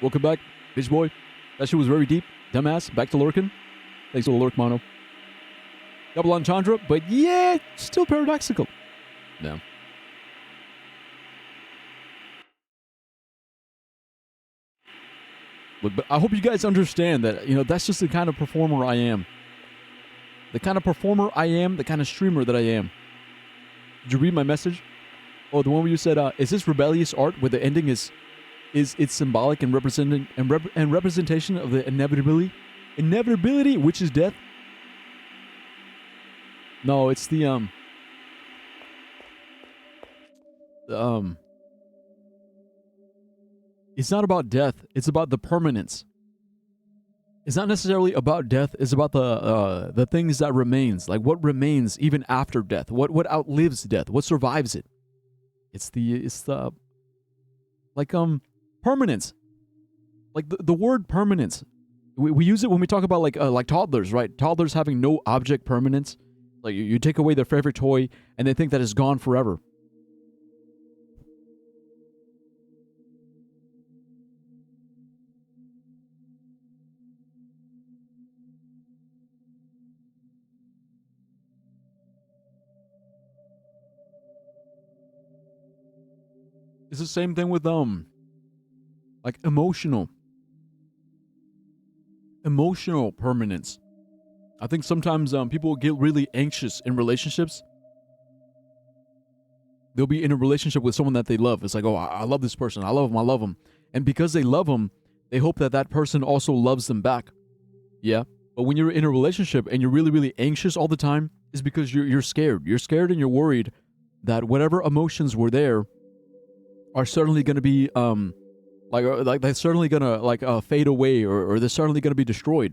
Welcome back, bitch boy. That shit was very deep. Dumbass. Back to lurking. Thanks for the lurk, mono. Double entendre, but yeah, still paradoxical. No. But I hope you guys understand that, that's just the kind of performer I am. The kind of performer I am, the kind of streamer that I am. Did you read my message? Oh, the one where you said, is this rebellious art where the ending is it's symbolic and representing and representation of the inevitability, which is death? No, it's the it's not about death, it's about the permanence. It's not necessarily about death, it's about the things that remains, like what remains even after death, what outlives death, what survives it. It's the like permanence. Like the word permanence. We use it when we talk about like toddlers, right? Toddlers having no object permanence. Like you take away their favorite toy and they think that it's gone forever. It's the same thing with like emotional permanence. I think sometimes people get really anxious in relationships. They'll be in a relationship with someone that they love. It's like, oh, I love this person. I love them. And because they love them, they hope that that person also loves them back. Yeah. But when you're in a relationship and you're really, really anxious all the time, it's because you're scared. You're scared and you're worried that whatever emotions were there are certainly going to be like they're certainly going to fade away or they're certainly going to be destroyed.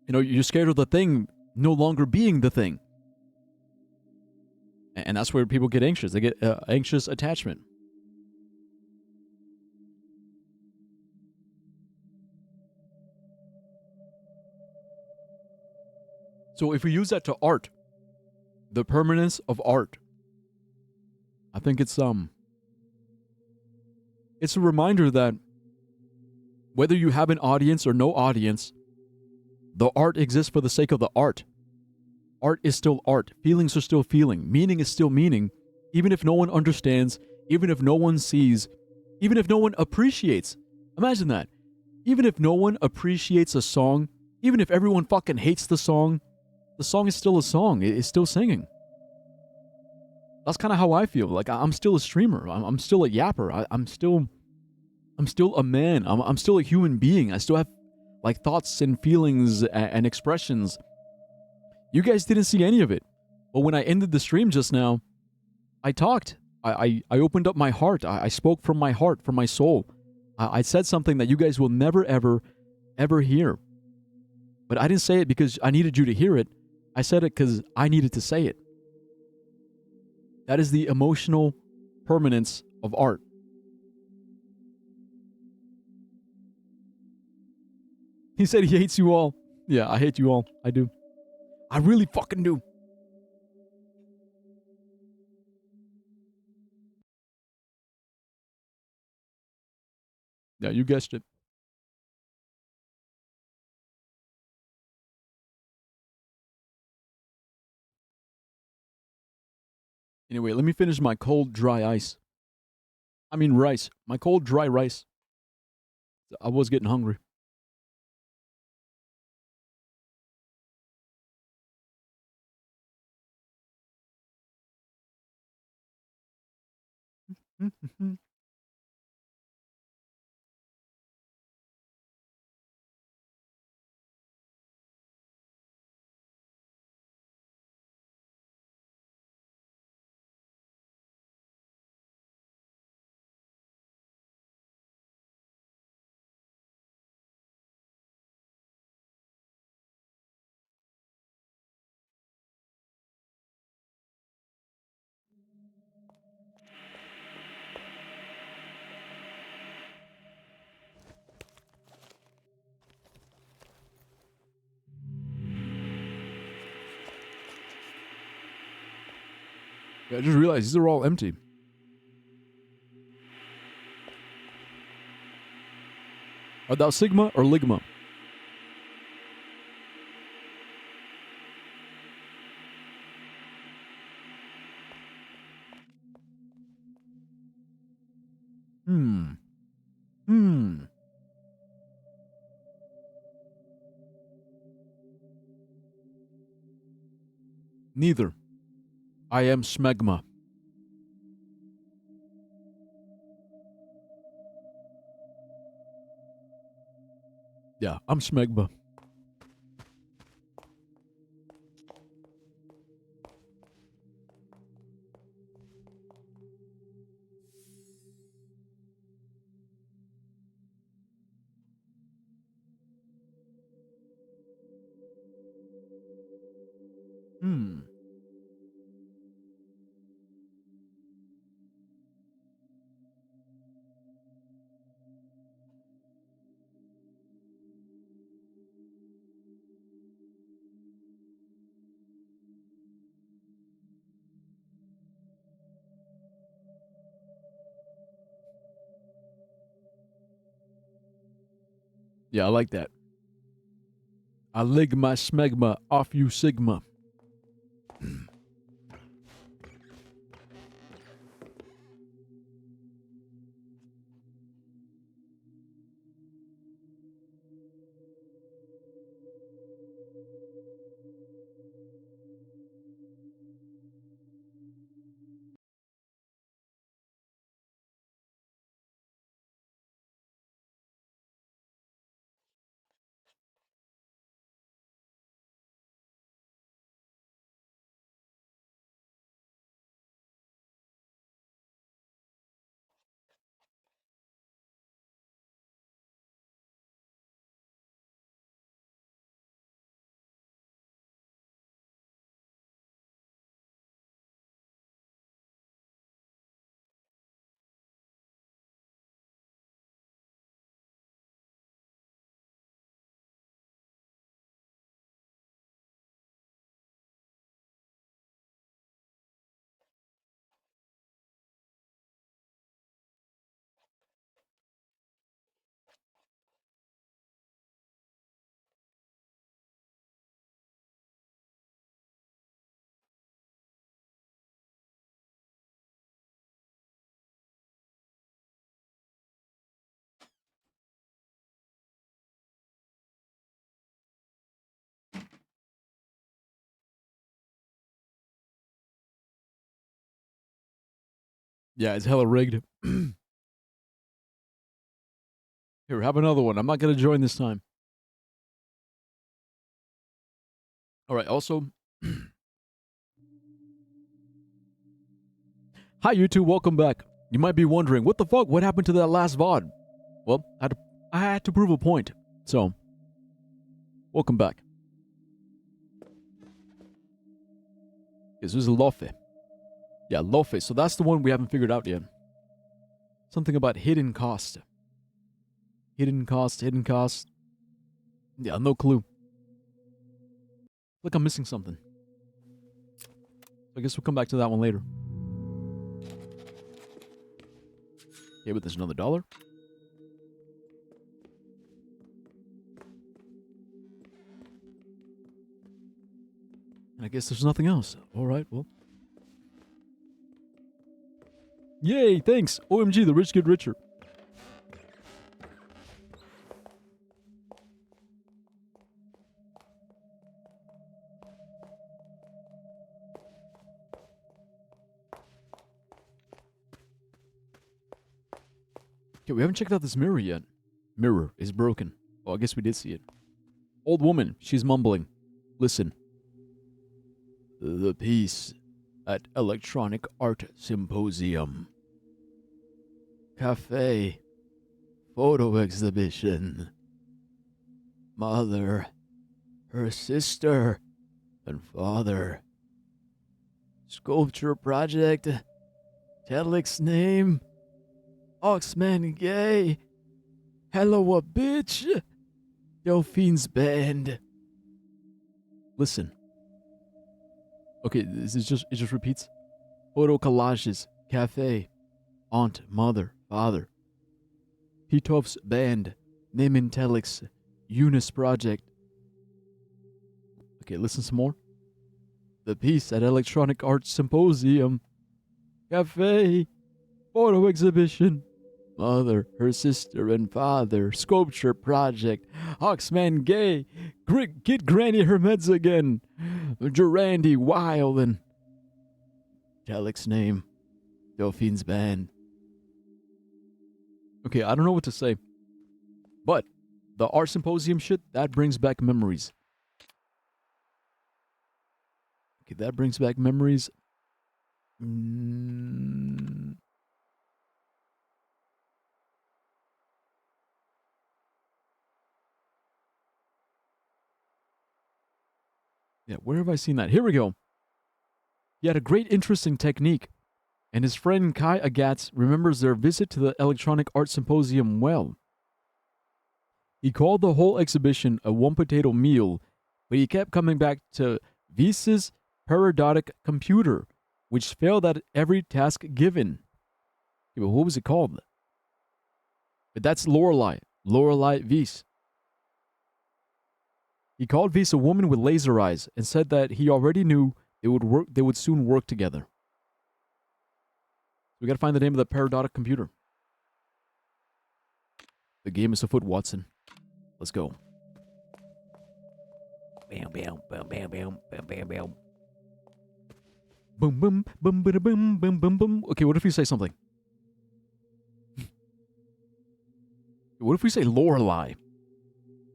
You're scared of the thing no longer being the thing. And that's where people get anxious. They get anxious attachment. So if we use that to art, the permanence of art, I think it's a reminder that whether you have an audience or no audience, the art exists for the sake of the art. Art is still art. Feelings are still feeling. Meaning is still meaning. Even if no one understands, even if no one sees, even if no one appreciates. Imagine that. Even if no one appreciates a song, even if everyone fucking hates the song is still a song. It's still singing. That's kind of how I feel. Like I'm still a streamer. I'm still a yapper. I'm still a man. I'm still a human being. I still have like thoughts and feelings and expressions. You guys didn't see any of it. But when I ended the stream just now, I talked. I opened up my heart. I spoke from my heart, from my soul. I said something that you guys will never, ever, ever hear. But I didn't say it because I needed you to hear it. I said it because I needed to say it. That is the emotional permanence of art. He said he hates you all. Yeah, I hate you all. I do. I really fucking do. Yeah, you guessed it. Anyway, let me finish my cold, dry ice. I mean rice. My cold, dry rice. I was getting hungry. Yeah, I just realized these are all empty. Art thou sigma or ligma? Hmm. Neither. I am smegma. Yeah, I'm smegma. Hmm. Yeah, I like that. I lig my smegma off you sigma. Yeah, it's hella rigged. Here, have another one. I'm not gonna join this time. All right. Also, hi YouTube. Welcome back. You might be wondering, what the fuck? What happened to that last VOD? Well, I had to prove a point. So, welcome back. This is Lofe. Yeah, Lofe. So that's the one we haven't figured out yet. Something about hidden cost. Hidden cost. Hidden cost. Yeah, no clue. Like I'm missing something. I guess we'll come back to that one later. Okay, but there's another dollar. And I guess there's nothing else. All right, well. Yay, thanks. OMG, the rich get richer. Okay, we haven't checked out this mirror yet. Mirror is broken. Oh, I guess we did see it. Old woman, she's mumbling. Listen. The piece at Electronic Art Symposium. Cafe. Photo exhibition. Mother. Her sister. And father. Sculpture project. Telix name. Oxman gay. Hello a bitch. Delphine's band. Listen. Okay, it just repeats. Photo collages, cafe, aunt, mother, father. Pitov's band, Name Intellic's Eunice Project. Okay, listen some more. The piece at Electronic Arts Symposium. Cafe. Photo exhibition. Mother, her sister, and father. Sculpture project. Hawksman gay. Get Granny her meds again. Durandi wild and... Telex's name. Delphine's band. Okay, I don't know what to say. But the art symposium shit, that brings back memories. Okay, that brings back memories. Yeah, where have I seen that? Here we go. He had a great interest in technique, and his friend Kai Agatz remembers their visit to the Electronic Arts Symposium well. He called the whole exhibition a one-potato meal, but he kept coming back to Wyss's periodic computer, which failed at every task given. Yeah, but what was it called? But that's Lorelei. Lorelei Wyss. He called Wyss a woman with laser eyes and said that he already knew they would soon work together. We gotta find the name of the periodic computer. The game is afoot, Watson. Let's go. Bam, bam, bam, bam, bam, bam, bam, bam. Boom, boom, boom, boom, boom, boom, boom, boom. Okay, what if we say something? What if we say Lorelei?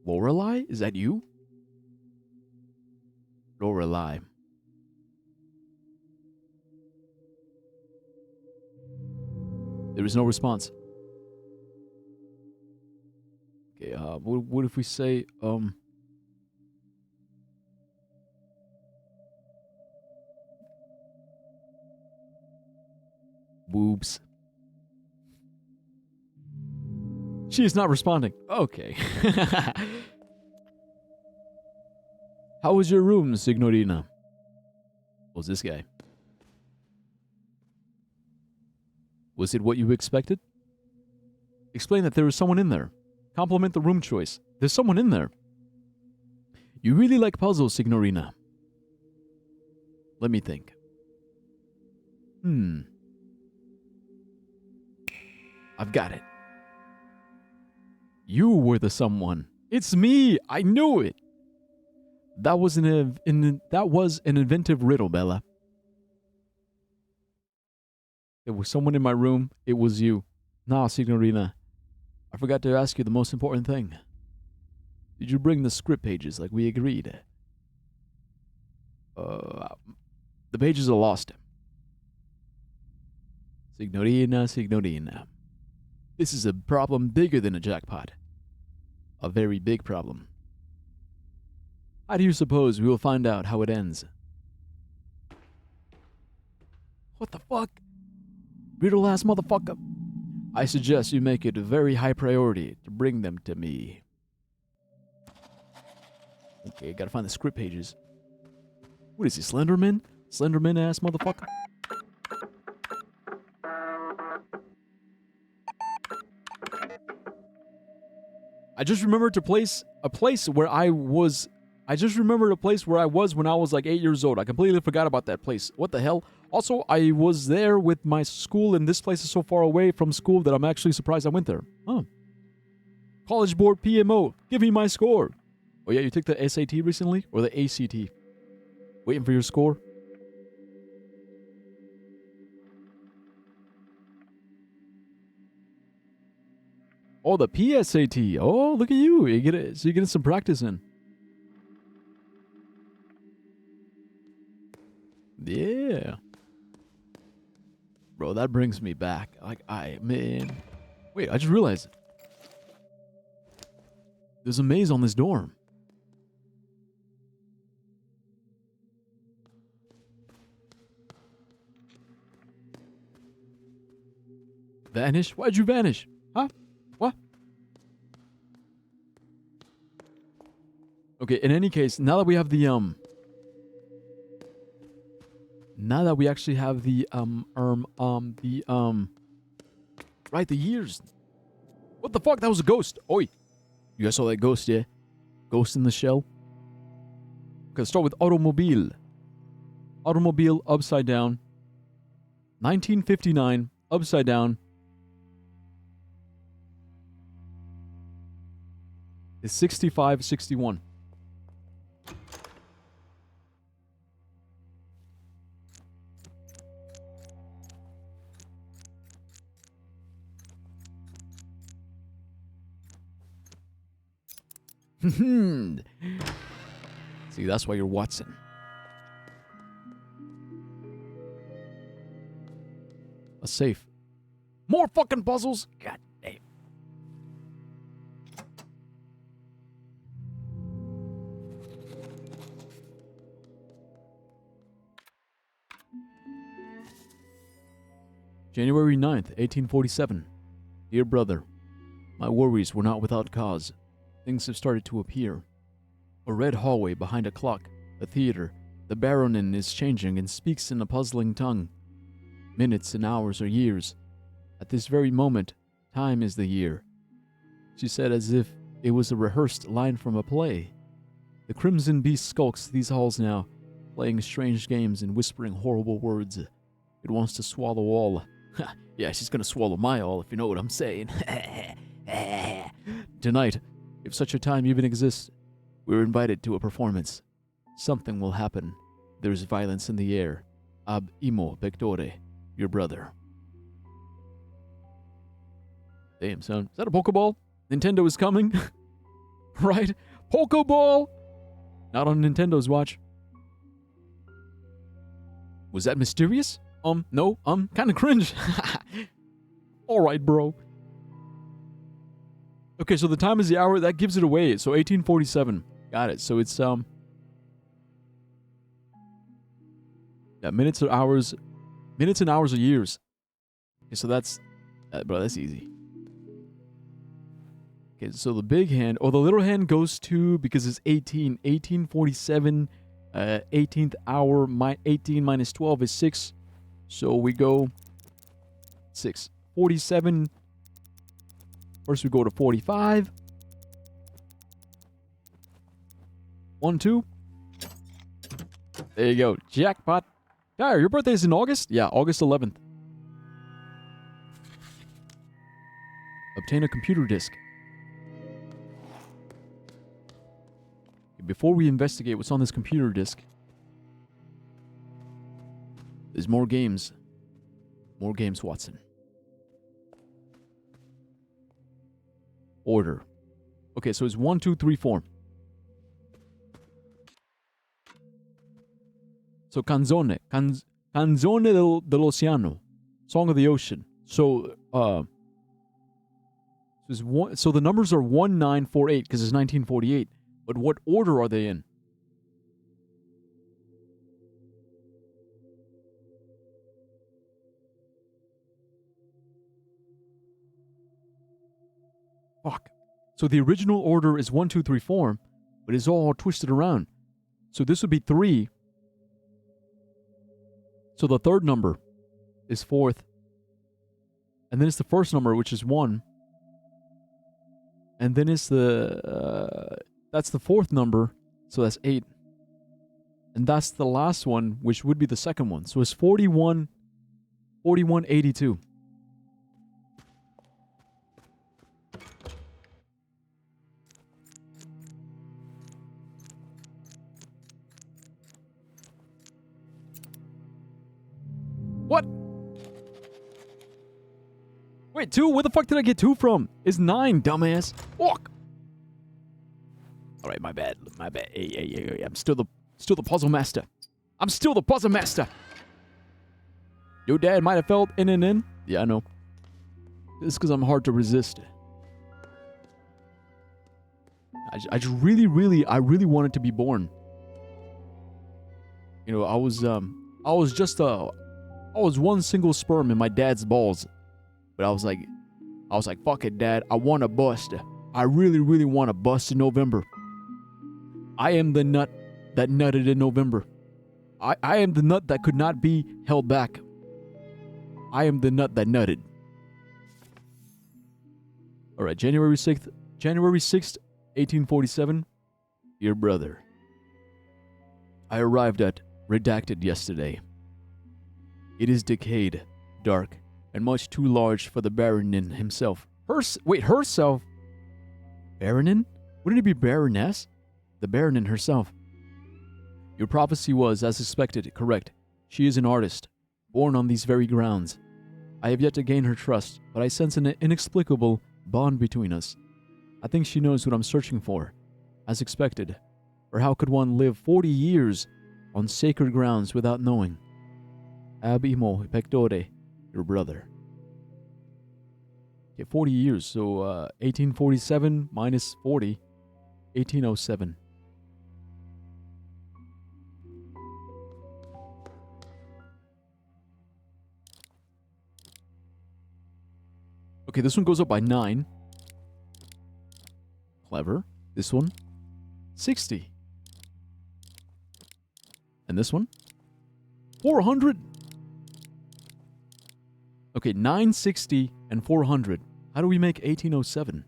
Lorelei? Is that you? Lorelei. There is no response. Okay, what if we say, boobs. She is not responding. Okay. How was your room, Signorina? Who's this guy? Was it what you expected? Explain that there is someone in there. Compliment the room choice. There's someone in there. You really like puzzles, Signorina. Let me think. I've got it. You were the someone. It's me. I knew it. That was an inventive riddle, Bella. There was someone in my room. It was you. Nah, Signorina. I forgot to ask you the most important thing. Did you bring the script pages like we agreed? The pages are lost. Signorina, Signorina. This is a problem bigger than a jackpot. A very big problem. How do you suppose we will find out how it ends? What the fuck? Riddle ass motherfucker. I suggest you make it a very high priority to bring them to me. Okay, gotta find the script pages. What is he, Slenderman? Slenderman ass motherfucker? I just remembered a place where I was. I just remembered a place where I was when I was like 8 years old. I completely forgot about that place. What the hell? Also, I was there with my school, and this place is so far away from school that I'm actually surprised I went there. Huh. College Board PMO, give me my score. Oh yeah, you took the SAT recently? Or the ACT? Waiting for your score? Oh, the PSAT. Oh, look at you. So you're getting some practice in. Yeah. Bro, that brings me back. Man. Wait, I just realized. There's a maze on this dorm. Vanish? Why'd you vanish? Huh? What? Okay, in any case, now that we have the, now that we actually have the, right, the years. What the fuck? That was a ghost. Oi. You guys saw that ghost, yeah? Ghost in the shell? Okay, let's start with automobile. Automobile upside down. 1959 upside down is 6561. See, that's why you're Watson. A safe. More fucking puzzles? God damn. January 9th, 1847. Dear brother, my worries were not without cause. Things have started to appear. A red hallway behind a clock, a theater. The Baronin is changing and speaks in a puzzling tongue. Minutes and hours are years. At this very moment, time is the year. She said as if it was a rehearsed line from a play. The Crimson Beast skulks these halls now, playing strange games and whispering horrible words. It wants to swallow all. Yeah, she's gonna swallow my all, if you know what I'm saying. Tonight, if such a time even exists, we're invited to a performance. Something will happen. There's violence in the air. Ab imo pectore, your brother. Damn, son. Is that a Pokeball? Nintendo is coming? Right? Pokeball! Not on Nintendo's watch. Was that mysterious? No, kinda cringe. Alright, bro. Okay, so the time is the hour. That gives it away. So 1847. Got it. So it's, yeah, minutes and hours are years. Okay, so that's, bro, that's easy. Okay, so the big hand, the little hand goes to, because it's 18, 1847, 18th hour, 18 minus 12 is 6. So we go 6. 47. First we go to 45. 1, 2. There you go. Jackpot. Tyre, your birthday is in August? Yeah, August 11th. Obtain a computer disk. Before we investigate what's on this computer disk, there's more games. More games, Watson. Order. Okay, so it's 1, 2, 3, 4. So Canzone. Canzone dell'Oceano. Song of the Ocean. So, so the numbers are 1, 9, 4, 8 because it's 1948. But what order are they in? Fuck. So the original order is 1, 2, 3, 4, but it's all twisted around. So this would be 3. So the third number is 4th. And then it's the first number, which is 1. And then it's the... that's the 4th number, so that's 8. And that's the last one, which would be the second one. So it's 4182. What? Wait, 2? Where the fuck did I get 2 from? It's 9, dumbass. Fuck. All right, my bad. My bad. Hey. I'm still the puzzle master. I'm still the puzzle master. Your dad might have felt in. Yeah, I know. It's because I'm hard to resist. I just really wanted to be born. You know, I was one single sperm in my dad's balls. But I was like, fuck it, Dad. I want to bust. I really want to bust in November. I am the nut that nutted in November. I am the nut that could not be held back. I am the nut that nutted. All right, January 6th, 1847. Dear brother, I arrived at Redacted yesterday. It is decayed, dark, and much too large for the Baronin himself. Herself? Baronin? Wouldn't it be Baroness? The Baronin herself. Your prophecy was, as expected, correct. She is an artist, born on these very grounds. I have yet to gain her trust, but I sense an inexplicable bond between us. I think she knows what I'm searching for, as expected. Or how could one live 40 years on sacred grounds without knowing? Ab imo pectore, your brother. Okay, 40 years, so 1847 minus 40, 1807. Okay, this one goes up by 9. Clever. This one, 60. And this one, 400. Okay, 960 and 400. How do we make 1807?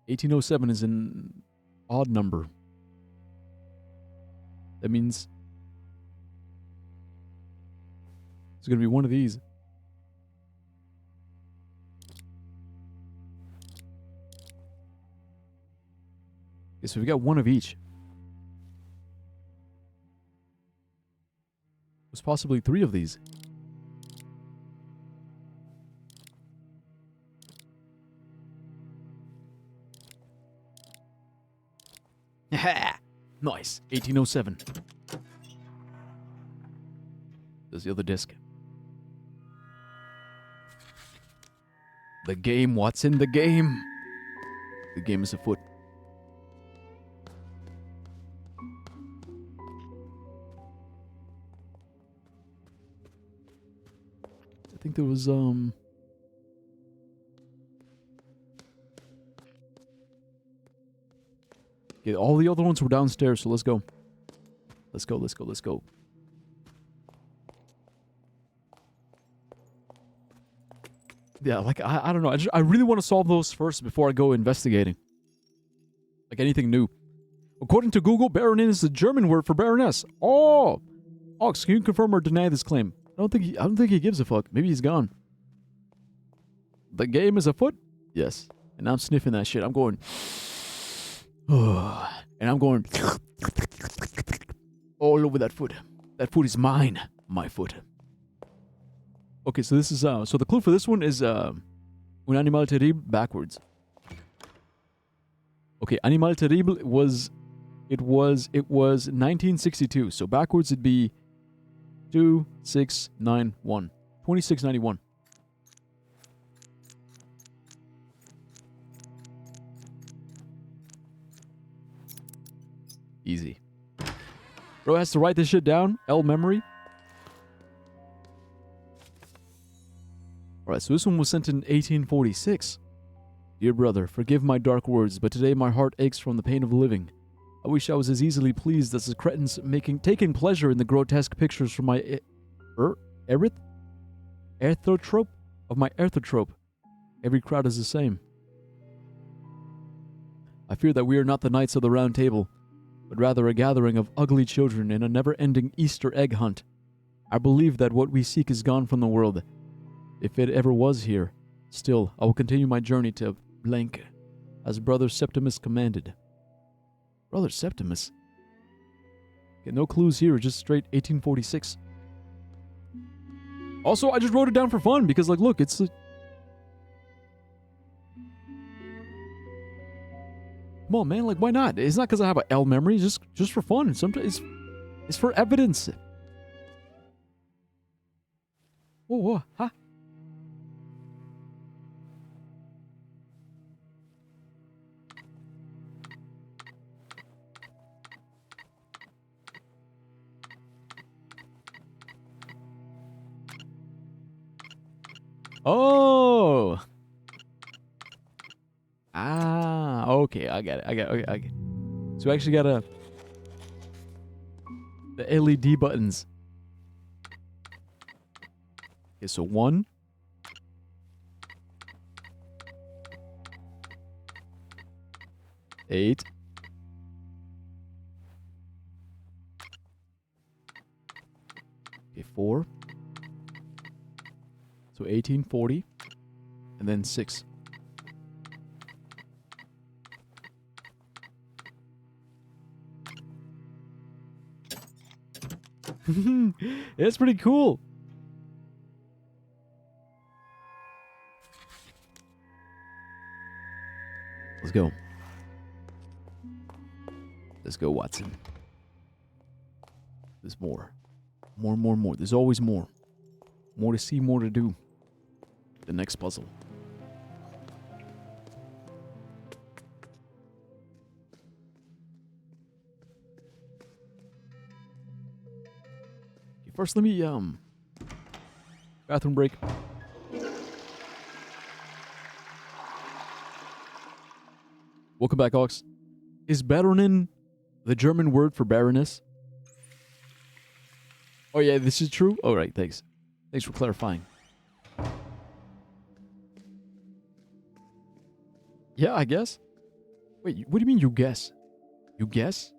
$1807 is an odd number. That means it's going to be one of these. Okay, so we got one of each. There's possibly 3 of these. Nice. 1807. There's the other disc. The game. What's in the game? The game is afoot. I think there was okay, all the other ones were downstairs, so let's go. Let's go. Yeah, like, I don't know. I really want to solve those first before I go investigating. Like anything new. According to Google, Baronin is the German word for Baroness. Oh! Ox, can you confirm or deny this claim? I don't think he gives a fuck. Maybe he's gone. The game is afoot? Yes. And I'm sniffing that shit. I'm going... and I'm going... all over that foot. That foot is mine. My foot. Okay, so this is... so the clue for this one is... un animal terrible backwards. Okay, animal terrible was... It was 1962. So backwards it'd be... 2691. 2691. Easy. Bro has to write this shit down. L memory. Alright, so this one was sent in 1846. Dear brother, forgive my dark words, but today my heart aches from the pain of living. I wish I was as easily pleased as the cretins taking pleasure in the grotesque pictures from my erthotrope? Of my erthotrope. Every crowd is the same. I fear that we are not the knights of the round table, but rather a gathering of ugly children in a never-ending Easter egg hunt. I believe that what we seek is gone from the world, if it ever was here. Still, I will continue my journey to blank, as Brother Septimus commanded. Brother Septimus? Okay, no clues here, just straight 1846. Also, I just wrote it down for fun, because, like, look, it's... Come on, man, like, why not? It's not because I have an L memory, just for fun. Sometimes it's for evidence. Whoa, huh? Oh! Ah, okay, I get it. Okay. So we actually gotta... The LED buttons. Okay, so 1. Eight. Okay, 4. So 1840. And then 6. It's pretty cool. Let's go. Let's go, Watson. There's more. More. There's always more. More to see, more to do. The next puzzle. Okay, first, let me, bathroom break. Welcome back, Ox. Is Baronin the German word for baroness? Oh, yeah, this is true? All right, thanks. Thanks for clarifying. Yeah, I guess. Wait, what do you mean you guess? You guess?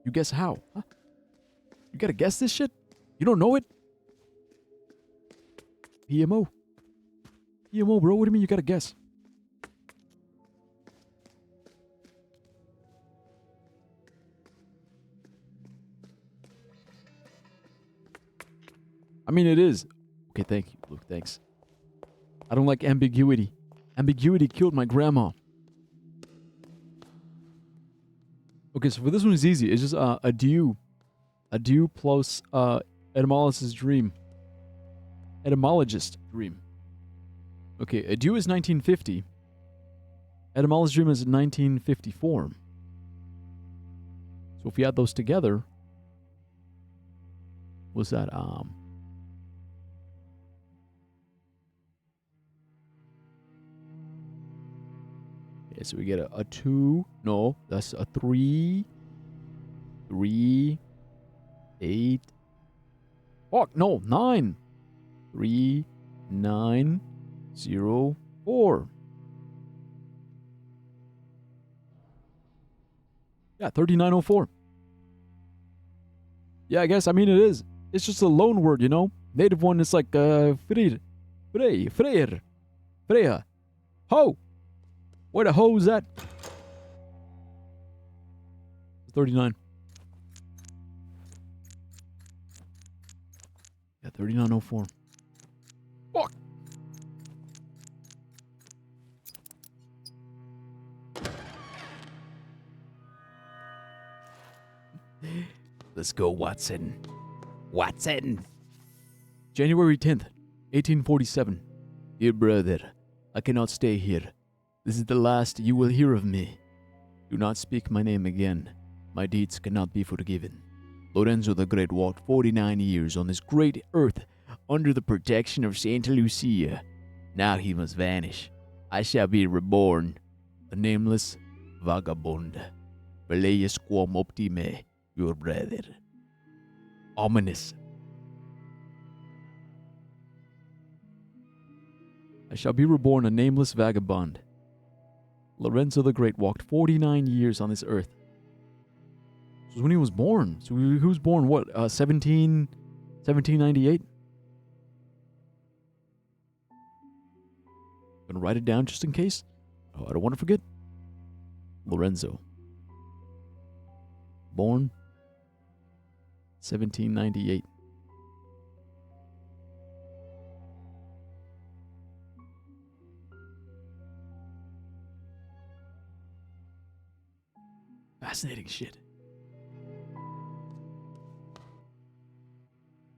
You guess how? Huh? You gotta guess this shit? You don't know it? PMO. PMO, bro. What do you mean you gotta guess? I mean, it is. Okay, thank you, Luke. Thanks. I don't like ambiguity. Ambiguity killed my grandma. Okay, so for this one, it's easy. It's just adieu. Adieu plus etymologist's dream. Etymologist dream. Okay, adieu is 1950. Etymologist's dream is 1954. So if we add those together, what's that? Okay, so we get a 2. No, that's a 3. 3. 8. Fuck, no, 9. 3, 9, 0, 4. Yeah, 3904. Yeah, I guess. I mean, it is. It's just a loan word, you know? Native one is like, Freya. Ho! Where the ho is that? 39. Yeah, 3904. Fuck! Let's go, Watson. Watson! January 10th, 1847. Dear brother, I cannot stay here. This is the last you will hear of me. Do not speak my name again. My deeds cannot be forgiven. Lorenzo the Great walked 49 years on this great earth under the protection of Santa Lucia. Now he must vanish. I shall be reborn, a nameless vagabond. Valeus quam optime, your brother. Ominous. I shall be reborn, a nameless vagabond. Lorenzo the Great walked 49 years on this earth. This was when he was born. So he was born, what, 1798? Gonna write it down just in case. Oh, I don't want to forget. Lorenzo. Born 1798. Fascinating shit.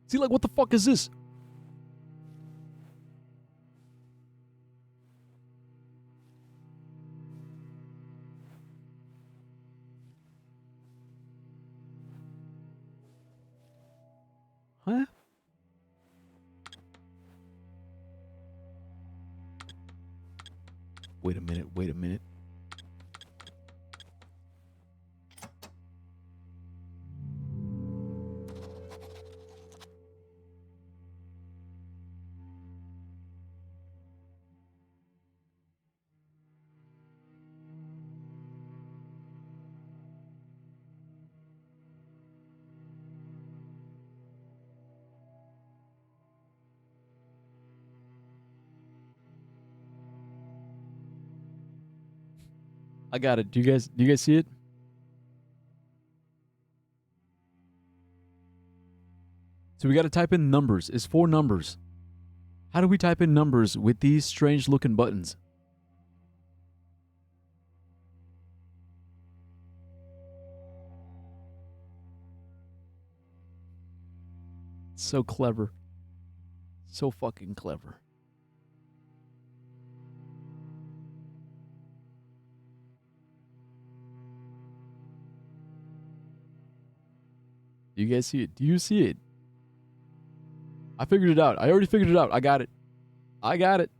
See, like, what the fuck is this? Huh? Wait a minute. I got it. Do you guys see it? So we got to type in numbers. It's 4 numbers. How do we type in numbers with these strange looking buttons? So clever. So fucking clever. Do you guys see it? Do you see it? I figured it out. I already figured it out. I got it. I got it.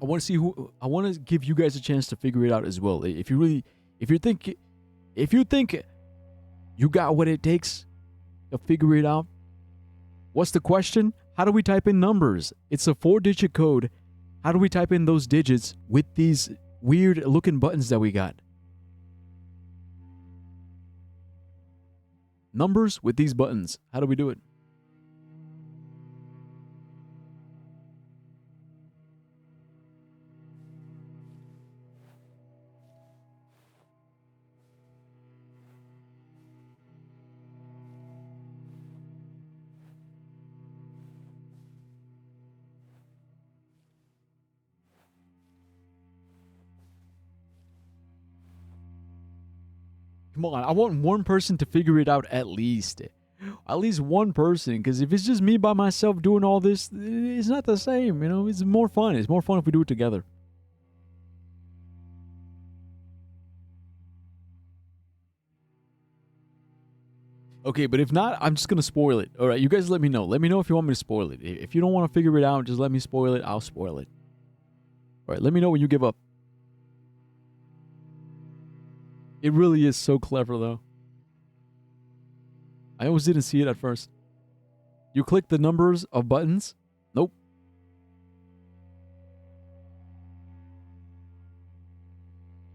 I want to see who. I want to give you guys a chance to figure it out as well. If you think you got what it takes to figure it out, what's the question? How do we type in numbers? It's a 4-digit code. How do we type in those digits with these weird looking buttons that we got? Numbers with these buttons. How do we do it? Come on, I want one person to figure it out at least. At least one person, because if it's just me by myself doing all this, it's not the same, you know? It's more fun. It's more fun if we do it together. Okay, but if not, I'm just going to spoil it. All right, you guys let me know. Let me know if you want me to spoil it. If you don't want to figure it out, just let me spoil it. I'll spoil it. All right, let me know when you give up. It really is so clever, though. I always didn't see it at first. You click the numbers of buttons. Nope.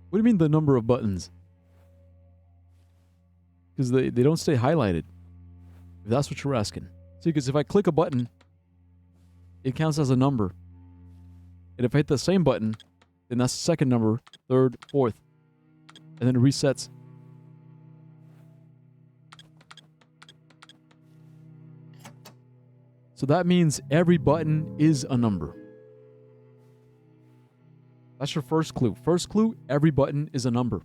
What do you mean the number of buttons? Because they don't stay highlighted. If that's what you're asking. See, because if I click a button, it counts as a number. And if I hit the same button, then that's the second number, third, fourth. And then it resets. So that means every button is a number. That's your first clue. First clue, every button is a number.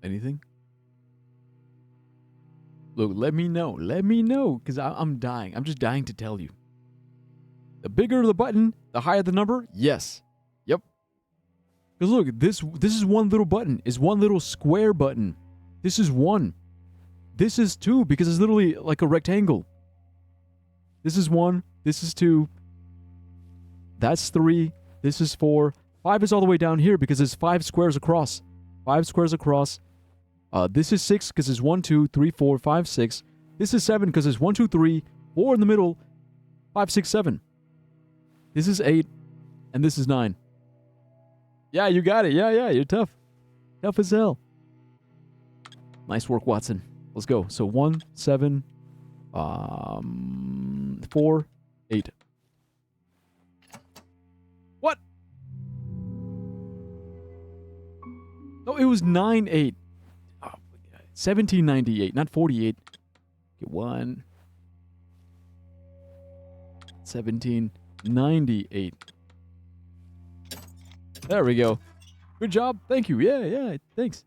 Anything? Look, let me know. Let me know, because I'm dying. I'm just dying to tell you. The bigger the button, the higher the number? Yes. Yep. Because look, this is one little button. It's one little square button. This is 1. This is 2, because it's literally like a rectangle. This is 1. This is 2. That's 3. This is 4. 5 is all the way down here, because it's 5 squares across. 5 squares across. This is 6 because it's 1, 2, 3, 4, 5, 6. This is 7 because it's 1, 2, 3, 4 in the middle, 5, 6, 7. This is 8, and this is 9. Yeah, you got it. Yeah, you're tough. Tough as hell. Nice work, Watson. Let's go. So 1, 7, 4, 8. What? No, it was 9, 8. 1798, not 48. Get 1. 1798. There we go. Good job. Thank you. Yeah. Thanks.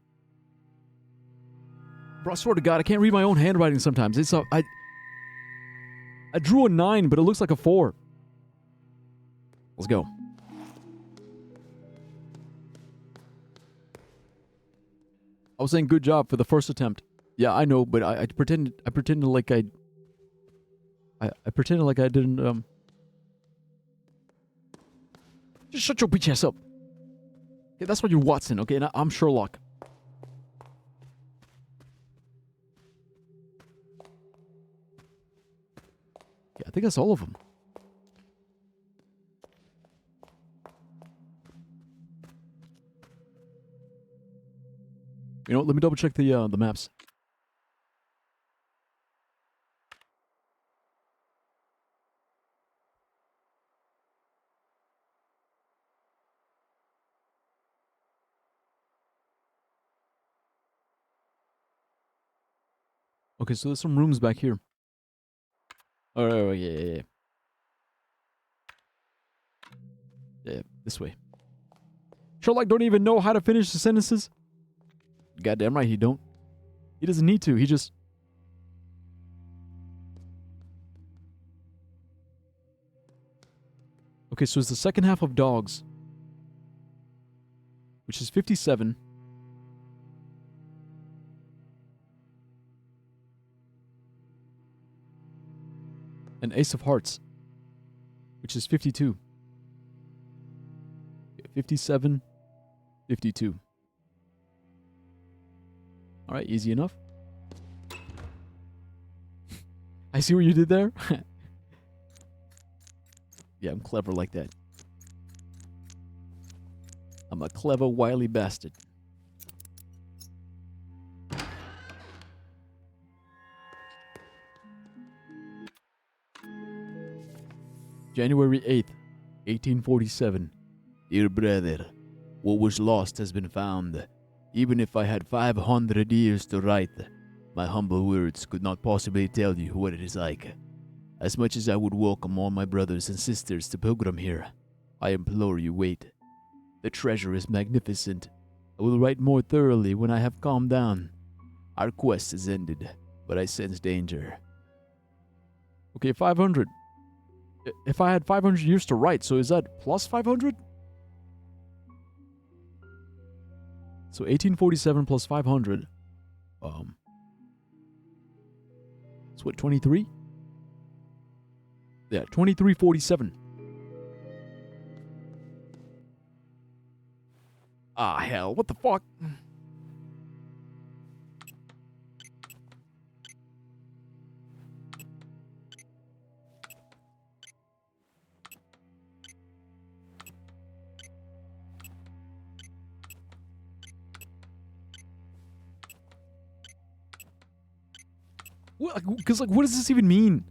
Bro, I swear to God, I can't read my own handwriting sometimes. I drew a 9, but it looks like a 4. Let's go. I was saying good job for the first attempt. Yeah, I know, but I pretended like I pretended like I didn't Just shut your bitch ass up. Okay, that's why you're Watson, okay? And I'm Sherlock. Yeah, I think that's all of them. You know what? Let me double check the maps. Okay, so there's some rooms back here. Oh, yeah. Yeah, this way. Sherlock don't even know how to finish the sentences. Goddamn right he don't. He doesn't need to. He just... Okay, so it's the second half of dogs, which is 57. And Ace of Hearts, which is 52. 57, 52. All right, easy enough. I see what you did there. Yeah, I'm clever like that. I'm a clever, wily bastard. January 8th, 1847. Dear brother, what was lost has been found. Even if I had 500 years to write, my humble words could not possibly tell you what it is like. As much as I would welcome all my brothers and sisters to pilgrim here, I implore you wait. The treasure is magnificent. I will write more thoroughly when I have calmed down. Our quest is ended, but I sense danger. Okay, 500. If I had 500 years to write, so is that plus 500? So 1847 plus 500. It's what, 23? Yeah, 2347. Ah, hell, what the fuck? Because, like, what does this even mean?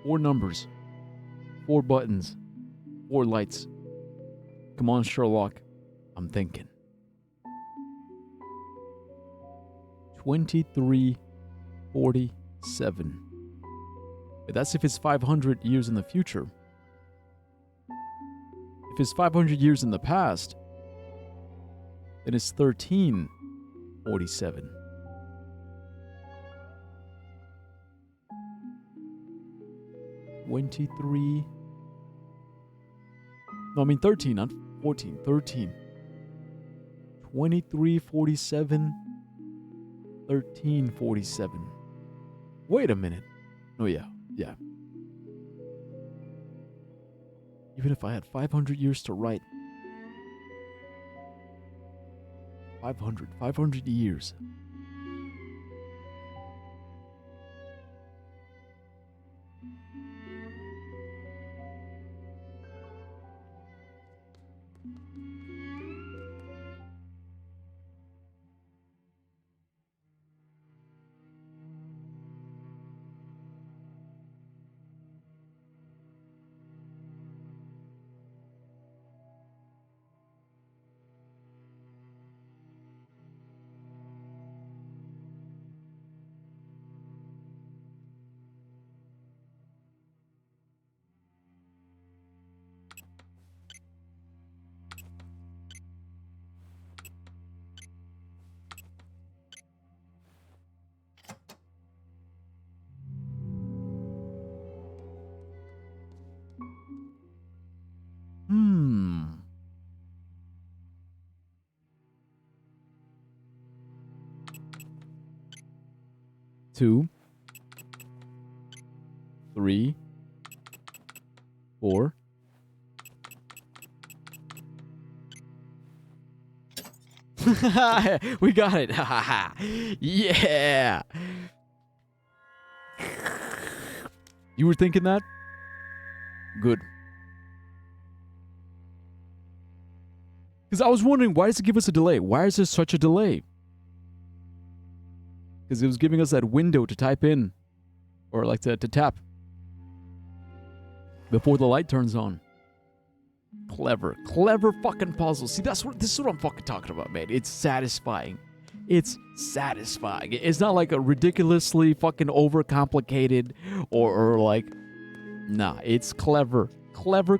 Four numbers. 4 buttons. 4 lights. Come on, Sherlock. I'm thinking. 2347. That's if it's 500 years in the future. If it's 500 years in the past, then it's 1347. No, I mean 13, not 14. 13. 2347. 1347. Wait a minute. Oh, yeah. Even if I had 500 years to write. 500 years. Hmm. Two. 3. 4. We got it. Yeah. You were thinking that? Good. Because I was wondering, why does it give us a delay? Why is there such a delay? Because it was giving us that window to type in. Or like to tap. Before the light turns on. Clever. Clever fucking puzzle. See, this is what I'm fucking talking about, man. It's satisfying. It's satisfying. It's not like a ridiculously fucking overcomplicated or like... Nah, it's clever. Clever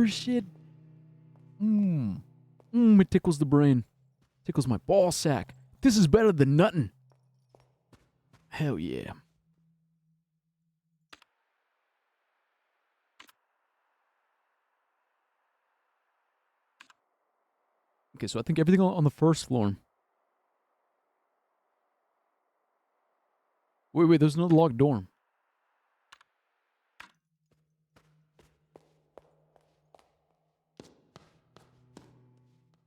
shit. It tickles the brain. Tickles my ball sack. This is better than nothing. Hell yeah. Okay, so I think everything on the first floor. Wait, there's another locked door.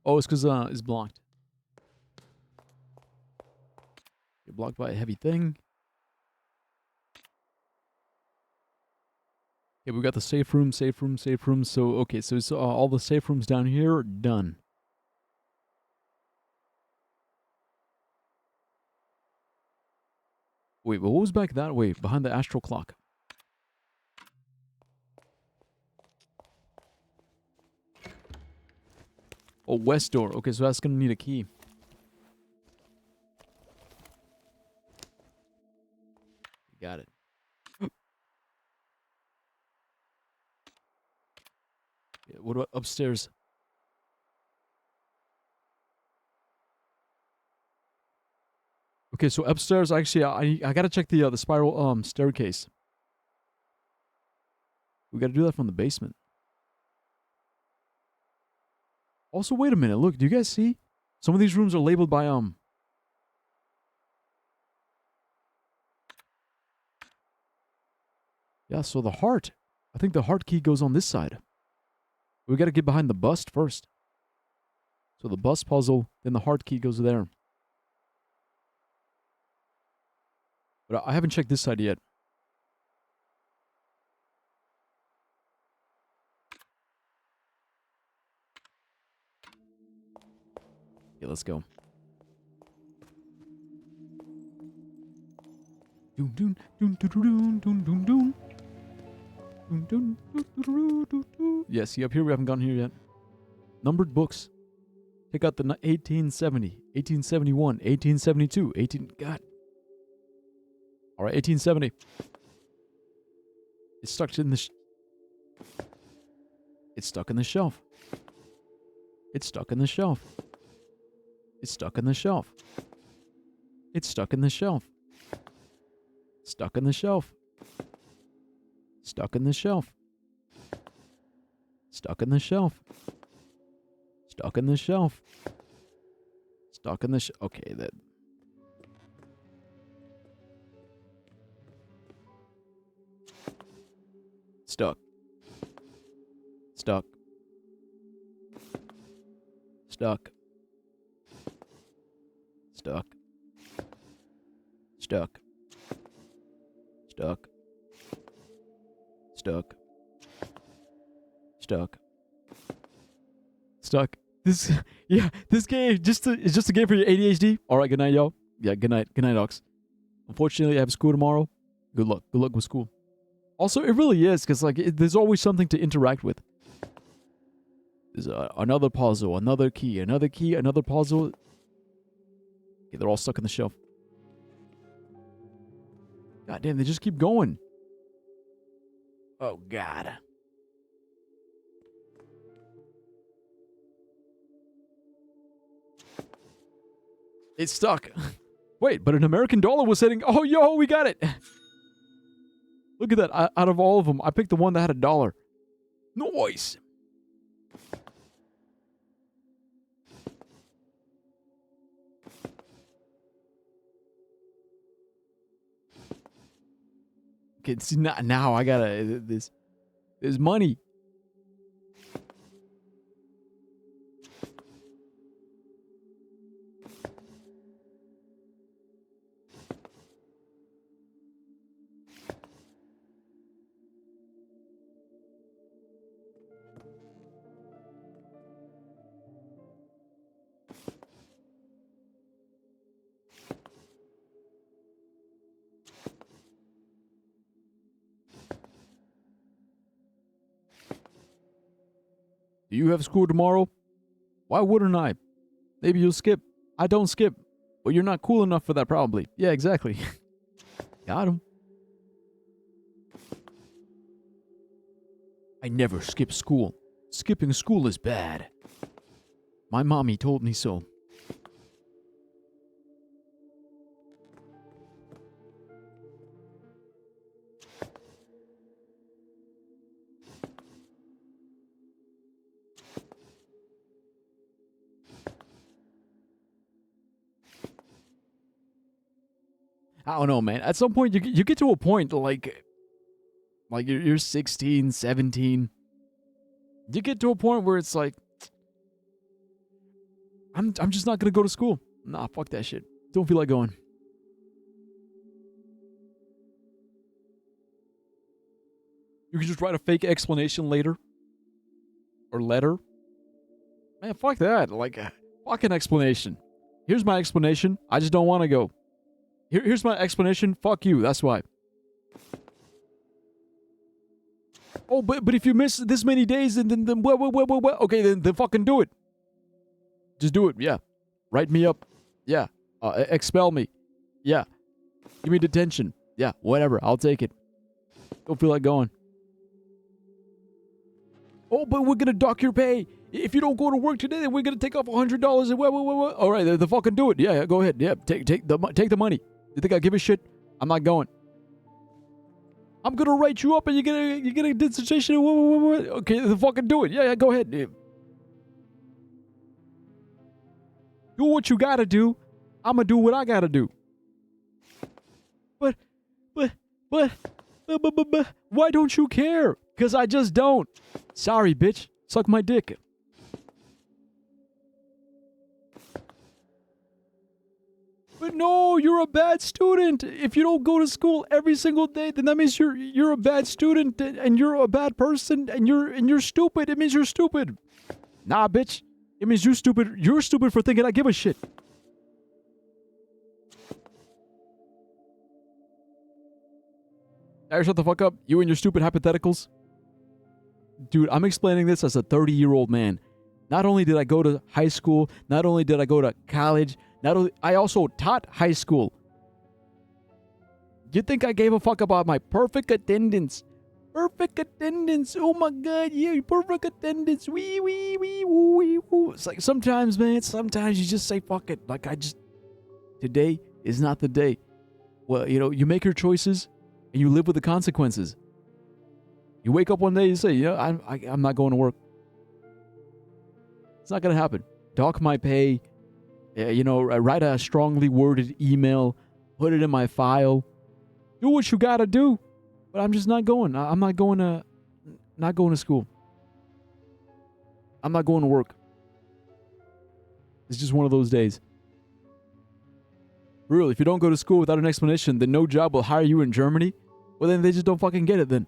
Oh, it's because it's blocked. You're blocked by a heavy thing. Okay, we got the safe room. So, okay, so it's, all the safe rooms down here are done. Wait, but what was back that way, behind the astral clock? Oh, west door. Okay, so that's gonna need a key. Got it. Yeah, what about upstairs? Okay, so upstairs, actually, I gotta check the spiral staircase. We gotta do that from the basement. Also, wait a minute. Look, do you guys see? Some of these rooms are labeled by Yeah, so the heart. I think the heart key goes on this side. We gotta get behind the bust first. So the bust puzzle, then the heart key goes there. But I haven't checked this side yet. Yeah, let's go. Yeah, see, up here we haven't gone here yet. Numbered books. Take out the 1870, 1871, 1872, 18... God. All right, 1870. It's stuck in the... It's stuck in the shelf. It's stuck in the shelf. It's stuck in the shelf. It's stuck in the shelf. Stuck in the shelf. Stuck in the shelf. Stuck in the shelf. Stuck in the shelf. Stuck in the okay, that... Stuck. Stuck. Stuck. Stuck. Stuck. Stuck. Stuck. Stuck. Stuck. This, yeah, this game is just a game for your ADHD. All right, good night, y'all. Yeah, good night, Ox. Unfortunately, I have school tomorrow. Good luck with school. Also, it really is, because like there's always something to interact with. There's another puzzle, another key, another puzzle. Okay, they're all stuck in the shelf. God damn, they just keep going. Oh, God. It's stuck. Wait, but an American dollar was hitting... Oh, yo, we got it. Look at that. Out of all of them, I picked the one that had $1. Nice. Okay, see, now I gotta, there's money. Do you have school tomorrow? Why wouldn't I? Maybe you'll skip. I don't skip. But you're not cool enough for that, probably. Yeah, exactly. Got him. I never skip school. Skipping school is bad. My mommy told me so. I don't know, man. At some point, you get to a point, like you're 16, 17. You get to a point where it's like, I'm just not going to go to school. Nah, fuck that shit. Don't feel like going. You can just write a fake explanation later. Or letter. Man, fuck that. Like, fuck an explanation. Here's my explanation. I just don't want to go. Here's my explanation. Fuck you. That's why. Oh, but if you miss this many days, then what? Okay, then fucking do it. Just do it. Yeah. Write me up. Yeah. Expel me. Yeah. Give me detention. Yeah. Whatever. I'll take it. Don't feel like going. Oh, but we're gonna dock your pay. If you don't go to work today, then we're gonna take off $100. And what? All right, then fucking do it. Yeah. Go ahead. Yeah. Take the money. You think I give a shit? I'm not going. I'm gonna write you up and you're gonna dissertation. Okay, then fucking do it. Yeah, go ahead. Do what you gotta do. I'm gonna do what I gotta do. But, why don't you care? Because I just don't. Sorry, bitch. Suck my dick. But no, you're a bad student. If you don't go to school every single day, then that means you're a bad student and you're a bad person and you're stupid. It means you're stupid. Nah, bitch. It means you're stupid. You're stupid for thinking I give a shit. Now shut the fuck up. You and your stupid hypotheticals. Dude, I'm explaining this as a 30-year-old man. Not only did I go to high school, not only did I go to college, I also taught high school. You think I gave a fuck about my perfect attendance? Perfect attendance. Oh my god, yeah, perfect attendance. Wee. It's like sometimes, man, sometimes you just say fuck it. Like today is not the day. Well, you make your choices and you live with the consequences. You wake up one day and you say, I'm not going to work. It's not going to happen. Dock my pay. Write a strongly worded email, put it in my file, do what you gotta do. But I'm just not going. I'm not going to school. I'm not going to work. It's just one of those days. Really, if you don't go to school without an explanation, then no job will hire you in Germany. Well, then they just don't fucking get it then.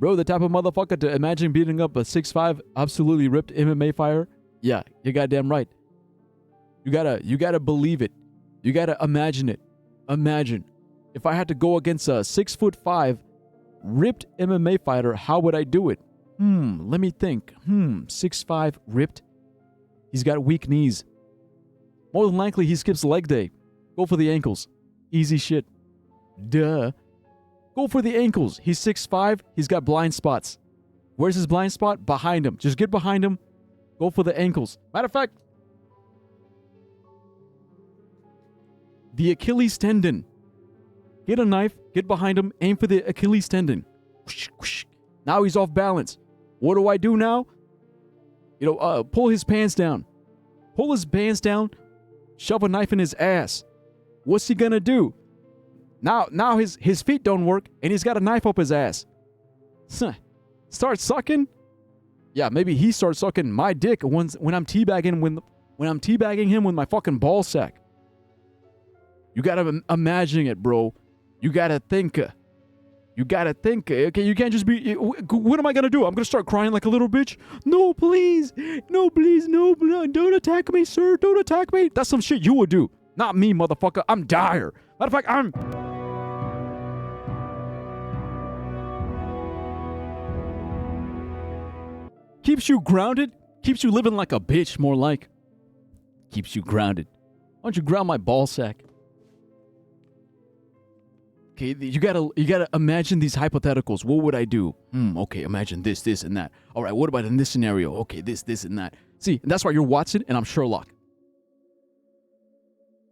Bro, the type of motherfucker to imagine beating up a 6'5", absolutely ripped MMA fighter. Yeah, you're goddamn right. You gotta believe it. You gotta imagine it. Imagine. If I had to go against a 6'5", ripped MMA fighter, how would I do it? Let me think. 6'5", ripped. He's got weak knees. More than likely, he skips leg day. Go for the ankles. Easy shit. Duh. Go for the ankles. He's 6'5", he's got blind spots. Where's his blind spot? Behind him. Just get behind him. Go for the ankles. Matter of fact, the Achilles tendon. Get a knife, get behind him, aim for the Achilles tendon. Now he's off balance. What do I do now? Pull his pants down. Pull his pants down. Shove a knife in his ass. What's he gonna do? Now his feet don't work, and he's got a knife up his ass. Start sucking? Yeah, maybe he starts sucking my dick when I'm teabagging him with my fucking ball sack. You gotta imagine it, bro. You gotta think. Okay, you can't just be. What am I gonna do? I'm gonna start crying like a little bitch. No, please, no, don't attack me, sir. Don't attack me. That's some shit you would do, not me, motherfucker. I'm dire. Matter of fact, I'm. Keeps you grounded. Keeps you living like a bitch, more like. Keeps you grounded. Why don't you ground my ball sack? Okay, you gotta imagine these hypotheticals. What would I do? Okay, imagine this, and that. All right, what about in this scenario? Okay, this, and that. See, and that's why you're Watson and I'm Sherlock.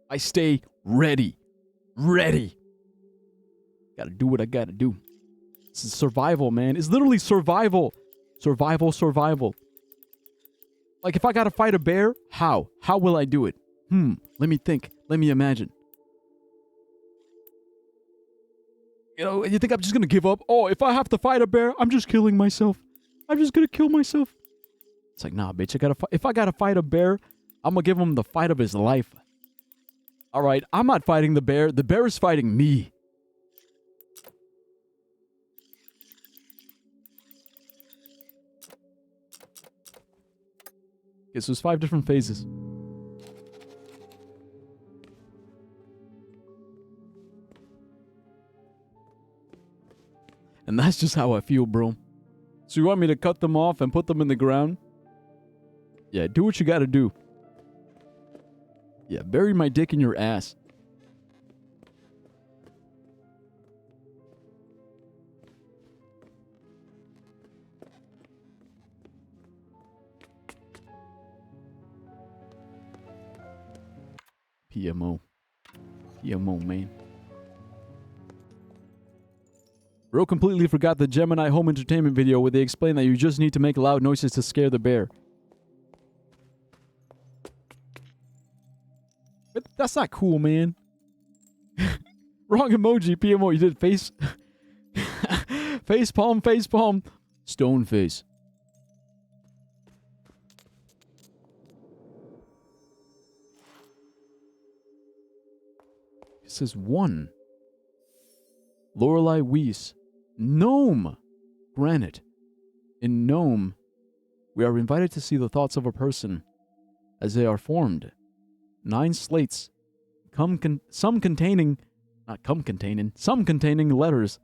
I stay ready. Gotta do what I gotta do. This is survival, man. It's literally survival. Survival. Like, if I gotta fight a bear, how? How will I do it? Let me think. Let me imagine. You think I'm just gonna give up? Oh, if I have to fight a bear, I'm just killing myself. I'm just gonna kill myself. It's like, nah, bitch, if I gotta fight a bear, I'm gonna give him the fight of his life. All right, I'm not fighting the bear. The bear is fighting me. Okay, so there's 5 different phases. And that's just how I feel, bro. So you want me to cut them off and put them in the ground? Yeah, do what you gotta do. Yeah, bury my dick in your ass. PMO, man. Bro completely forgot the Gemini home entertainment video where they explain that you just need to make loud noises to scare the bear. But that's not cool, man. Wrong emoji, PMO. You did face... face palm. Stone face. It says 1. Lorelei Weiss. Gnome. Granite. In Gnome, we are invited to see the thoughts of a person as they are formed. 9 slates, some containing letters,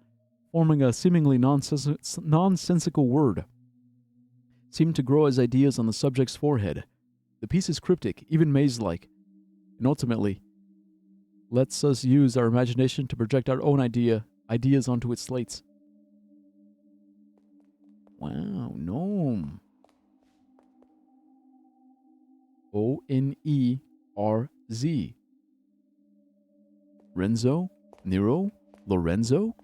forming a seemingly nonsensical word, seem to grow as ideas on the subject's forehead. The piece is cryptic, even maze-like, and ultimately lets us use our imagination to project our own ideas onto its slates. Wow, Gnome. O-N-E-R-Z. Renzo? Nero? Lorenzo?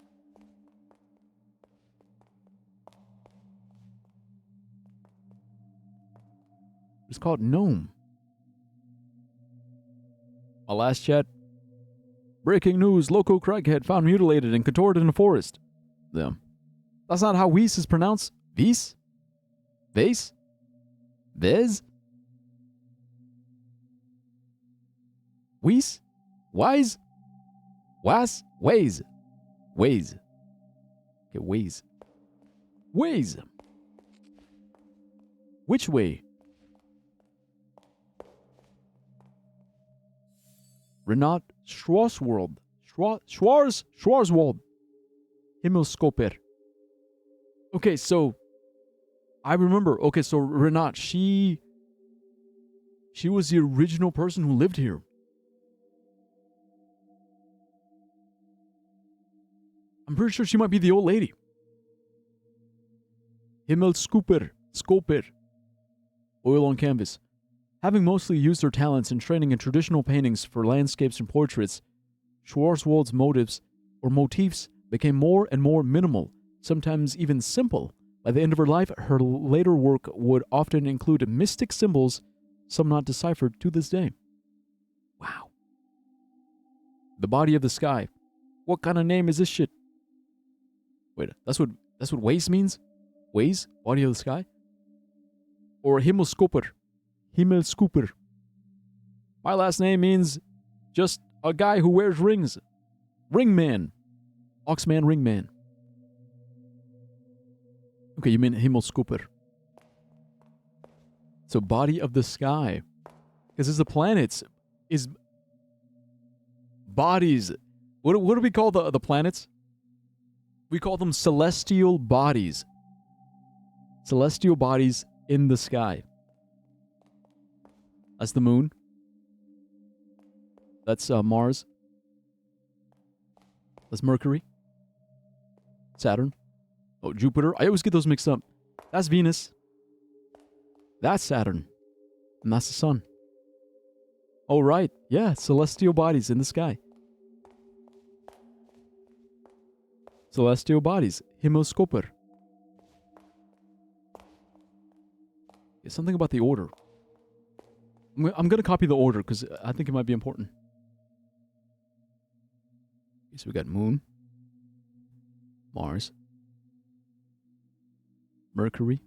It's called Gnome. My last chat. Breaking news, local crackhead found mutilated and contorted in a forest. Them. That's not how Weiss is pronounced. Weiss? Vase? Vez? Weiss? Wise? Was? Ways. Ways. Okay, ways. Ways. Which way? Renat Schwarzwald. Schwarzwald. Himmelskoper. Okay, so I remember. Okay, so Renat, she was the original person who lived here. I'm pretty sure she might be the old lady. Himmelskoper. Skoper. Oil on canvas. Having mostly used her talents and training in traditional paintings for landscapes and portraits, Schwarzwald's motifs became more and more minimal, sometimes even simple. By the end of her life, her later work would often include mystic symbols, some not deciphered to this day. Wow. The body of the sky. What kind of name is this shit? Wait, that's what Waze means? Waze? Body of the sky? Or Himmelskooper. Himmelskooper. My last name means just a guy who wears rings. Ringman. Oxman Ringman. Okay, you mean Himmelskooper. So body of the sky. Because it's the planets. Is bodies. What do we call the planets? We call them celestial bodies. Celestial bodies in the sky. That's the moon. That's Mars. That's Mercury. Saturn. Oh, Jupiter. I always get those mixed up. That's Venus. That's Saturn. And that's the sun. Oh, right. Yeah, celestial bodies in the sky. Celestial bodies. Himmelskooper. It's something about the order. I'm going to copy the order because I think it might be important. Okay, so we got Moon. Mars. Mercury.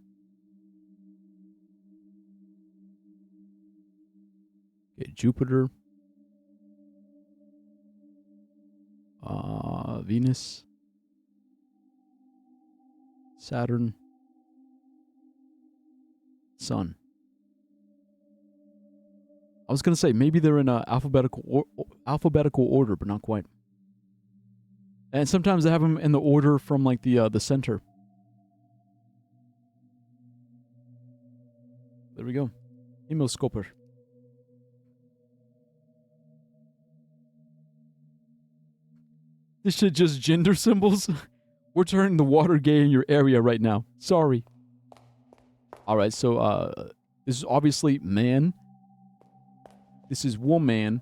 Okay, Jupiter. Venus. Saturn. Sun. I was going to say maybe they're in alphabetical order, but not quite. And sometimes they have them in the order from like the center. There we go. Himmelskooper. This shit just gender symbols? We're turning the water gay in your area right now. Sorry. Alright, so this is obviously man. This is woman.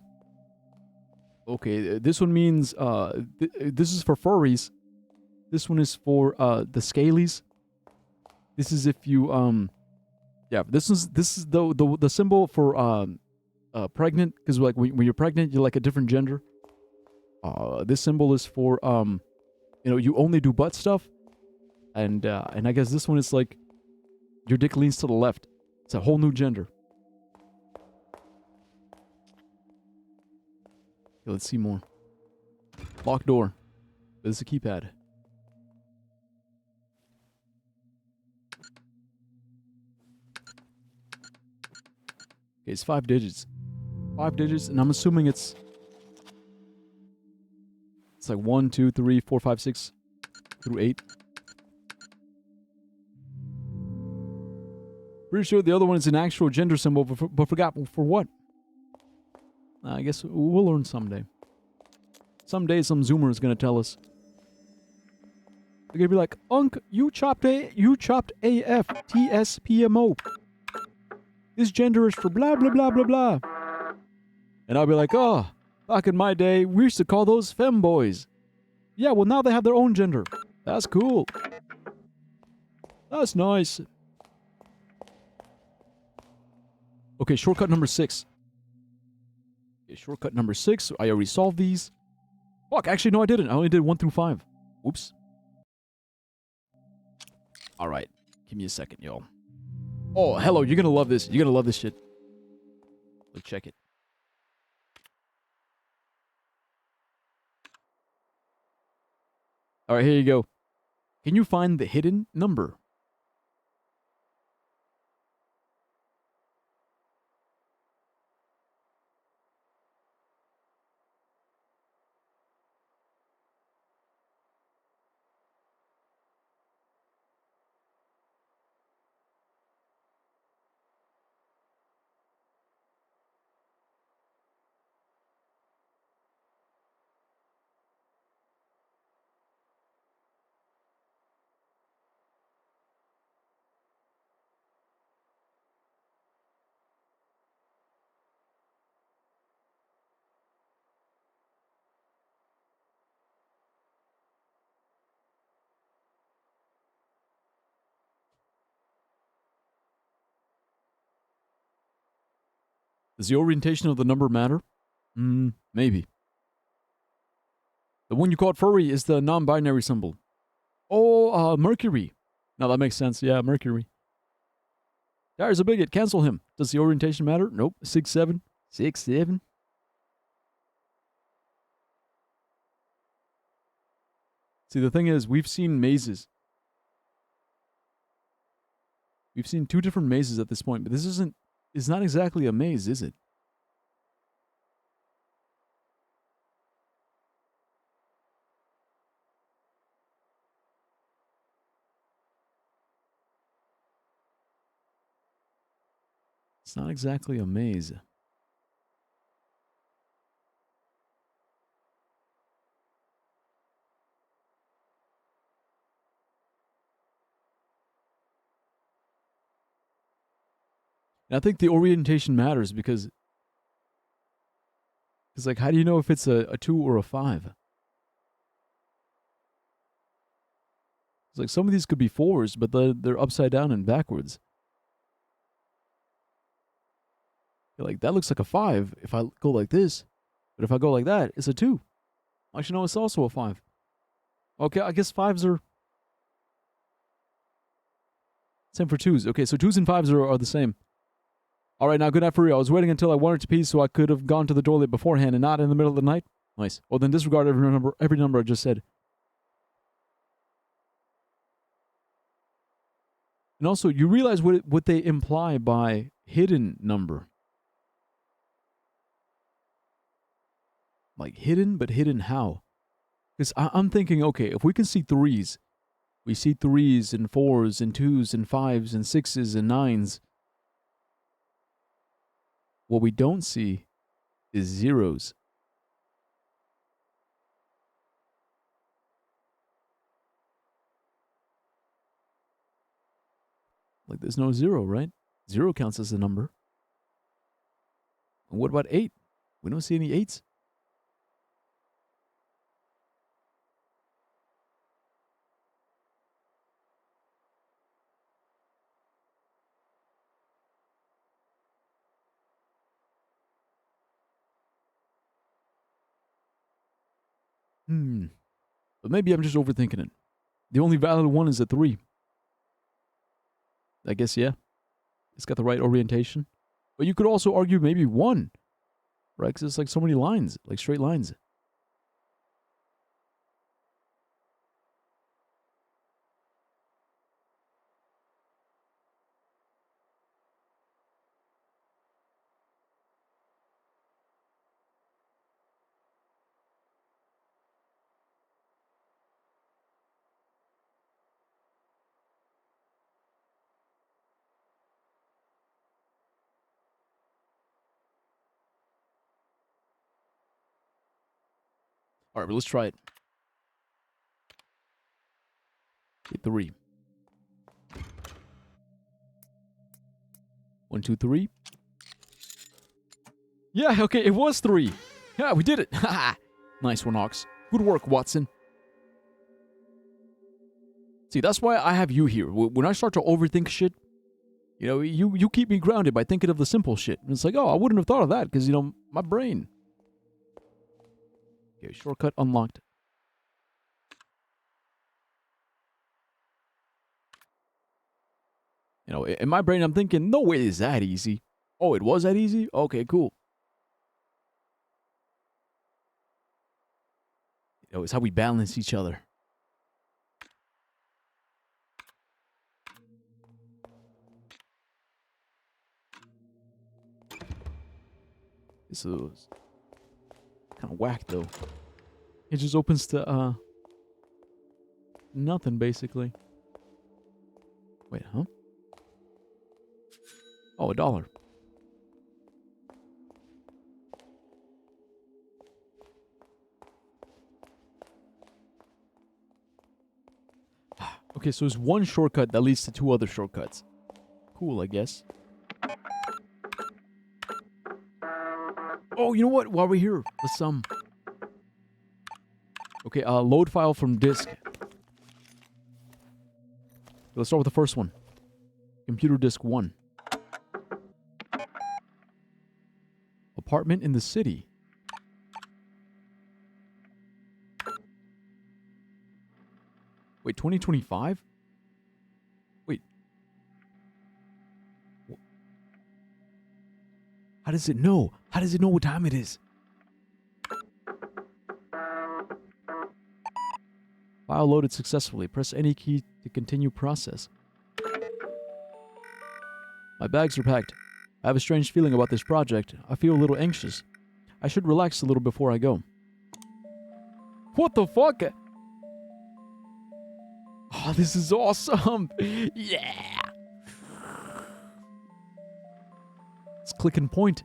Okay, this one means this is for furries. This one is for the scalies. This is if you yeah, this is the symbol for pregnant, because like when you're pregnant, you're like a different gender. This symbol is for you only do butt stuff, and I guess this one is like your dick leans to the left. It's a whole new gender. Okay, let's see more. Locked door. This is a keypad. Okay, it's 5 digits. 5 digits, and I'm assuming it's like 1, 2, 3, 4, 5, 6 through 8. Pretty sure the other one is an actual gender symbol, but forgot for what. I guess we'll learn someday. Someday some Zoomer is gonna tell us. They're gonna be like, Unc, you chopped AF, TS, PMO. This gender is for blah, blah, blah, blah, blah. And I'll be like, oh, back in my day, we used to call those femboys. Yeah, well, now they have their own gender. That's cool. That's nice. Okay, shortcut number 6. Okay, shortcut number 6. I already solved these. Fuck, actually, no, I didn't. I only did 1 through 5. Oops. Alright. Give me a second, y'all. Oh, hello. You're gonna love this. You're gonna love this shit. Let's check it. Alright, here you go. Can you find the hidden number? Does the orientation of the number matter? Maybe. The one you called furry is the non-binary symbol. Oh, Mercury. No, that makes sense. Yeah, Mercury. Dyer's a bigot. Cancel him. Does the orientation matter? Nope. 6'7". 6'7". See, the thing is, we've seen mazes. We've seen 2 different mazes at this point, but this it's not exactly a maze, is it? It's not exactly a maze. And I think the orientation matters because like, how do you know if it's a 2 or a 5? It's like some of these could be 4s, but they're upside down and backwards. You're like, that looks like a 5 if I go like this, but if I go like that, it's a 2. Actually, no, it's also a 5. Okay, I guess 5s are same for 2s. Okay, so 2s and 5s are the same. All right, now good night for real. I was waiting until I wanted to pee so I could have gone to the toilet beforehand and not in the middle of the night. Nice. Well, then disregard every number I just said. And also, you realize what they imply by hidden number. Like hidden, but hidden how? Because I'm thinking, okay, if we can see 3s, we see 3s and 4s and 2s and 5s and 6s and 9s. What we don't see is 0s. Like there's no 0, right? 0 counts as a number. And what about 8? We don't see any 8s. But maybe I'm just overthinking it. The only valid one is a 3. I guess, yeah. It's got the right orientation. But you could also argue maybe 1. Right? Because it's like so many lines, like straight lines. All right, but let's try it. Okay, 3. 1, 2, 3. Yeah, okay, it was 3. Yeah, we did it. Nice one, Ox. Good work, Watson. See, that's why I have you here. When I start to overthink shit, you know, you keep me grounded by thinking of the simple shit. And it's like, oh, I wouldn't have thought of that because, you know, my brain. Okay, shortcut unlocked. You know, in my brain, I'm thinking, no way is that easy. Oh, it was that easy? Okay, cool. You know, it's how we balance each other. This is kind of whack, though. It just opens to, nothing, basically. Wait, huh? Oh, $1. Okay, so there's one shortcut that leads to 2 other shortcuts. Cool, I guess. Oh, you know what? While we're here, let's okay, load file from disk. Let's start with the first one. Computer disk 1. apartment in the city. Wait, 2025? Wait. How does it know? How does it know what time it is? File loaded successfully. Press any key to continue process. My bags are packed. I have a strange feeling about this project. I feel a little anxious. I should relax a little before I go. What the fuck? Oh, this is awesome. Yeah. Let's click and point.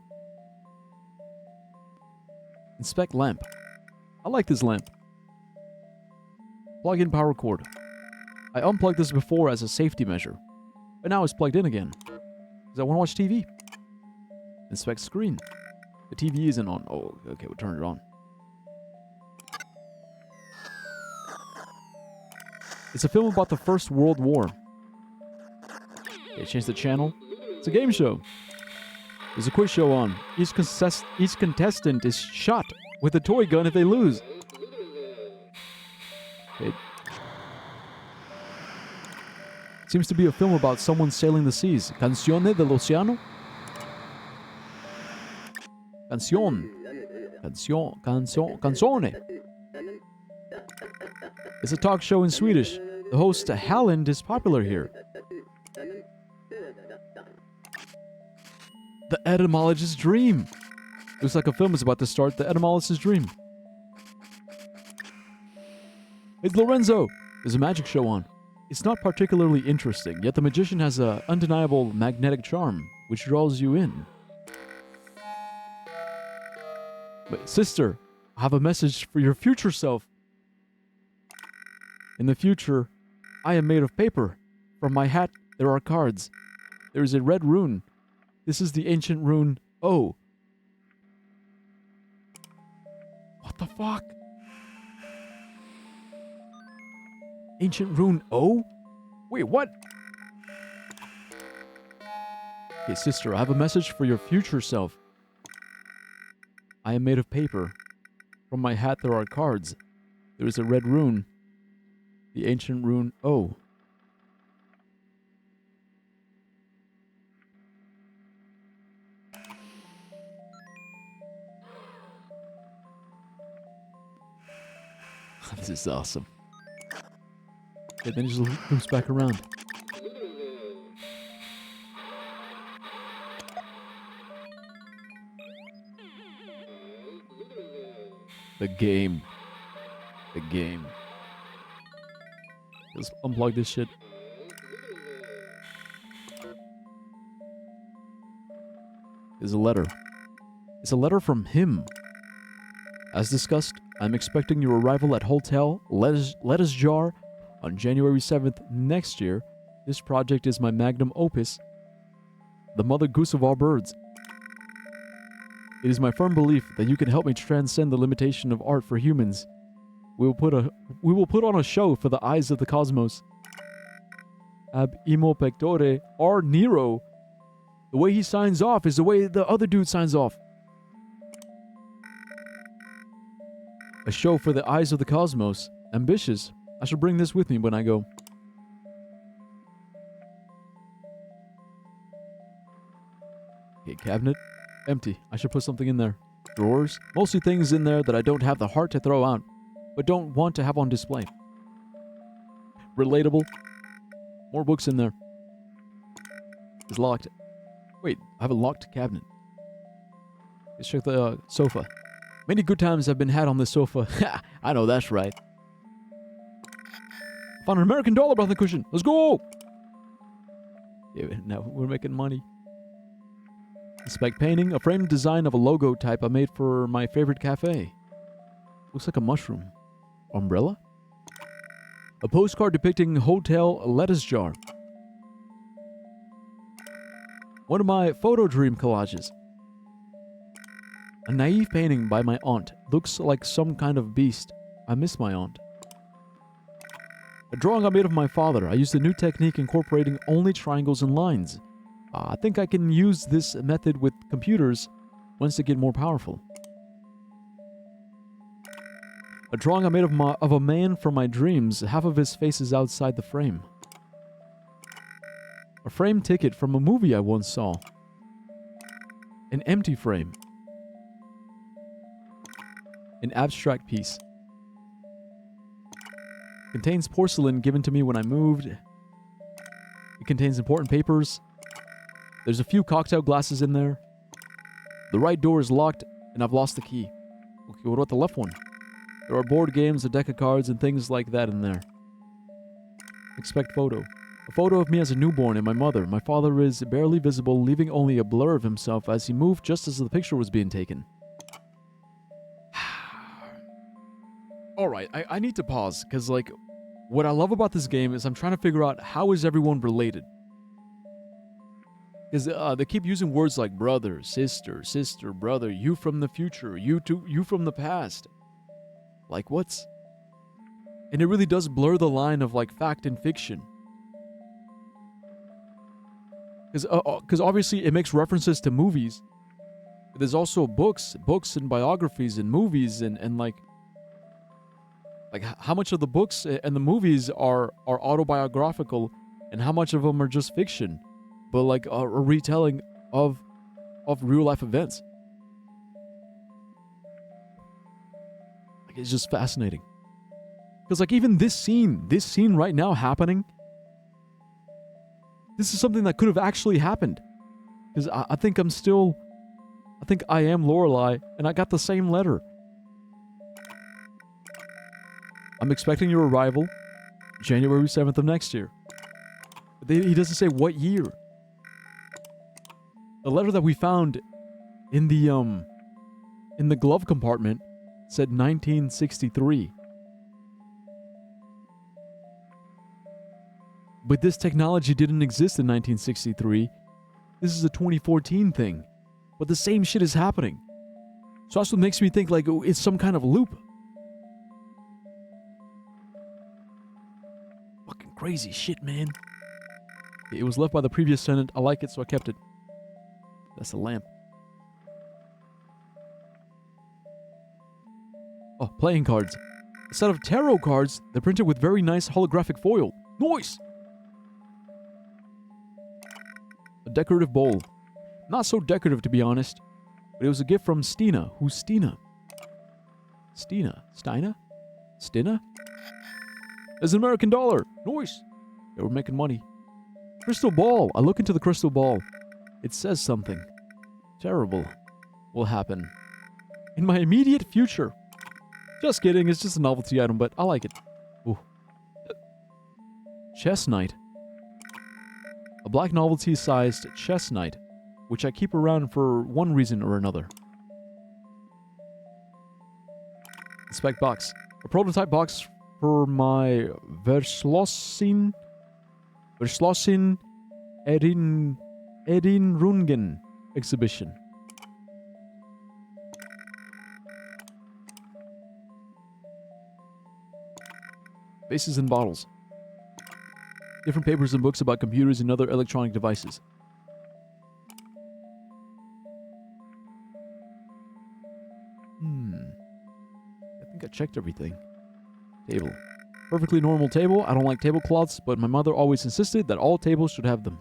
Inspect lamp. I like this lamp. Plug in power cord. I unplugged this before as a safety measure, but now it's plugged in again. Because I want to watch TV. Inspect screen. The TV isn't on. Oh, okay, we'll turn it on. It's a film about the First World War. Okay, change the channel. It's a game show. There's a quiz show on. Each contestant is shot with a toy gun if they lose. Okay. Seems to be a film about someone sailing the seas. Canzone dell'Oceano? Canzone. It's a talk show in Swedish. The host, Halland, is popular here. The etymologist's dream. Looks like a film is about to start. The etymologist's dream. It's Lorenzo. There's a magic show on. It's not particularly interesting, yet the magician has an undeniable magnetic charm, which draws you in. But sister, I have a message for your future self. In the future, I am made of paper. From my hat, there are cards. There is a red rune. This is the ancient rune O. What the fuck? Ancient rune O? Wait, what? Okay, sister, I have a message for your future self. I am made of paper. From my hat there are cards. There is a red rune. The ancient rune O. This is awesome. Okay, then he just loops back around. The game. The game. Let's unplug this shit. There's a letter. It's a letter from him. As discussed, I'm expecting your arrival at Hotel Lettuce Jar on January 7th next year. This project is my magnum opus, the mother goose of all birds. It is my firm belief that you can help me transcend the limitation of art for humans. We will put on a show for the eyes of the cosmos. Ab imo pectore ar Nero. The way he signs off is the way the other dude signs off. A show for the eyes of the cosmos. Ambitious. I should bring this with me when I go. Okay, cabinet. Empty. I should put something in there. Drawers. Mostly things in there that I don't have the heart to throw out, but don't want to have on display. Relatable. More books in there. It's locked. Wait, I have a locked cabinet. Let's check the sofa. Many good times have been had on this sofa. Ha! I know that's right. Found an American dollar behind the cushion. Let's go! Yeah, now we're making money. Inspect painting. A framed design of a logo type I made for my favorite cafe. Looks like a mushroom. Umbrella? A postcard depicting Hotel Lettuce Jar. One of my photo dream collages. A naive painting by my aunt. Looks like some kind of beast. I miss my aunt. A drawing I made of my father. I used a new technique incorporating only triangles and lines. I think I can use this method with computers. Once they get more powerful. A drawing I made of a man from my dreams. Half of his face is outside the frame. A frame ticket from a movie I once saw. An empty frame. An abstract piece. Contains porcelain given to me when I moved. It contains important papers. There's a few cocktail glasses in there. The right door is locked, and I've lost the key. Okay, what about the left one? There are board games, a deck of cards, and things like that in there. Expect photo. A photo of me as a newborn and my mother. My father is barely visible, leaving only a blur of himself as he moved just as the picture was being taken. Alright, I need to pause, because, like, what I love about this game is I'm trying to figure out how is everyone related. Because they keep using words like brother, sister, brother, you from the future, you from the past. Like, what's... And it really does blur the line of, like, fact and fiction. Because obviously it makes references to movies. There's also books and biographies and movies and like how much of the books and the movies are autobiographical and how much of them are just fiction, but like a retelling of real life events. Like, it's just fascinating. Because like even this scene right now happening, this is something that could have actually happened. Because I think I am Lorelei, and I got the same letter. I'm expecting your arrival January 7th of next year. But he doesn't say what year. The letter that we found in the glove compartment said 1963. But this technology didn't exist in 1963. This is a 2014 thing. But the same shit is happening. So that's what makes me think like it's some kind of loop. Fucking crazy shit, man. It was left by the previous tenant. I like it, so I kept it. That's a lamp. Oh, playing cards. A set of tarot cards. They're printed with very nice holographic foil. Nice! A decorative bowl. Not so decorative, to be honest. But it was a gift from Stina. Who's Stina? Stina? Stina? Stina? There's an American dollar. Nice. Yeah, we're making money. Crystal ball. I look into the crystal ball. It says something terrible will happen in my immediate future. Just kidding. It's just a novelty item, but I like it. Ooh. Chess knight. A black novelty-sized chess knight, which I keep around for one reason or another. Inspect box. A prototype box for my Verschlossen Erinnerungen exhibition. Vases and bottles. Different papers and books about computers and other electronic devices. I think I checked everything. Table. Perfectly normal table. I don't like tablecloths, but my mother always insisted that all tables should have them.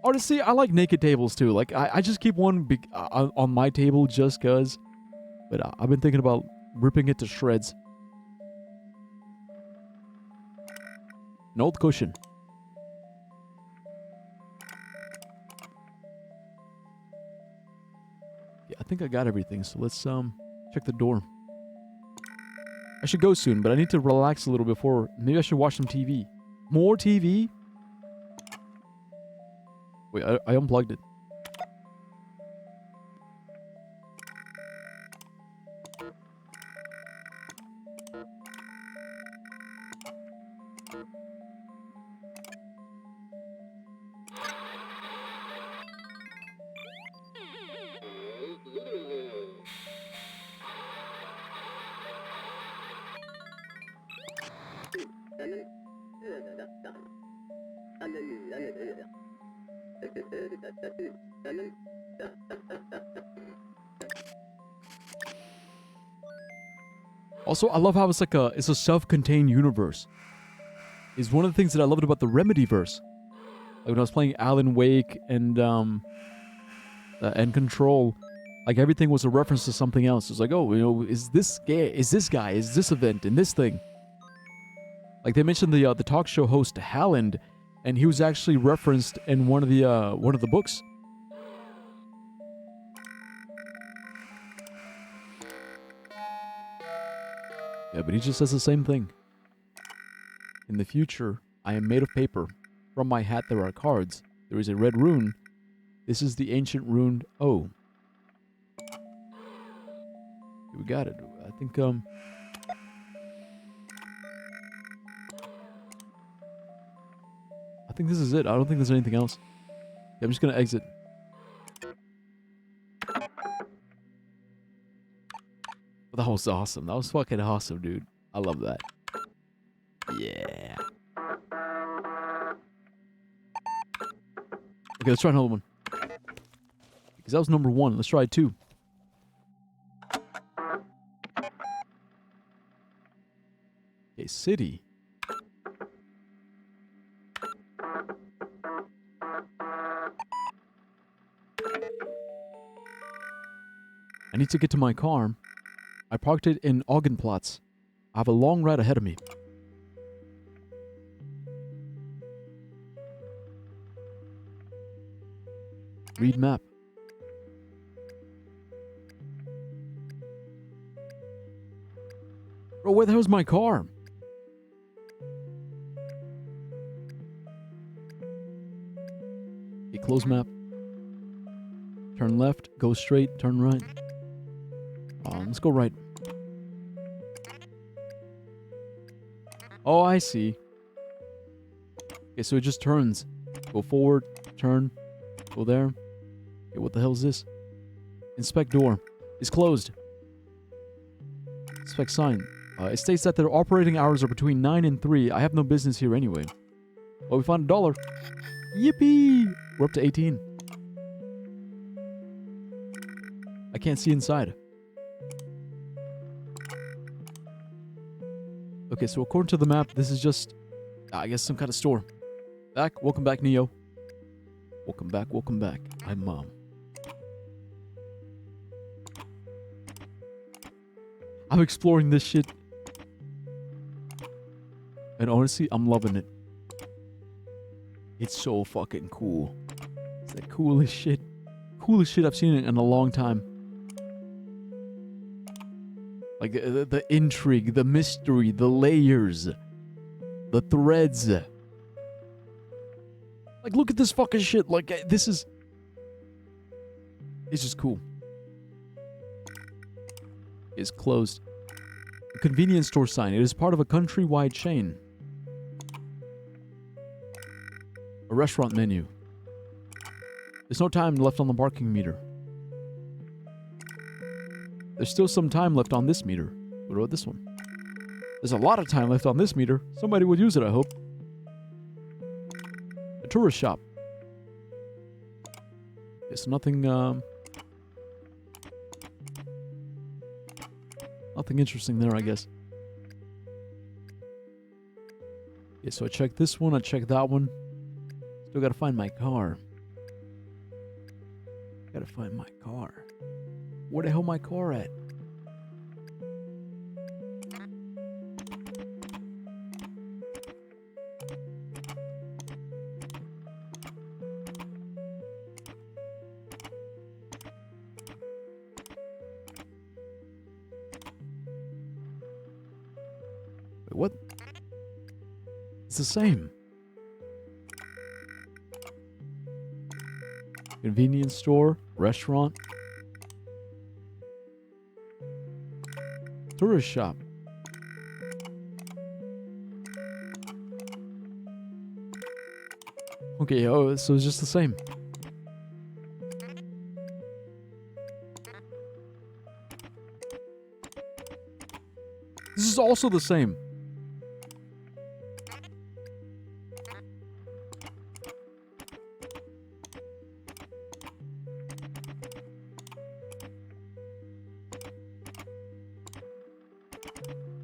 Honestly, I like naked tables too. Like, I just keep one on my table just cause. But I've been thinking about ripping it to shreds. An old cushion. Yeah, I think I got everything, so let's check the door. I should go soon, but I need to relax a little before. Maybe I should watch some TV. More TV? Wait, I unplugged it. Also, I love how it's a self-contained universe. Is one of the things that I loved about the Remedyverse. Like when I was playing Alan Wake and Control, like everything was a reference to something else. It's like, oh, is this guy, is this event, and this thing. Like they mentioned the talk show host Halland, and he was actually referenced in one of the books. Yeah, but he just says the same thing. In the future, I am made of paper. From my hat there are cards. There is a red rune. This is the ancient rune O. We got it. I think this is it. I don't think there's anything else. Yeah, I'm just gonna exit. That was awesome. That was fucking awesome, dude. I love that. Yeah. Okay, let's try another one. Because that was number 1. Let's try 2. Okay, city. I need to get to my car. I parked it in Augenplatz. I have a long ride ahead of me. Read map. Bro, where the hell's my car? Okay, close map. Turn left, go straight, turn right. Let's go right. Oh, I see. Okay, so it just turns. Go forward, turn, go there. Okay, what the hell is this? Inspect door. It's closed. Inspect sign. It states that their operating hours are between 9 and 3. I have no business here anyway. Well, we found $1. Yippee! We're up to 18. I can't see inside. Okay, so according to the map, this is just, I guess, some kind of store. Back. Welcome back, Neo. Welcome back. Welcome back. I'm Mom. I'm exploring this shit. And honestly, I'm loving it. It's so fucking cool. It's the coolest shit. Coolest shit I've seen in a long time. Like the intrigue, the mystery, the layers, the threads. Like, look at this fucking shit. Like, this is... It's just cool. It's closed. A convenience store sign. It is part of a countrywide chain. A restaurant menu. There's no time left on the parking meter. There's still some time left on this meter. What about this one? There's a lot of time left on this meter. Somebody would use it, I hope. A tourist shop. It's nothing, nothing interesting there, I guess. Okay, so I checked this one, I checked that one. Still gotta find my car. Gotta find my car. Where the hell my car at? Wait, what? It's the same. Convenience store, restaurant, tourist shop. Okay, oh, so it's just the same. This is also the same.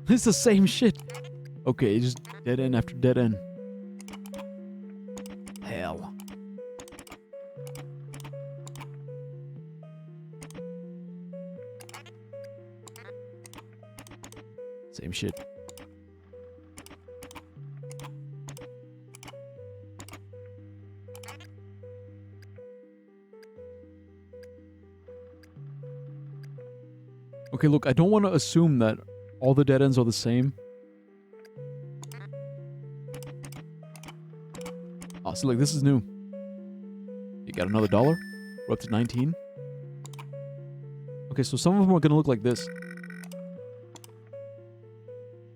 It's the same shit. Okay, just dead end after dead end. Hell. Same shit. Okay, look, I don't want to assume that all the dead ends are the same. Oh, so like this is new. You got another $1? We're up to 19. Okay, so some of them are gonna look like this.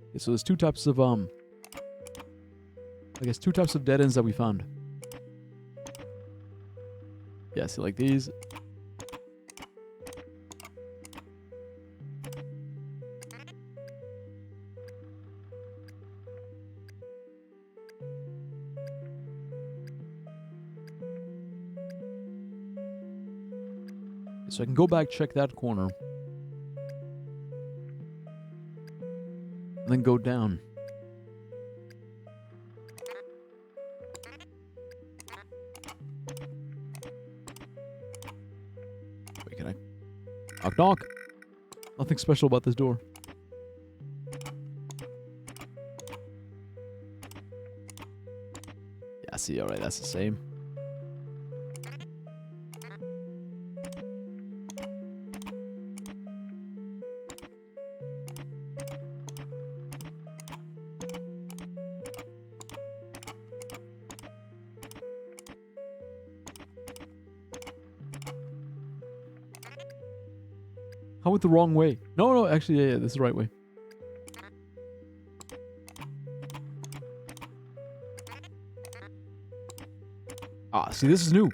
Okay, so there's two types of I guess two types of dead ends that we found. Yeah, see like these. So I can go back, check that corner. And then go down. Wait, can I? Knock knock. Nothing special about this door. Yeah, see, alright, that's the same. I went the wrong way. No, actually, yeah, this is the right way. Ah, see, this is new.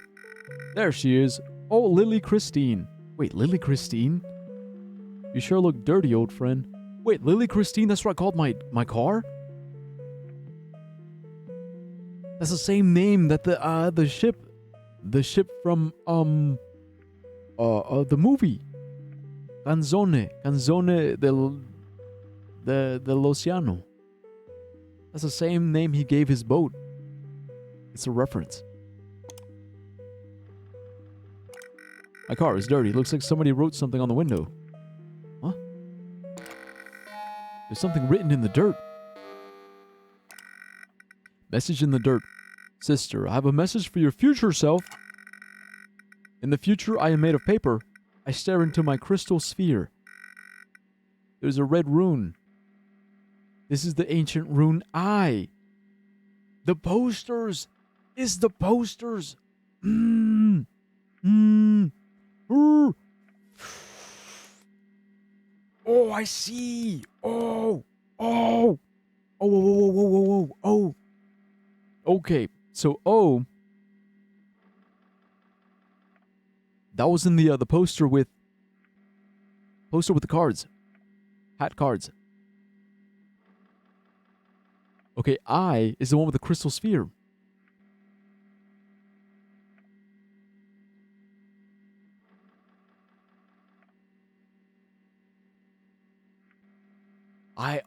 There she is. Oh, Lily Christine. Wait, Lily Christine? You sure look dirty, old friend. Wait, Lily Christine? That's what I called my car? That's the same name that the ship from the movie. Canzone dell'Oceano. That's the same name he gave his boat. It's a reference. My car is dirty. Looks like somebody wrote something on the window. Huh? There's something written in the dirt. Message in the dirt. Sister, I have a message for your future self. In the future, I am made of paper. I stare into my crystal sphere. There's a red rune. This is the ancient rune I. The posters. It's the posters. Oh, I see. Oh. Okay, so that was in the poster with the cards. Hat cards. Okay, I is the one with the crystal sphere.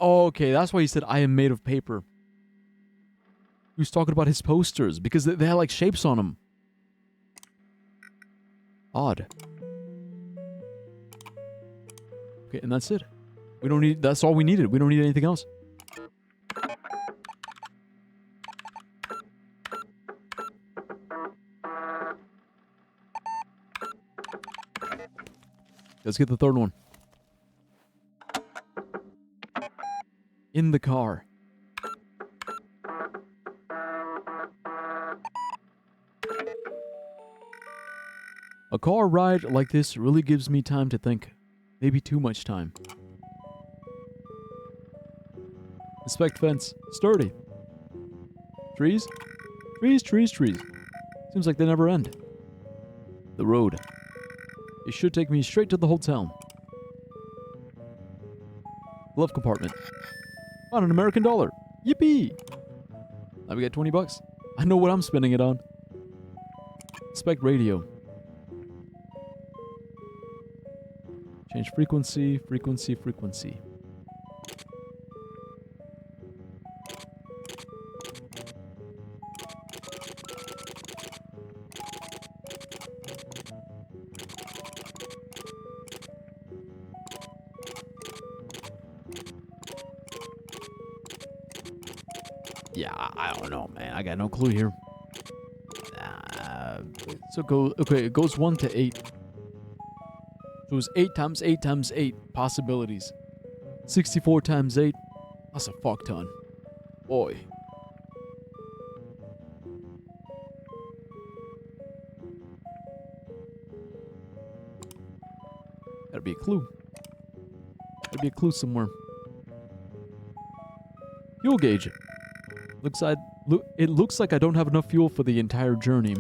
Okay, that's why he said I am made of paper. He was talking about his posters because they had like shapes on them. Odd. Okay, and that's it. We don't need, that's all we needed. We don't need anything else. Let's get the third one. In the car. A car ride like this really gives me time to think. Maybe too much time. Inspect fence. Sturdy. Trees? Trees. Seems like they never end. The road. It should take me straight to the hotel. Glove compartment. On an American dollar. Yippee! Now we got $20. I know what I'm spending it on. Inspect radio. Change frequency. Yeah, I don't know, man. I got no clue here. So go. Okay, it goes 1 to 8. So it's 8 times 8 times 8 possibilities. 64 times 8. That's a fuck ton. Boy. Gotta be a clue. Gotta be a clue somewhere. Fuel gauge. It looks like I don't have enough fuel for the entire journey.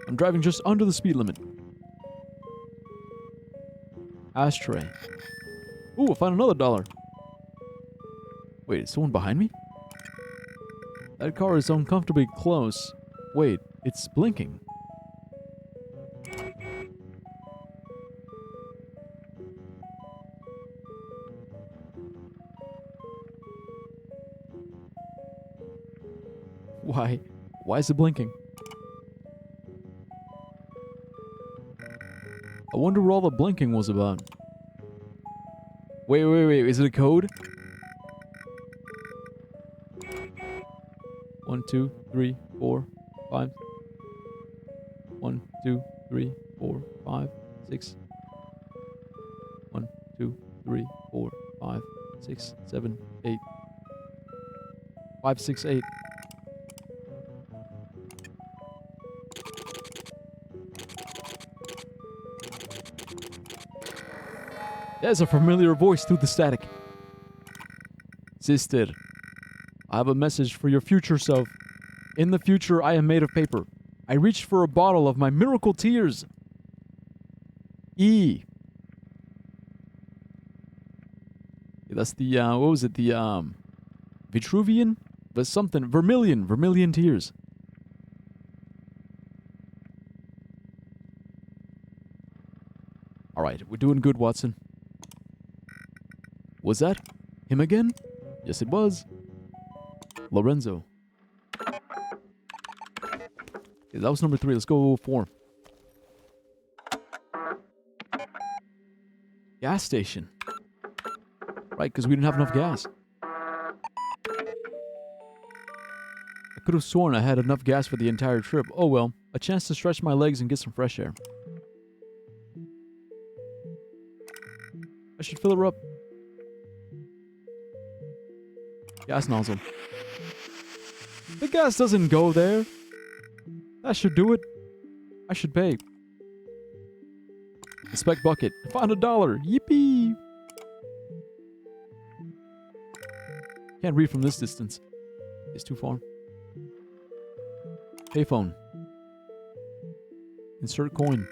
I'm driving just under the speed limit. Ashtray. Ooh, I found another dollar. Wait, is someone behind me? That car is uncomfortably close. Wait, it's blinking. Why? Why is it blinking? I wonder what all the blinking was about. Wait, is it a code? 1, 2, 3, 4, 5. 1, 2, 3, 4, 5, 6. 1, 2, 3, 4, 5, 6, 7, 8. 5, 6, 8. There's a familiar voice through the static. Sister, I have a message for your future self. In the future, I am made of paper. I reached for a bottle of my miracle tears. E. That's the, what was it? The, Vitruvian? But something. Vermilion tears. Alright, we're doing good, Watson. Was that him again? Yes, it was. Lorenzo. Okay, that was number 3. Let's go 4. Gas station. Right, because we didn't have enough gas. I could have sworn I had enough gas for the entire trip. Oh well, a chance to stretch my legs and get some fresh air. I should fill her up. Gas nozzle. The gas doesn't go there. That should do it. I should pay. Inspect bucket. Found $1. Yippee! Can't read from this distance. It's too far. Payphone. Insert coin.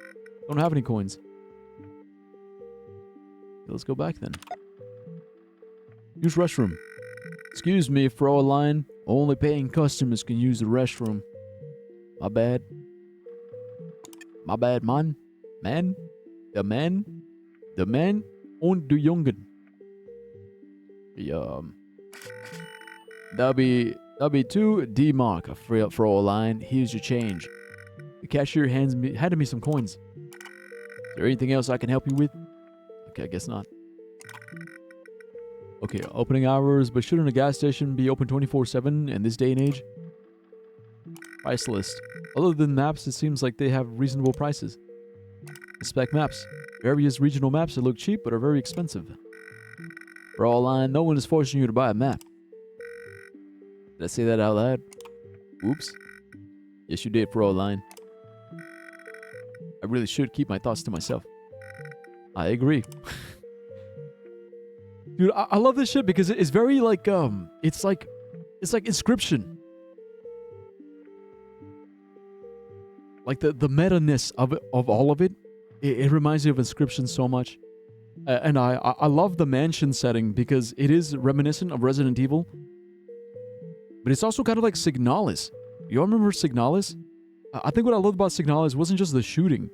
Don't have any coins. Let's go back then. Use restroom. Excuse me, Fräulein. Only paying customers can use the restroom. My bad. My bad, man. Man? The man? The man und die Jungen. That'll be 2 D-Mark, Fräulein. Here's your change. The cashier handed me some coins. Is there anything else I can help you with? Okay, I guess not. Okay, opening hours, but shouldn't a gas station be open 24/7 in this day and age? Price list. Other than maps, it seems like they have reasonable prices. Inspect maps. Various regional maps that look cheap but are very expensive. Fräulein, no one is forcing you to buy a map. Did I say that out loud? Oops. Yes, you did, Fräulein. I really should keep my thoughts to myself. I agree. Dude, I love this shit because it's very like, it's like Inscription. Like the meta-ness of all of it, it reminds me of Inscription so much. And I love the mansion setting because it is reminiscent of Resident Evil. But it's also kind of like Signalis. You all remember Signalis? I think what I loved about Signalis wasn't just the shooting.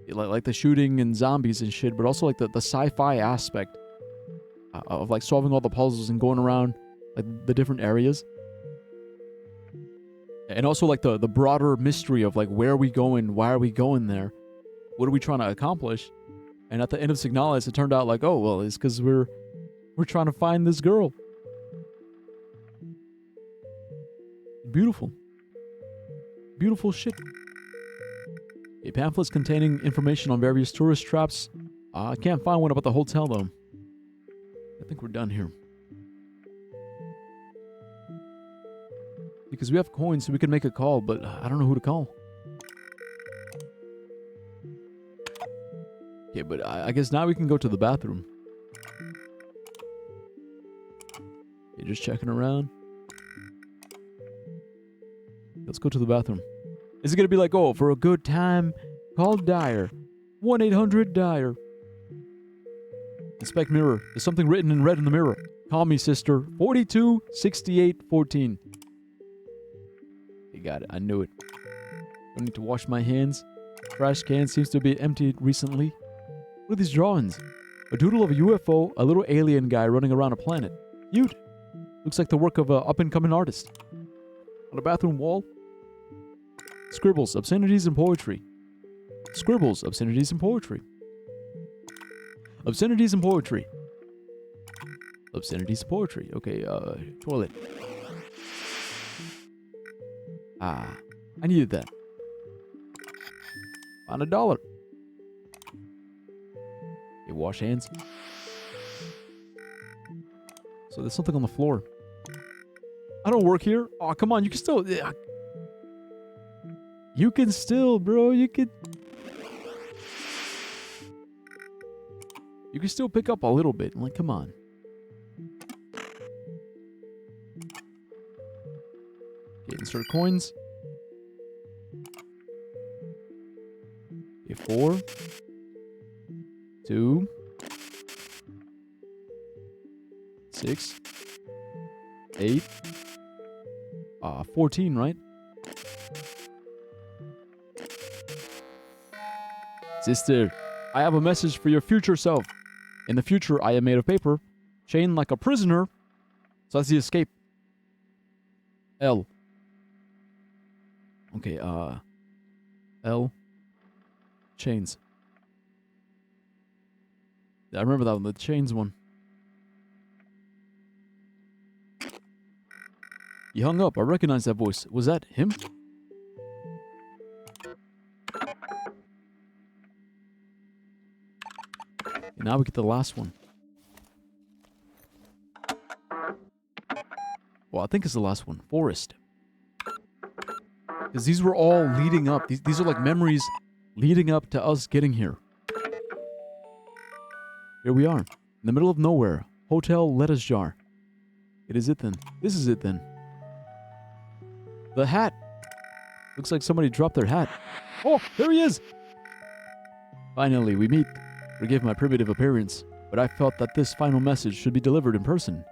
Like the shooting and zombies and shit, but also like the sci-fi aspect. Of like solving all the puzzles and going around like the different areas. And also like the broader mystery of like where are we going, why are we going there, what are we trying to accomplish. And at the end of Signalis it turned out like, oh well, it's because we're trying to find this girl. Beautiful. Beautiful shit. Okay, pamphlets containing information on various tourist traps. I can't find one about the hotel, though. I think we're done here. Because we have coins, so we can make a call, but I don't know who to call. Okay, but I guess now we can go to the bathroom. Okay, just checking around. Let's go to the bathroom. Is it going to be like, oh, for a good time, call Dyer. 1-800-DYER. Inspect mirror. There's something written in red in the mirror. Call me, sister. 426814. You got it. I knew it. Don't need to wash my hands. Trash can seems to be emptied recently. What are these drawings? A doodle of a UFO, a little alien guy running around a planet. Cute. Looks like the work of an up-and-coming artist. On a bathroom wall, scribbles, obscenities, and poetry. Scribbles, obscenities, and poetry. Obscenities and poetry. Obscenities and poetry. Okay, toilet. Ah, I needed that. On $1. Okay, wash hands. So there's something on the floor. I don't work here. Oh, come on, you can still... You can still, bro, you can still pick up a little bit. I'm like, come on. Okay, insert coins. Okay, 4, 2, 6, 8, 14, right? Sister, I have a message for your future self. In the future, I am made of paper, chained like a prisoner. So that's the escape. L. Okay, L. Chains. Yeah, I remember that one, the chains one. He hung up. I recognize that voice. Was that him? And now we get the last one. Well, I think it's the last one. Forest. Because these were all leading up. These are like memories leading up to us getting here. Here we are. In the middle of nowhere. Hotel lettuce jar. It is it then. This is it then. The hat. Looks like somebody dropped their hat. Oh, there he is. Finally, we meet. Forgive my primitive appearance, but I felt that this final message should be delivered in person.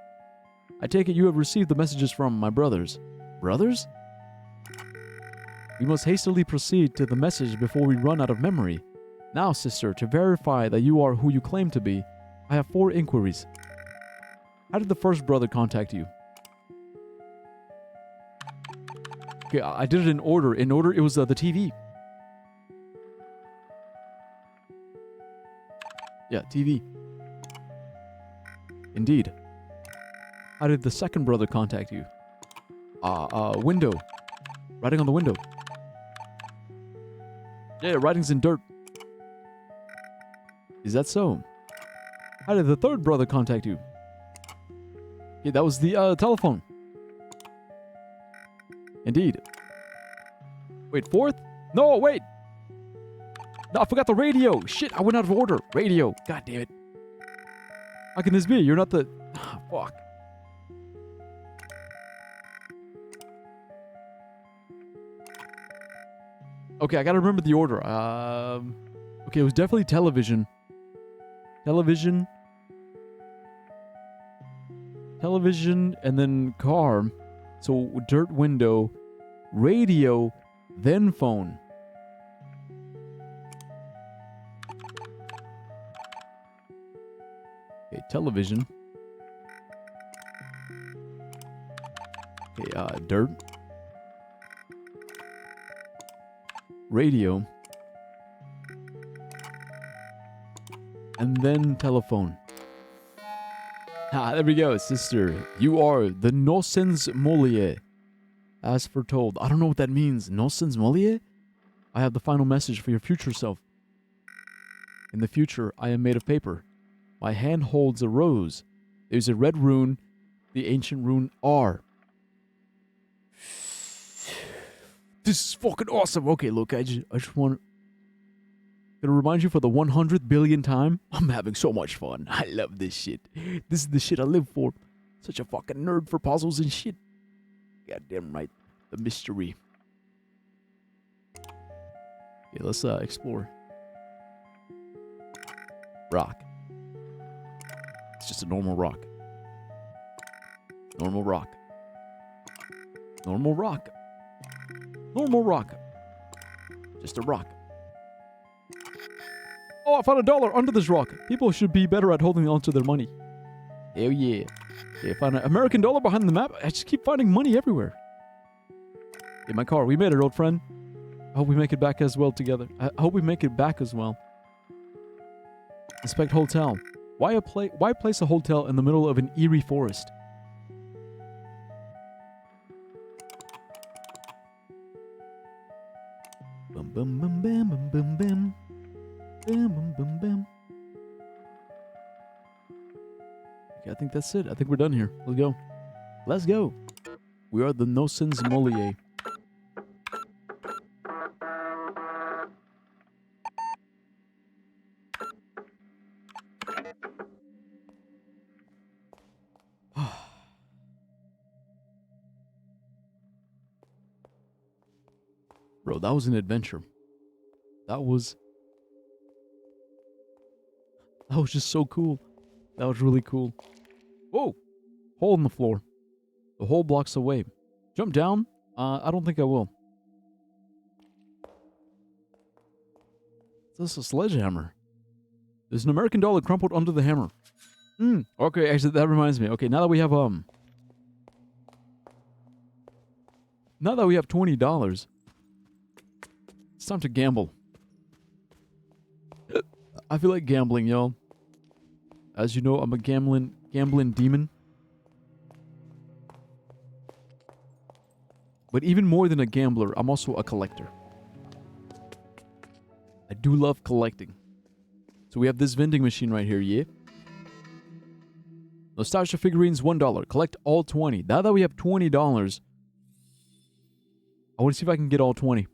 I take it you have received the messages from my brothers. Brothers? We must hastily proceed to the message before we run out of memory. Now, sister, to verify that you are who you claim to be, I have 4 inquiries. How did the first brother contact you? Okay, I did it in order. In order, it was the TV. Yeah, TV. Indeed. How did the second brother contact you? Window. Writing on the window. Yeah, writing's in dirt. Is that so? How did the third brother contact you? Yeah, that was the telephone. Indeed. Wait, fourth? No, wait! No, I forgot the radio! Shit, I went out of order. Radio. God damn it. How can this be? You're not the... Oh, fuck. Okay, I gotta remember the order. Okay, it was definitely television. Television, and then car. So, dirt window, radio, then phone. Okay, television. Okay, dirt. Radio. And then telephone. Ah, there we go, sister. You are the Nonsens Molière. As foretold. I don't know what that means. No sens molie? I have the final message for your future self. In the future, I am made of paper. My hand holds a rose. There's a red rune, the ancient rune R. This is fucking awesome. Okay, look, I just want to remind you for the 100th billion time, I'm having so much fun. I love this shit. This is the shit I live for. Such a fucking nerd for puzzles and shit. Goddamn right. The mystery. Okay, let's explore. Rock. It's just a normal rock. Normal rock. Normal rock. Normal rock. Just a rock. Oh, I found $1 under this rock. People should be better at holding on to their money. Hell yeah. Okay, I found an American dollar behind the map. I just keep finding money everywhere. In my car. We made it, old friend. I hope we make it back as well together. I hope we make it back as well. Inspect hotel. Why place a hotel in the middle of an eerie forest? Bum bum bum bam bum bum bam. Bam bum bum bam. Okay, I think that's it. I think we're done here. Let's go. Let's go. We are the No Sins Molier. Bro, that was an adventure. That was just so cool. That was really cool. Whoa! Hole in the floor. The hole blocks the way. Jump down? I don't think I will. Is this a sledgehammer? There's an American dollar crumpled under the hammer. Okay, actually, that reminds me. Okay, now that we have, now that we have $20, it's time to gamble. I feel like gambling, y'all. As you know, I'm a gambling demon. But even more than a gambler, I'm also a collector. I do love collecting. So we have this vending machine right here, yeah? Nostalgia figurines, $1. Collect all 20. Now that we have $20, I want to see if I can get all 20.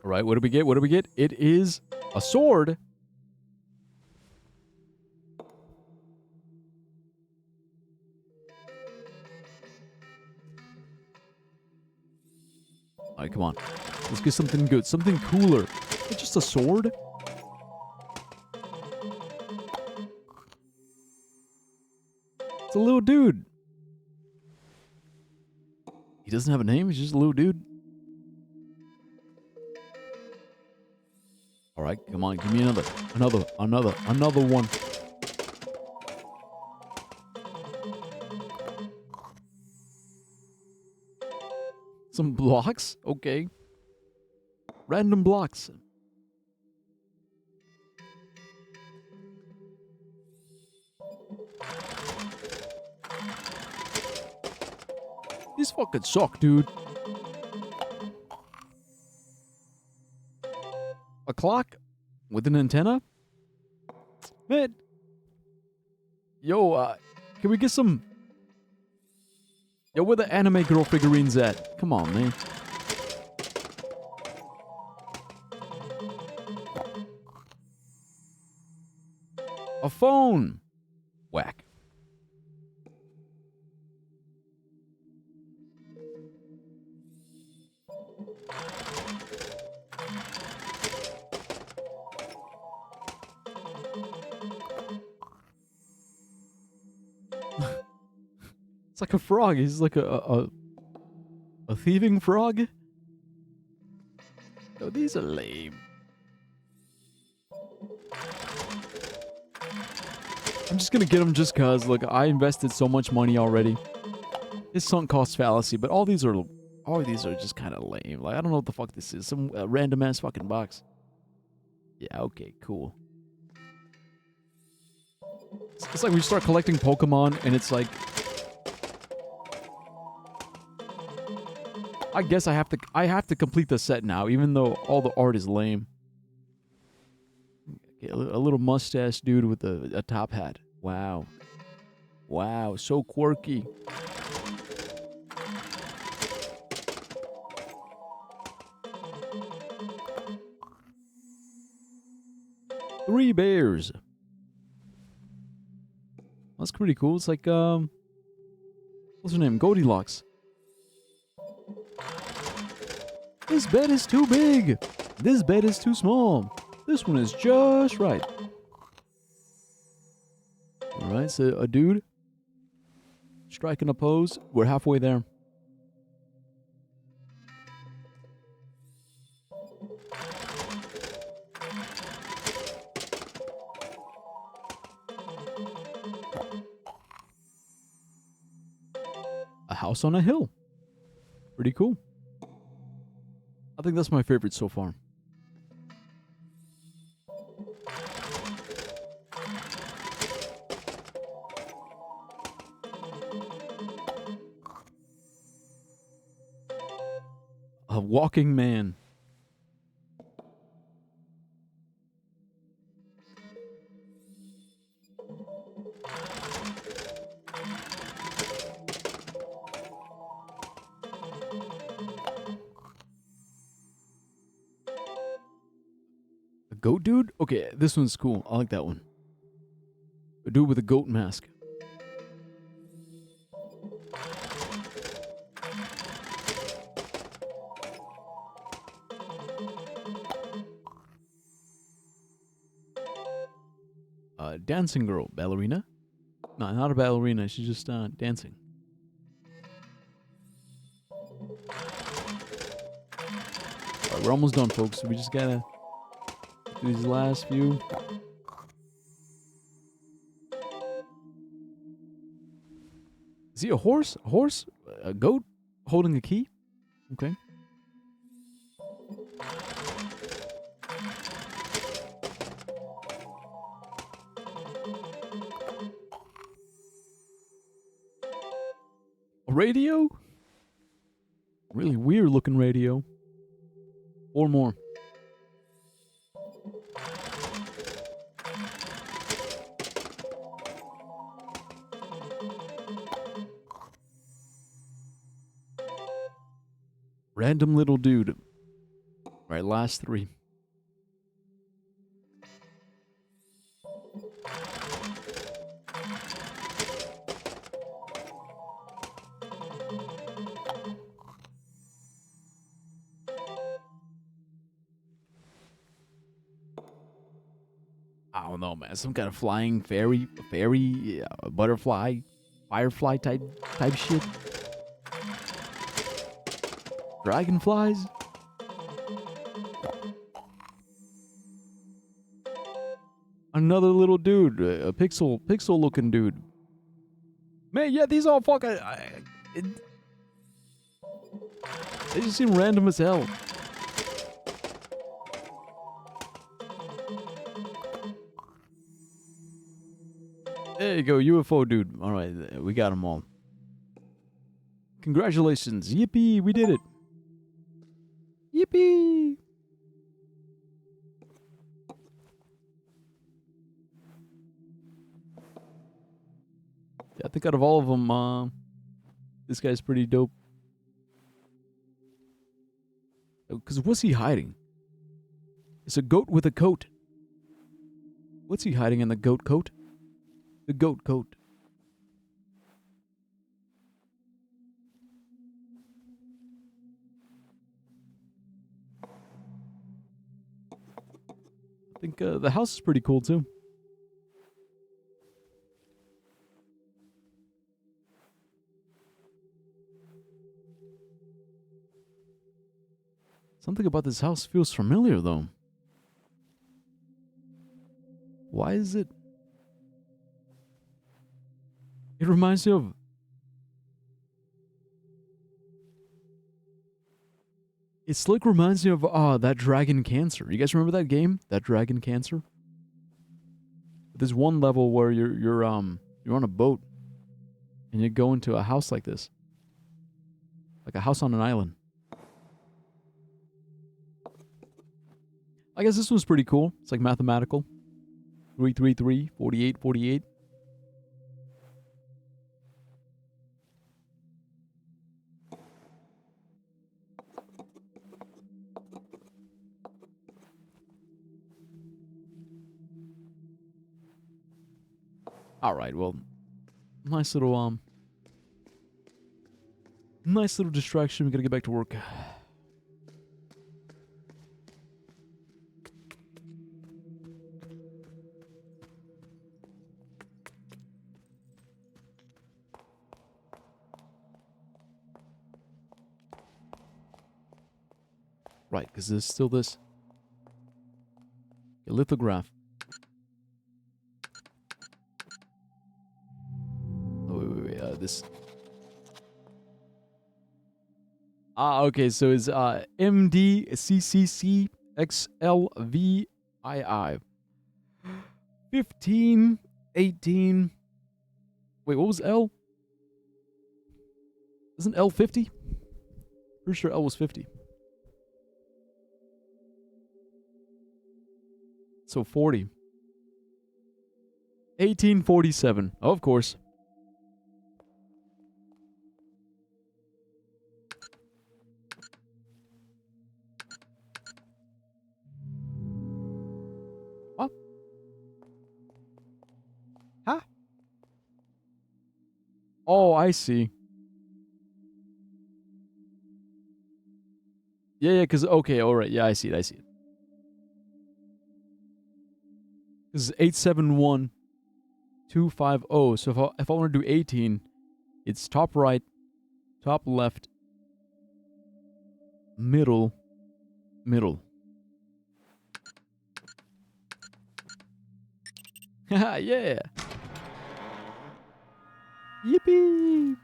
All right, what do we get? What do we get? It is a sword. All right, come on. Let's get something good, something cooler. It's just a sword? It's a little dude. He doesn't have a name, he's just a little dude. All right, come on, give me another one. Some blocks? Okay. Random blocks. These fucking suck, dude. A clock with an antenna? Man. Yo, can we get some... Yo, where the anime girl figurines at? Come on, man. A phone. Whack. It's like a frog. He's like a thieving frog. Oh, these are lame. I'm just gonna get them just cause. Look, I invested so much money already. It's sunk cost fallacy, but all these are just kind of lame. Like I don't know what the fuck this is. Some random ass fucking box. Yeah. Okay. Cool. It's like we start collecting Pokemon, and it's like, I guess I have to complete the set now, even though all the art is lame. Okay, a little mustache dude with a top hat. Wow. Wow, so quirky. Three bears. That's pretty cool. It's like, what's her name? Goldilocks. This bed is too big. This bed is too small. This one is just right. Alright, so a dude striking a pose. We're halfway there. A house on a hill. Pretty cool. I think that's my favorite so far. A walking man. A goat dude? Okay, this one's cool. I like that one. A dude with a goat mask. Dancing girl. Ballerina? No, not a ballerina. She's just dancing. Alright, we're almost done, folks. We just gotta do these last few. Is he a horse? A horse? A goat? Holding a key? Okay. A radio? Really weird looking radio. 4 more. Random little dude. Alright, last 3. I don't know, man. Some kind of flying fairy, butterfly, firefly type shit. Dragonflies? Another little dude, a pixel looking dude. Man, yeah, these all fucking... they just seem random as hell. There you go, UFO dude. Alright, we got them all. Congratulations. Yippee, we did it. Yippee! Yeah, I think out of all of them, this guy's pretty dope. Because what's he hiding? It's a goat with a coat. What's he hiding in the goat coat? The goat coat. I think the house is pretty cool too. Something about this house feels familiar though. Why is it? It reminds me of... It's like reminds me of that Dragon Cancer. You guys remember that game? That Dragon Cancer? there's one level where you're on a boat and you go into a house like this. Like a house on an island. I guess this one's pretty cool. It's like mathematical. 333, 48, 48. All right, well, nice little distraction. We gotta get back to work. Right, because there's still this a lithograph. Oh, wait, this. Okay, so it's MDCCCXLVII. 15, 18. Wait, what was L? Isn't L 50? Pretty sure L was 50. So 40. 1847. Oh, of course. What? Huh? Oh, I see. Yeah, because, okay, alright. Yeah, I see it. This is 871250. So if I want to do 18, it's top right, top left, middle. Haha, yeah. Yippee.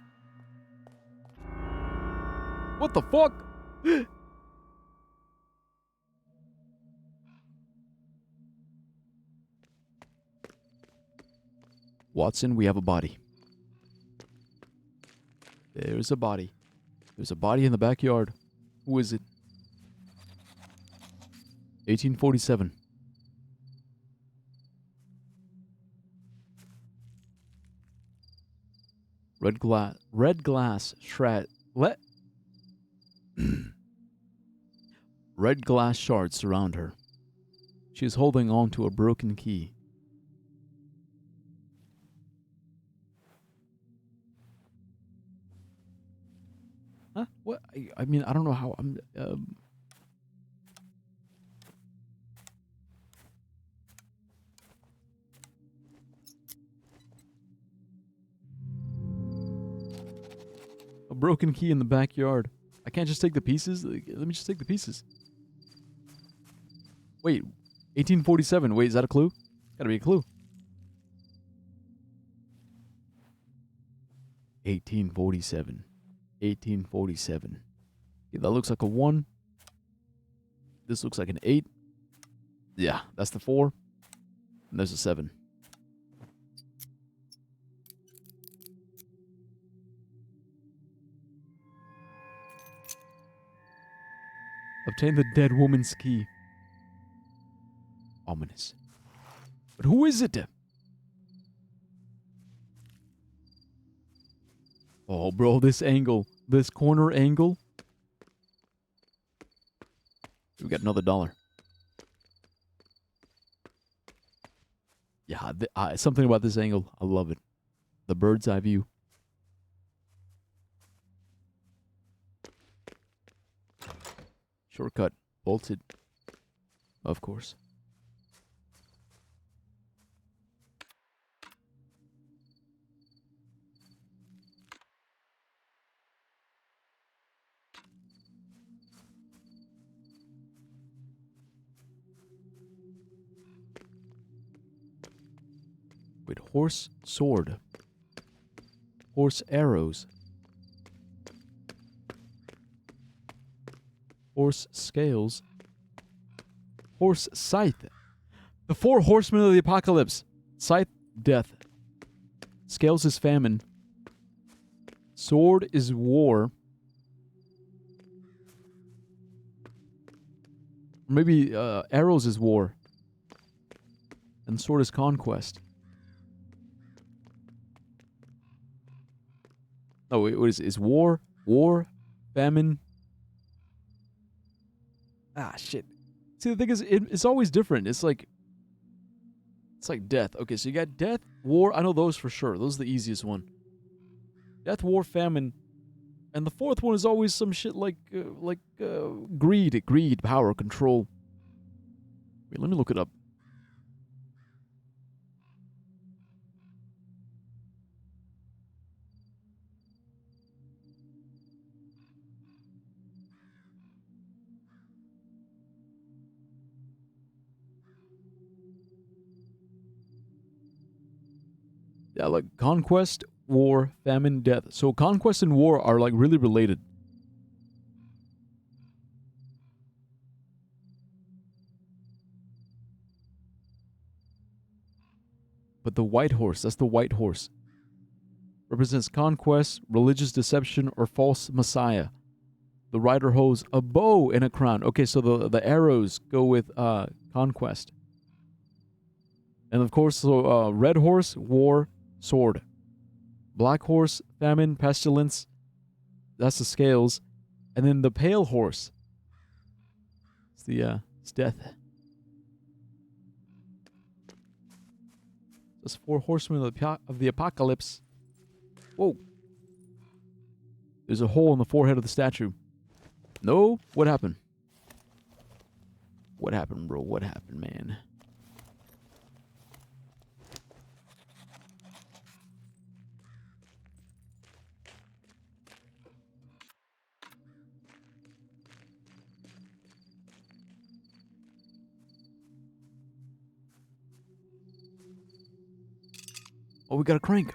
What the fuck? Watson, we have a body. There's a body. There's a body in the backyard. Who is it? 1847. Red glass shred. Red glass shards surround her. She is holding on to a broken key. Huh? What? I mean, I don't know how I'm. A broken key in the backyard. I can't just take the pieces? Let me just take the pieces. Wait, 1847. Wait, is that a clue? Gotta be a clue. 1847. 1847. Yeah, that looks like a 1. This looks like an 8. Yeah, that's the 4. And there's a 7. Obtain the dead woman's key. Ominous. But who is it? Oh, bro, this angle. This corner angle. We got another $1. Yeah, something about this angle. I love it. The bird's eye view. Shortcut. Bolted. Of course. Wait, horse sword. Horse arrows. Horse scales. Horse scythe. The 4 horsemen of the apocalypse. Scythe, death. Scales is famine. Sword is war. Maybe arrows is war. And sword is conquest. Oh, wait, what is war? War? Famine? Ah, shit. See, the thing is, it's always different. It's like death. Okay, so you got death, war. I know those for sure. Those are the easiest one. Death, war, famine. And the fourth one is always some shit like greed, power, control. Wait, let me look it up. Yeah, like conquest, war, famine, death. So conquest and war are like really related. But the white horse, that's the white horse, represents conquest, religious deception, or false messiah. The rider holds a bow and a crown. Okay, so the arrows go with conquest. And of course, so red horse, war, sword. Black horse, famine, pestilence. That's the scales. And then the pale horse. It's death. That's 4 horsemen of the apocalypse. Whoa. There's a hole in the forehead of the statue. No? What happened? What happened, bro? What happened, man? Oh, we got a crank.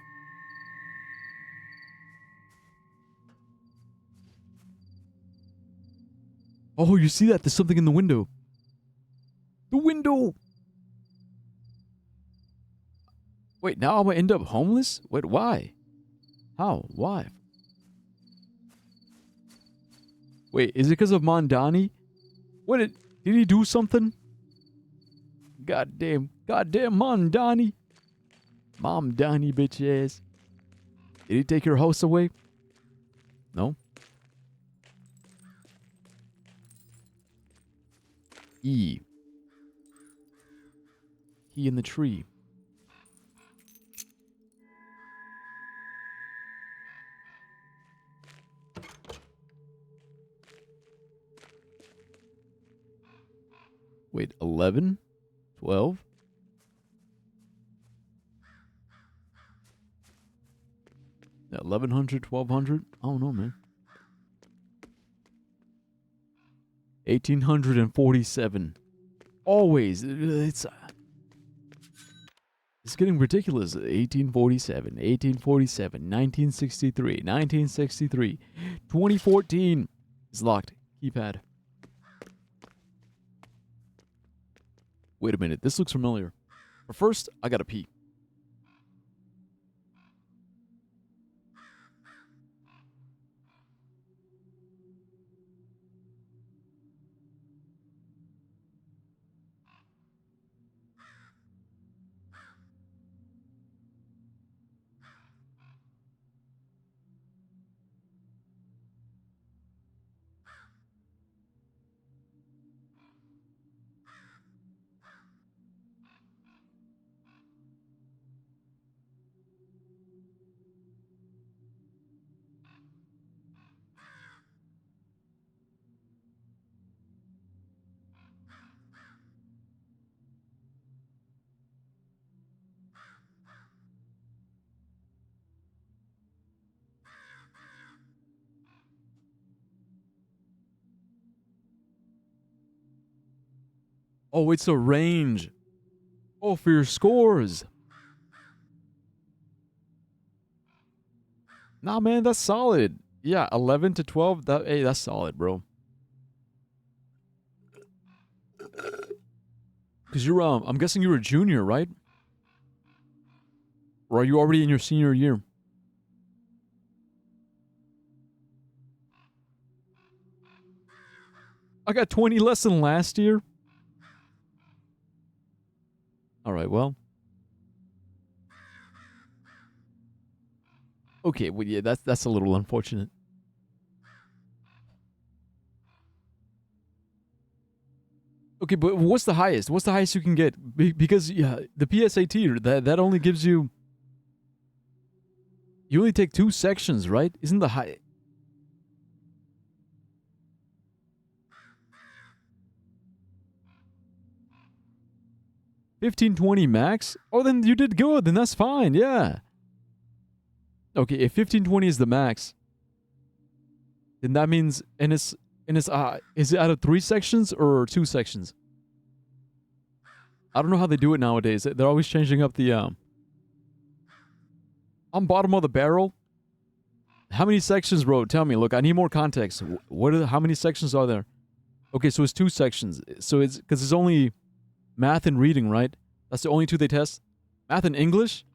Oh, you see that? There's something in the window. The window! Wait, now I'm gonna end up homeless? Wait, why? How? Why? Wait, is it because of Mondani? What did he do something? Goddamn Mondani. Mom Donnie, bitch ass. Did he take your house away? No? E. Key in the tree. Wait, 11? 12? Yeah, 1100, 1200? I don't know, man. 1847. Always. It's getting ridiculous. 1847, 1847, 1963, 1963, 2014. It's locked. Keypad. Wait a minute. This looks familiar. But first, I gotta pee. Oh, it's a range. Oh, for your scores. Nah, man, that's solid. Yeah, 11 to 12. Hey, that's solid, bro. Because you're, I'm guessing you're a junior, right? Or are you already in your senior year? I got 20 less than last year. All right, well. Okay, well, yeah, that's a little unfortunate. Okay, but what's the highest? What's the highest you can get? Because yeah, the PSAT that only gives you. You only take 2 sections, right? Isn't the high? 1520 max? Oh, then you did good. Then that's fine. Yeah. Okay, if 1520 is the max, then that means is it out of 3 sections or 2 sections? I don't know how they do it nowadays. They're always changing up the on bottom of the barrel. How many sections, bro? Tell me. Look, I need more context. How many sections are there? Okay, so it's 2 sections. So it's because it's only math and reading, right? That's the only 2 they test. Math and English.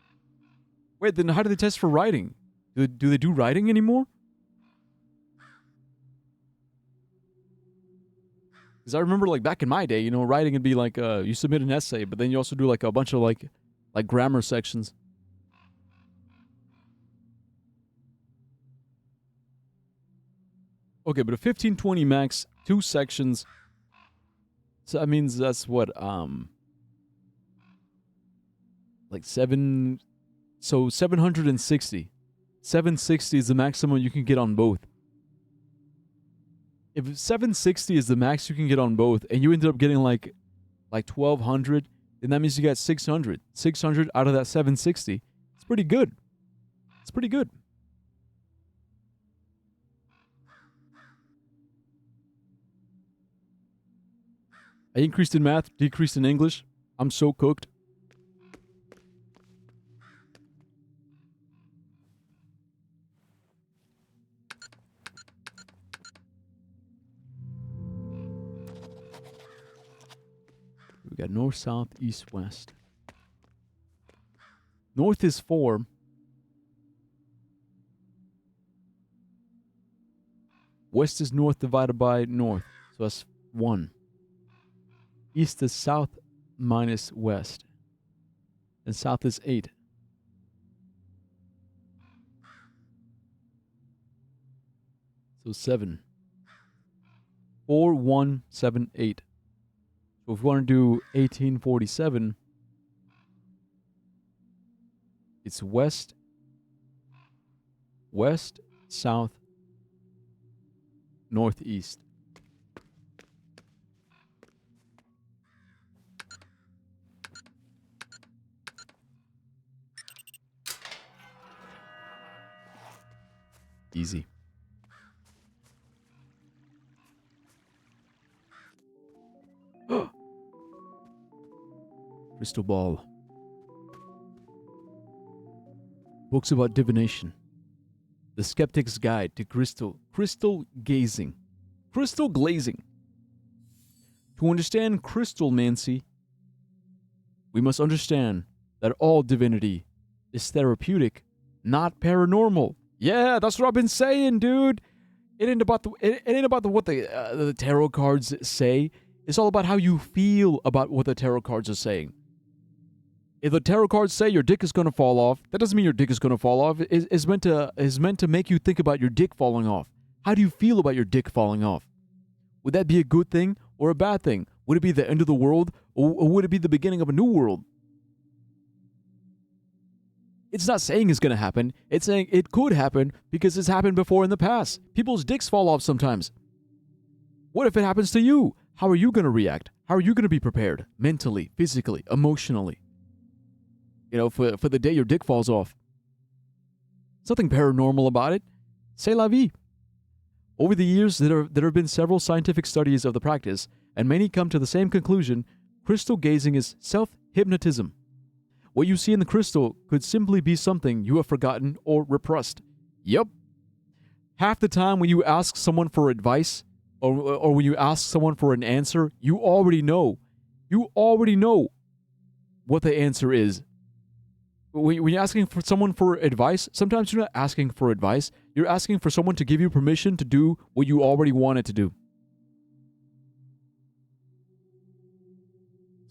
Wait, then how do they test for writing? Do they do writing anymore? Because I remember, like, back in my day, writing would be like you submit an essay, but then you also do like a bunch of like grammar sections. Okay, but a 1520 max, 2 sections. So that means that's what like 7. So 760. 760 is the maximum you can get on both. If 760 is the max you can get on both, and you ended up getting like 1200, then that means you got 600. 600 out of that 760. It's pretty good. It's pretty good. I increased in math, decreased in English. I'm so cooked. We got north, south, east, west. North is 4. West is north divided by north. So that's 1. East is south minus west. And south is 8. So 7. 4, 1, 7, 8. So if we want to do 1847, it's west, south, northeast. Easy. Crystal ball. Books about divination. The Skeptic's Guide to Crystal Gazing. Crystal glazing. To understand crystalmancy, we must understand that all divinity is therapeutic, not paranormal. Yeah, that's what I've been saying, dude. It ain't about what the tarot cards say. It's all about how you feel about what the tarot cards are saying. If the tarot cards say your dick is going to fall off, that doesn't mean your dick is going to fall off. It's meant to make you think about your dick falling off. How do you feel about your dick falling off? Would that be a good thing or a bad thing? Would it be the end of the world or would it be the beginning of a new world? It's not saying it's going to happen. It's saying it could happen because it's happened before in the past. People's dicks fall off sometimes. What if it happens to you? How are you going to react? How are you going to be prepared? Mentally, physically, emotionally. For the day your dick falls off. There's nothing paranormal about it. C'est la vie. Over the years, there have been several scientific studies of the practice, and many come to the same conclusion. Crystal gazing is self-hypnotism. What you see in the crystal could simply be something you have forgotten or repressed. Yep. Half the time when you ask someone for advice, or when you ask someone for an answer, you already know. You already know what the answer is. When you're asking for someone for advice, sometimes you're not asking for advice. You're asking for someone to give you permission to do what you already wanted to do.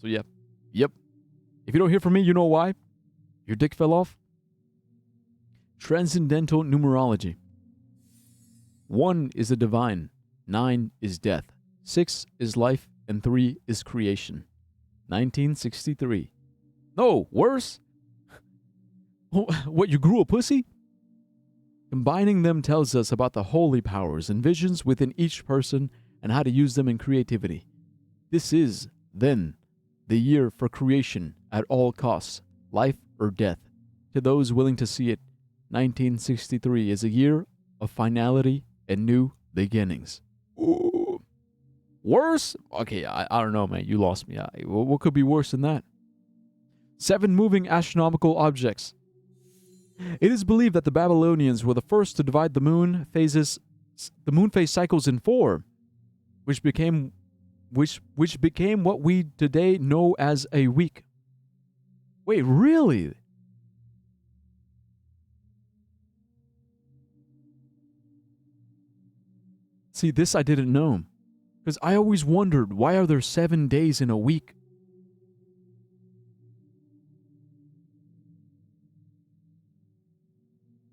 So, yeah. Yep. If you don't hear from me, you know why? Your dick fell off? Transcendental numerology. 1 is the divine. 9 is death. 6 is life. And 3 is creation. 1963. No, worse? What, you grew a pussy? Combining them tells us about the holy powers and visions within each person and how to use them in creativity. This is, then, the year for creation at all costs, life or death. To those willing to see it, 1963 is a year of finality and new beginnings. Ooh. Worse? Okay, I don't know, man. You lost me. What could be worse than that? 7 moving astronomical objects. It is believed that the Babylonians were the first to divide the moon phase cycles in 4, which became what we today know as a week. Wait, really? See, this I didn't know. Because I always wondered, why are there 7 days in a week?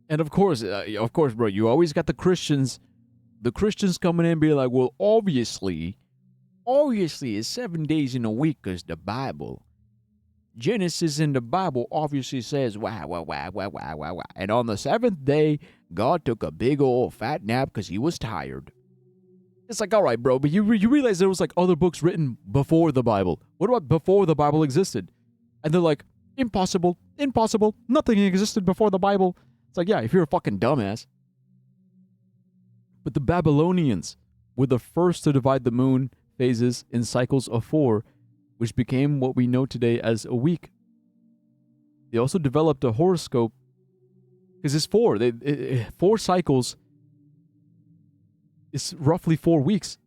And of course, bro, you always got the Christians coming in and be like, well, obviously it's 7 days in a week because the Bible. Genesis in the Bible obviously says, wow. And on the 7th day, God took a big old fat nap because he was tired. It's like, all right, bro, but you realize there was like other books written before the Bible. What about before the Bible existed? And they're like, impossible, nothing existed before the Bible. It's like, yeah, if you're a fucking dumbass. But the Babylonians were the first to divide the moon phases in cycles of 4, which became what we know today as a week. They also developed a horoscope, because it's 4. 4 cycles is roughly 4 weeks.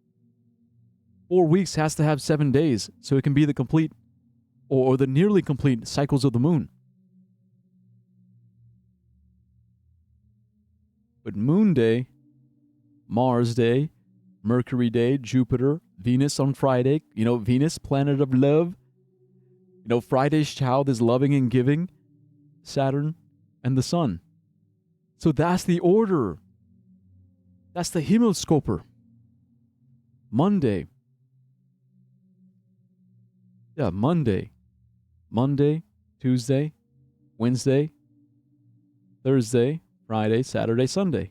4 weeks has to have 7 days, so it can be the complete, or the nearly complete cycles of the moon. But Moon Day, Mars Day, Mercury Day, Jupiter, Venus on Friday, Venus, planet of love. Friday's child is loving and giving, Saturn, and the sun. So that's the order. That's the Himmelscoper. Monday. Yeah, Monday. Monday, Tuesday, Wednesday, Thursday, Friday, Saturday, Sunday.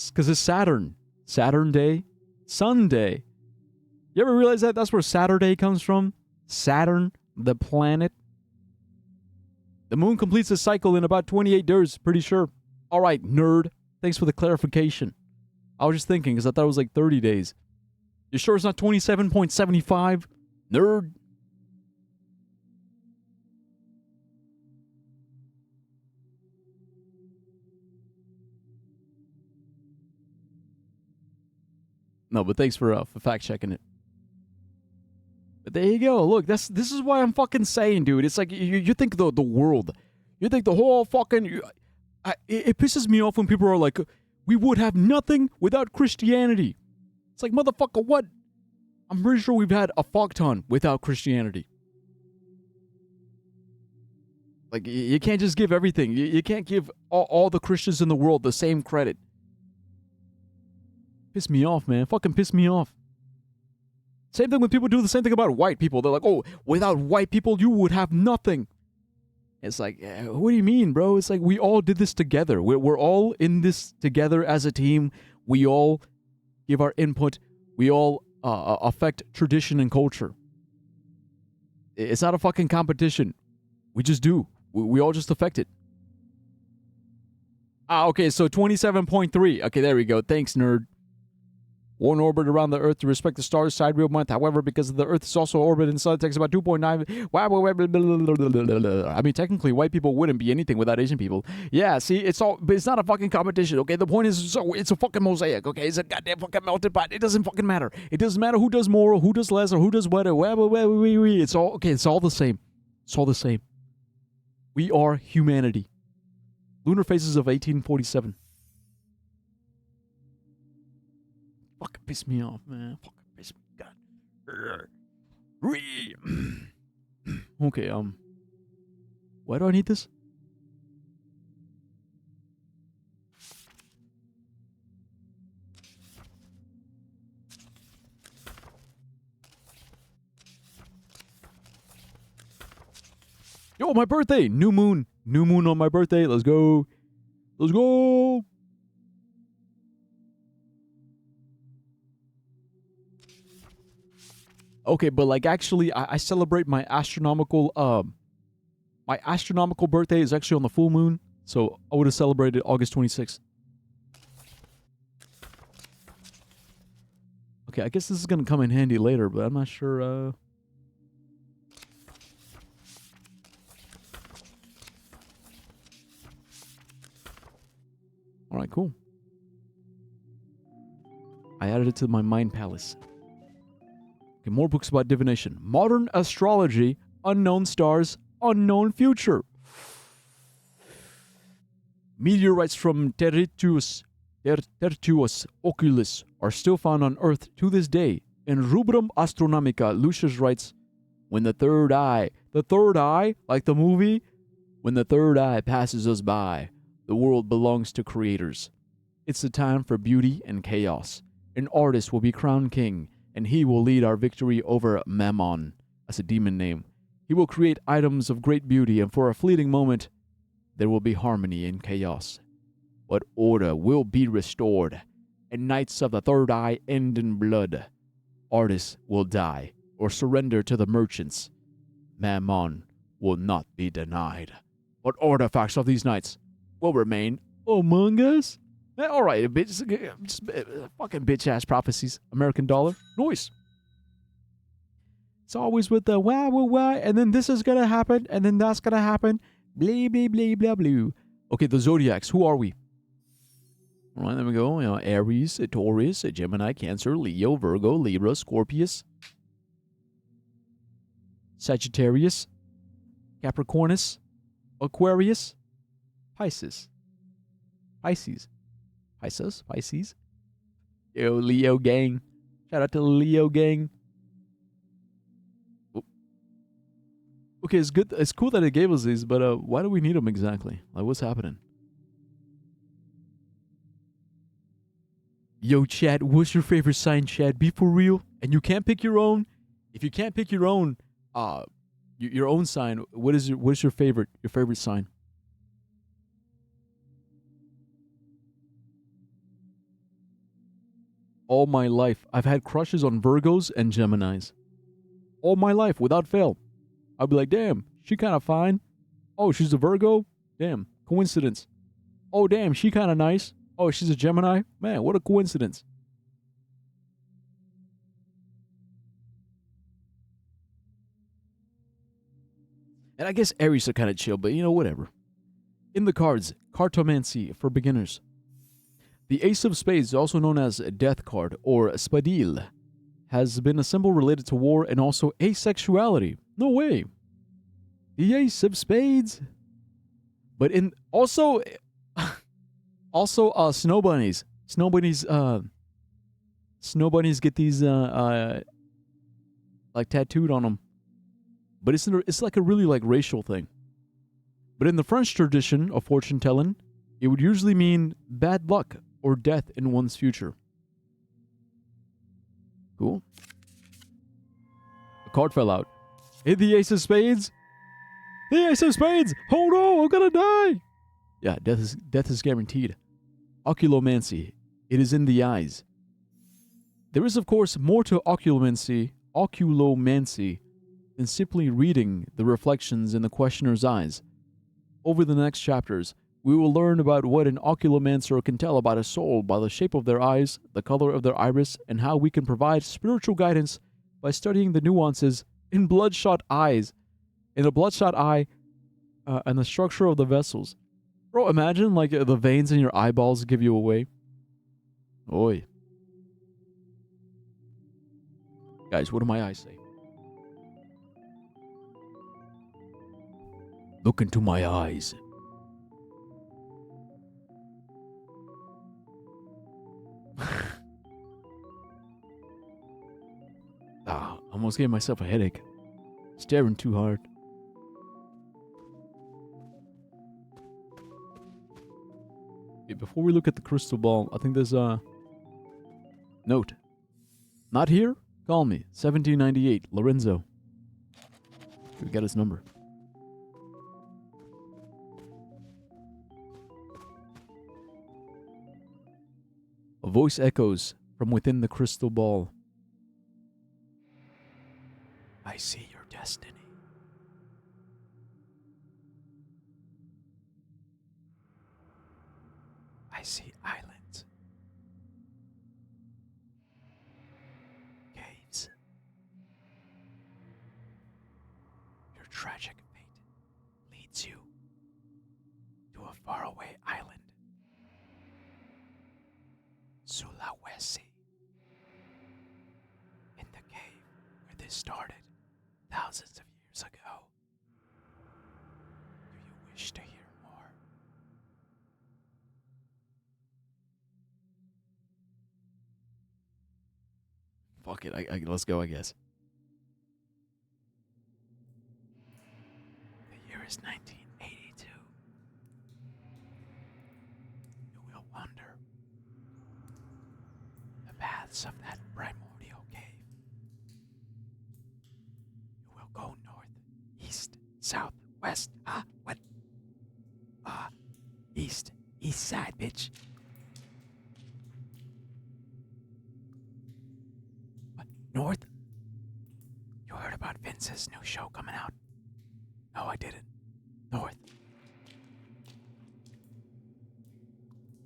Because it's Saturn. Saturn Day, Sunday. You ever realize that? That's where Saturday comes from? Saturn, the planet. The moon completes a cycle in about 28 days, pretty sure. All right, nerd. Thanks for the clarification. I was just thinking, because I thought it was like 30 days. You sure it's not 27.75? Nerd. No, but thanks for fact checking it. But there you go. Look, this is why I'm fucking saying, dude. It's like you think the world, you think the whole fucking. It pisses me off when people are like, we would have nothing without Christianity. It's like, motherfucker, what? I'm pretty sure we've had a fuck ton without Christianity. Like, you can't just give everything. You can't give all the Christians in the world the same credit. Piss me off, man. Fucking piss me off. Same thing when people do the same thing about white people. They're like, oh, without white people, you would have nothing. It's like, what do you mean, bro? It's like, we all did this together. We're all in this together as a team. We all give our input. We all affect tradition and culture. It's not a fucking competition. We just do. We all just affect it. Okay, so 27.3. Okay, there we go. Thanks, nerd. One orbit around the Earth to respect the stars' sidereal month. However, because the Earth is also orbiting the sun, it takes about 2.9. I mean, technically, white people wouldn't be anything without Asian people. Yeah, see, but it's not a fucking competition, okay? The point is, it's a fucking mosaic, okay? It's a goddamn fucking melted pot. It doesn't fucking matter. It doesn't matter who does more or who does less or who does what. It's all, okay, it's all the same. It's all the same. We are humanity. Lunar phases of 1847. Fucking piss me off, man. Fucking piss me. God. Okay, why do I need this? Yo, my birthday! New moon. New moon on my birthday. Let's go. Let's go. Okay, but like actually I celebrate my astronomical birthday is actually on the full moon, so I would have celebrated August 26th. Okay, I guess this is gonna come in handy later, but I'm not sure. All right, cool. I added it to my mind palace. Okay, more books about divination. Modern astrology, unknown stars, unknown future. Meteorites from Tertius Oculus are still found on Earth to this day. In Rubrum Astronomica, Lucius writes, when the third eye, like the movie, when the third eye passes us by, the world belongs to creators. It's a time for beauty and chaos. An artist will be crowned king, and he will lead our victory over Mammon. That's a demon name. He will create items of great beauty, and for a fleeting moment, there will be harmony and chaos. But order will be restored, and nights of the third eye end in blood. Artists will die or surrender to the merchants. Mammon will not be denied. But artifacts of these nights will remain among us. All right, bitch, just fucking bitch-ass prophecies. American dollar. Noise. It's always with the wah, wah, wah, and then this is going to happen, and then that's going to happen. Blah, blah, blah, blah, blah. Okay, the zodiacs. Who are we? All right, there we go. Aries, Taurus, Gemini, Cancer, Leo, Virgo, Libra, Scorpius, Sagittarius, Capricornus, Aquarius, Pisces. Yo, Leo gang. Shout out to the Leo gang. Okay, it's good. It's cool that it gave us these, but why do we need them exactly? Like, what's happening? Yo, Chad, what's your favorite sign, Chad? Be for real. And you can't pick your own. If you can't pick your own sign, what is your favorite sign? All my life, I've had crushes on Virgos and Geminis. All my life, without fail. I'd be like, damn, she kind of fine. Oh, she's a Virgo? Damn, coincidence. Oh, damn, she kind of nice. Oh, she's a Gemini? Man, what a coincidence. And I guess Aries are kind of chill, but whatever. In the cards, cartomancy for beginners. The Ace of Spades, also known as Death card or Spadil, has been a symbol related to war and also asexuality. No way. The Ace of Spades. But in also snow bunnies. Snow bunnies get these like tattooed on them. But it's like a really like racial thing. But in the French tradition of fortune telling, it would usually mean bad luck or death in one's future. Cool. A card fell out. Hit the Ace of Spades. The Ace of Spades. Oh no, I'm gonna die. Yeah, death is guaranteed. Oculomancy. It is in the eyes. There is, of course, more to oculomancy than simply reading the reflections in the questioner's eyes. Over the next chapters, we will learn about what an oculomancer can tell about a soul by the shape of their eyes, the color of their iris, and how we can provide spiritual guidance by studying the nuances in bloodshot eyes, in a bloodshot eye, and the structure of the vessels. Bro, imagine like the veins in your eyeballs give you away. Oi. Guys, what do my eyes say? Look into my eyes. Almost gave myself a headache. Staring too hard. Okay, before we look at the crystal ball, I think there's a note. Not here? Call me. 1798, Lorenzo. We got his number. A voice echoes from within the crystal ball. I see your destiny. I see islands. Caves. Your tragic fate leads you to a faraway island. Sulawesi. In the cave where this started thousands of years ago. Do you wish to hear more? Fuck it, let's go, I guess. The year is 1982. You will wander the paths of that primordial cave. You will go north, east, south, west. What? East. East side, bitch. What? North? You heard about Vince's new show coming out? No, I didn't. North.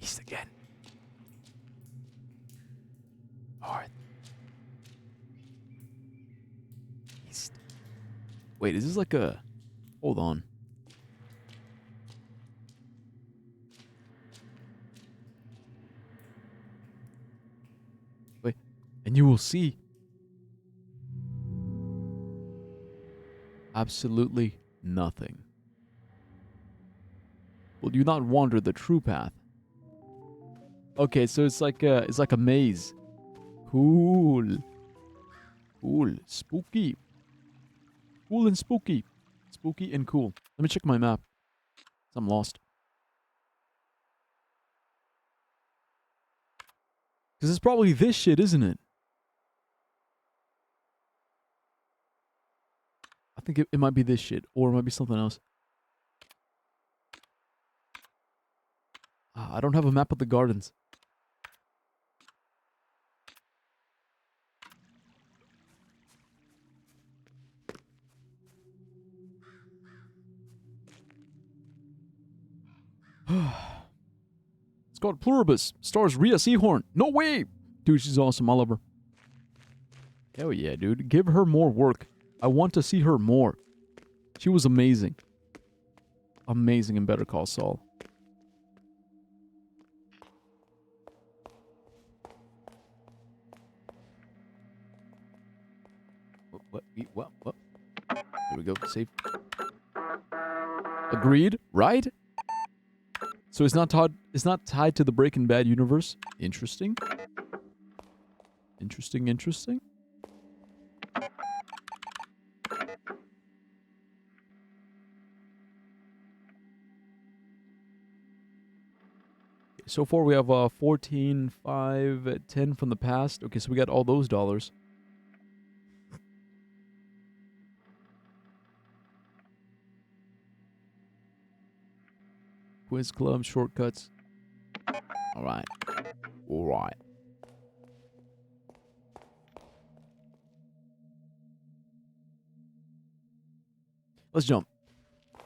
East again. North. East. Wait, is this like a... Hold on. Wait. And you will see absolutely nothing. Will you not wander the true path? Okay, so it's like a maze. Cool. Cool. Spooky. Cool and spooky. Spooky and cool. Let me check my map. I'm lost. Because it's probably this shit, isn't it? I think it might be this shit. Or it might be something else. I don't have a map of the gardens. It's called Pluribus. Stars Rhea Seahorn. No way! Dude, she's awesome. I love her. Hell yeah, dude. Give her more work. I want to see her more. She was amazing. Amazing in Better Call Saul. What? There we go. Save. Agreed, right? So it's not tied to the Breaking Bad universe. Interesting. Interesting. So far we have 14, 5, 10 from the past. Okay, so we got all those dollars. Quiz club, shortcuts. Alright. Let's jump.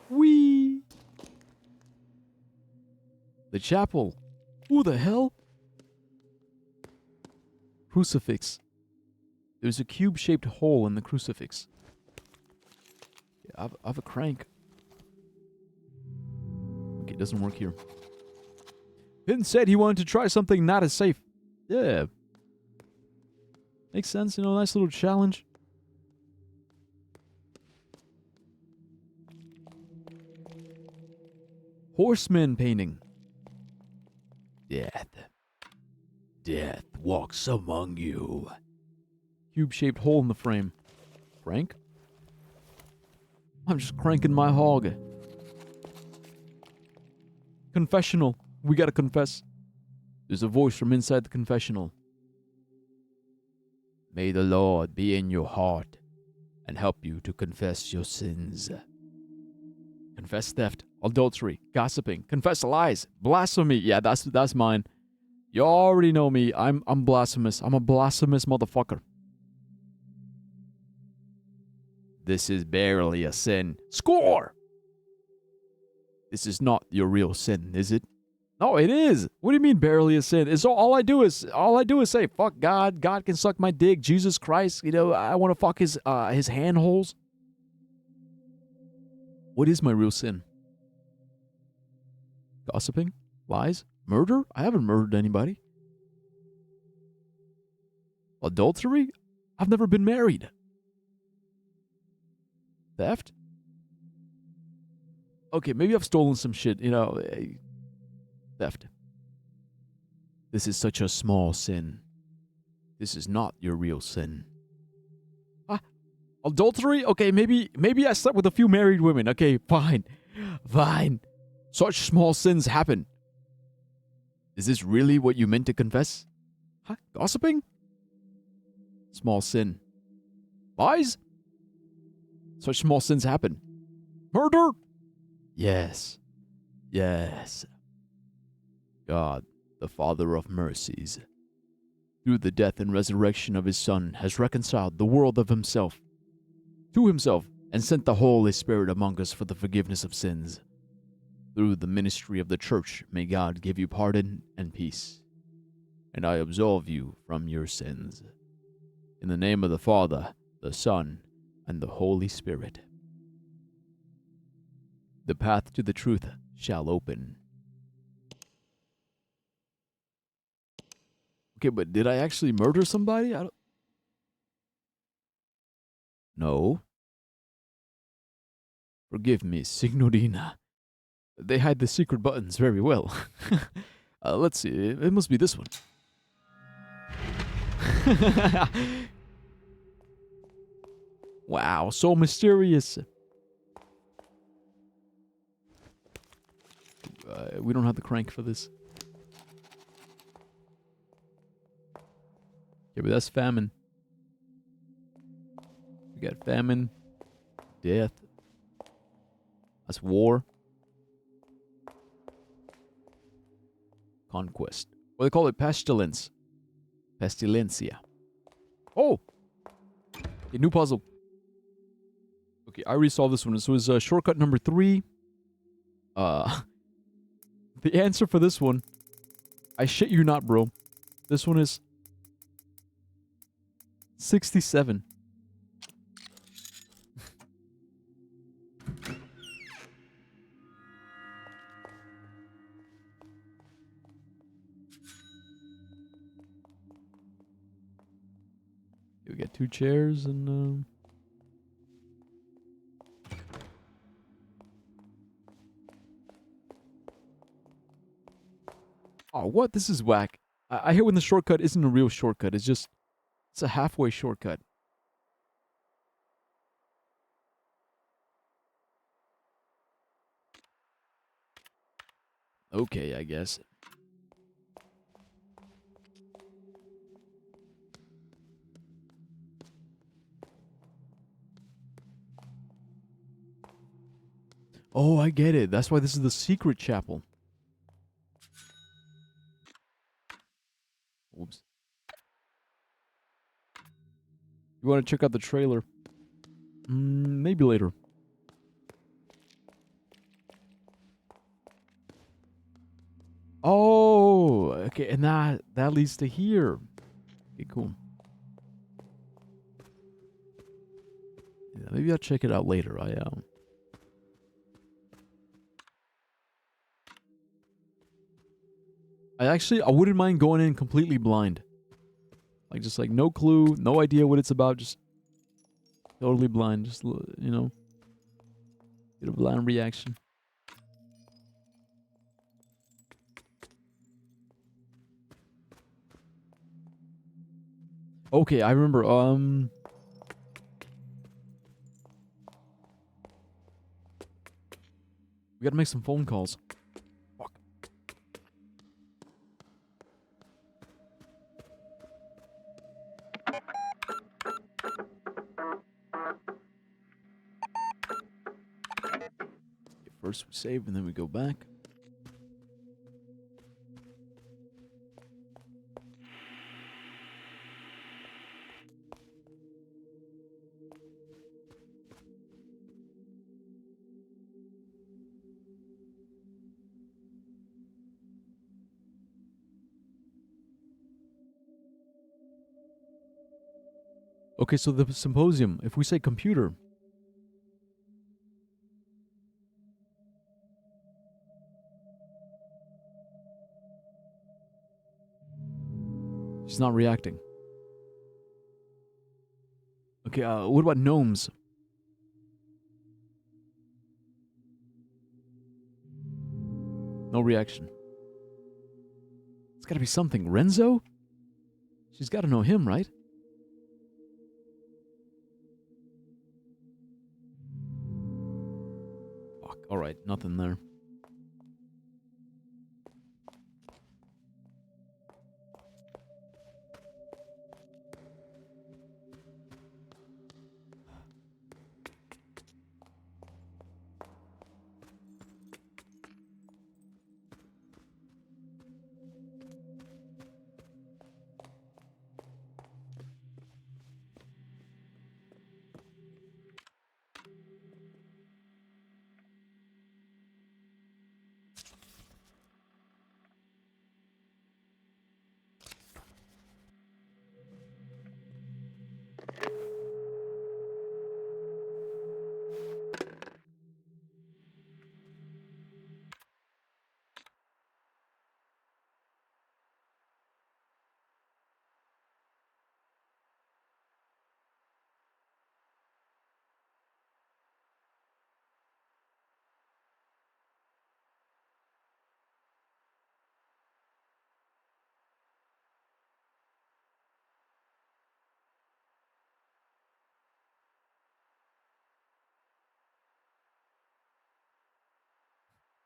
Whee! The chapel. Who the hell? Crucifix. There's a cube-shaped hole in the crucifix. Yeah, I have a crank. Okay, it doesn't work here. Finn said he wanted to try something not as safe. Yeah. Makes sense, you know, nice little challenge. Horseman painting. Death. Death walks among you. Cube-shaped hole in the frame. Crank? I'm just cranking my hog. Confessional. We gotta confess. There's a voice from inside the confessional. May the Lord be in your heart and help you to confess your sins. Confess theft, adultery, gossiping, confess lies, blasphemy. Yeah, that's mine. You already know me. I'm blasphemous. I'm a blasphemous motherfucker. This is barely a sin. Score! This is not your real sin, is it? No, it is. What do you mean barely a sin? It's all I do is say fuck God. God can suck my dick. Jesus Christ, I want to fuck his hand holes. What is my real sin? Gossiping? Lies? Murder? I haven't murdered anybody. Adultery? I've never been married. Theft? Okay, maybe I've stolen some shit, Theft. This is such a small sin. This is not your real sin. Adultery? Okay, maybe I slept with a few married women. Okay, fine. Fine. Such small sins happen. Is this really what you meant to confess? Gossiping? Small sin. Lies? Such small sins happen. Murder? Yes. Yes. God, the Father of mercies, through the death and resurrection of his Son, has reconciled the world of himself to himself and sent the Holy Spirit among us for the forgiveness of sins. Through the ministry of the church, may God give you pardon and peace. And I absolve you from your sins. In the name of the Father, the Son, and the Holy Spirit. The path to the truth shall open. Okay, but did I actually murder somebody? No. Forgive me, Signorina. They hide the secret buttons very well. Let's see. It must be this one. Wow, so mysterious. We don't have the crank for this. Yeah, but that's famine. We got famine, death. That's war. Conquest. Well, they call it pestilence. Pestilencia. Oh! Okay, new puzzle. Okay, I already solved this one. This was shortcut number 3. The answer for this one, I shit you not, bro. This one is 67. We got 2 chairs and oh, what? This is whack. I hate when the shortcut isn't a real shortcut. It's a halfway shortcut. Okay, I guess. Oh, I get it. That's why this is the secret chapel. Oops. You want to check out the trailer? Maybe later. Oh, okay, and that leads to here. Okay, cool. Yeah, maybe I'll check it out later. I wouldn't mind going in completely blind. Like, just like no clue, no idea what it's about, just totally blind, just, get a blind reaction. Okay, I remember. We gotta make some phone calls. Fuck. Okay, first we save and then we go back. Okay, so the symposium, if we say computer. She's not reacting. Okay, what about gnomes? No reaction. It's gotta be something. Renzo? She's gotta know him, right? Fuck, alright, nothing there.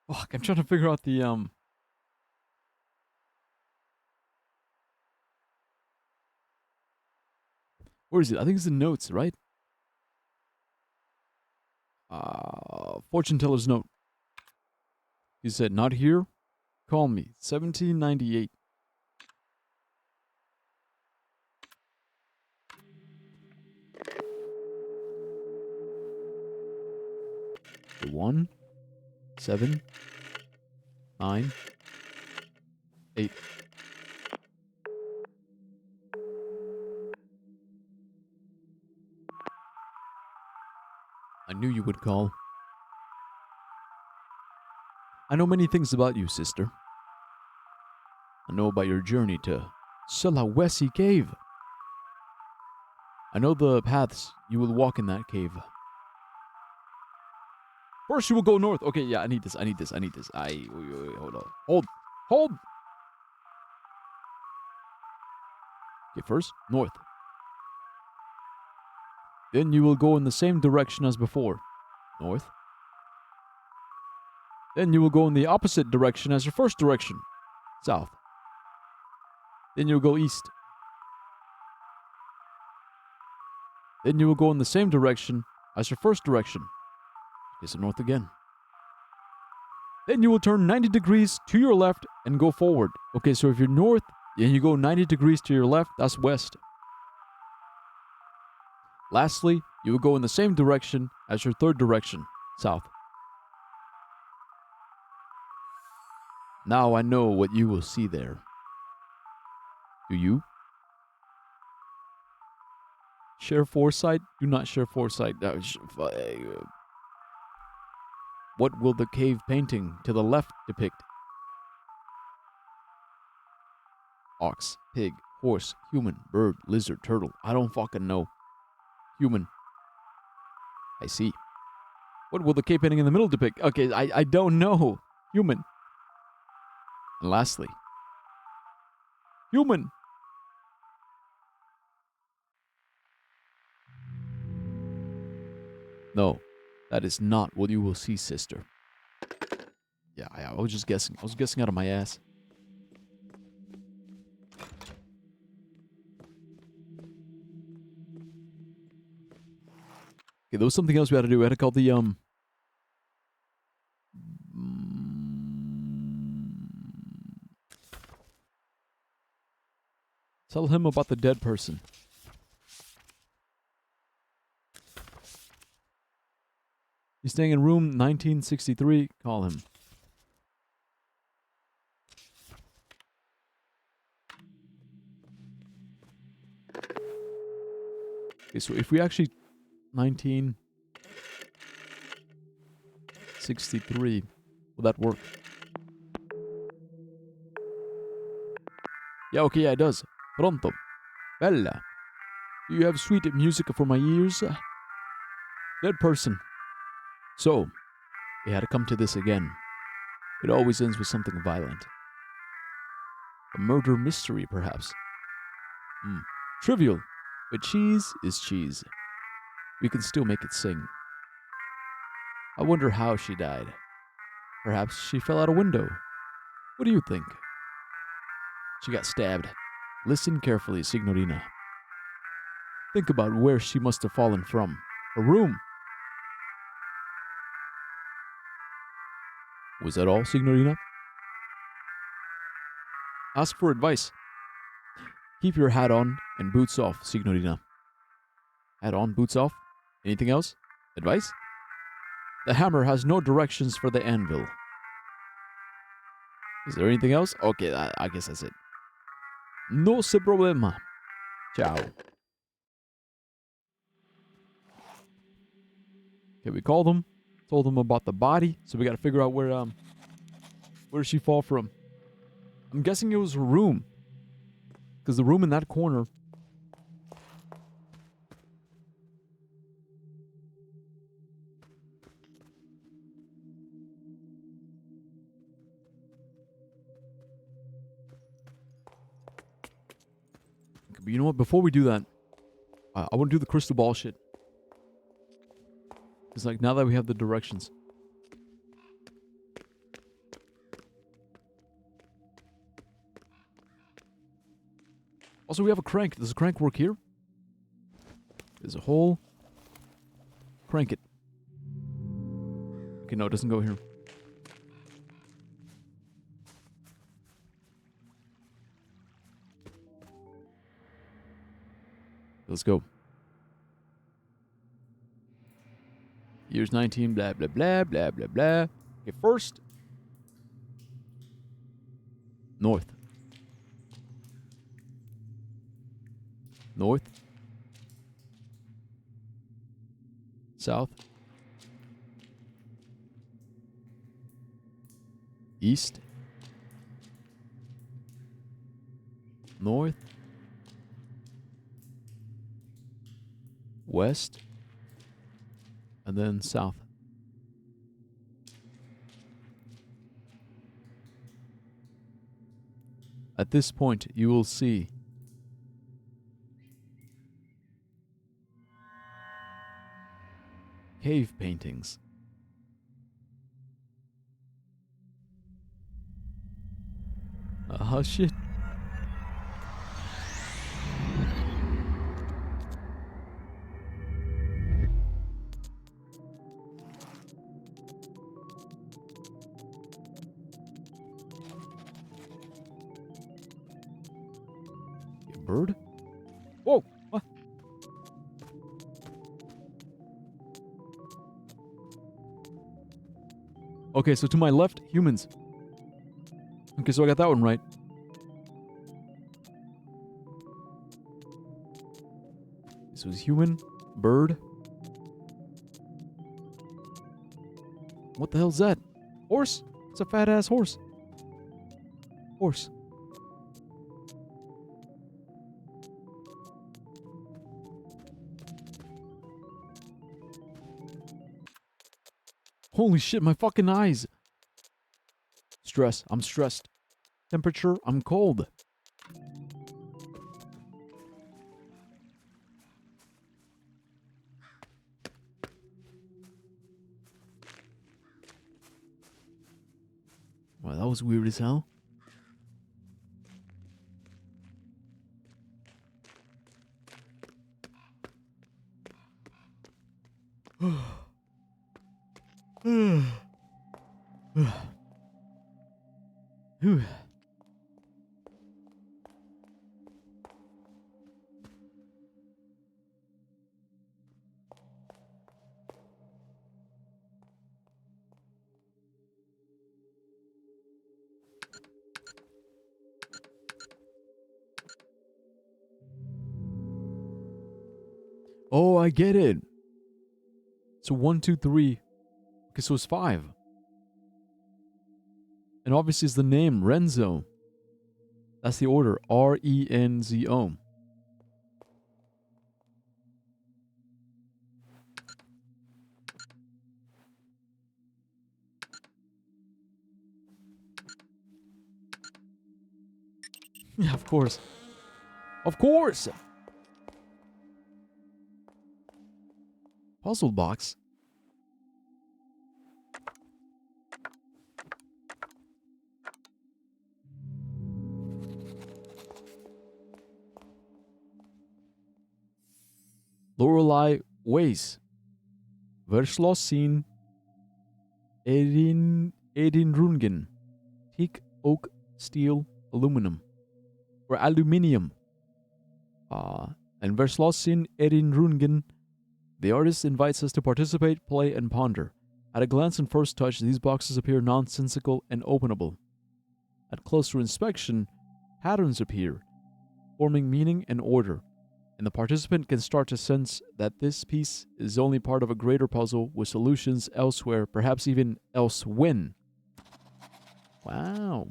Fuck, I'm trying to figure out the, where is it? I think it's the notes, right? Fortune teller's note. He said, not here? Call me. 1798. The 1, 7, 9, 8. I knew you would call. I know many things about you, sister. I know about your journey to Sulawesi Cave. I know the paths you will walk in that cave. First you will go north. Okay, yeah, I need this. Wait, hold on. Hold! Okay, first, north. Then you will go in the same direction as before. North. Then you will go in the opposite direction as your first direction. South. Then you will go east. Then you will go in the same direction as your first direction. Okay, so north again. Then you will turn 90 degrees to your left and go forward. Okay, so if you're north and you go 90 degrees to your left, that's west. Lastly, you will go in the same direction as your third direction, south. Now I know what you will see there. Do you? Share foresight? Do not share foresight. What will the cave painting to the left depict? Ox, pig, horse, human, bird, lizard, turtle. I don't fucking know. Human. I see. What will the cave painting in the middle depict? Okay, I don't know. Human. And lastly, human. No, that is not what you will see, sister. Yeah, I was just guessing. I was guessing out of my ass. Okay, there was something else we had to do. We had to call the, tell him about the dead person. He's staying in room 1963. Call him. Okay, so if we actually 1963, will that work? Yeah, okay, yeah, it does. Pronto. Bella. Do you have sweet music for my ears? Dead person. So, we had to come to this again. It always ends with something violent. A murder mystery, perhaps. Trivial, but cheese is cheese. We can still make it sing. I wonder how she died. Perhaps she fell out a window. What do you think? She got stabbed. Listen carefully, Signorina. Think about where she must have fallen from. A room. Was that all, Signorina? Ask for advice. Keep your hat on and boots off, Signorina. Hat on, boots off? Anything else? Advice? The hammer has no directions for the anvil. Is there anything else? Okay, I guess that's it. No se problema. Ciao. Okay, we called them. Told them about the body. So we gotta figure out where did she fall from? I'm guessing it was her room. Because the room in that corner. But you know what? Before we do that, I want to do the crystal ball shit. It's like now that we have the directions. Also, we have a crank. Does a crank work here? There's a hole. Crank it. Okay, no, it doesn't go here. Let's go. Years 19, blah, blah, blah, blah, blah, blah. Okay, first. North. North. South. East. North. West. And then south. At this point, you will see cave paintings. Shit. A bird? Whoa! What? Okay, so to my left, humans. Okay, so I got that one right. This was human, bird. What the hell's that? Horse? It's a fat ass horse. Horse. Holy shit, my fucking eyes. Stress. I'm stressed. Temperature. I'm cold. Well, that was weird as hell. Oh, I get it. So 1, 2, 3. Okay, so it's 5. And obviously it's the name, Renzo. That's the order, Renzo. Yeah, of course. Of course! Puzzle box? Lorelei Weiss. Verschlossen Erinnerungen. Teak, oak, steel, aluminum. Or aluminium. And Verschlossen Erinnerungen. The artist invites us to participate, play, and ponder. At a glance and first touch, these boxes appear nonsensical and openable. At closer inspection, patterns appear, forming meaning and order, and the participant can start to sense that this piece is only part of a greater puzzle with solutions elsewhere, perhaps even elsewhen. Wow.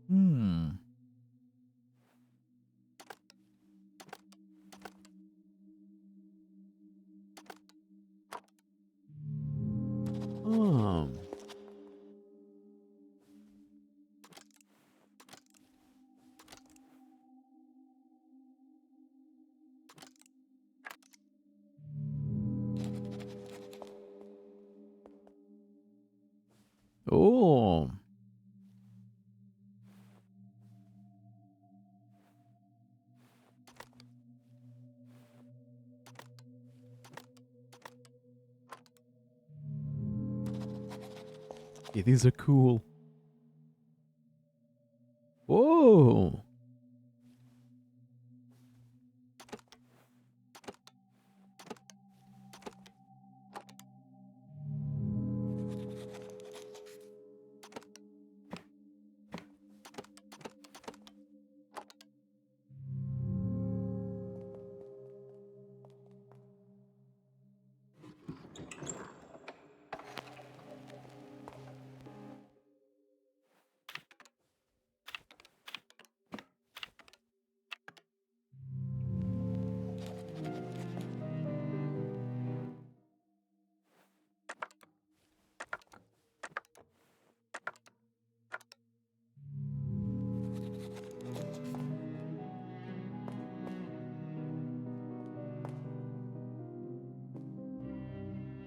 Hmm. Um. Oh. Yeah, these are cool. Whoa.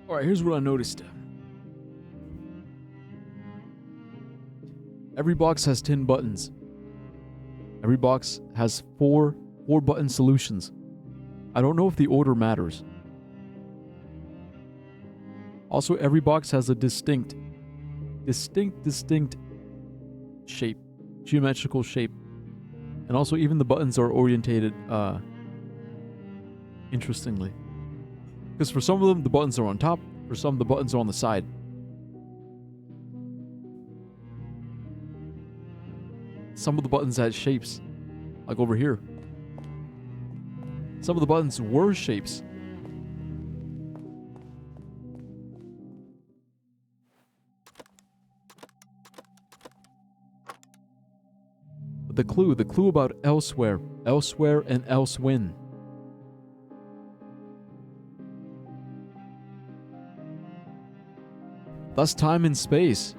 Alright, here's what I noticed. Every box has 10 buttons. Every box has four button solutions. I don't know if the order matters. Also, every box has a distinct shape, geometrical shape. And also, even the buttons are orientated, interestingly. Because for some of them, the buttons are on top. For some, the buttons are on the side. Some of the buttons had shapes, like over here. Some of the buttons were shapes. But the clue about elsewhere and elsewhen. Thus time and space.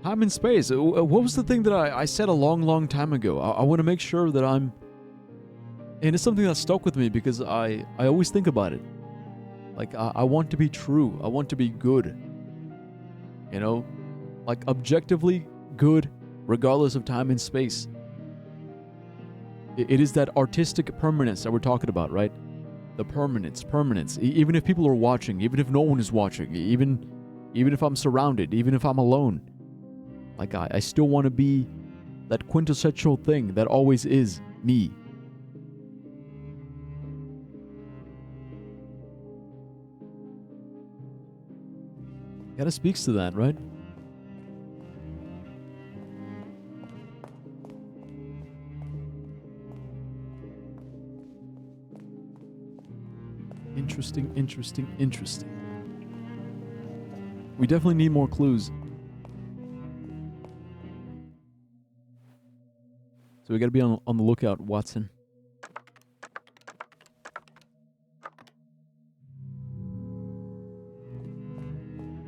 Time and space. What was the thing that I said a long time ago? I want to make sure that I'm... And it's something that stuck with me because I always think about it. Like, I want to be true. I want to be good. You know? Like, objectively good, regardless of time and space. It is that artistic permanence that we're talking about, right? The permanence. Even if people are watching, even if no one is watching, even if I'm surrounded, even if I'm alone. Like, I still want to be that quintessential thing that always is me. Kinda speaks to that, right? Interesting. We definitely need more clues. So we gotta be on the lookout, Watson.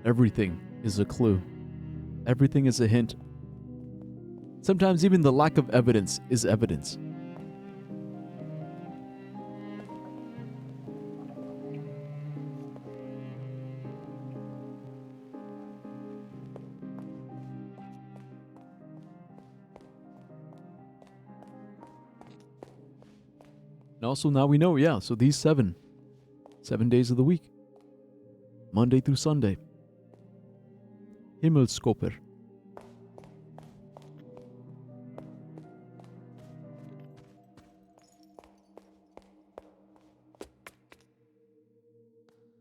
Everything is a clue. Everything is a hint. Sometimes even the lack of evidence is evidence. And also now we know, yeah, so these 7 days of the week. Monday through Sunday. Himmelskopper.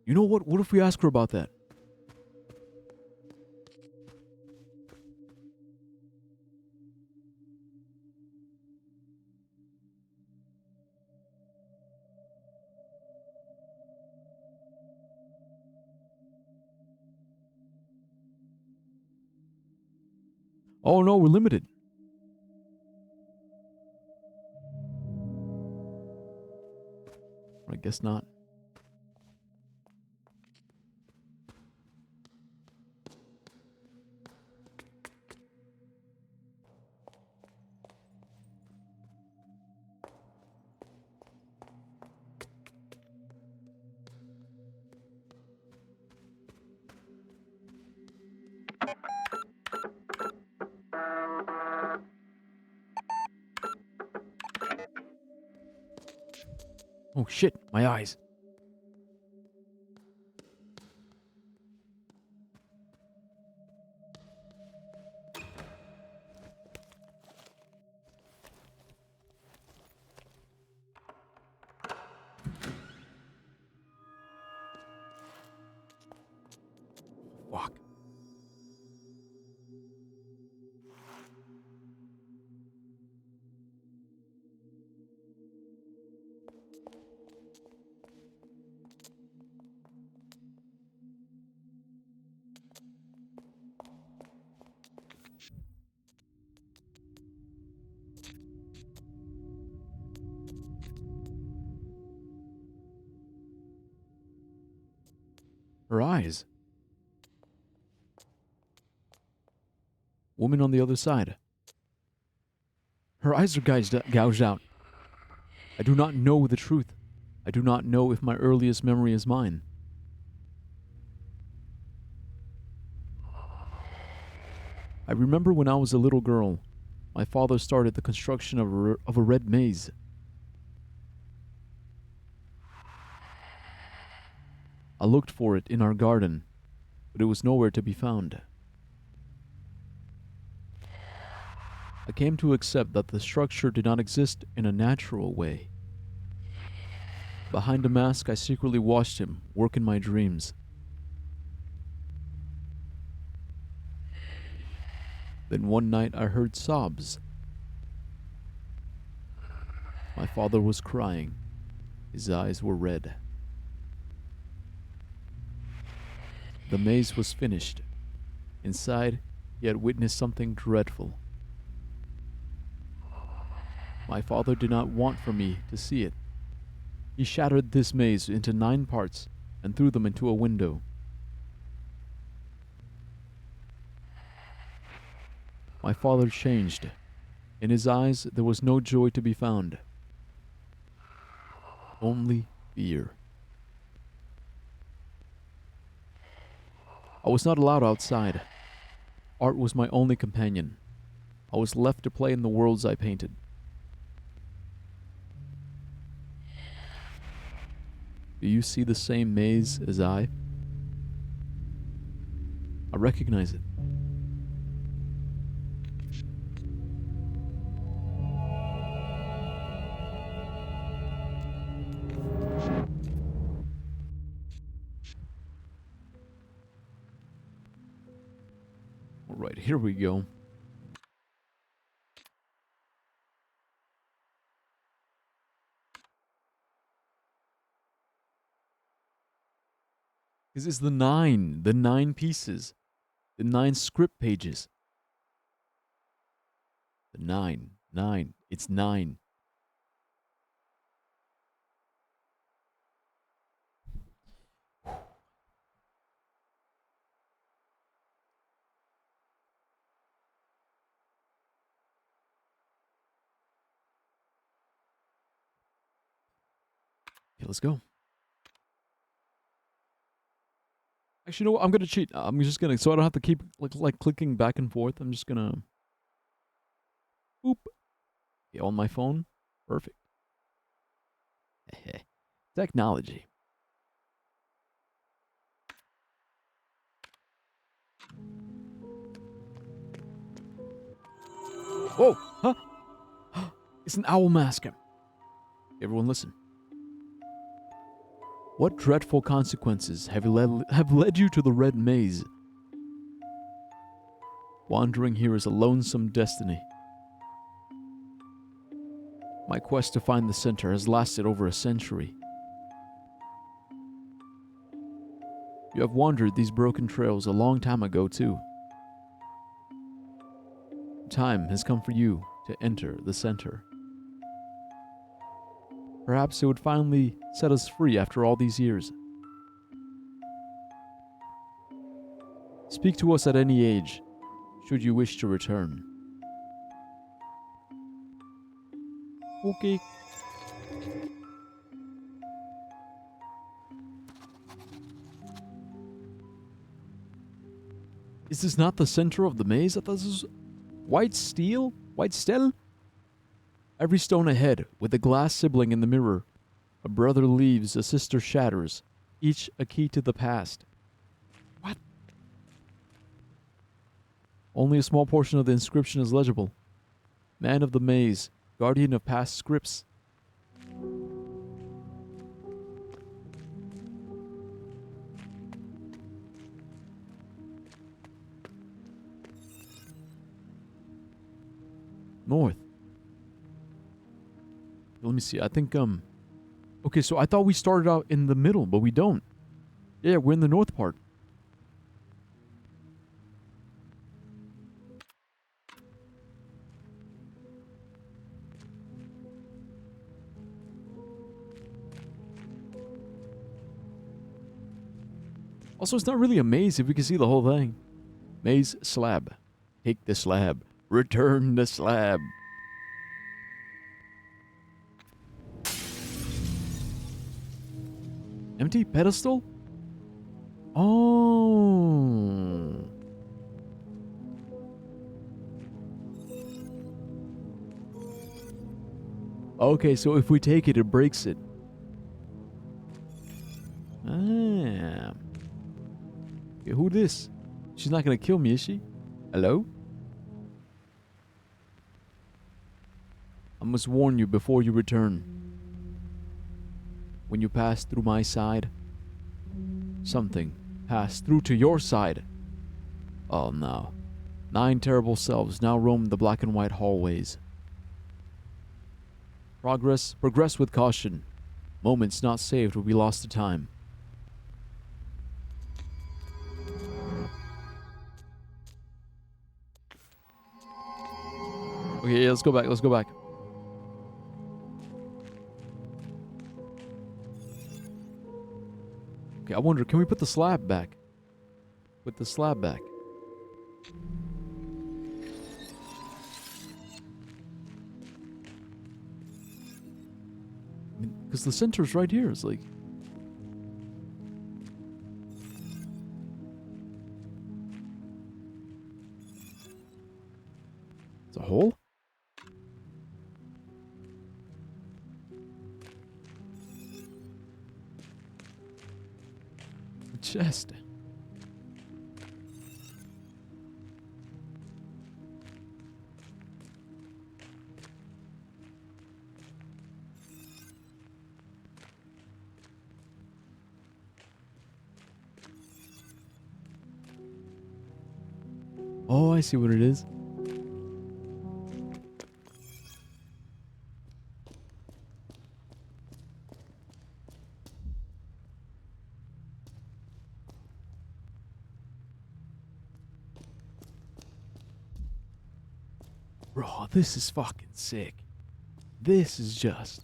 You know what? What if we ask her about that? Oh no, we're limited. I guess not. Oh shit, my eyes. Fuck. Her eyes. Woman on the other side. Her eyes are gouged out. I do not know the truth. I do not know if my earliest memory is mine. I remember when I was a little girl, my father started the construction of a red maze. I looked for it in our garden, but it was nowhere to be found. I came to accept that the structure did not exist in a natural way. Behind a mask, I secretly watched him work in my dreams. Then one night I heard sobs. My father was crying. His eyes were red. The maze was finished. Inside, he had witnessed something dreadful. My father did not want for me to see it. He shattered this maze into 9 parts and threw them into a window. My father changed. In his eyes, there was no joy to be found. Only fear. I was not allowed outside. Art was my only companion. I was left to play in the worlds I painted. Do you see the same maze as I? I recognize it. All right, here we go. This is the 9 pieces, the 9 script pages. The 9, it's 9. Okay, let's go. Actually, you know what? I'm gonna cheat. I'm just gonna, so I don't have to keep like clicking back and forth. I'm just gonna, boop. Okay, on my phone. Perfect. Technology. Whoa! Huh? It's an owl mask. Everyone listen. What dreadful consequences have led you to the red maze? Wandering here is a lonesome destiny. My quest to find the center has lasted over a century. You have wandered these broken trails a long time ago, too. Time has come for you to enter the center. Perhaps it would finally set us free after all these years. Speak to us at any age, should you wish to return. Okay. Is this not the center of the maze? I thought this was white steel? White steel? Every stone ahead, with a glass sibling in the mirror. A brother leaves, a sister shatters, each a key to the past. What? Only a small portion of the inscription is legible. Man of the maze, guardian of past scripts. North. Let me see. I think, okay, so I thought we started out in the middle, but we don't. Yeah, we're in the north part. Also, it's not really a maze if we can see the whole thing. Maze slab. Take the slab. Return the slab. Empty pedestal? Oh. Okay, so if we take it, it breaks it. Ah. Okay, who this? She's not gonna kill me, is she? Hello? I must warn you before you return. When you pass through my side, something passed through to your side. Oh no. 9 terrible selves now roam the black and white hallways. Progress with caution. Moments not saved will be lost to time. Okay, yeah, let's go back. Okay, I wonder, can we put the slab back? Put the slab back. Because the center's right here. It's like... It's a hole? A chest. Oh, I see what it is. Bro, this is fucking sick. This is just...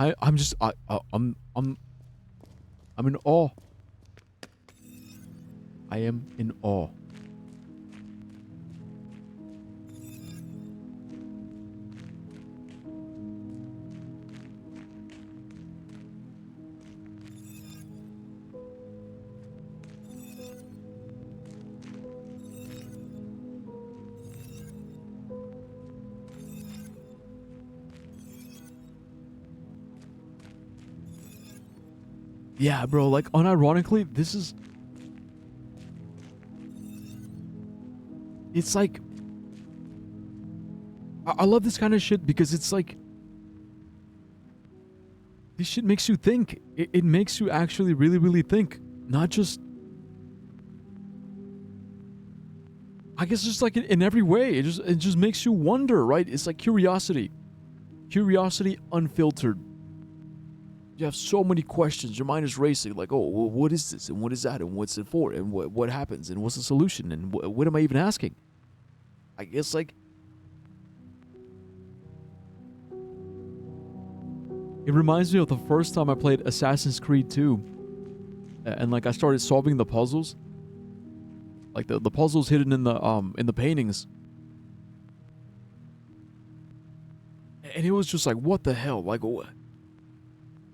I'm in awe. I am in awe. Yeah, bro, like, unironically, this is... It's like... I love this kind of shit because it's like... This shit makes you think. It makes you actually really, really think. Not just... I guess just like in every way. It just makes you wonder, right? It's like curiosity. Curiosity unfiltered. You have so many questions. Your mind is racing. Like, oh, well, what is this? And what is that? And what's it for? And what happens? And what's the solution? And what am I even asking? I guess, like... It reminds me of the first time I played Assassin's Creed 2. And, like, I started solving the puzzles. Like, the puzzles hidden in the paintings. And it was just like, what the hell? Like, what?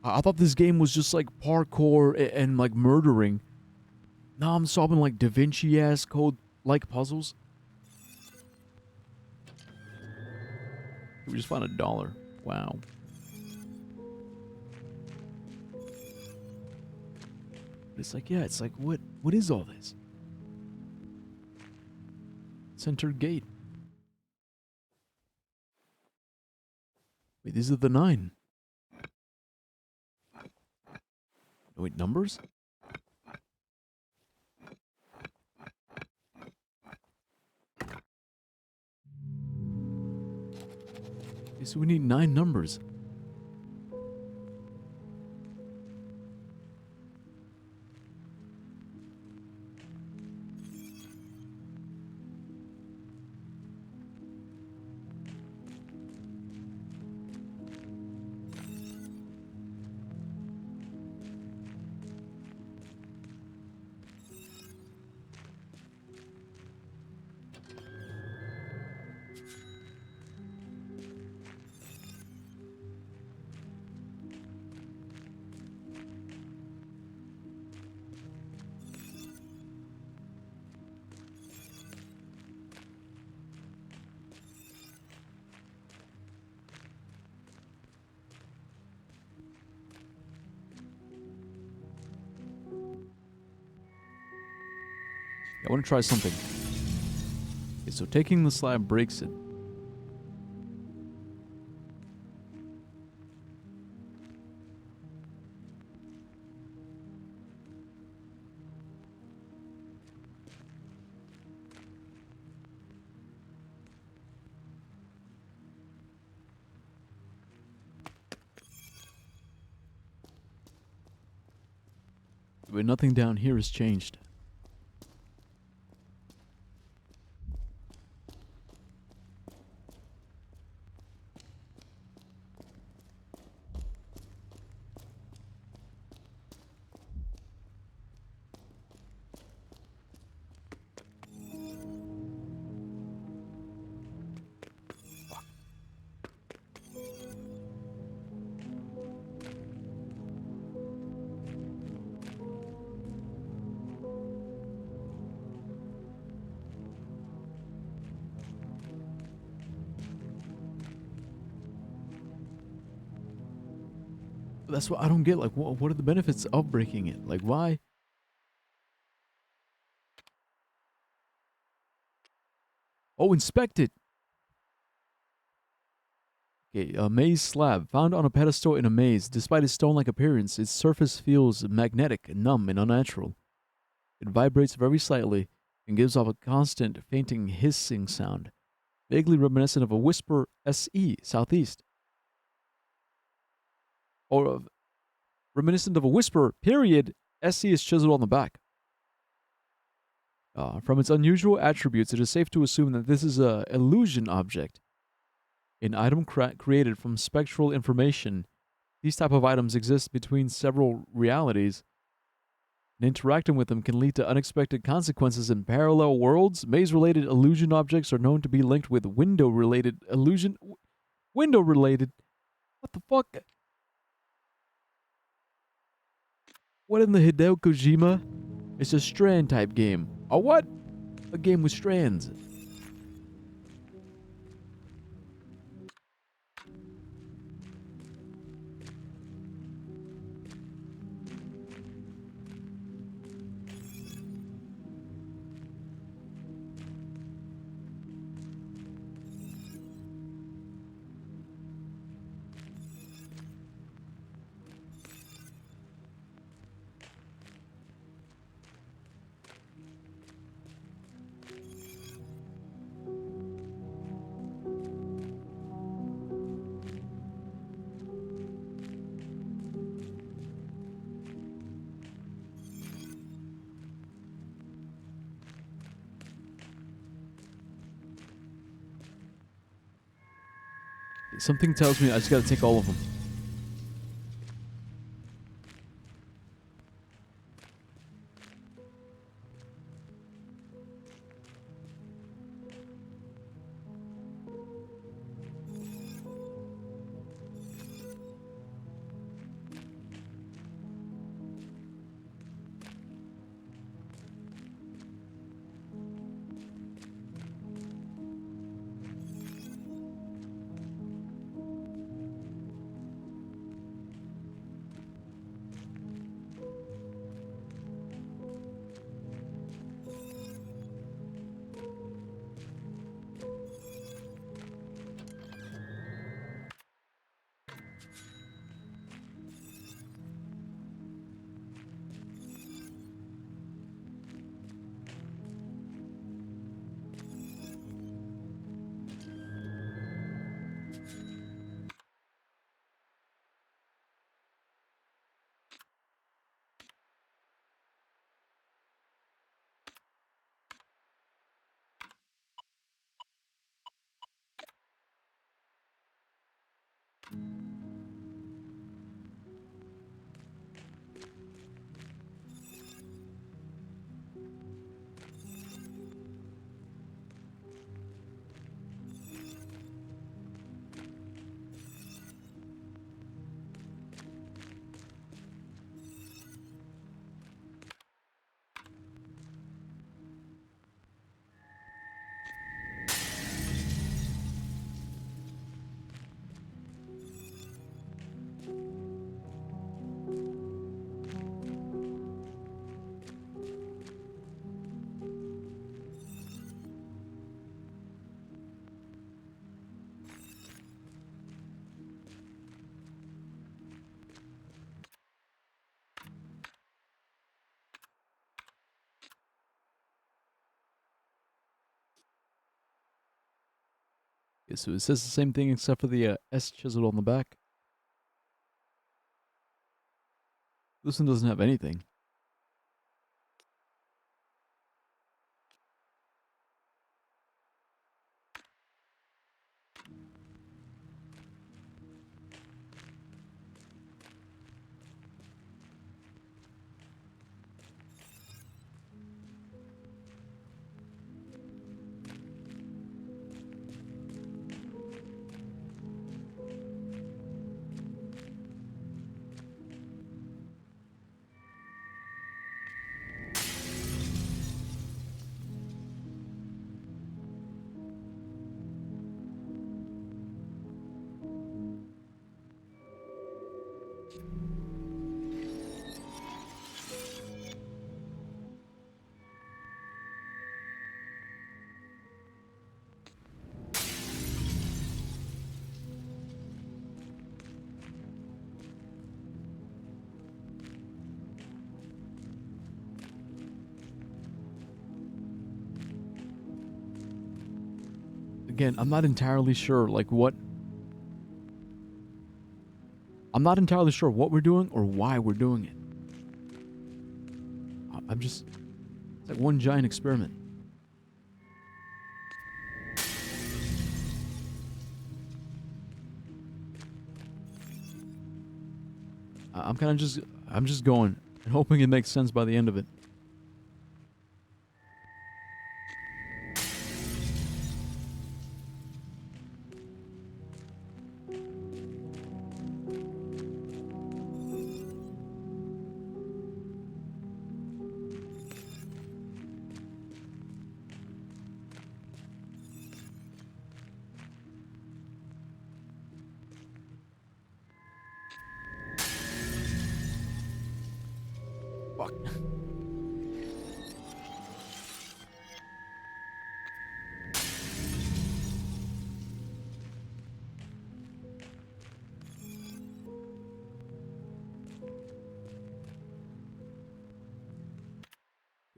I thought this game was just like parkour and like murdering. Now I'm solving like Da Vinci-ass code-like puzzles. We just found $1. Wow. It's like, yeah, it's like, what is all this? Center gate. Wait, these are the 9. Wait, numbers? Okay, so we need 9 numbers. I want to try something. Okay, so taking the slab breaks it. But nothing down here has changed. That's what I don't get. Like, what are the benefits of breaking it? Like, why? Oh, inspect it. Okay, a maze slab found on a pedestal in a maze. Despite its stone-like appearance, its surface feels magnetic, numb, and unnatural. It vibrates very slightly and gives off a constant, fainting, hissing sound, vaguely reminiscent of a whisper SE southeast, or reminiscent of a whisper period SE is chiseled on the back. From its unusual attributes, it is safe to assume that this is a illusion object, an item created from spectral information. These type of items exist between several realities, and interacting with them can lead to unexpected consequences in parallel worlds. Maze-related illusion objects are known to be linked with window-related illusion. Window-related? What the fuck? What in the Hideo Kojima? It's a strand-type game. A what? A game with strands. Something tells me I just gotta take all of them. Okay, so it says the same thing except for the S chiseled on the back. This one doesn't have anything. Again, I'm not entirely sure, like, what... I'm not entirely sure what we're doing or why we're doing it. I'm just... It's like one giant experiment. I'm kind of just... I'm just going and hoping it makes sense by the end of it. Fuck.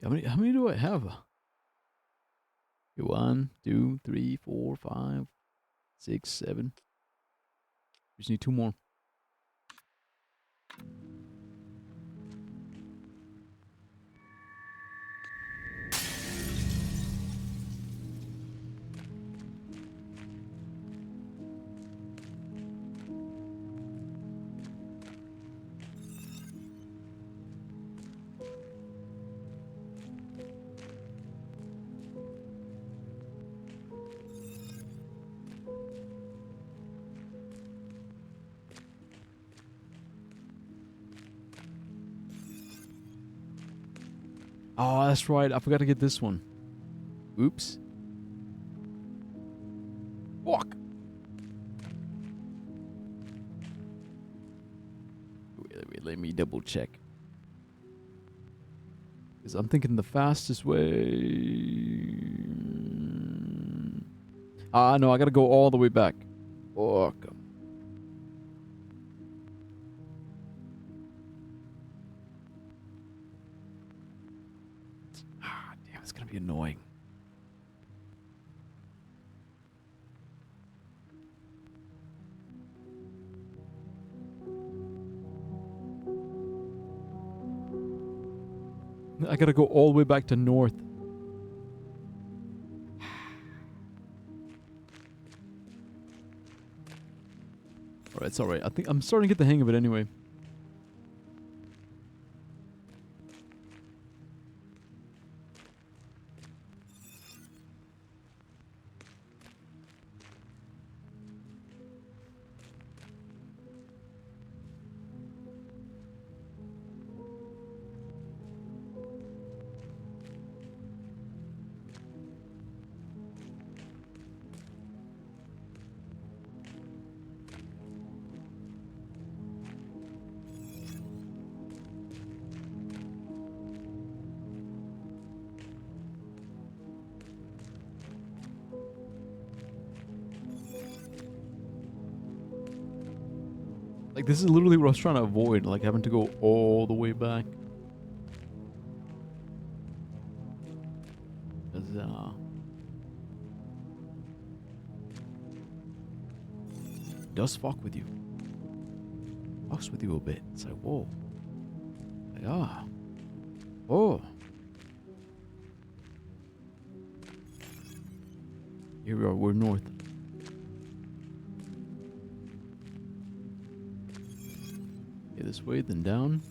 How many do I have? 1, 2, 3, 4, 5, 6, 7. We just need 2 more. Oh, that's right. I forgot to get this one. Oops. Fuck. Wait, let me double check. Because I'm thinking the fastest way... no, I gotta go all the way back. Fuck. Damn, it's gonna be annoying. I gotta go all the way back to north. Alright, it's alright. I think I'm starting to get the hang of it anyway. Like, this is literally what I was trying to avoid, like having to go all the way back. Because, it does fuck with you. Fucks with you a bit. It's like, whoa. Like, oh. Here we are, we're north. Okay, this way, then down.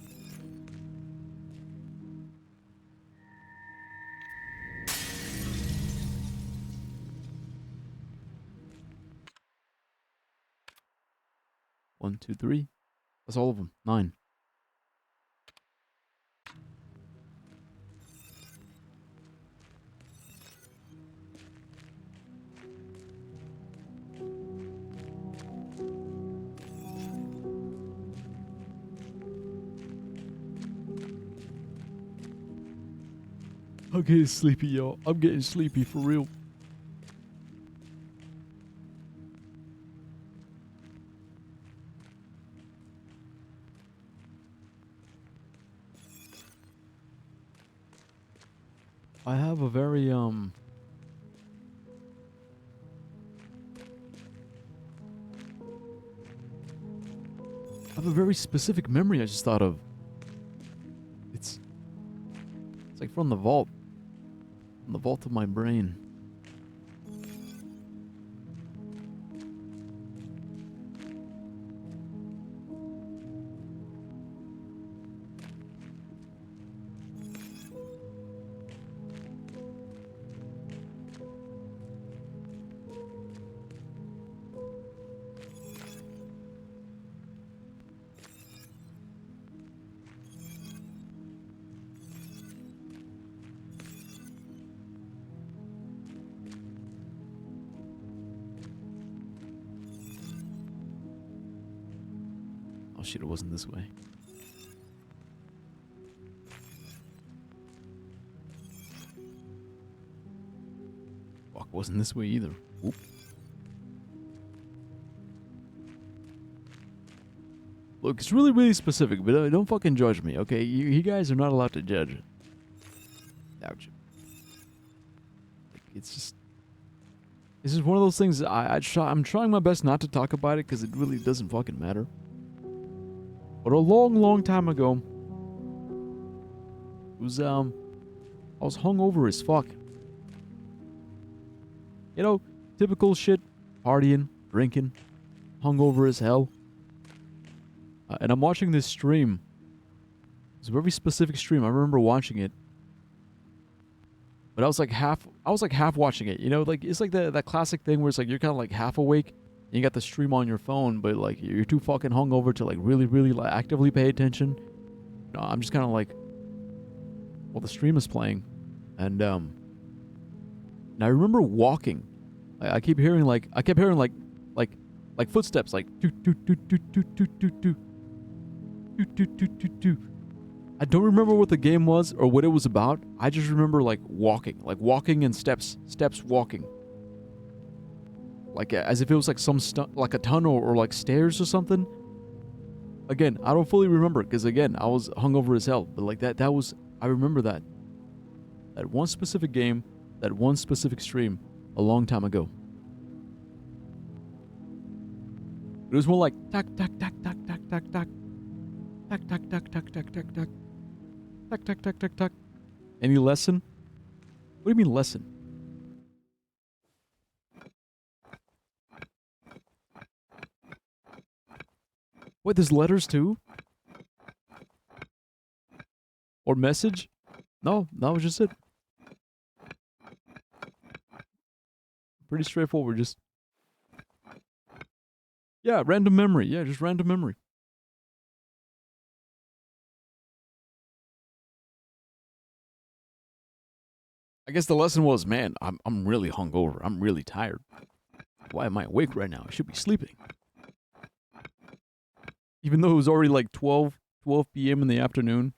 One, two, three. That's all of them. 9. I'm getting sleepy, y'all. I'm getting sleepy for real. I have a very I have a very specific memory I just thought of. It's like from the vault. From the vault of my brain. Oh shit, it wasn't this way. Fuck, wasn't this way either. Oop. Look, it's really, really specific, but don't fucking judge me, okay? You guys are not allowed to judge. Ouch. Like, it's just... This is one of those things I'm trying my best not to talk about it because it really doesn't fucking matter. But a long, long time ago, it was, I was hungover as fuck. You know, typical shit, partying, drinking, hungover as hell. And I'm watching this stream. It's a very specific stream. I remember watching it. But I was like half watching it. You know, like it's like that classic thing where it's like you're kind of like half awake and you got the stream on your phone, but like you're too fucking hungover to like really, really like actively pay attention. No, I'm just kind of like, well, the stream is playing. And I remember walking. I kept hearing like footsteps, like toot toot toot toot toot toot toot toot toot toot toot toot toot. I don't remember what the game was or what it was about. I just remember like walking and steps walking. Like as if it was like like a tunnel or like stairs or something. Again, I don't fully remember because again, I was hungover as hell. But like that was, I remember that one specific game, that one specific stream a long time ago. It was more like tack tack tack tack tack tack tack tack tack tack tack tack tack tack. Tuck, tuck, tuck, tuck, tuck. Any lesson? What do you mean lesson? Wait, there's letters too? Or message? No, that was just it. Pretty straightforward, just... Yeah, random memory. Yeah, just random memory. I guess the lesson was, man, I'm really hungover. I'm really tired. Why am I awake right now? I should be sleeping. Even though it was already like 12 p.m. in the afternoon.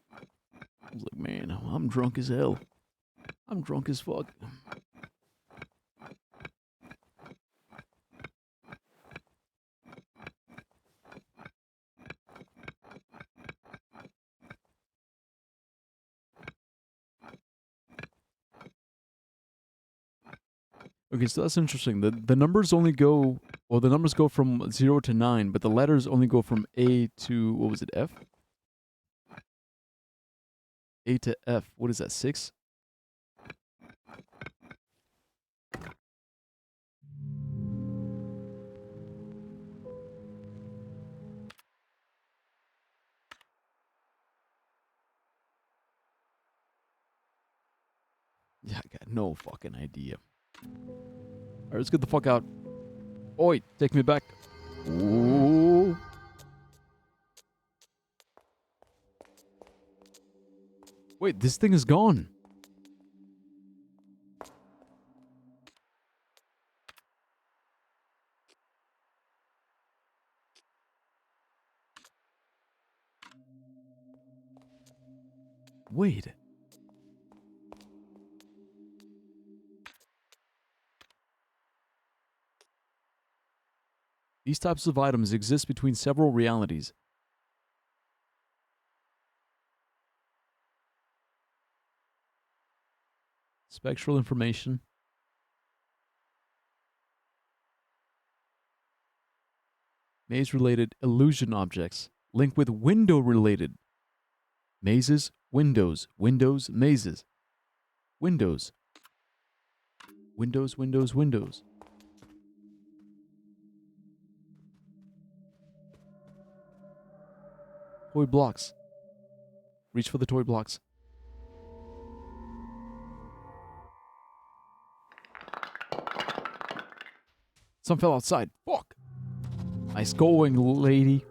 I was like, man, I'm drunk as hell. I'm drunk as fuck. Okay, so that's interesting. The numbers only go, well, the numbers go from 0 to 9, but the letters only go from A to, what was it, F? A to F. What is that, 6? Yeah, I got no fucking idea. Alright, let's get the fuck out. Oi, take me back. Ooh. Wait, this thing is gone. Wait. These types of items exist between several realities. Spectral information. Maze-related illusion objects. Linked with window-related. Mazes, windows, windows, mazes. Windows. Windows, windows, windows. Toy blocks. Reach for the toy blocks. Some fell outside. Fuck. Nice going, lady.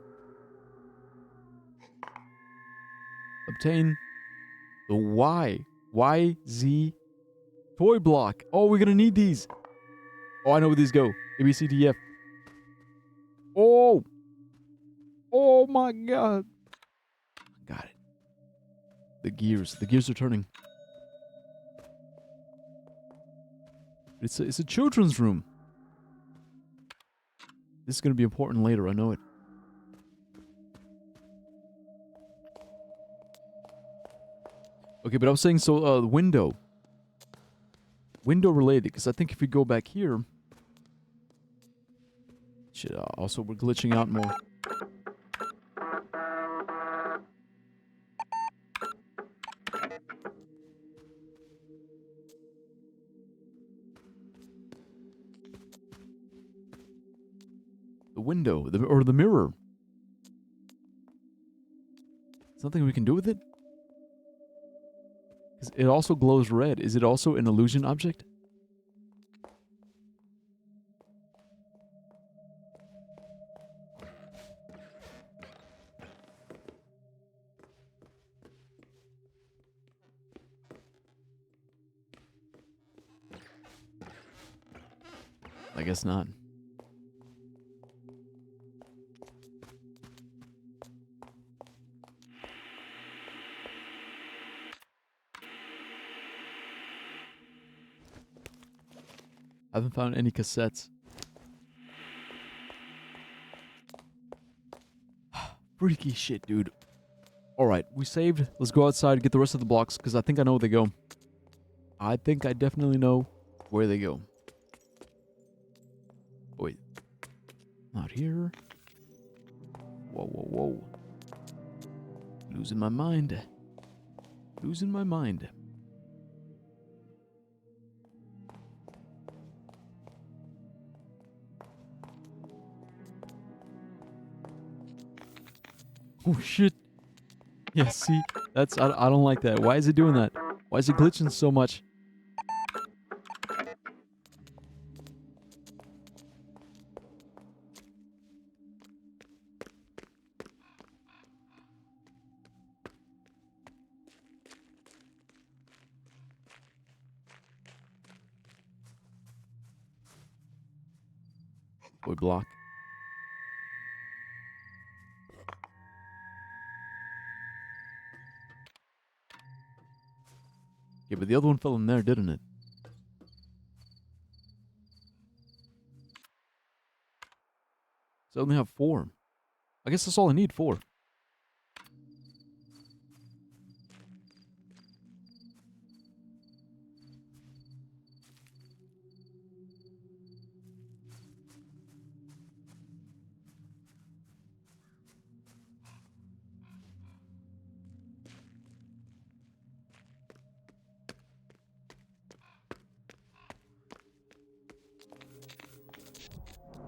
Obtain the YZ toy block. Oh, we're gonna need these. Oh, I know where these go. A, B, C, D, F. Oh. Oh my god. Got it. The gears are turning. It's a children's room. This is going to be important later, I know it. Okay, but I was saying, so, window. Window related, because I think if we go back here... Shit, also we're glitching out more. The window, or the mirror. Something we can do with it? It also glows red. Is it also an illusion object? I guess not. I haven't found any cassettes. Freaky shit, dude. Alright, we saved. Let's go outside and get the rest of the blocks, because I think I know where they go. I think I definitely know where they go. Oh, wait. Not here. Whoa, whoa, whoa. Losing my mind. Losing my mind. Oh shit. Yeah, see, that's I don't like that. Why is it doing that? Why is it glitching so much? Boy, block. Yeah, but the other one fell in there, didn't it? So I only have 4. I guess that's all I need, 4.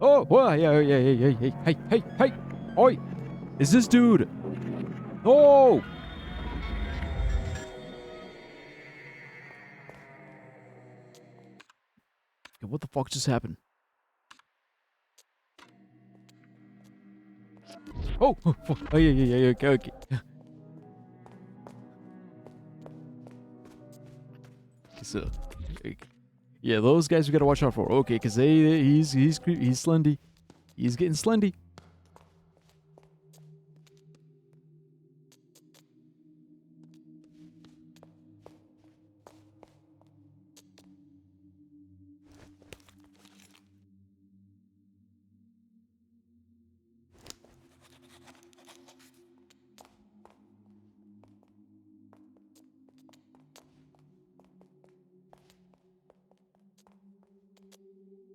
Oh, whoa, yeah, hey, oi! Is this dude? No! Okay, what the fuck just happened? Oh, oh, yeah, okay. So, yeah, those guys we gotta watch out for. Okay, because he's slendy. He's getting slendy.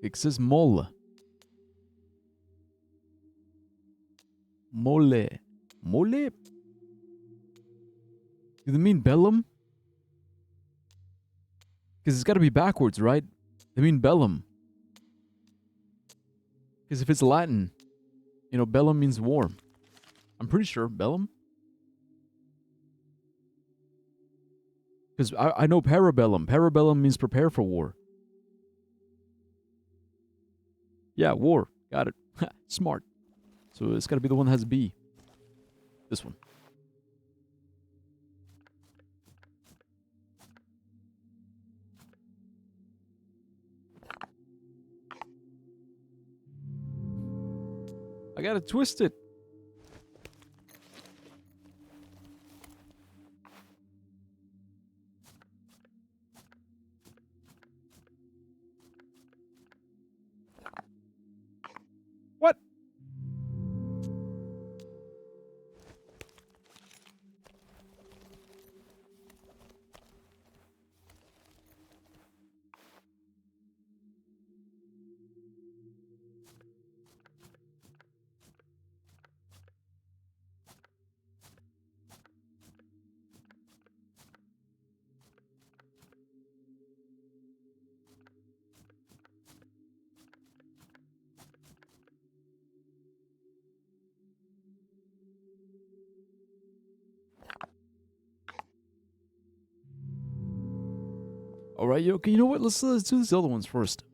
It says mole. Mole. Mole? Do they mean bellum? Because it's got to be backwards, right? They mean bellum. Because if it's Latin, you know, bellum means war. I'm pretty sure bellum. Because I know parabellum. Parabellum means prepare for war. Yeah, war. Got it. Smart. So it's got to be the one that has B. This one. I gotta twist it. What? All right, okay, you know what? Let's do these other ones first.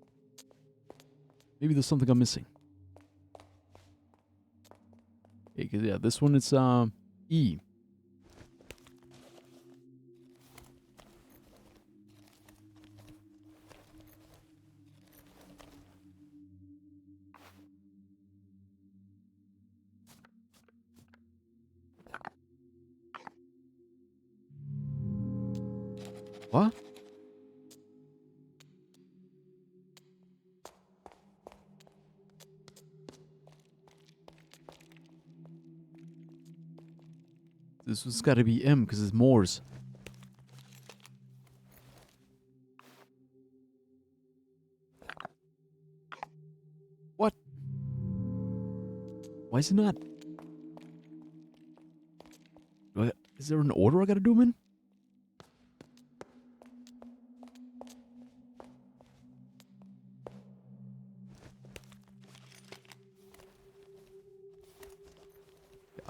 Maybe there's something I'm missing. Okay, 'cause, yeah, this one it's E. What? This has got to be M because it's Morse. What? Why is it not? Is there an order I gotta do them in?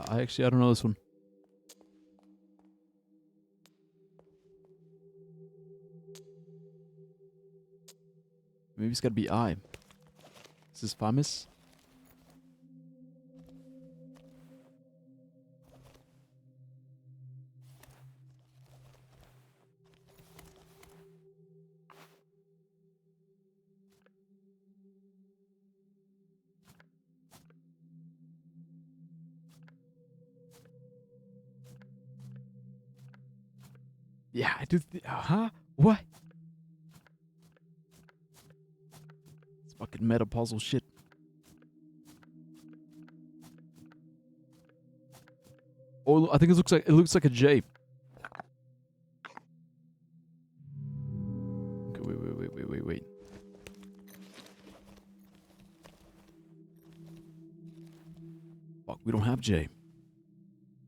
I don't know this one. Maybe it's gotta be I. Is this famous? Yeah, I do. Huh? What? It's fucking meta puzzle shit. Oh, I think it looks like a J. Okay, wait. Fuck, we don't have J. Okay,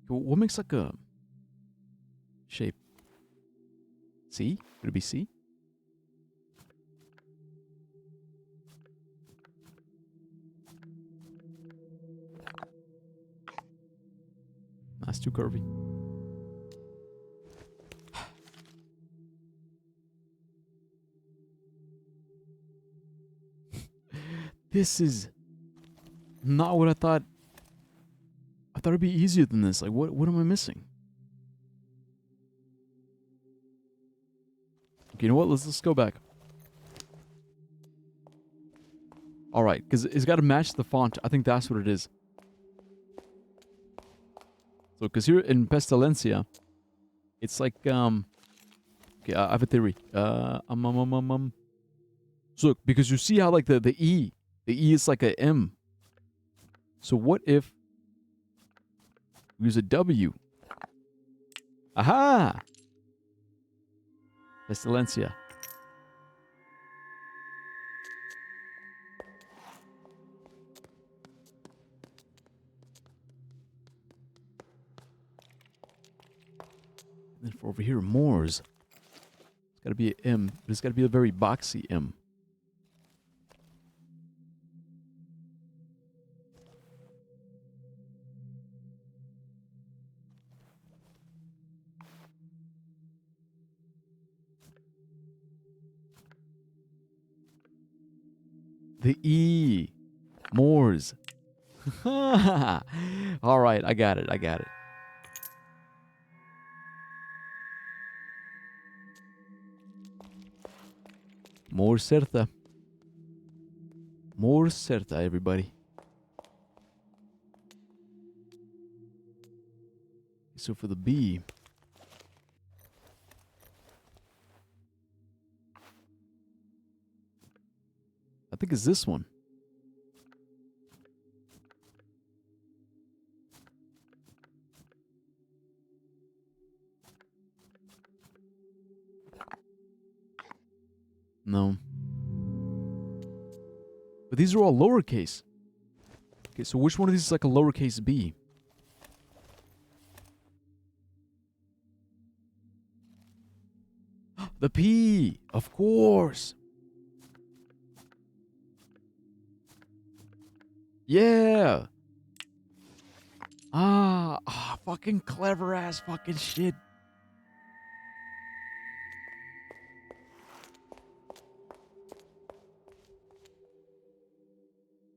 what makes like a shape? C? Could it be C? That's too curvy. This is not what I thought. I thought it'd be easier than this. Like, what am I missing? Okay, you know what? Let's go back. All right, because it's got to match the font. I think that's what it is. So, because here in Pestilencia, it's like okay, I have a theory. So look, because you see how like the E is like a M. So what if we use a W? Aha! Pestilencia. And for over here, Moors. It's got to be an M, but it's got to be a very boxy M. The E. Moors. All right, I got it. I got it. More certa. More certa, everybody. So for the B. I think it's this one. No. But these are all lowercase. Okay, so which one of these is like a lowercase b? The P! Of course! Yeah! Fucking clever ass fucking shit.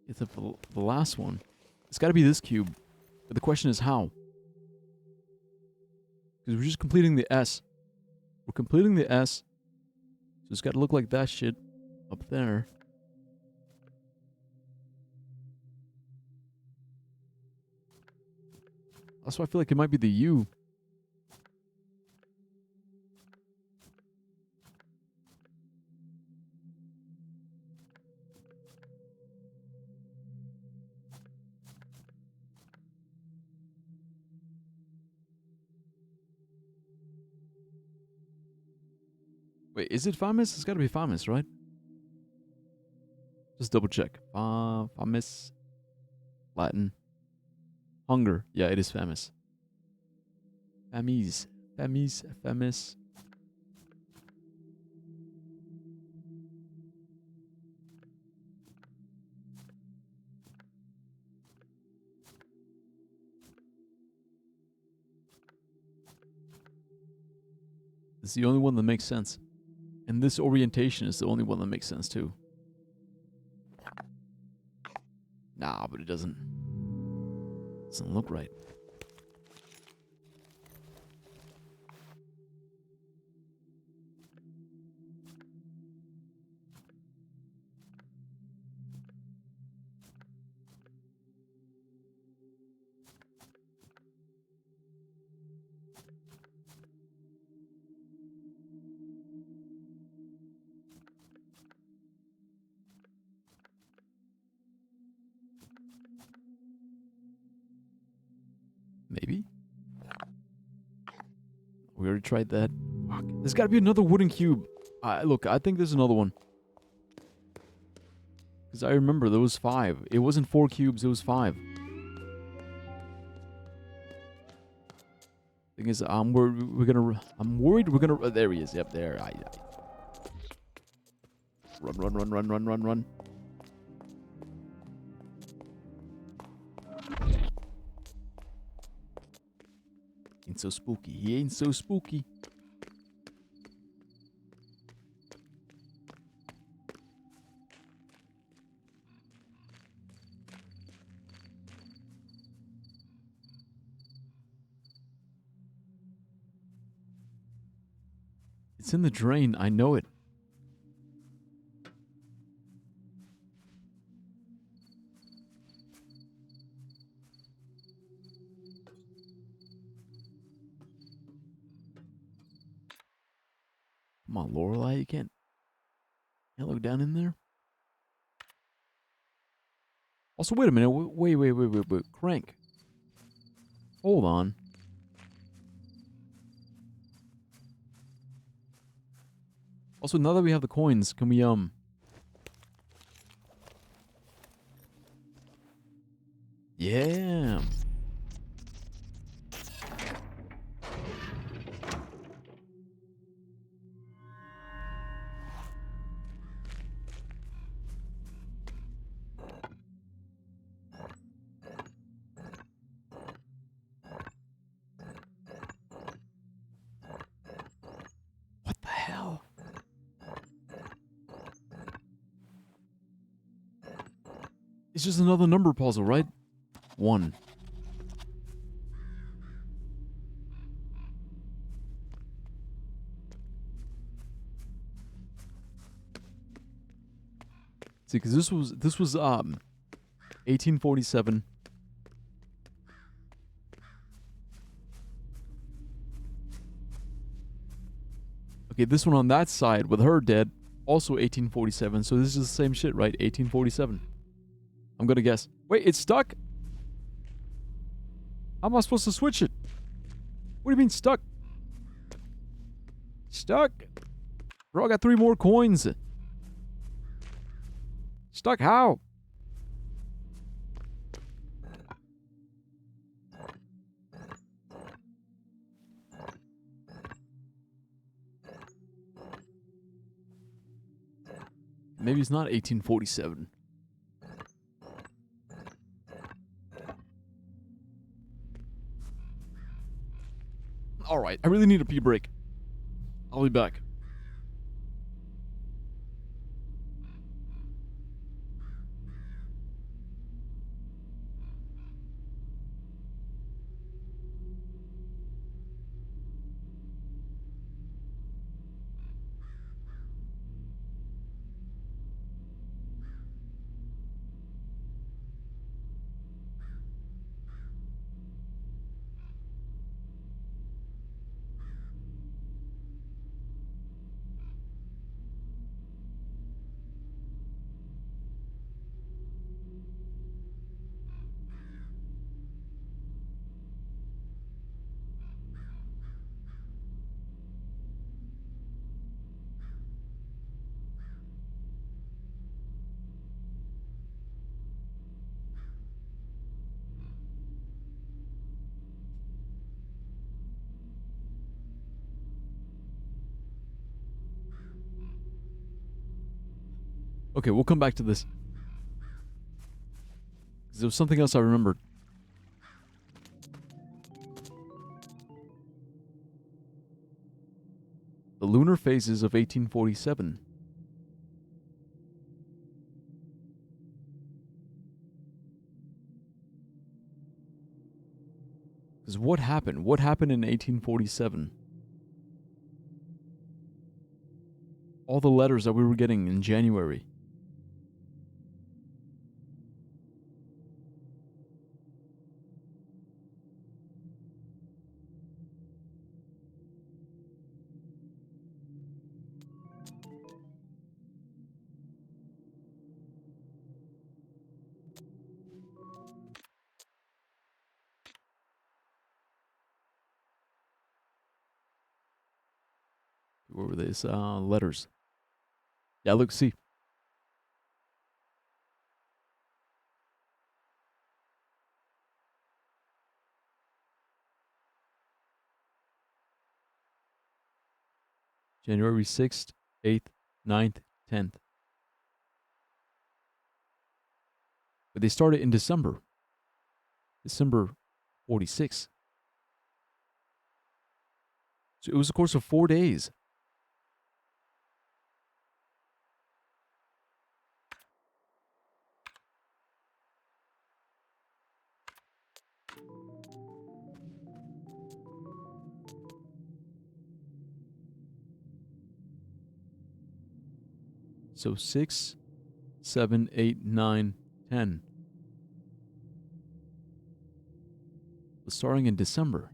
It's the last one. It's got to be this cube. But the question is how? Because we're just completing the S. We're completing the S. So it's got to look like that shit up there. That's why I feel like it might be the U. Wait, is it famous? It's gotta be famous, right? Just double check. Famous. Latin. Hunger. Yeah, it is famous. Famis. Famis. Famous. It's the only one that makes sense. And this orientation is the only one that makes sense too. Nah, but it doesn't look right. Maybe? We already tried that. Fuck. There's gotta be another wooden cube. Look, I think there's another one. Because I remember there was 5. It wasn't 4 cubes, it was 5. Thing is, I'm worried we're gonna. There he is. Yep, there. Run. Ain't so spooky. He ain't so spooky. It's in the drain. I know it. Come on, Lorelei. You can't look down in there. Also, wait a minute. Wait. Crank. Hold on. Also, now that we have the coins, can we, Yeah. just another number puzzle, right? 1. See, because this was 1847. Okay, this one on that side with her dead, also 1847. So this is the same shit, right? 1847. I'm gonna guess. Wait, it's stuck? How am I supposed to switch it? What do you mean stuck? Stuck? Bro, I got 3 more coins. Stuck how? Maybe it's not 1847. Alright, I really need a pee break. I'll be back. Okay, we'll come back to this. 'Cause there was something else I remembered. The lunar phases of 1847. Because what happened? What happened in 1847? All the letters that we were getting in January. What were these letters? Yeah, look, see. January 6th, 8th, 9th, 10th. But they started in December. December 46. So it was a course of 4 days. So 6, 7, 8, 9, 10. Was starting in December.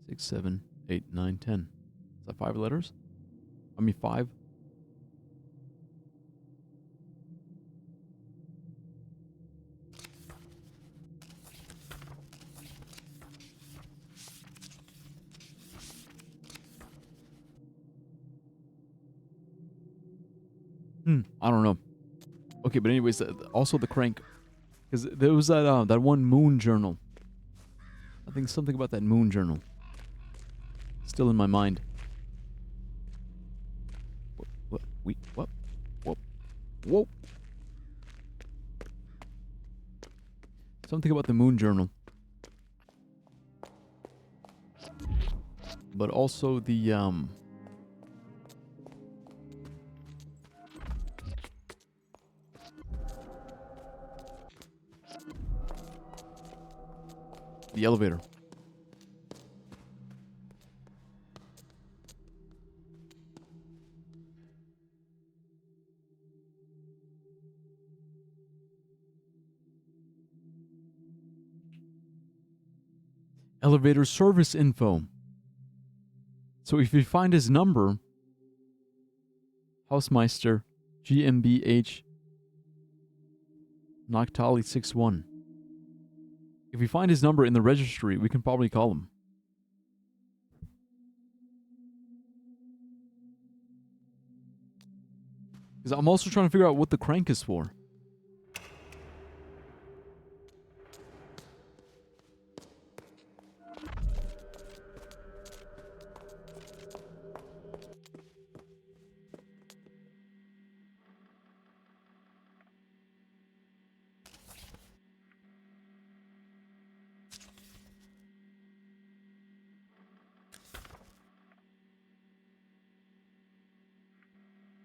Six, 7, 8, 9, 10. Is that 5 letters? I mean 5. I don't know. Okay, but anyways, also the crank, because there was that one moon journal. I think something about that moon journal. Still in my mind. What? What? Whoa. Something about the moon journal. but also the elevator. Elevator service info. So if you find his number, Hausmeister, GmbH, Nachtali 61. If we find his number in the registry, we can probably call him. Because I'm also trying to figure out what the crank is for.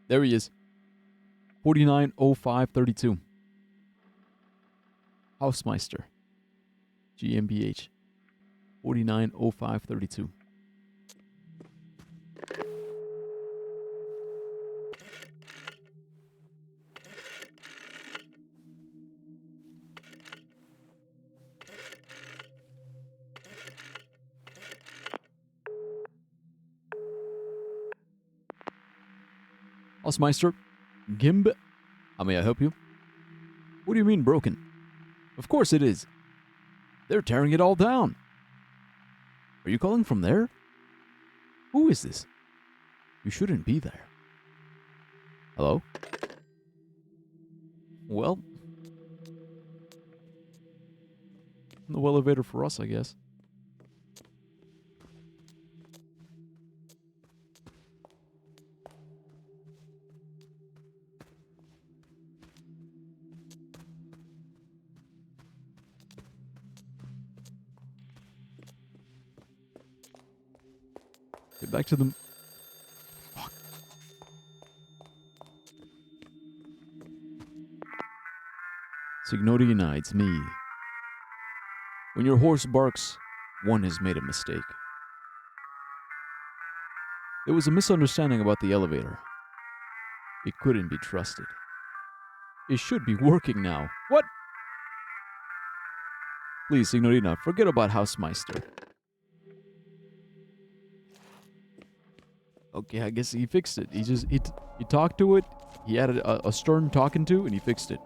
There he is. 490532. Hausmeister. GmbH. 490532. Hausmeister. Gimb. How may I help you? What do you mean broken? Of course it is. They're tearing it all down. Are you calling from there? Who is this? You shouldn't be there. Hello? Well, no elevator for us, I guess. Get back to the... Fuck. Signorina, it's me. When your horse barks, one has made a mistake. There was a misunderstanding about the elevator. It couldn't be trusted. It should be working now. What? Please, Signorina, forget about Hausmeister. Okay, I guess he fixed it. He talked to it. He had a stern talking to, and he fixed it.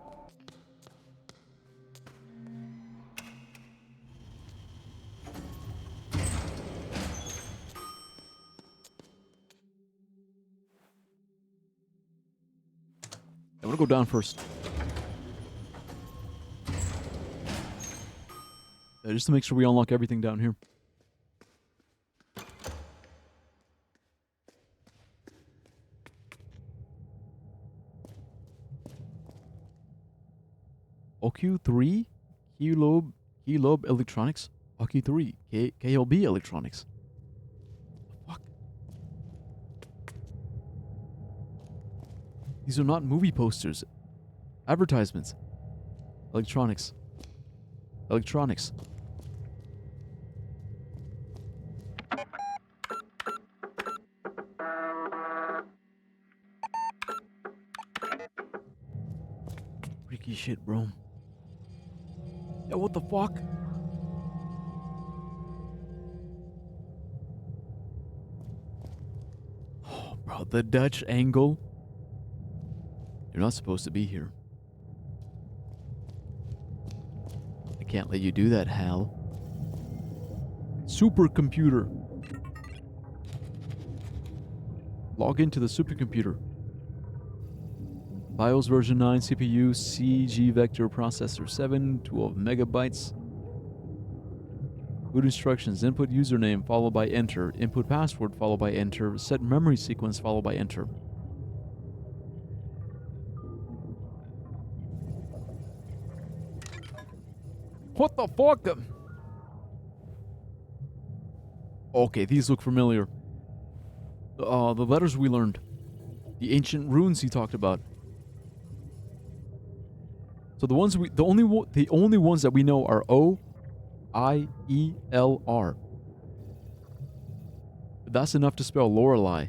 I'm gonna go down first. Just to make sure we unlock everything down here. OQ3? Keylab Electronics? OQ3? KLB Electronics? Fuck. These are not movie posters. Advertisements. Electronics. Electronics. Freaky shit, bro. Yo, what the fuck? Oh, bro, the Dutch angle. You're not supposed to be here. I can't let you do that, Hal. Supercomputer. Log into the supercomputer. BIOS version 9, CPU, CG vector processor 7, 12 megabytes. Boot instructions, input username followed by enter, input password followed by enter, set memory sequence followed by enter. What the fuck? Okay, these look familiar. The letters we learned. The ancient runes he talked about. So the only ones that we know are O-I-E-L-R. That's enough to spell Lorelei.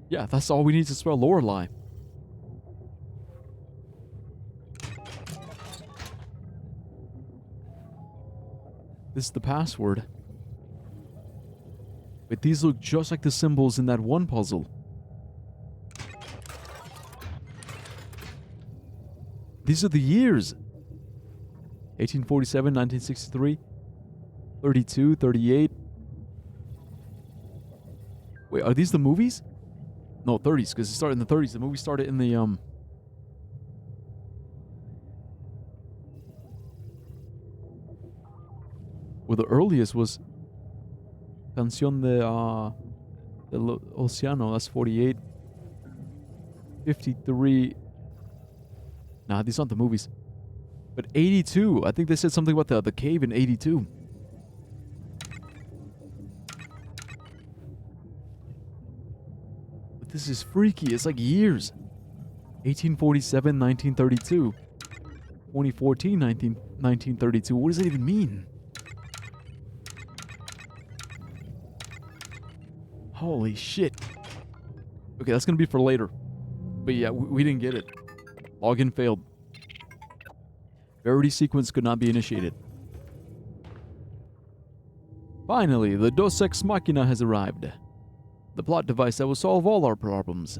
Yeah, that's all we need to spell Lorelei. This is the password. But these look just like the symbols in that one puzzle. These are the years. 1847, 1963, 32, 38. Wait, are these the movies? No, 30s, because it started in the 30s. The movie started in the, well, the earliest was Canción del Oceano, that's 48. 53. Nah, these aren't the movies. But 82, I think they said something about the cave in 82. But this is freaky, it's like years. 1847, 1932. 2014, 1932. What does it even mean? Holy shit. Okay, that's gonna be for later. But yeah, we didn't get it. Login failed. Verity sequence could not be initiated. Finally, the Dos Ex Machina has arrived. The plot device that will solve all our problems.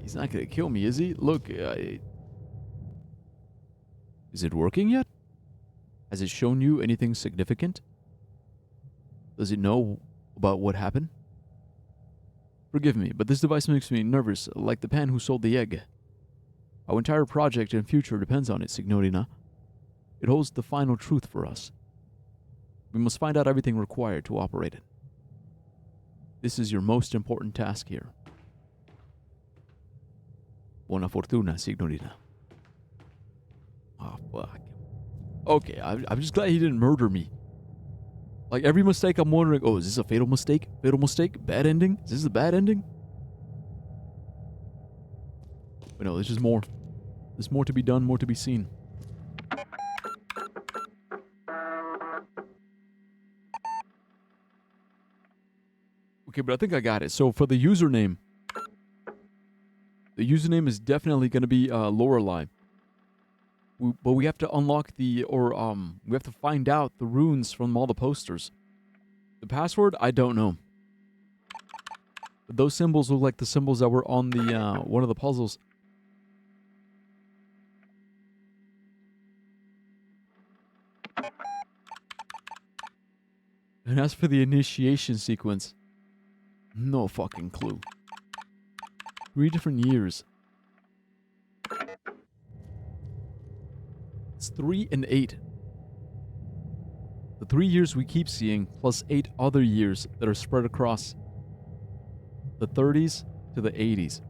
He's not gonna kill me, is he? Look, is it working yet? Has it shown you anything significant? Does it know about what happened? Forgive me, but this device makes me nervous, like the pan who sold the egg. Our entire project and future depends on it, Signorina. It holds the final truth for us. We must find out everything required to operate it. This is your most important task here. Buona fortuna, Signorina. Oh, fuck. Okay, I'm just glad he didn't murder me. Like, every mistake I'm wondering, oh, is this a fatal mistake? Fatal mistake? Bad ending? Is this a bad ending? But no, there's just more. There's more to be done, more to be seen. Okay, but I think I got it. So for the username is definitely going to be Lorelei. But we have to unlock we have to find out the runes from all the posters. The password, I don't know. But those symbols look like the symbols that were on the one of the puzzles. And as for the initiation sequence, no fucking clue. 3 different years. It's 3 and 8. The 3 years we keep seeing, plus 8 other years that are spread across the 30s to the 80s.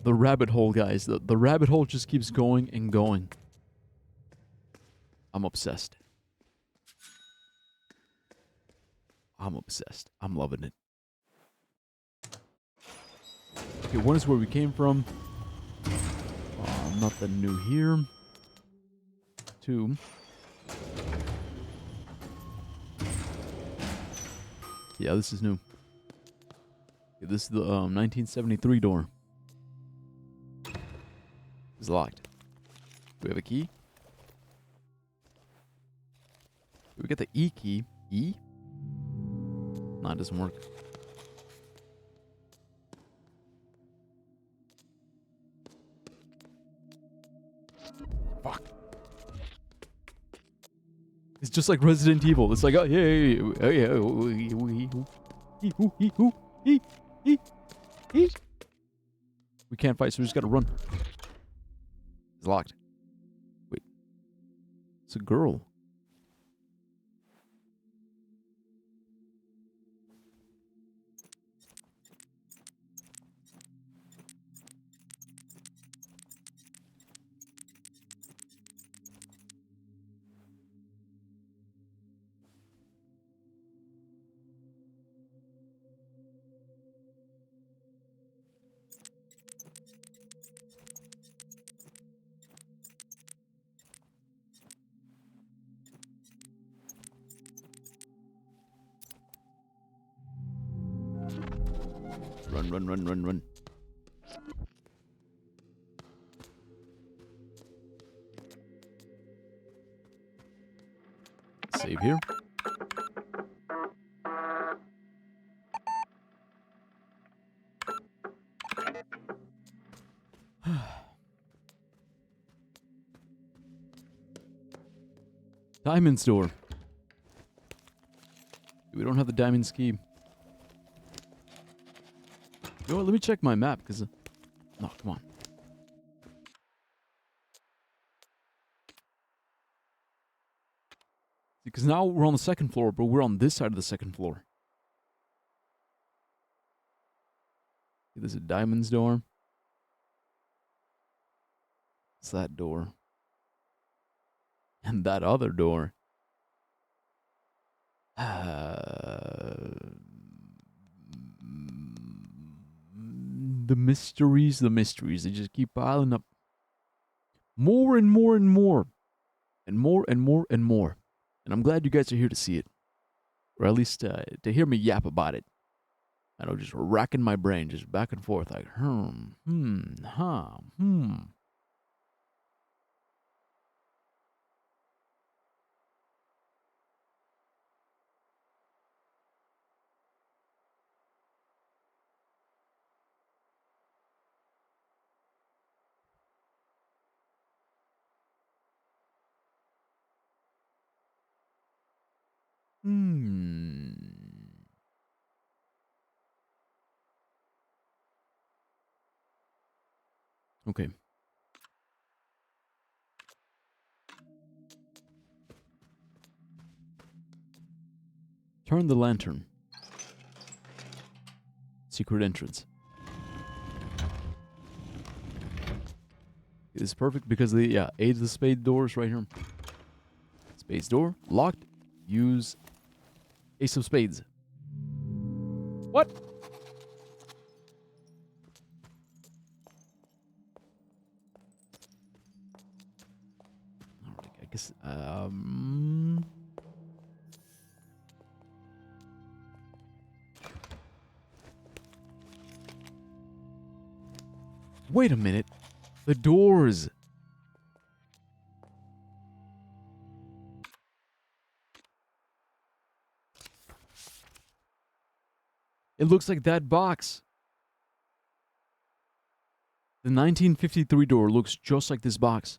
The rabbit hole, guys. The rabbit hole just keeps going and going. I'm obsessed. I'm obsessed. I'm loving it. Okay, 1 is where we came from. Nothing new here. 2. Yeah, this is new. Okay, this is the 1973 door. It's locked. Do we have a key? Do we get the E key? E? Nah, it doesn't work. Fuck. It's just like Resident Evil. It's like, oh, yeah. We can't fight, so we just gotta run. It's locked. Wait. It's a girl. Run, run, run, run, run. Save here. Diamond store. We don't have the diamond key. You know what? Let me check my map, because... no, come on. Because now we're on the second floor, but we're on this side of the second floor. There's a diamonds door. It's that door. And that other door. The mysteries, they just keep piling up. More and more and more. And more and more and more. And I'm glad you guys are here to see it. Or at least to hear me yap about it. I know, just racking my brain, just back and forth, like, Okay. Turn the lantern. Secret entrance. This is perfect because the Ace of the Spade door is right here. Spades door locked. Use Ace of Spades. What? All right, I guess. Wait a minute. The doors. It looks like that box. The 1953 door looks just like this box.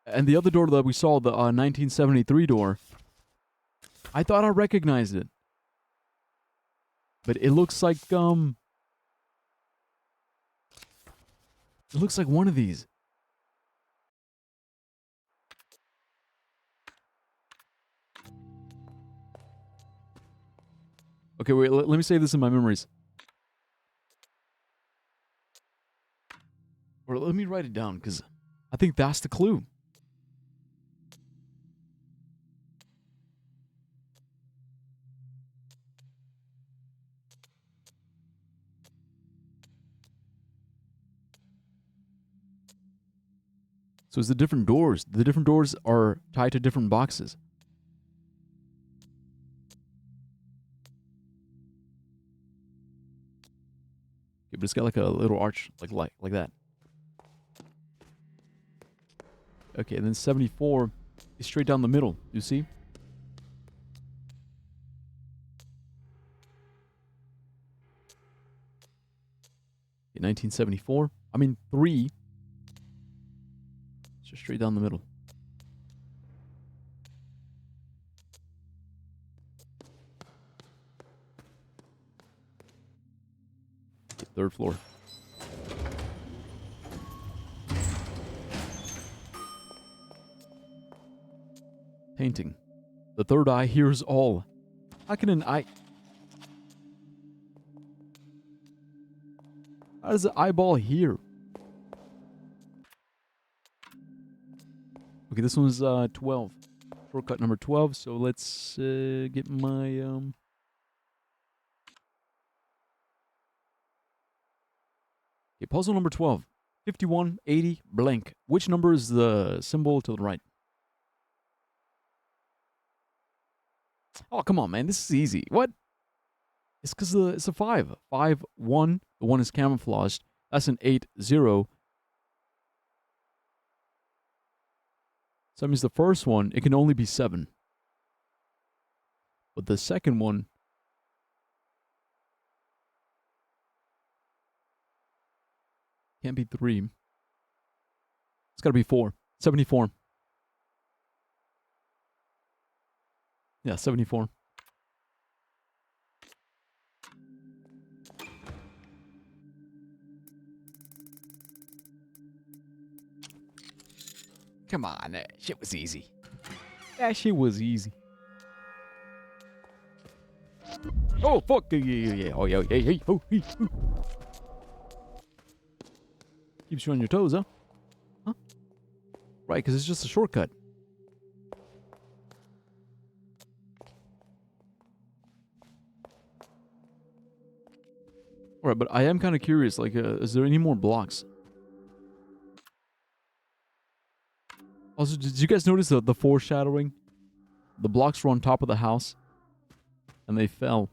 And the other door that we saw, the 1973 door, I thought I recognized it. But it looks like, it looks like one of these. Okay, wait, let me save this in my memories. Or let me write it down, because I think that's the clue. So it's the different doors. The different doors are tied to different boxes. Okay, but it's got like a little arch, like that. Okay, and then 74 is straight down the middle. You see? Okay, 1974. I mean 3. It's just straight down the middle. Okay, 3rd floor. Painting. The third eye hears all. How can an eye... How does the eyeball hear? Okay, this one's 12. Shortcut number 12, so let's get my... Okay, puzzle number 12. 5180 blank. Which number is the symbol to the right? Oh, come on, man. This is easy. What? It's because it's a 5. 5, 1. The 1 is camouflaged. That's an 8, 0. So that means the first one, it can only be 7. But the second one, can't be 3. It's got to be 4. 74. Yeah, 74. Come on, that shit was easy. That shit was easy. Oh, fuck. Yeah. Oh, yeah. Hey. Oh, hey. Keeps you on your toes, huh? Huh? Right, because it's just a shortcut. Alright, but I am kind of curious, like, is there any more blocks? Also, did you guys notice the foreshadowing? The blocks were on top of the house, and they fell.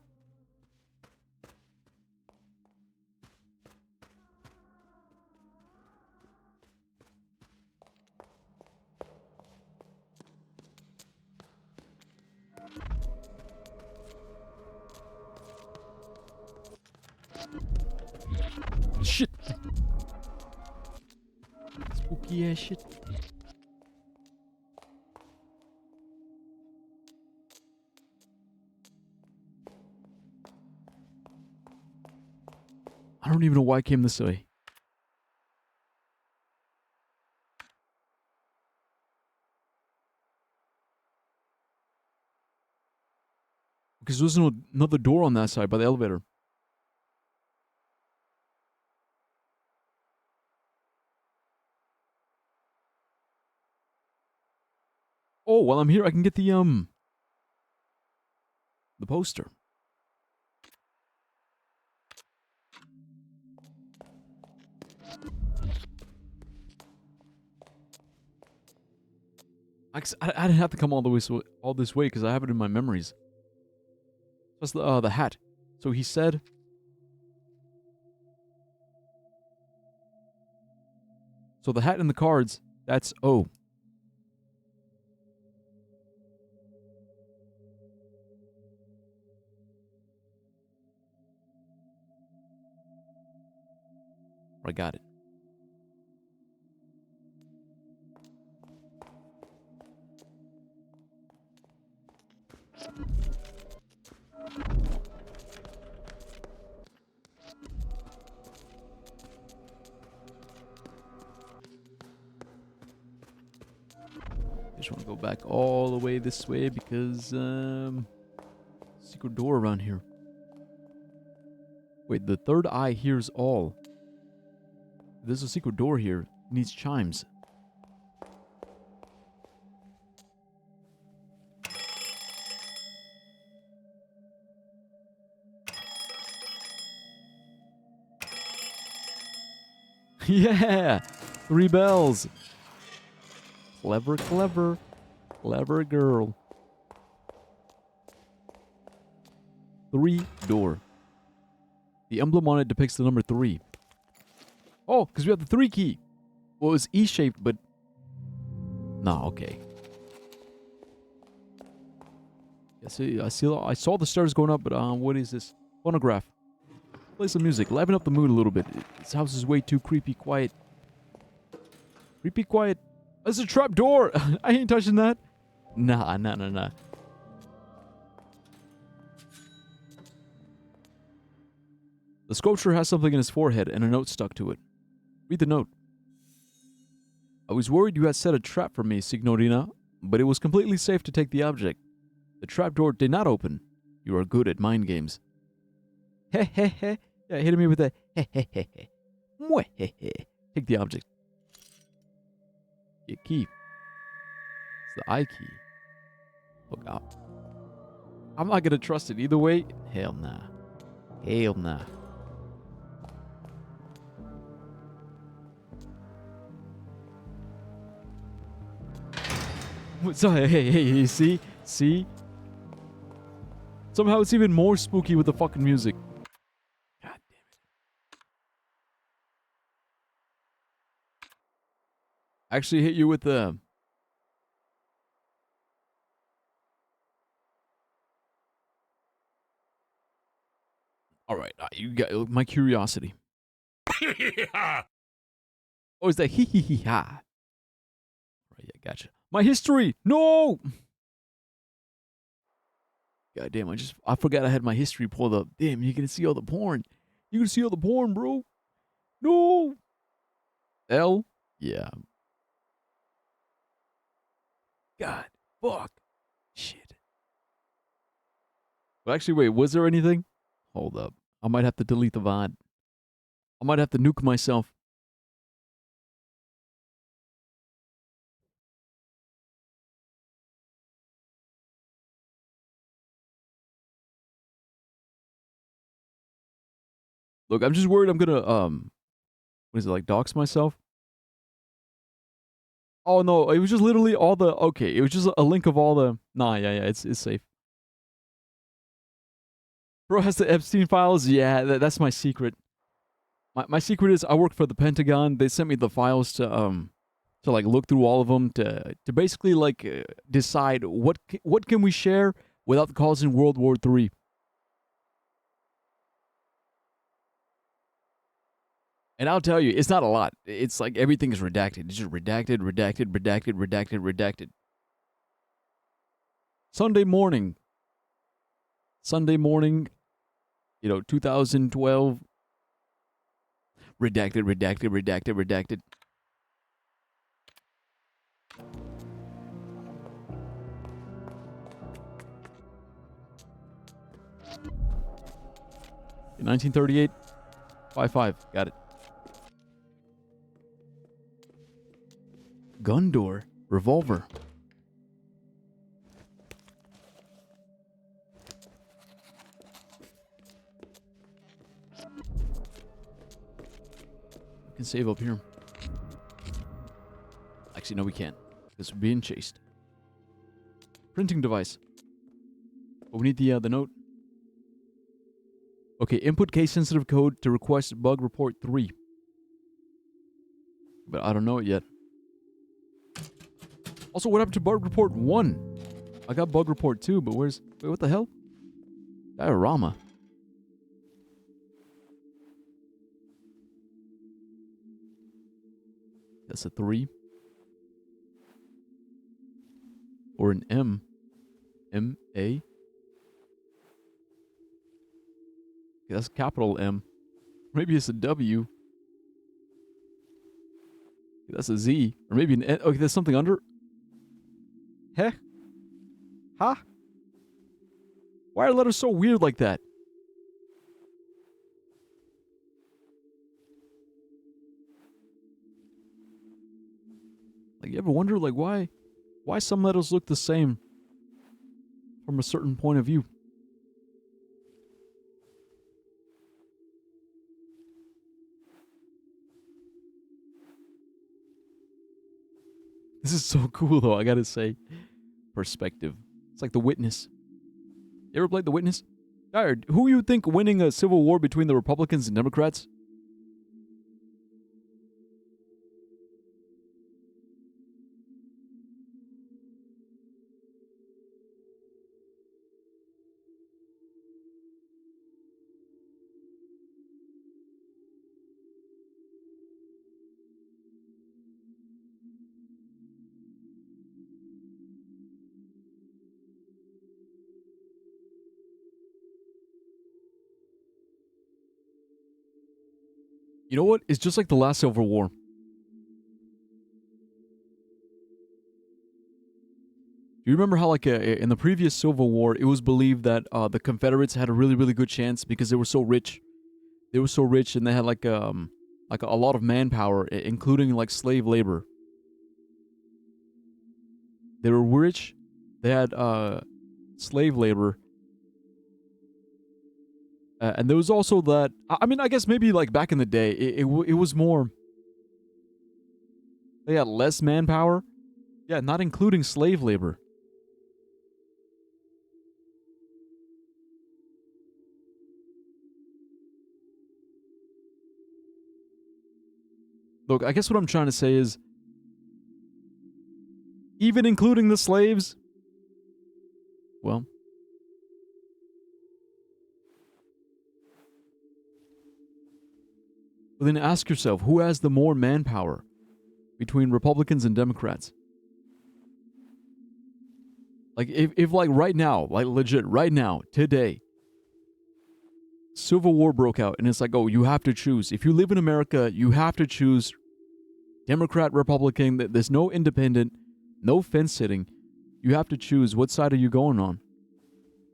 Shit! Spooky ass shit. I don't even know why I came this way. Because there's another door on that side by the elevator. Oh, while I'm here, I can get the poster. I didn't have to come all this way because I have it in my memories. Plus the hat. So he said. So the hat and the cards. That's O. I got it. I just want to go back all the way this way because secret door around here. Wait, the third eye hears all. There's a secret door here. It needs chimes. Yeah! 3 bells. Clever girl. 3 door. The emblem on it depicts the number 3. Oh, because we have the 3 key. Well, it's E-shaped, but... Nah, okay. Yeah, I saw the stairs going up, but what is this? Phonograph. Play some music. Liven up the mood a little bit. This house is way too creepy quiet. Creepy quiet. There's a trap door. I ain't touching that. Nah. The sculpture has something in his forehead and a note stuck to it. Read the note. I was worried you had set a trap for me, Signorina, but it was completely safe to take the object. The trap door did not open. You are good at mind games. Heh heh heh. Yeah, hit me with a heh heh heh heh. Mwah heh heh. Take the object. Get key. It's the I key. Look out. I'm not gonna trust it either way. Hell nah. Hell nah. So hey, see? Somehow it's even more spooky with the fucking music. God damn it. I actually hit you with the... Alright, you got my curiosity. Oh, is that hee hee hee ha? Right, yeah, gotcha. My history! No! God damn, I forgot I had my history pulled up. Damn, you can see all the porn. You can see all the porn, bro. No! L? Yeah. God. Fuck. Shit. But actually, wait, was there anything? Hold up. I might have to delete the VOD. I might have to nuke myself. Look, I'm just worried I'm gonna, what is it, like, dox myself? Oh, no, it was just literally all the, okay, it was just a link of all the, nah, yeah, it's safe. Bro has the Epstein files? Yeah, that's my secret. My secret is I work for the Pentagon. They sent me the files to like look through all of them to basically like decide what can we share without causing World War III. And I'll tell you, it's not a lot. It's like everything is redacted. It's just redacted, redacted, redacted, redacted, redacted. Sunday morning, 2012. Redacted, redacted, redacted, redacted. In 1938, 5-5. Got it. Gun door, revolver. We can save up here. Actually, no, we can't. Because we're being chased. Printing device. Oh, we need the note. Okay, input case-sensitive code to request bug report 3. But I don't know it yet. Also, what happened to bug report 1? I got bug report 2, but where's... Wait, what the hell? Diorama. That's a 3. Or an M. M-A. That's capital M. Maybe it's a W. That's a Z. Or maybe an N. Okay, there's something under. Heh? Huh? Why are letters so weird like that? Like, you ever wonder, like, why some letters look the same from a certain point of view? This is so cool, though, I gotta say. Perspective. It's like The Witness. You ever played The Witness? Tired. Who you think winning a civil war between the Republicans and Democrats? You know what? It's just like the last Civil War. Do you remember how, like, in the previous Civil War, it was believed that the Confederates had a really, really good chance because they were so rich. They were so rich, and they had like a lot of manpower, including like slave labor. They were rich. They had slave labor, and there was also that. I mean, I guess maybe like back in the day, it was more. They had less manpower. Yeah, not including slave labor. Look, I guess what I'm trying to say is, even including the slaves, well, then ask yourself, who has the more manpower between Republicans and Democrats? Like, if like right now, like legit right now, today, Civil War broke out, and it's like, oh, you have to choose. If you live in America, you have to choose Democrat, Republican. There's no independent, no fence sitting. You have to choose what side are you going on,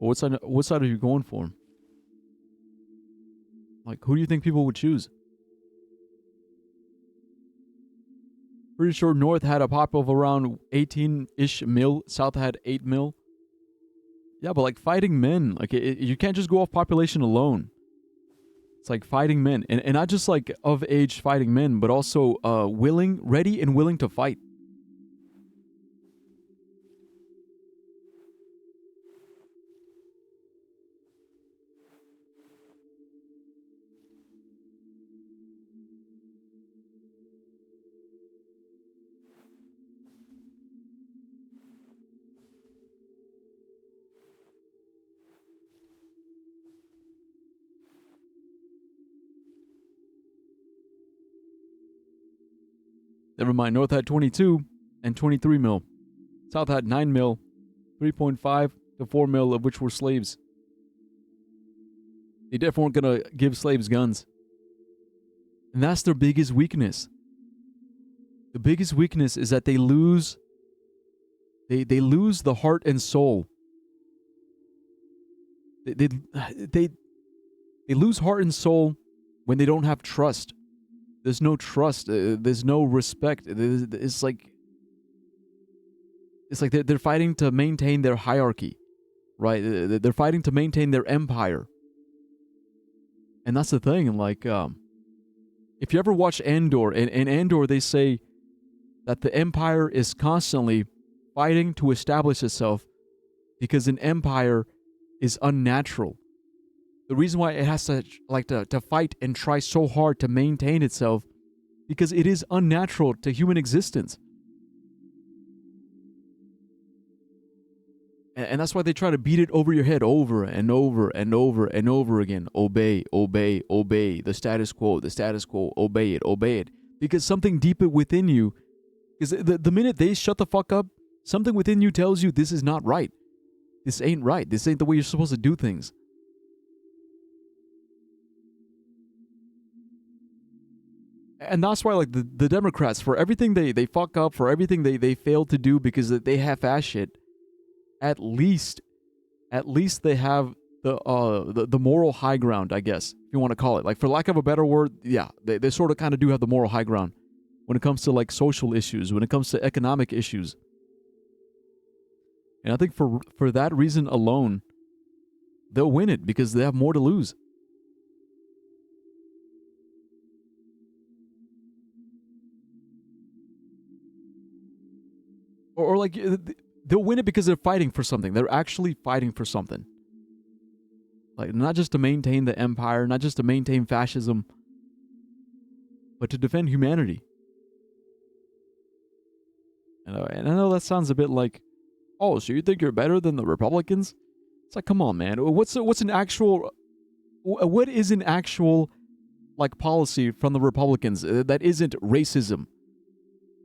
or what side are you going for? Like, who do you think people would choose? Pretty sure North had a pop of around 18-ish mil. South had 8 mil. Yeah, but like fighting men, like you can't just go off population alone. It's like fighting men, and not just like of age fighting men, but also ready and willing to fight. Never mind, North had 22 and 23 mil. South had 9 mil, 3.5 to 4 mil of which were slaves. They definitely weren't going to give slaves guns. And that's their biggest weakness. The biggest weakness is that they lose the heart and soul. They lose heart and soul when they don't have trust. There's no trust. There's no respect. It's like they're fighting to maintain their hierarchy, right? They're fighting to maintain their empire. And that's the thing. Like, if you ever watch Andor, in Andor they say that the empire is constantly fighting to establish itself because an empire is unnatural. The reason why it has to fight and try so hard to maintain itself, because it is unnatural to human existence. And that's why they try to beat it over your head over and over and over and over again. Obey, obey, obey. The status quo, obey it. Because something deeper within you, because the minute they shut the fuck up, something within you tells you this is not right. This ain't right. This ain't the way you're supposed to do things. And that's why, like, the Democrats, for everything they fuck up, for everything they fail to do because they half-ass shit, at least they have the moral high ground, I guess, if you want to call it. Like, for lack of a better word, yeah, they sort of kind of do have the moral high ground when it comes to, like, social issues, when it comes to economic issues. And I think for that reason alone, they'll win it because they have more to lose. Or like, they'll win it because they're fighting for something. They're actually fighting for something. Like, not just to maintain the empire, not just to maintain fascism, but to defend humanity. And I know that sounds a bit like, oh, so you think you're better than the Republicans? It's like, come on, man. What is an actual like policy from the Republicans that isn't racism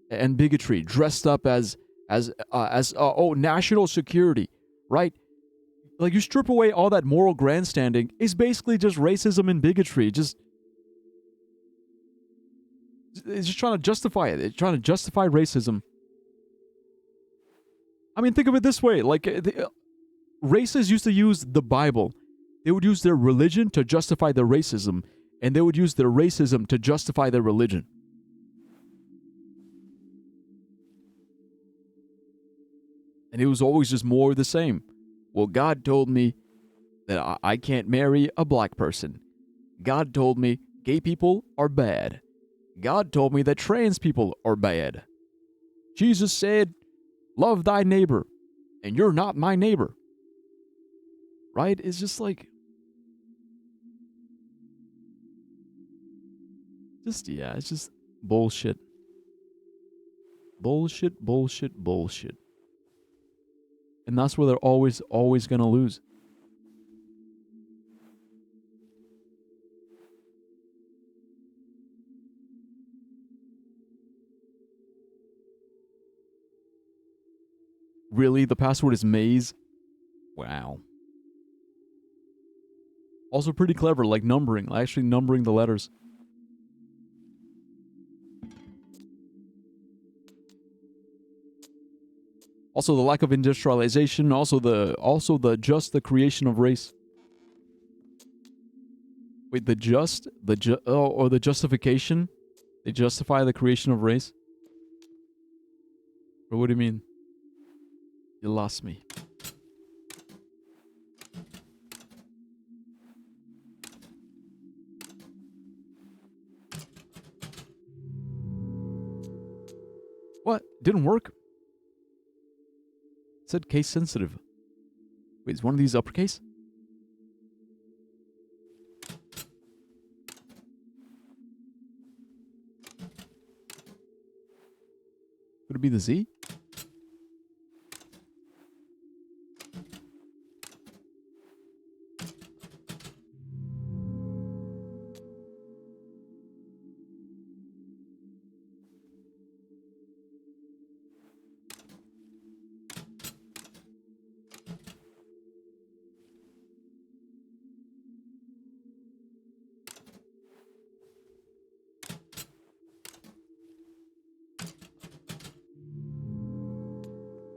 and bigotry dressed up as national security, right? Like, you strip away all that moral grandstanding, it's basically just racism and bigotry. It's just trying to justify it. It's trying to justify racism. I mean, think of it this way. Like, racists used to use the Bible. They would use their religion to justify their racism, and they would use their racism to justify their religion. And it was always just more of the same. Well, God told me that I can't marry a black person. God told me gay people are bad. God told me that trans people are bad. Jesus said, love thy neighbor, and you're not my neighbor. Right? It's just like, it's just, Bullshit. Bullshit, bullshit, bullshit. And that's where they're always going to lose. Really? The password is maze? Wow. Also pretty clever, like numbering, actually numbering the letters. Also the lack of industrialization, also the just the creation of race. Wait, the justification? They justify the creation of race? Or what do you mean? You lost me. What? Didn't work? It said case sensitive. Wait, is one of these uppercase? Could it be the Z?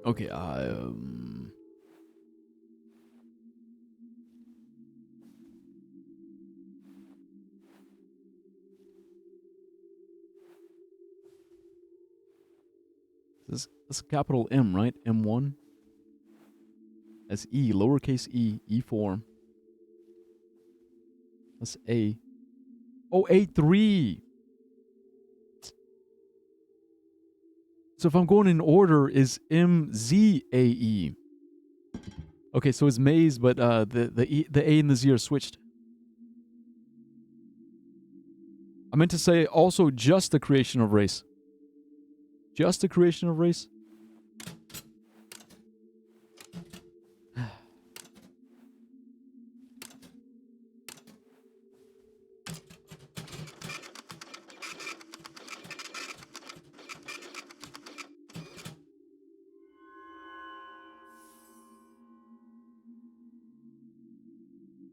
Okay, this is capital M, right? M1. That's E, lowercase e, E4. That's A. Oh, A3. So if I'm going in order, is MZAE. Okay, so it's maze, but the A and the Z are switched. I meant to say also just the creation of race. Just the creation of race?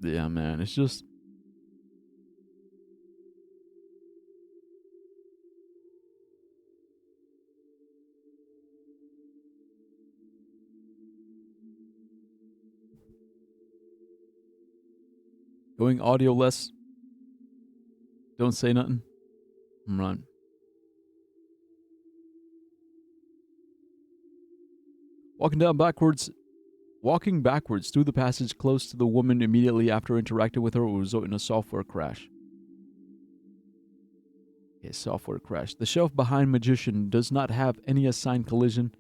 Yeah, man, it's just... Going audio less. Don't say nothing. Run. Walking backwards through the passage close to the woman immediately after interacting with her will result in a software crash. Okay, software crash. The shelf behind Magician does not have any assigned collision.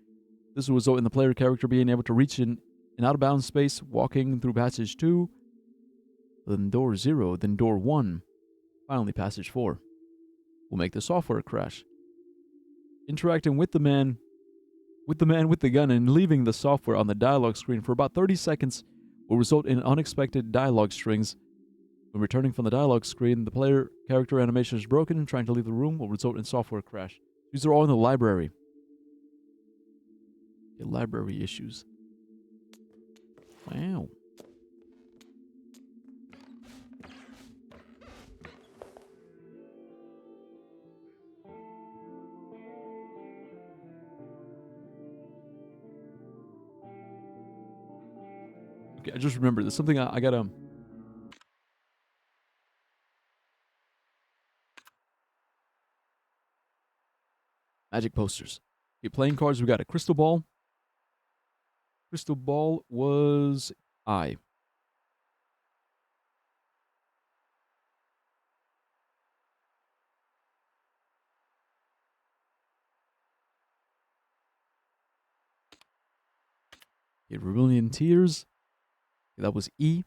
This will result in the player character being able to reach an out-of-bounds space, walking through passage 2, then door 0, then door 1, finally passage 4. Will make the software crash. Interacting with the man with the gun and leaving the software on the dialogue screen for about 30 seconds will result in unexpected dialogue strings. When returning from the dialogue screen, the player character animation is broken and trying to leave the room will result in software crash. These are all in the library. Okay, library issues. Wow. Okay, I just remembered. There's something I gotta... Magic posters. Okay, playing cards, we got a crystal ball. Crystal ball was I. Okay, Vermilion Tears. Okay, that was E.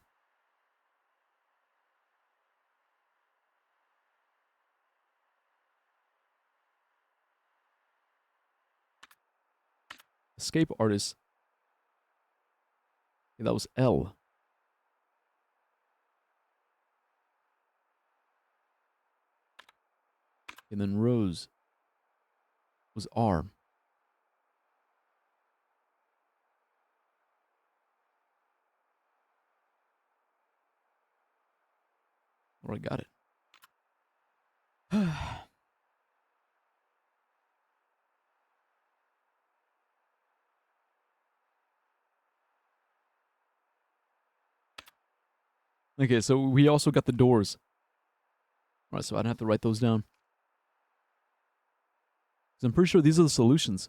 escape artist. Okay, that was L. And then Rose was R. Oh, I got it. Okay, so we also got the doors. All right, so I don't have to write those down. 'Cause I'm pretty sure these are the solutions,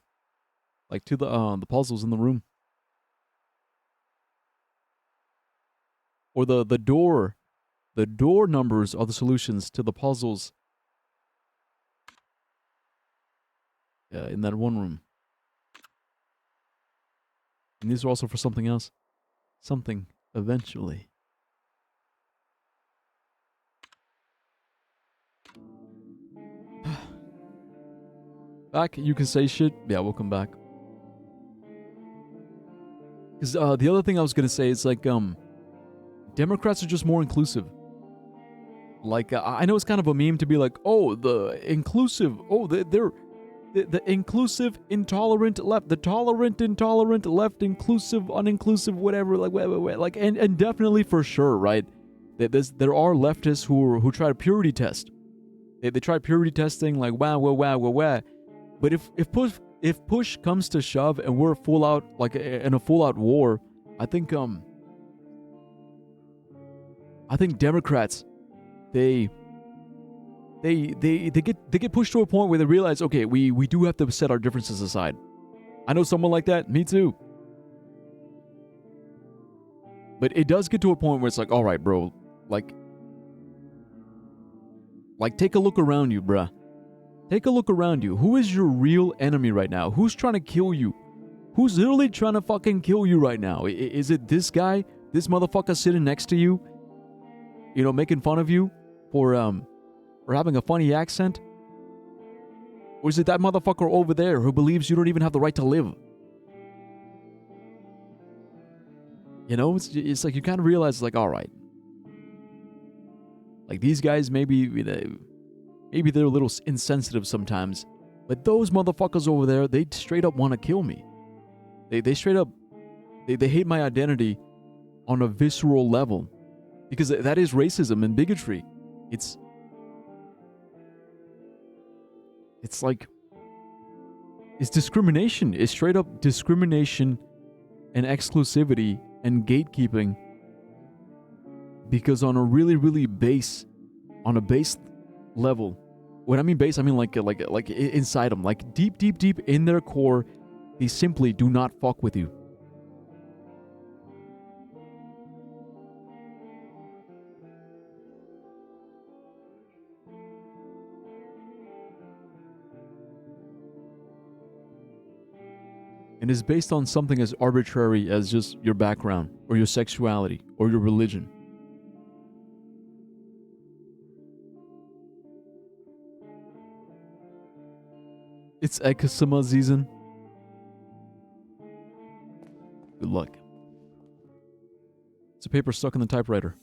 like to the puzzles in the room, or the door. The door numbers are the solutions to the puzzles. Yeah, in that one room. And these are also for something else. Something eventually. Back, you can say shit. Yeah, we'll come back. Because the other thing I was gonna say is like, Democrats are just more inclusive. Like, I know it's kind of a meme to be like, oh, the inclusive, oh, they're the inclusive, intolerant left, the tolerant, intolerant left, inclusive, uninclusive, whatever, like, like, and definitely for sure, right? There are leftists who try to purity test. They try purity testing, like, wow. But if push comes to shove and we're full out, like in a full out war, I think Democrats, they get pushed to a point where they realize, okay, we do have to set our differences aside. I know someone like that. Me too. But it does get to a point where it's like, all right, bro, like take a look around you, bruh. Take a look around you. Who is your real enemy right now? Who's trying to kill you? Who's literally trying to fucking kill you right now? Is it this guy? This motherfucker sitting next to you? You know, making fun of you for having a funny accent? Or is it that motherfucker over there who believes you don't even have the right to live? You know, it's like you kind of realize, like, all right. Like, these guys maybe they're a little insensitive sometimes, but those motherfuckers over there, they straight up want to kill me. They straight up, they hate my identity on a visceral level, because that is racism and bigotry. It's like, it's discrimination. It's straight up discrimination and exclusivity and gatekeeping, because on a really base level. When I mean base, I mean like inside them, like deep in their core, they simply do not fuck with you. And is based on something as arbitrary as just your background, or your sexuality, or your religion. It's eczema season. Good luck. It's a paper stuck in the typewriter.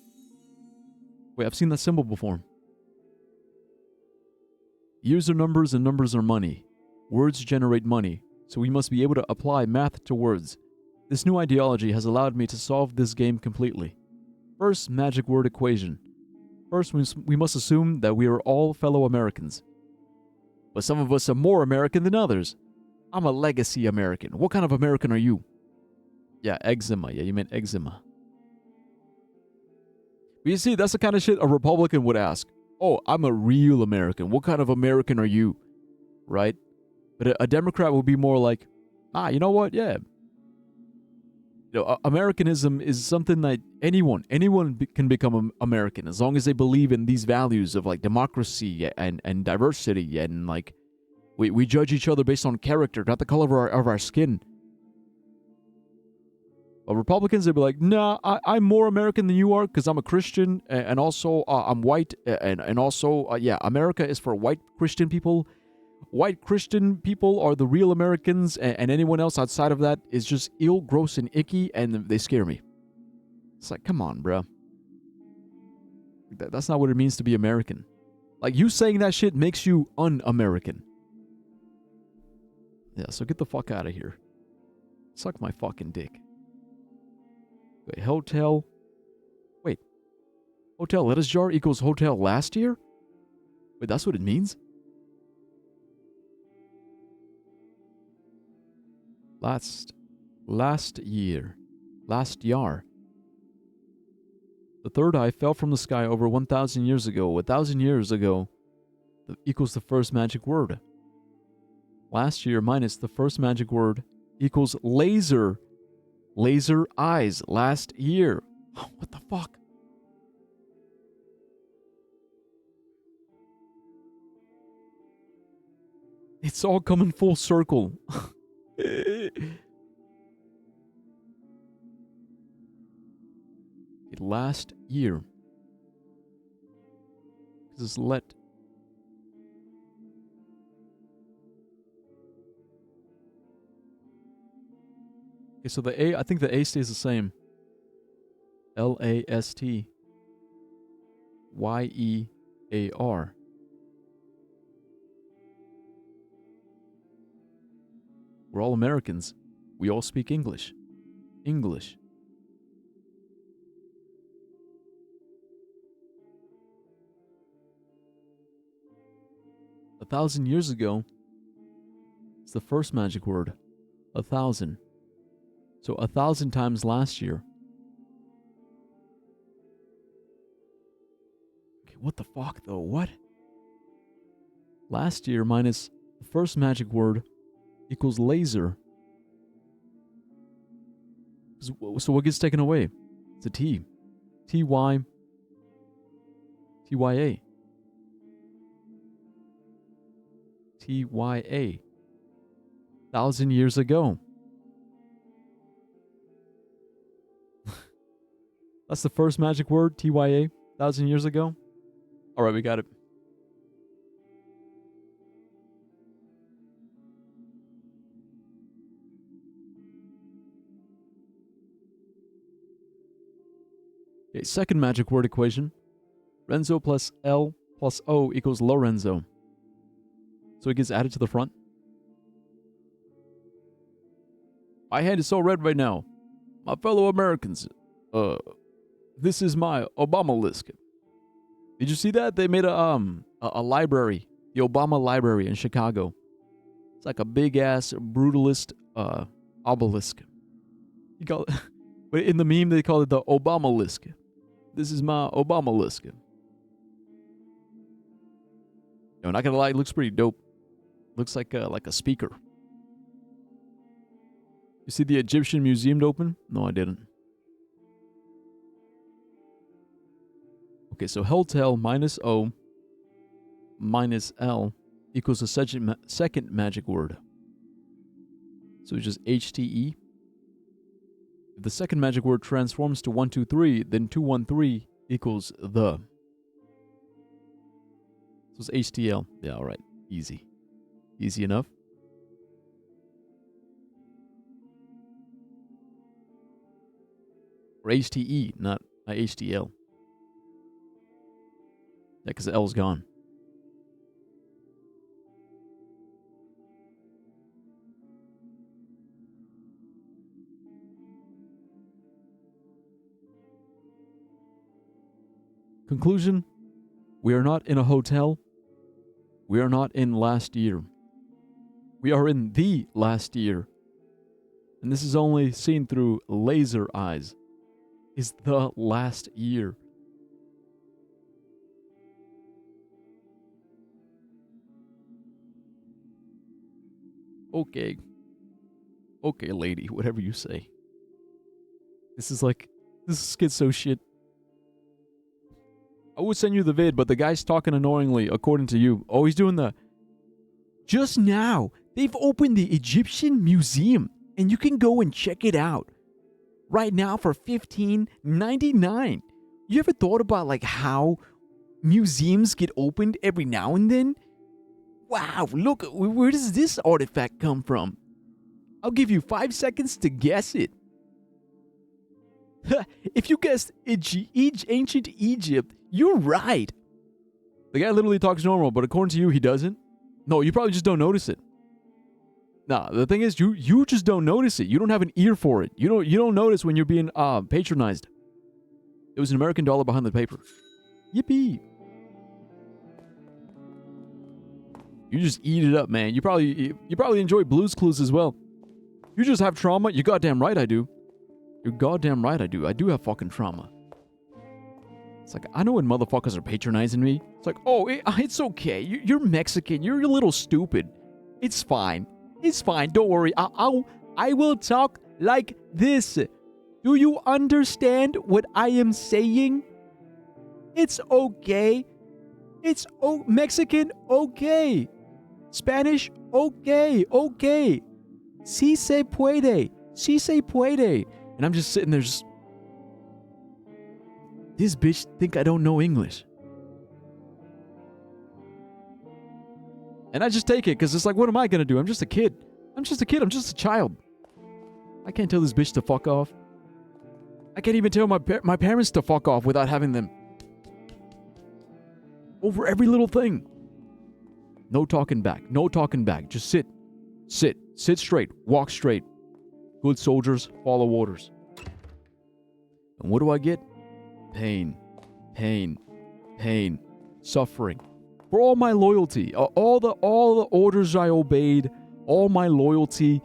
Wait, I've seen that symbol before. Years are numbers and numbers are money. Words generate money, so we must be able to apply math to words. This new ideology has allowed me to solve this game completely. First, magic word equation. First, we must assume that we are all fellow Americans. But some of us are more American than others. I'm a legacy American. What kind of American are you? Yeah, eczema. Yeah, you meant eczema. But you see, that's the kind of shit a Republican would ask. Oh, I'm a real American. What kind of American are you? Right? But a Democrat would be more like, you know what? Yeah. You know, Americanism is something that anyone can become American, as long as they believe in these values of, like, democracy and diversity, and, like, we judge each other based on character, not the color of our skin. But Republicans, they'd be like, nah, I'm more American than you are because I'm a Christian, and also I'm white, and also, America is for white Christian people. white Christian people are the real Americans, and anyone else outside of that is just ill, gross, and icky, and they scare me. It's like, come on, bro. That's not what it means to be American. Like, you saying that shit makes you un-American. Yeah, so get the fuck out of here. Suck my fucking dick. Wait, hotel. Wait. Hotel lettuce jar equals hotel last year? Wait, that's what it means? Last year. Last yar. The third eye fell from the sky over 1,000 years ago. 1,000 years ago equals the first magic word. Last year minus the first magic word equals laser. Laser eyes. Last year. What the fuck? It's all coming full circle. Last year. This is let. Okay, so the A, I think the A stays the same. Lastyear. We're all Americans. We all speak English. English. A 1,000 years ago, it's the first magic word. 1,000. So 1,000 times last year. Okay, what the fuck though? What? Last year minus the first magic word equals laser. So what gets taken away? It's a T. T-Y. T-Y-A. T-Y-A. 1,000 years ago. That's the first magic word, T-Y-A, 1,000 years ago. All right, we got it. Okay, second magic word equation. Renzo plus L plus O equals Lorenzo. So it gets added to the front. My hand is so red right now. My fellow Americans, this is my Obama list. Did you see that? They made a library, the Obama Library in Chicago. It's like a big ass brutalist obelisk. You call it, but in the meme they call it the Obama list. This is my Obama list. Yo, not gonna lie, it looks pretty dope. Looks like a speaker. You see the Egyptian Museum open? No, I didn't. Okay, so Hotel minus O minus L equals the second magic word. So it's just HTE. If the second magic word transforms to 123, then 213 equals the. So it's HTL. Yeah, all right. Easy. Easy enough. Or HTE, not HTL. Yeah, because the L's gone. Conclusion: we are not in a hotel. We are not in last year. We are in the last year. And this is only seen through laser eyes. Is the last year. Okay. Okay, lady, whatever you say. This is schizo shit. I would send you the vid, but the guy's talking annoyingly, according to you. Oh, he's doing the... Just now, they've opened the Egyptian Museum, and you can go and check it out. Right now for $15.99. You ever thought about, like, how museums get opened every now and then? Wow, look, where does this artifact come from? I'll give you 5 seconds to guess it. If you guessed ancient Egypt, you're right. The guy literally talks normal, but according to you, he doesn't. No, you probably just don't notice it. Nah, the thing is, you just don't notice it. You don't have an ear for it. You don't notice when you're being patronized. It was an American dollar behind the paper. Yippee! You just eat it up, man. You probably enjoy Blue's Clues as well. You just have trauma. You're goddamn right I do. You're goddamn right I do. I do have fucking trauma. It's like, I know when motherfuckers are patronizing me. It's like, oh, it's okay. You're Mexican. You're a little stupid. It's fine. It's fine. Don't worry. I will talk like this. Do you understand what I am saying? It's okay. It's Mexican, okay. Spanish, okay, okay. Si se puede. Si se puede. And I'm just sitting there just... This bitch think I don't know English. And I just take it, because it's like, what am I going to do? I'm just a kid. I'm just a kid. I'm just a child. I can't tell this bitch to fuck off. I can't even tell my parents to fuck off without having them over every little thing. No talking back. No talking back. Just sit. Sit. Sit straight. Walk straight. Good soldiers follow orders. And what do I get? Pain. Pain. Pain. Suffering. For all my loyalty. All the orders I obeyed. All my loyalty.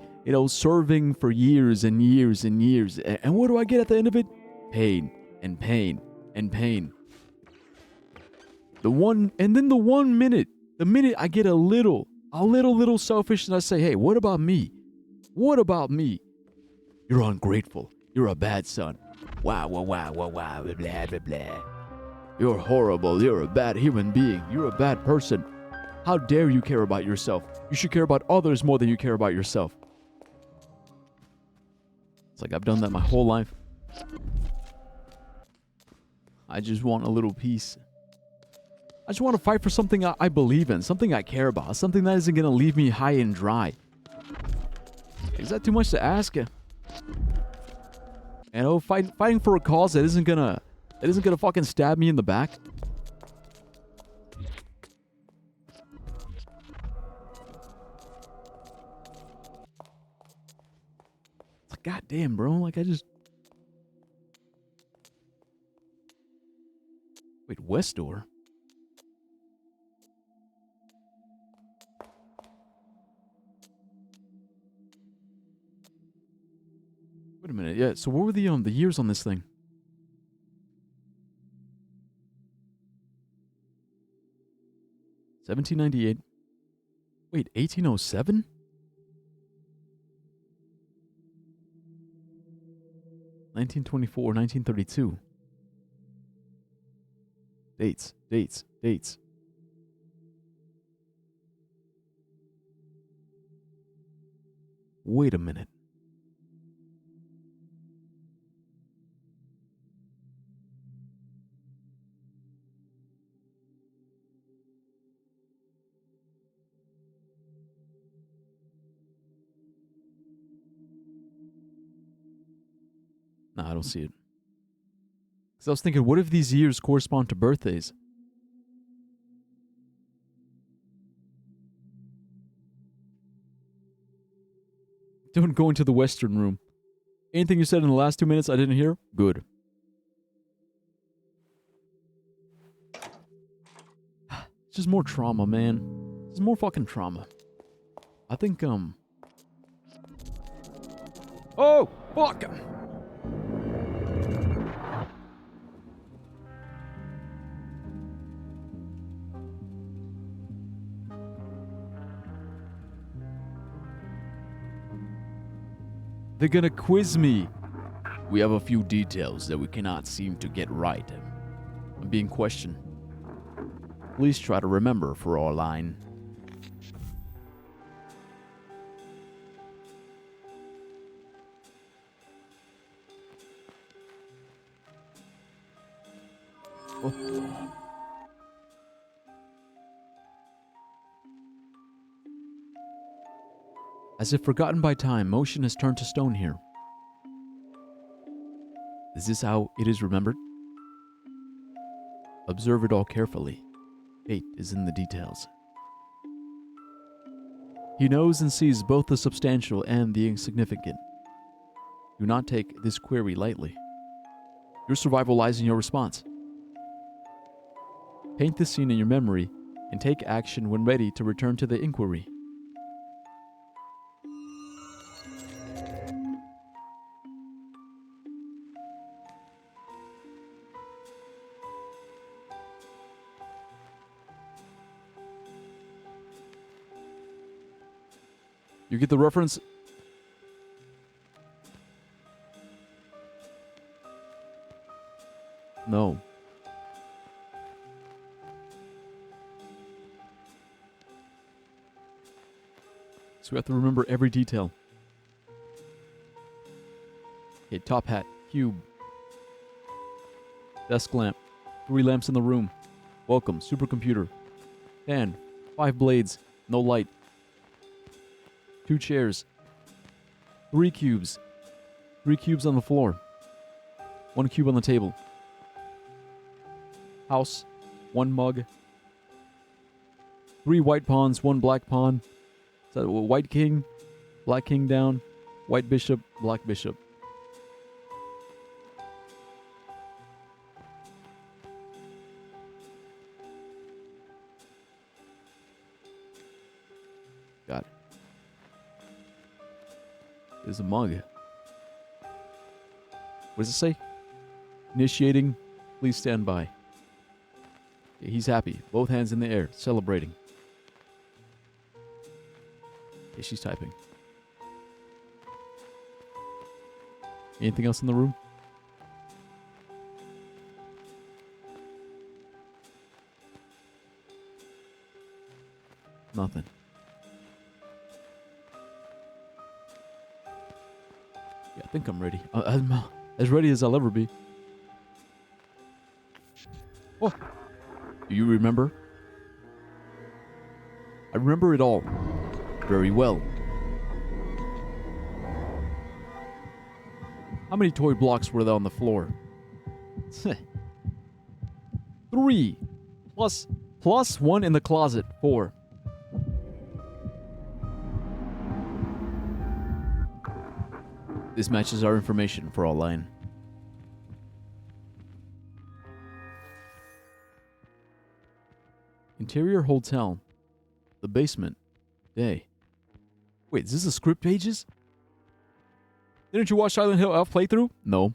Serving for years and years and years. And what do I get at the end of it? Pain. And pain. And pain. The one minute I get a little selfish and I say, hey, what about me? What about me? You're ungrateful. You're a bad son. Wow, blah, blah, blah. You're horrible. You're a bad human being. You're a bad person. How dare you care about yourself? You should care about others more than you care about yourself. It's like I've done that my whole life. I just want a little peace. I just want to fight for something I believe in, something I care about, something that isn't going to leave me high and dry. Is that too much to ask? Fighting for a cause that isn't gonna fucking stab me in the back. It's like, goddamn, bro. Like, I just... Wait, West Door? Wait a minute. Yeah, so what were the years on this thing? $1798. Wait, 1807? 1924, 1932. Dates. Wait a minute. Nah, I don't see it. Because I was thinking, what if these years correspond to birthdays? Don't go into the Western room. Anything you said in the last 2 minutes I didn't hear? Good. It's just more trauma, man. It's more fucking trauma. I think, Oh! Fuck! They're gonna quiz me. We have a few details that we cannot seem to get right. I'm being questioned. Please try to remember for our line. Oh. As if forgotten by time, motion has turned to stone here. Is this how it is remembered? Observe it all carefully. Fate is in the details. He knows and sees both the substantial and the insignificant. Do not take this query lightly. Your survival lies in your response. Paint the scene in your memory and take action when ready to return to the inquiry. You get the reference? No. So we have to remember every detail. Okay, top hat, cube, desk lamp, 3 lamps in the room. Welcome, supercomputer. Fan, 5 blades, no light. 2 chairs, 3 cubes, 3 cubes on the floor, 1 cube on the table. House, 1 mug, 3 white pawns, 1 black pawn. So white king, black king down, white bishop, black bishop. Got it. There's a mug. What does it say? Initiating, please stand by. Okay, he's happy. Both hands in the air, celebrating. Okay, she's typing. Anything else in the room? Nothing. Yeah, I think I'm ready. I'm as ready as I'll ever be. Oh, do you remember? I remember it all. Very well. How many toy blocks were there on the floor? 3. Plus 1 in the closet. 4. This matches our information for all line. Interior hotel. The basement. Day. Wait, is this the script pages? Didn't you watch Silent Hill Elf playthrough? No.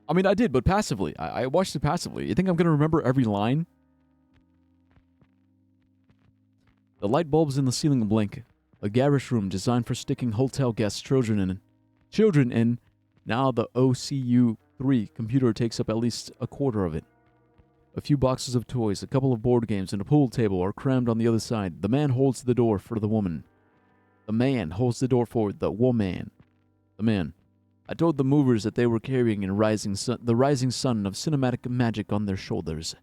I mean, I did, but passively. I watched it passively. You think I'm going to remember every line? The light bulbs in the ceiling blink. A garish room designed for sticking hotel guests' children in. Now the OCU-3 computer takes up at least a quarter of it. A few boxes of toys, a couple of board games, and a pool table are crammed on the other side. The man holds the door for the woman. The man holds the door for the woman. The man. I told the movers that they were carrying the rising sun of cinematic magic on their shoulders.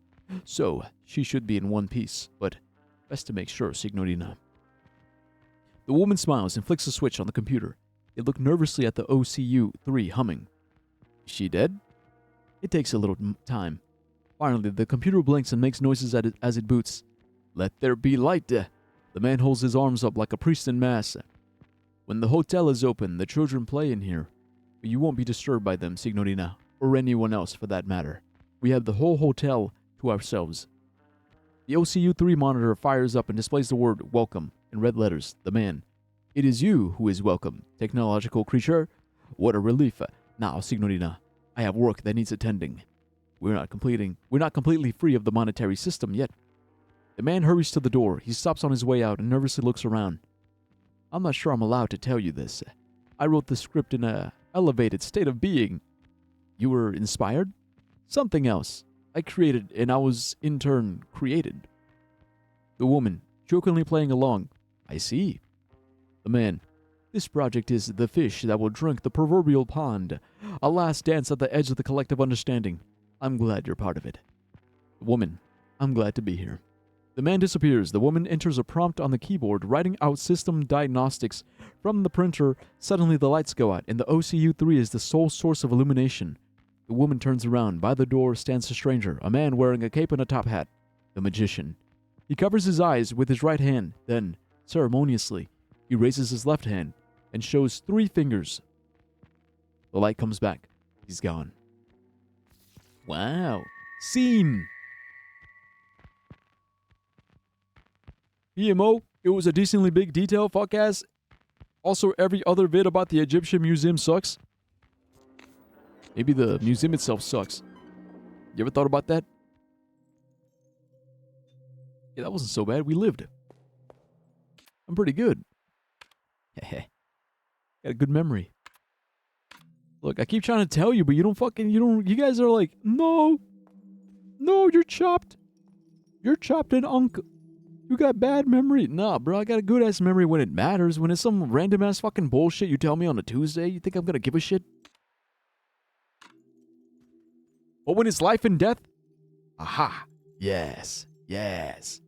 So, she should be in one piece, but best to make sure, Signorina. The woman smiles and flicks a switch on the computer. They look nervously at the OCU-3 humming. Is she dead? It takes a little time. Finally, the computer blinks and makes noises as it boots. Let there be light. The man holds his arms up like a priest in mass. When the hotel is open, the children play in here. But you won't be disturbed by them, Signorina, or anyone else for that matter. We have the whole hotel to ourselves. The OCU-3 monitor fires up and displays the word welcome in red letters. The man. It is you who is welcome, technological creature. What a relief. Now, Signorina, I have work that needs attending. We're not completely free of the monetary system yet. The man hurries to the door. He stops on his way out and nervously looks around. I'm not sure I'm allowed to tell you this. I wrote the script in a elevated state of being. You were inspired? Something else. I created and I was in turn created. The woman, jokingly playing along. I see. The man. This project is the fish that will drink the proverbial pond. A last dance at the edge of the collective understanding. I'm glad you're part of it. The woman. I'm glad to be here. The man disappears. The woman enters a prompt on the keyboard, writing out system diagnostics from the printer. Suddenly, the lights go out, and the OCU-3 is the sole source of illumination. The woman turns around. By the door stands a stranger, a man wearing a cape and a top hat. The magician. He covers his eyes with his right hand. Then, ceremoniously, he raises his left hand and shows 3 fingers. The light comes back. He's gone. Wow. Scene. PMO, it was a decently big detail, fuck ass. Also, every other vid about the Egyptian museum sucks. Maybe the museum itself sucks. You ever thought about that? Yeah, that wasn't so bad. We lived. I'm pretty good. Got a good memory. Look, I keep trying to tell you, but you guys are like, no, you're chopped. You're chopped and you got bad memory. Nah, bro, I got a good ass memory when it matters. When it's some random ass fucking bullshit you tell me on a Tuesday, you think I'm gonna give a shit? But when it's life and death, aha, yes. The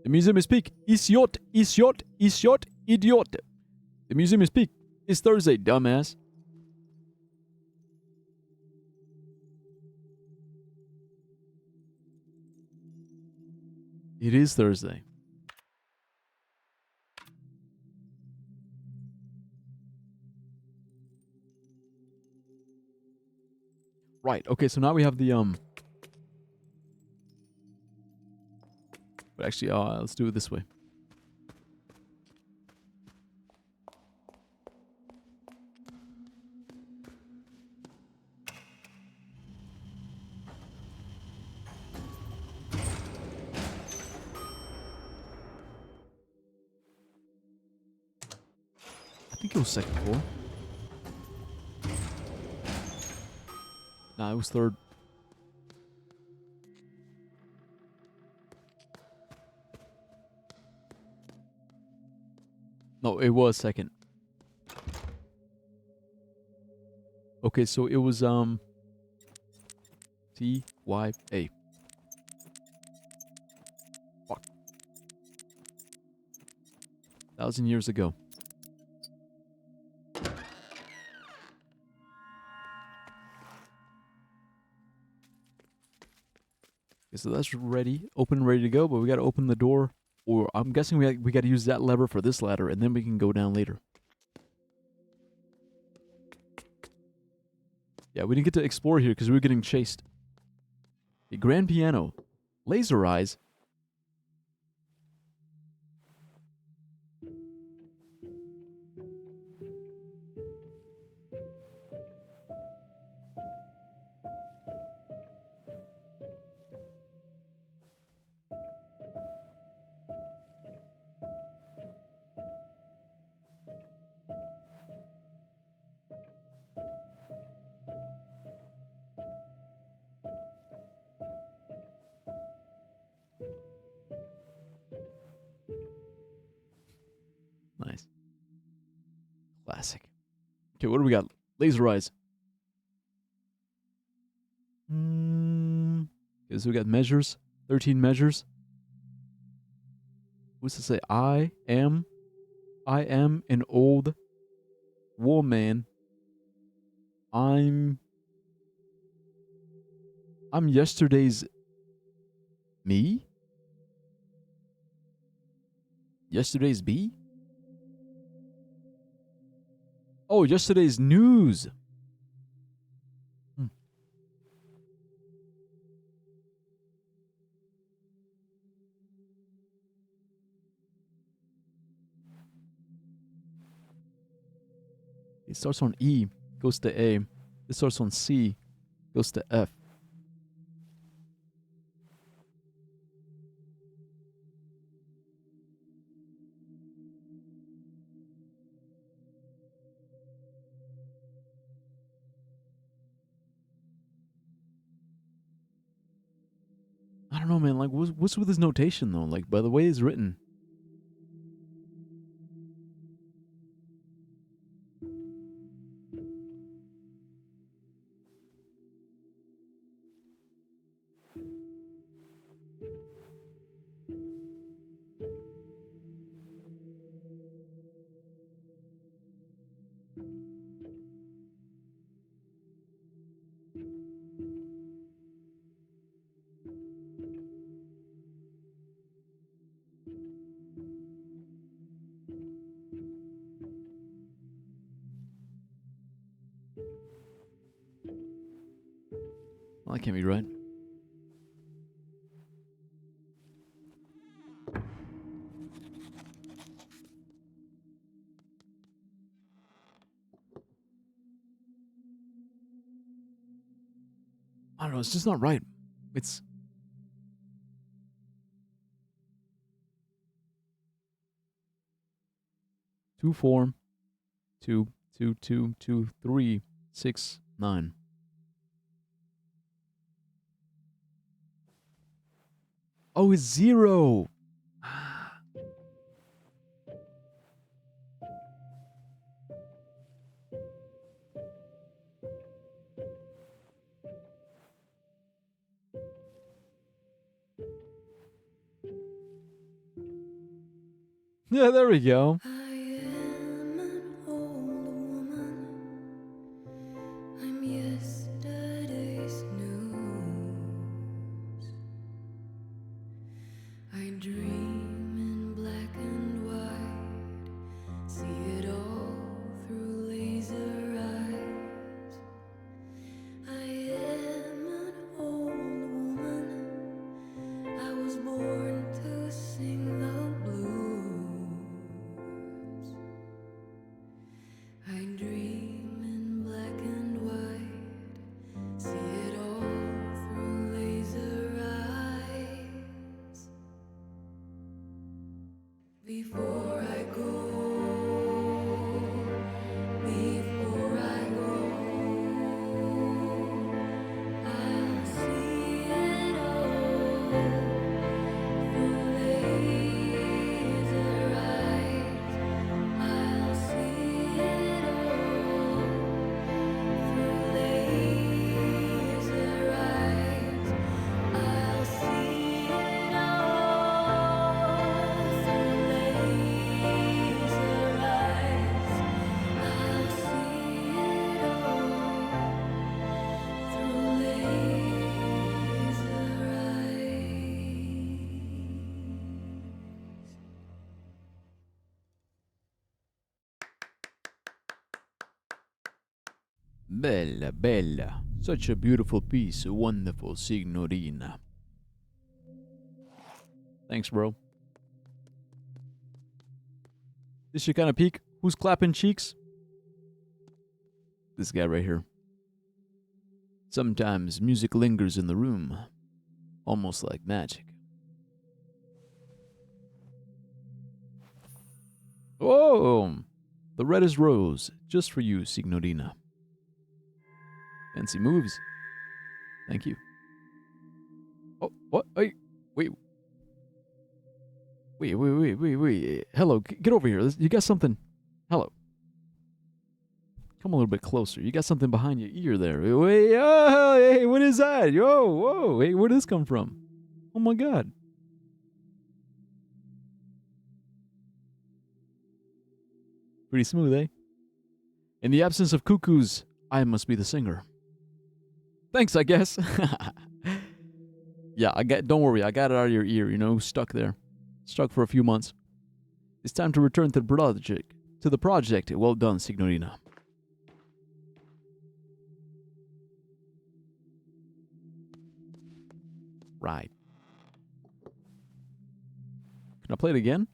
museum is peak. Idiot. The museum is peak. It's Thursday, dumbass. It is Thursday. Right. Okay, so now we have the But actually, let's do it this way. I think it was second floor. Nah, it was third. No, it was second. Okay, so it was T-Y-A. Fuck. 1,000 years ago. Okay, so that's ready, open, ready to go, but we got to open the door, or I'm guessing we got to use that lever for this ladder, and then we can go down later. Yeah, we didn't get to explore here because we were getting chased. The grand piano, laser eyes. Nice. Classic. Okay, what do we got? Laser eyes. Okay, so we got measures. 13 measures. What's to say? I am an old woman. I'm yesterday's me? Yesterday's B? Oh, yesterday's news. It starts on E, goes to A. It starts on C, goes to F. I don't know, man. Like, what's with his notation, though? Like, by the way it's written. Well, that can't be right. I don't know, it's just not right. It's... Two, 4, 2, 2, 2, 2, 3, 6, 9. Oh, it's 0. Yeah, there we go. I am an old woman. I'm yesterday's news. I dream in black and white, see it all through laser eyes. I am an old woman. I was born to sing the blues. I dream in black and white, see it all through laser eyes. Before I go, I'll see it all through laser eyes. I'll see it all through laser eyes. I'll see it all through laser eyes. I'll see it all through laser eyes. Bella, bella. Such a beautiful piece, wonderful signorina. Thanks, bro. This should kind of peak. Who's clapping cheeks? This guy right here. Sometimes music lingers in the room, almost like magic. Oh, the red is rose, just for you, signorina. Fancy moves. Thank you. Oh, what? Wait. Wait. Hello, get over here. You got something. Hello. Come a little bit closer. You got something behind your ear there. Wait, oh, hey, what is that? Yo, whoa, hey, where'd this come from? Oh my God. Pretty smooth, eh? In the absence of cuckoos, I must be the singer. Thanks, I guess. Yeah, don't worry, I got it out of your ear, stuck there. Stuck for a few months. It's time to return to the project. Well done, signorina. Right. Can I play it again?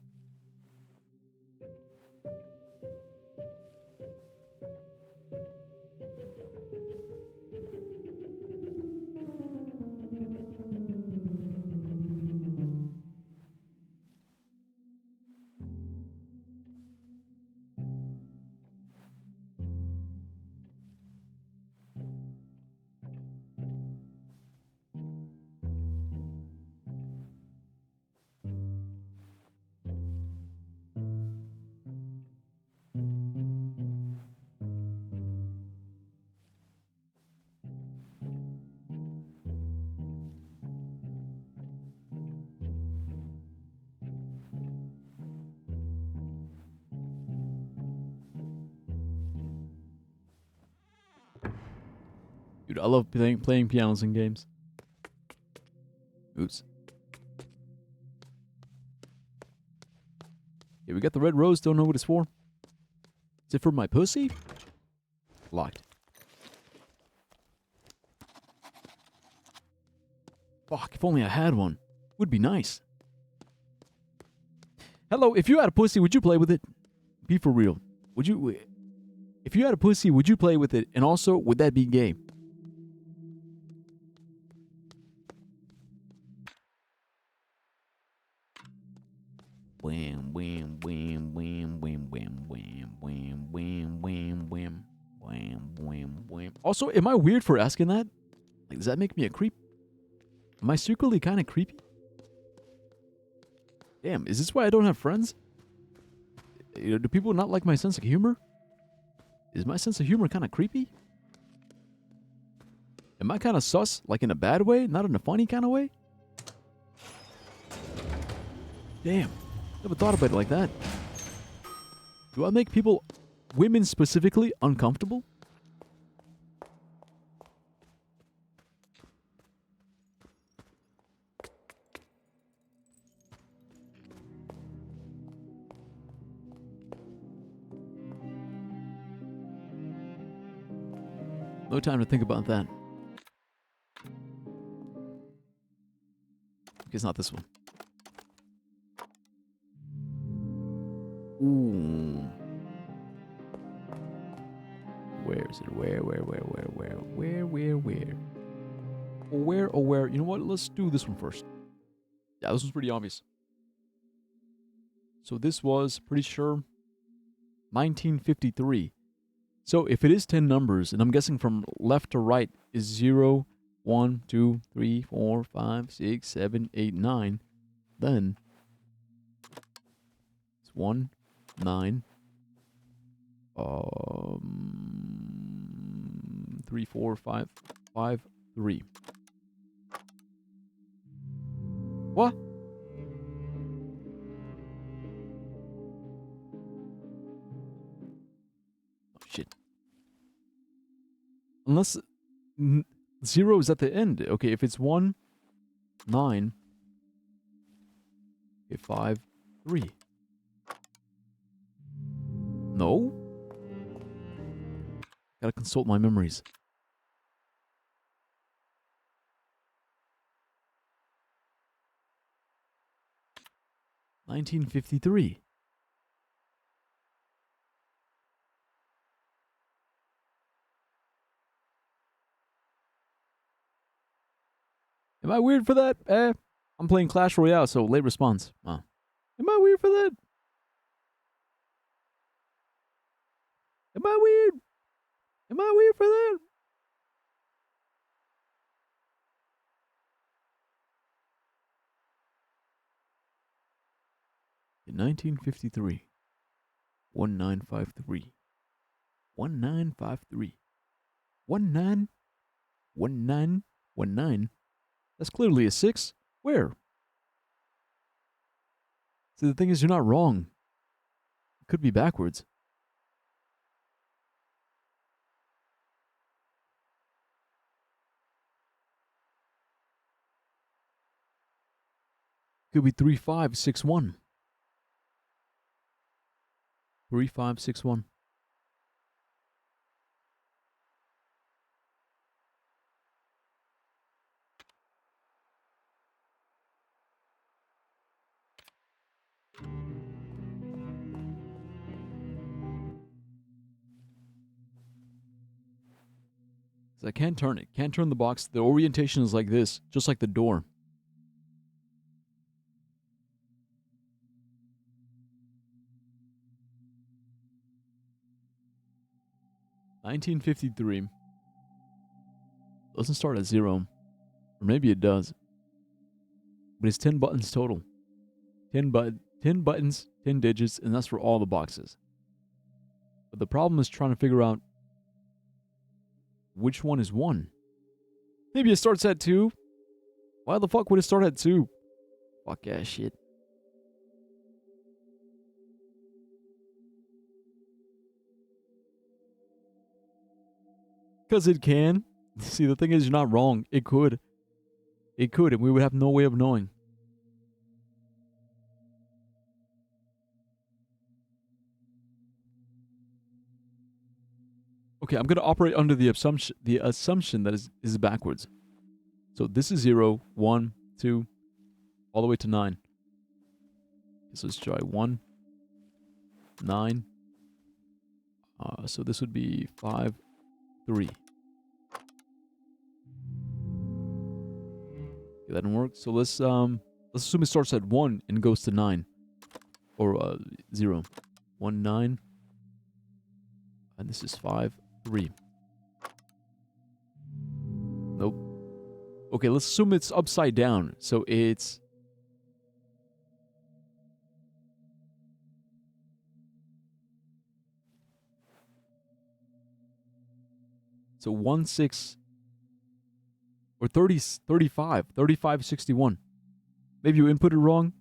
Dude, I love playing pianos in games. Oops. Yeah, we got the red rose. Don't know what it's for. Is it for my pussy? Locked. Fuck, if only I had one. Would be nice. Hello, if you had a pussy, would you play with it? Be for real. Would you... If you had a pussy, would you play with it? And also, would that be gay? Wham, wham, wham, wham, wham, wham, wham, wham, wham, wham, wham, wham, wham, wham. Also, am I weird for asking that? Like, does that make me a creep? Am I secretly kind of creepy? Damn, is this why I don't have friends? You know, do people not like my sense of humor? Is my sense of humor kind of creepy? Am I kind of sus? Like in a bad way? Not in a funny kind of way? Damn. Never thought about it like that. Do I make people, women specifically, uncomfortable? No time to think about that. Okay, it's not this one. Ooh. Where is it? Where? Where? You know what? Let's do this one first. Yeah, this one's pretty obvious. So this was, pretty sure, 1953. So if it is 10 numbers, and I'm guessing from left to right is 0, 1, 2, 3, 4, 5, 6, 7, 8, 9, then it's 1, 9, 3, 4, 5, 5, 3. What? Oh, shit. Unless 0 is at the end. Okay, if it's 1, 9, okay, 5, 3. No? Gotta consult my memories. $1953. Am I weird for that? I'm playing Clash Royale, so late response. Am I weird for that? Am I weird? Am I weird for that? In 1953. 1953. 1953. 1919. That's clearly a 6. Where? See, the thing is, you're not wrong. It could be backwards. Could be 3561. 3561. I can't turn it. Can't turn the box. The orientation is like this, just like the door. $1953. Doesn't start at 0. Or maybe it does. But it's 10 buttons total. 10 buttons, 10 digits, and that's for all the boxes. But the problem is trying to figure out which one is 1. Maybe it starts at 2. Why the fuck would it start at 2? Fuck ass shit. Because it can. See, the thing is, you're not wrong. It could. It could, and we would have no way of knowing. Okay, I'm going to operate under the assumption that is backwards. So this is 0, 1, 2, all the way to 9. So let's try 1, 9. So this would be 5, 3. Okay, that didn't work. So let's assume it starts at 1 and goes to 9. Or 0. 1, 9. And this is 5, 3. Nope. Okay, let's assume it's upside down. So it's... So 1, 6... Or 30, 35. 35, 61. Maybe you input it wrong.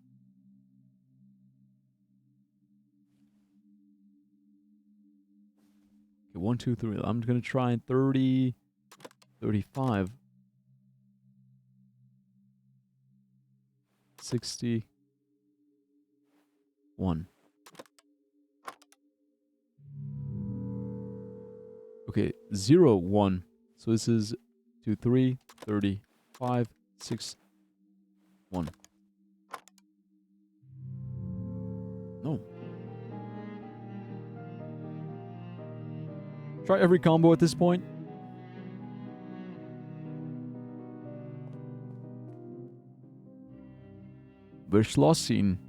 Okay, 1, 2, 3. I'm going to try 30, 35, 61. Okay, 0, 1. So this is 2, 3, 30, 5, 6, 1. No. Try every combo at this point. Verschlossen,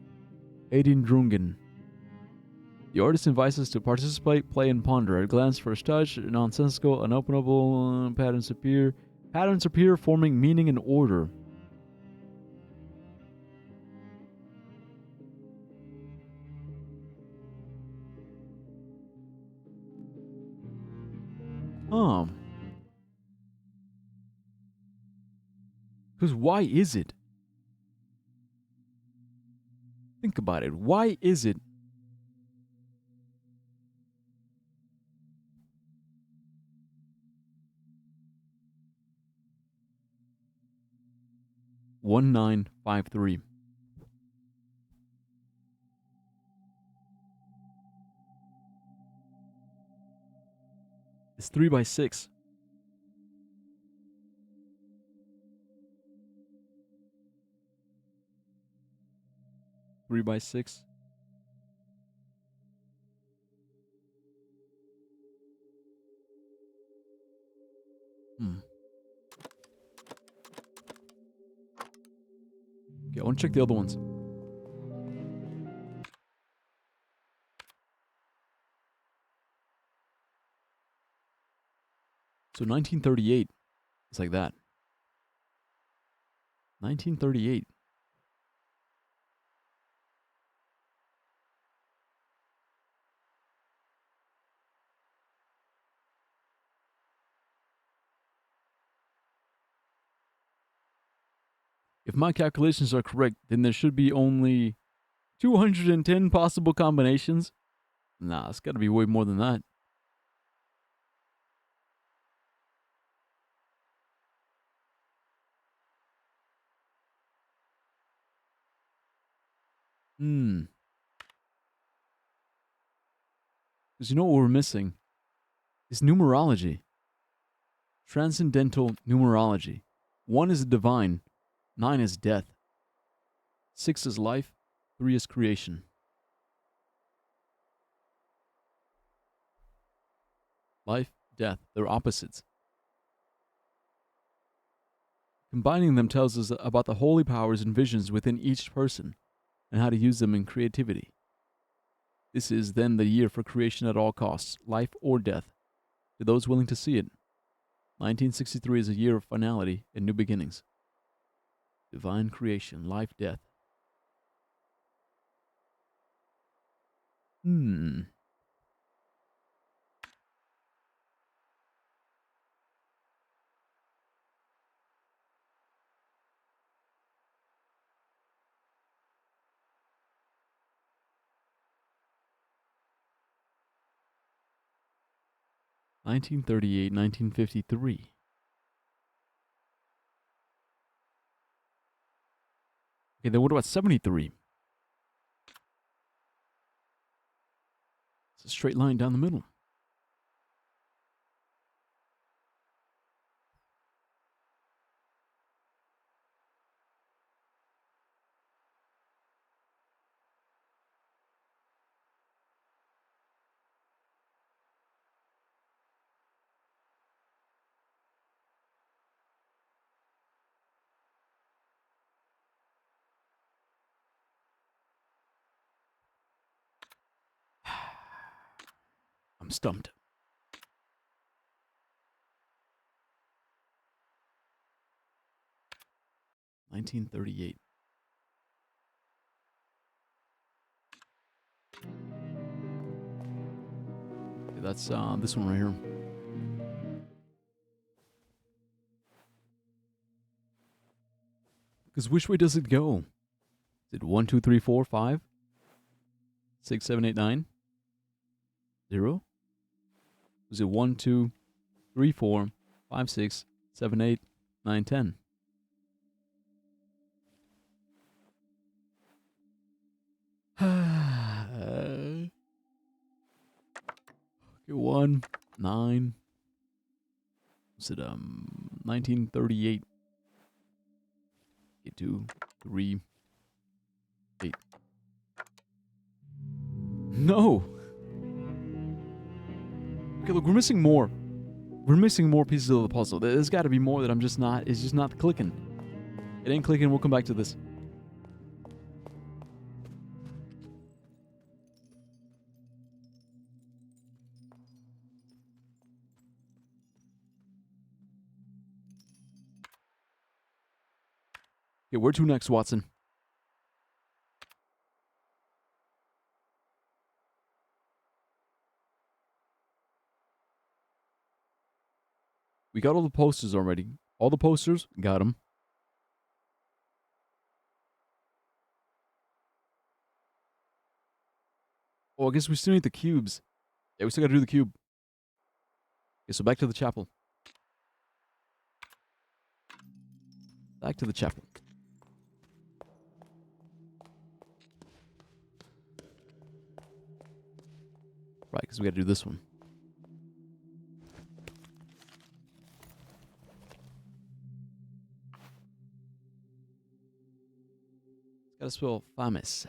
Edindrungen. The artist invites us to participate, play, and ponder. At a glance, first touch, nonsensical, unopenable patterns appear. Patterns appear, forming meaning and order. Because why is it? Think about it. Why is it? One nine five three. It's 3 by 6. Three by 6. Okay, I want to check the other ones. So 1938. It's like that. 1938. If my calculations are correct, then there should be only 210 possible combinations. Nah, it's got to be way more than that. Because you know what we're missing? Is numerology. Transcendental numerology. 1 is divine. 9 is death. 6 is life. 3 is creation. Life, death, they're opposites. Combining them tells us about the holy powers and visions within each person and how to use them in creativity. This is then the year for creation at all costs, life or death, to those willing to see it. 1963 is a year of finality and new beginnings. Divine creation, life, death. 1938, 1953. Okay, then what about 73? It's a straight line down the middle. I'm stumped. $1938. Okay, that's this one right here. Because which way does it go? Is it 1, 2, 3, 4, 5, 6, 7, 8, 9, 0? Was it 1, 2, 3, 4, 5, 6, 7, 8, 9, 10? Okay, 1, 9. Was it 1938? Okay, 2, 3, 8. No. Okay, look, we're missing more. We're missing more pieces of the puzzle. There's got to be more that I'm just not. It's just not clicking. It ain't clicking. We'll come back to this. Okay, where to next, Watson? We got all the posters already. All the posters, got them. Oh, I guess we still need the cubes. Yeah, we still got to do the cube. Okay, so back to the chapel. Back to the chapel. Right, because we got to do this one. Got to spell famous.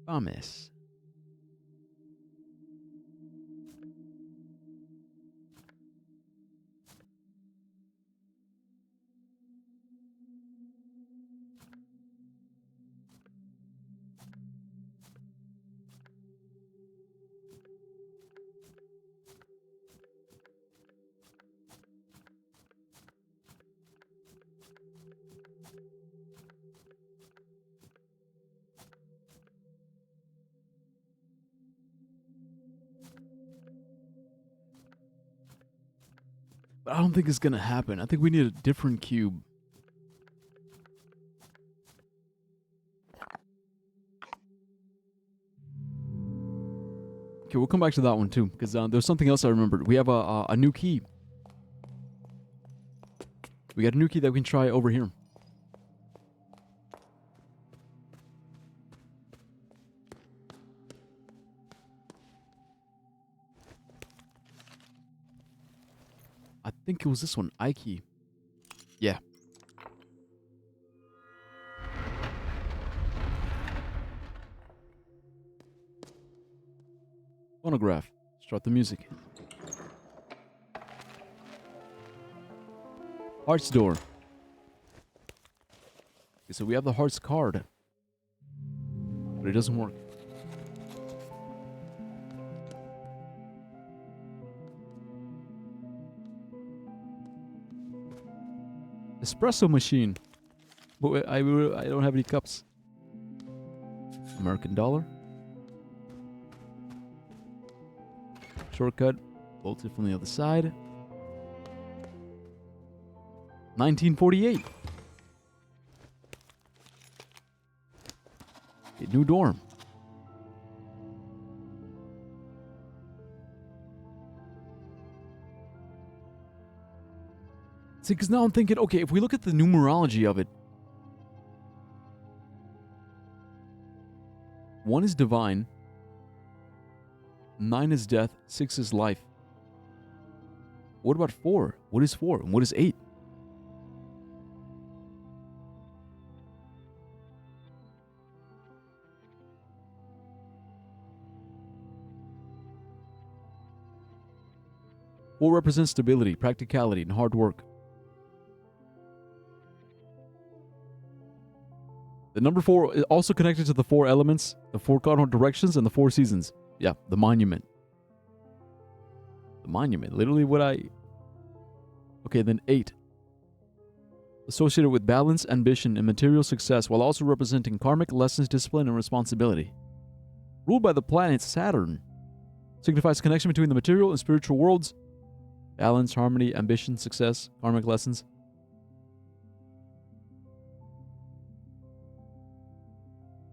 Famous. But I don't think it's going to happen. I think we need a different cube. Okay, we'll come back to that one too, because there's something else I remembered. We have a new key. We got a new key that we can try over here. I think it was this one, I key. Yeah. Phonograph. Start the music. Hearts door. Okay, so we have the hearts card. But it doesn't work. Espresso machine. But I don't have any cups. American dollar. Shortcut. Bolted from the other side. 1948. A new dorm. See, because now I'm thinking, okay, if we look at the numerology of it, 1 is divine, 9 is death, 6 is life. What about 4? What is 4? And what is 8? Four represents stability, practicality, and hard work. The number 4 is also connected to the 4 elements, the 4 cardinal directions, and the 4 seasons. Yeah, the monument. The monument. Literally what I... Okay, then 8. Associated with balance, ambition, and material success, while also representing karmic lessons, discipline, and responsibility. Ruled by the planet Saturn. Signifies connection between the material and spiritual worlds. Balance, harmony, ambition, success, karmic lessons.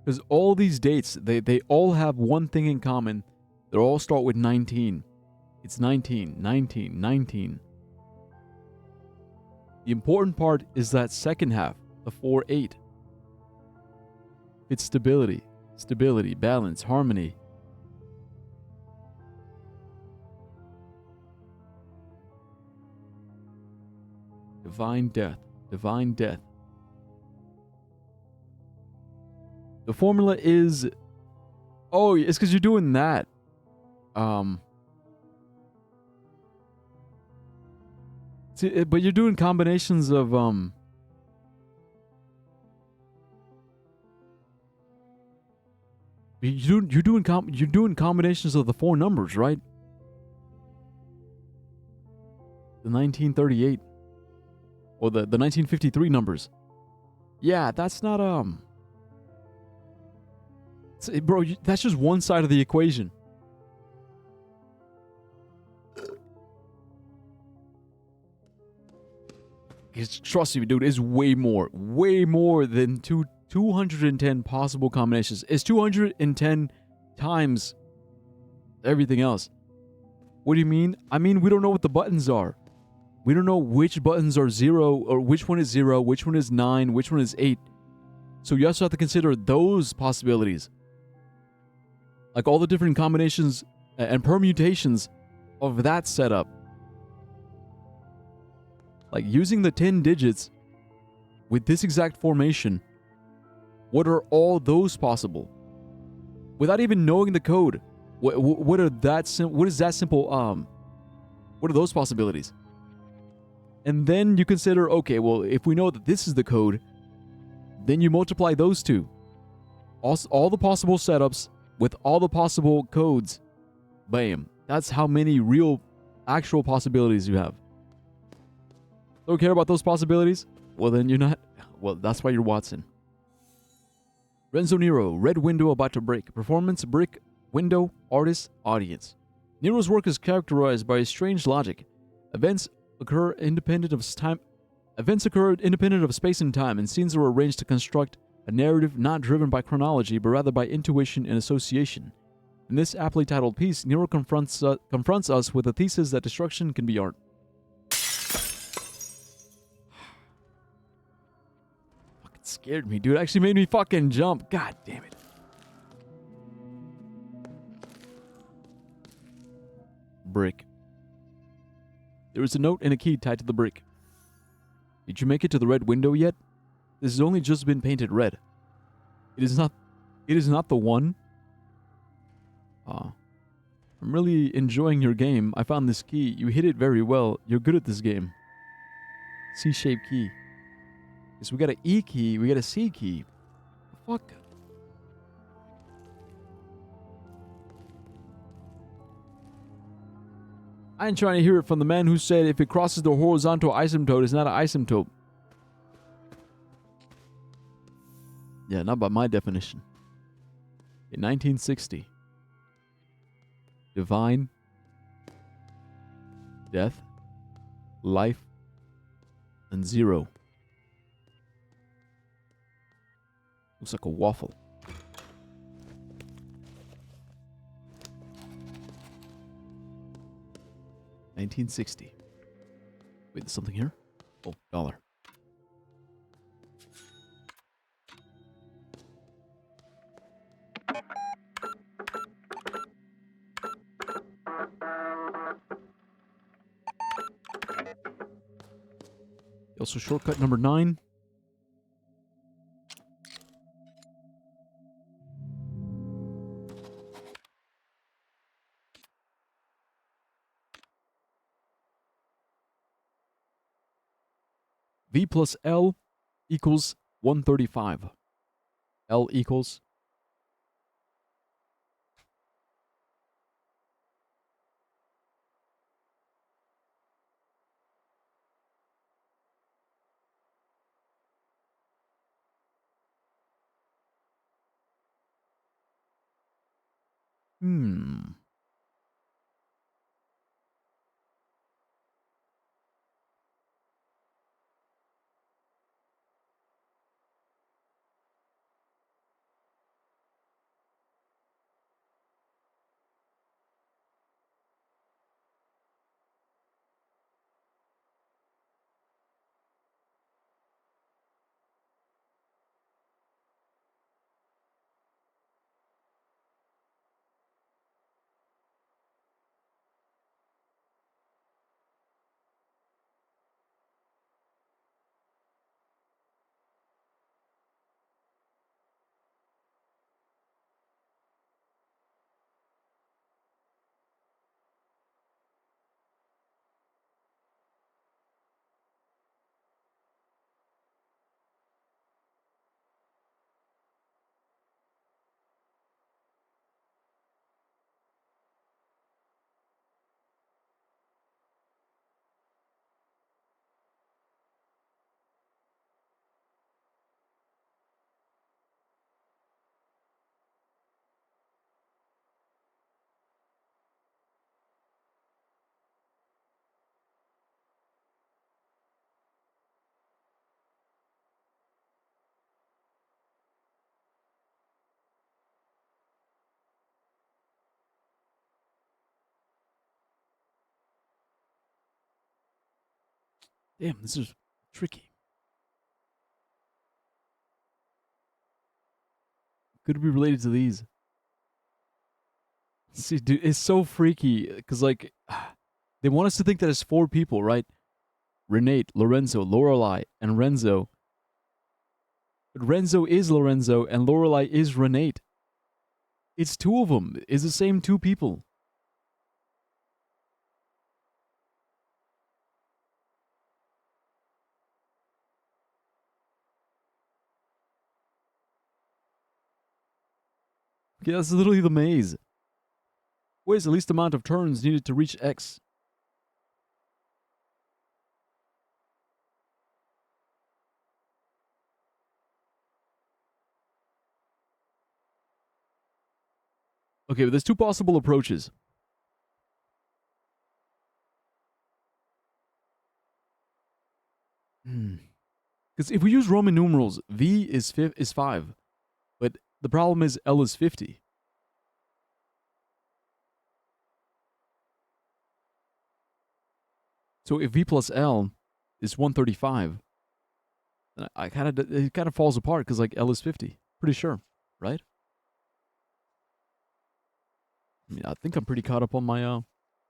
Because all these dates, they all have one thing in common. They all start with 19. It's 19, 19, 19. The important part is that second half, the 4-8. It's stability, stability, balance, harmony. Divine death, divine death. The formula is... Oh, it's because you're doing that. See, but you're doing combinations of... You're doing combinations of the 4 numbers, right? The 1938. Or the 1953 numbers. Yeah, that's not... Bro, that's just one side of the equation. Trust me, dude, it's way more than 210 possible combinations. It's 210 times everything else. What do you mean? I mean, we don't know what the buttons are. We don't know which buttons are 0, or which one is 0, which one is 9, which one is 8. So you also have to consider those possibilities. Like all the different combinations and permutations of that setup. Like using the 10 digits with this exact formation, what are all those possible? Without even knowing the code, what is that simple? What are those possibilities? And then you consider, okay, well, if we know that this is the code, then you multiply those two. All the possible setups with all the possible codes. Bam. That's how many real, actual possibilities you have. Don't care about those possibilities? Well, then you're not... Well, that's why you're Watson. Renzo Nero, red window about to break. Performance, brick, window, artist, audience. Nero's work is characterized by a strange logic. Events occur independent of space and time, and scenes are arranged to construct a narrative not driven by chronology, but rather by intuition and association. In this aptly titled piece, Nero confronts us with a thesis that destruction can be art. Fucking scared me, dude. It actually made me fucking jump. God damn it. Brick. There is a note and a key tied to the brick. Did you make it to the red window yet? This has only just been painted red. It is not the one. I'm really enjoying your game. I found this key. You hit it very well. You're good at this game. C-shaped key. So we got an E key. We got a C key. Fuck. I ain't trying to hear it from the man who said if it crosses the horizontal asymptote, it's not an asymptote. Yeah, not by my definition. In 1960, divine, death, life, and 0. Looks like a waffle. $1960. Wait, there's something here? Oh, dollar. Also, shortcut number 9. V plus L equals 135. L equals Hmm. Damn, this is tricky. Could it be related to these? See, dude, it's so freaky because like they want us to think that it's four people, right? Renate, Lorenzo, Lorelei, and Renzo. But Renzo is Lorenzo, and Lorelei is Renate. It's two of them. It's the same two people. Yeah, that's literally the maze. What is the least amount of turns needed to reach X? Okay, but there's two possible approaches. Because if we use Roman numerals, V is 5, but the problem is L is 50. So if V plus L is 135, then it kind of falls apart because like L is 50. Pretty sure, right? I mean, I think I'm pretty caught up on my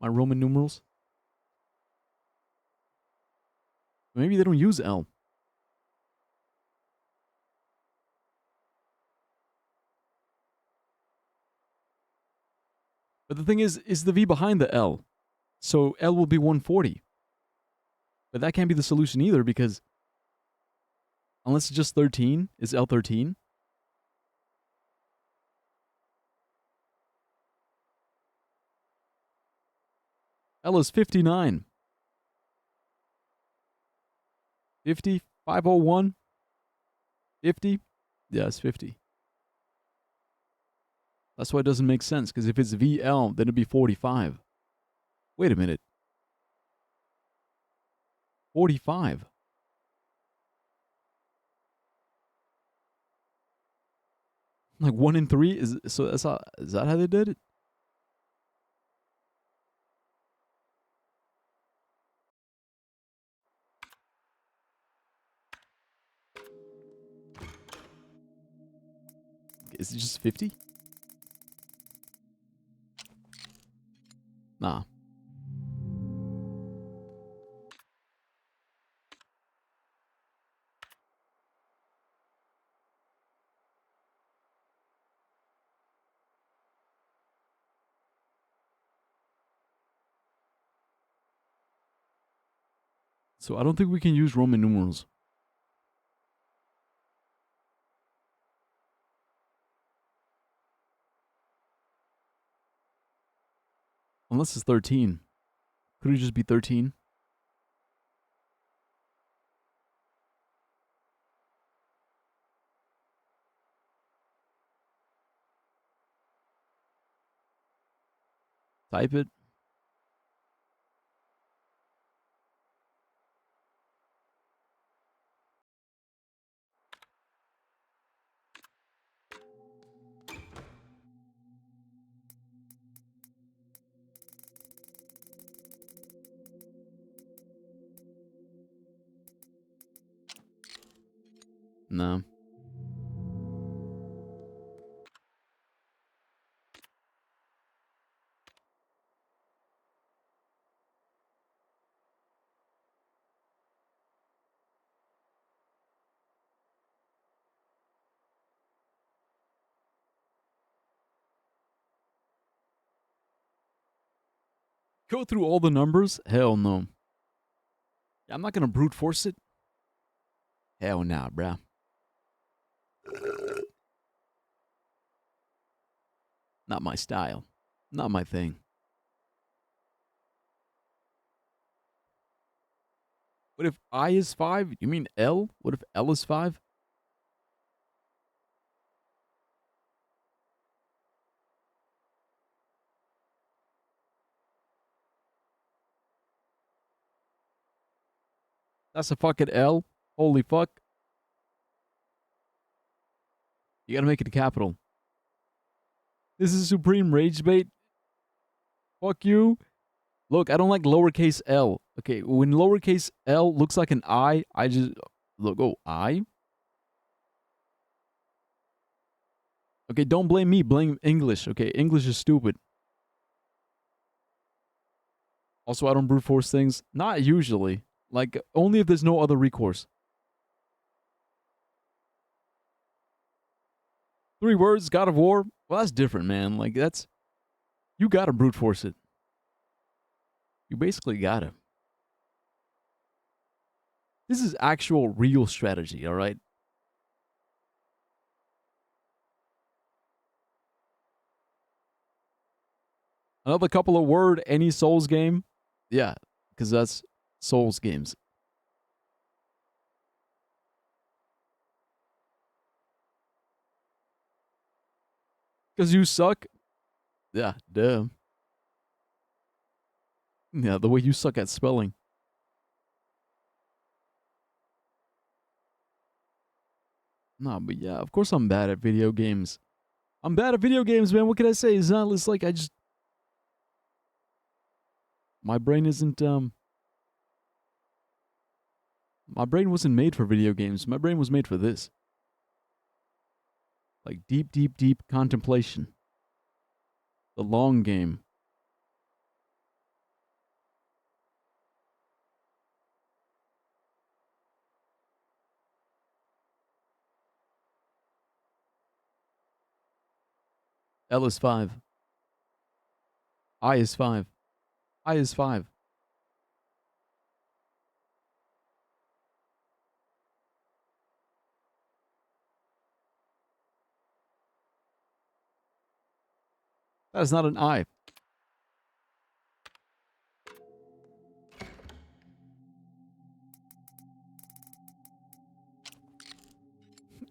Roman numerals. Maybe they don't use L. But the thing is the V behind the L. So L will be 140. But that can't be the solution either because unless it's just 13, is L 13? L is 59. 50, 501, 50. Yeah, it's 50. That's why it doesn't make sense because if it's VL, then it'd be 45. Wait a minute. 45. Like 1 in 3 is so that's how, is that how they did it? Is it just 50? Nah. So I don't think we can use Roman numerals. Unless it's 13. Could it just be 13? Type it. No. Go through all the numbers? Hell no. I'm not gonna brute force it. Hell nah, bruh. Not my style. Not my thing. What if I is 5? You mean L? What if L is 5? That's a fucking L? Holy fuck. You gotta make it a capital. This is Supreme Rage Bait. Fuck you. Look, I don't like lowercase l. Okay, when lowercase l looks like an I just look, oh, I? Okay, don't blame me, blame English. Okay, English is stupid. Also, I don't brute force things. Not usually. Like, only if there's no other recourse. 3 words, God of War. Well, that's different, man. Like, that's. You gotta brute force it. You basically gotta. This is actual real strategy, alright? Another couple of word, any Souls game? Yeah, because that's Souls games. Because you suck? Yeah, duh. Yeah, the way you suck at spelling. Nah, but yeah, of course I'm bad at video games. I'm bad at video games, man. What can I say? It's not, it's like I just. My brain isn't, My brain wasn't made for video games. My brain was made for this. Like deep, deep, deep contemplation. The long game. L is 5. I is 5. I is 5. That is not an I.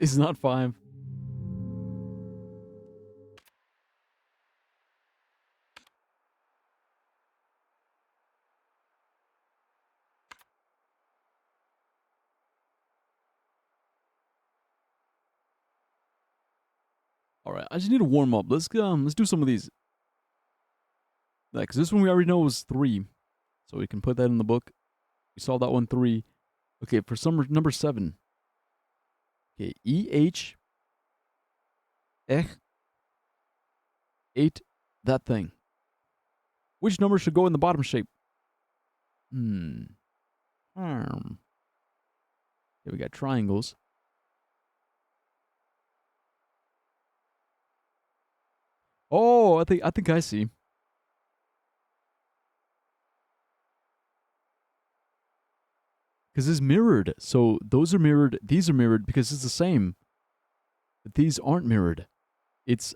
It's not 5. All right, I just need to warm up. Let's do some of these. Like, cause this one we already know was 3, so we can put that in the book. We saw that one 3. Okay, for some number 7. Okay, EH 8, that thing. Which number should go in the bottom shape? Okay, we got triangles. Oh, I think I see. Because it's mirrored. So those are mirrored, these are mirrored because it's the same. But these aren't mirrored. It's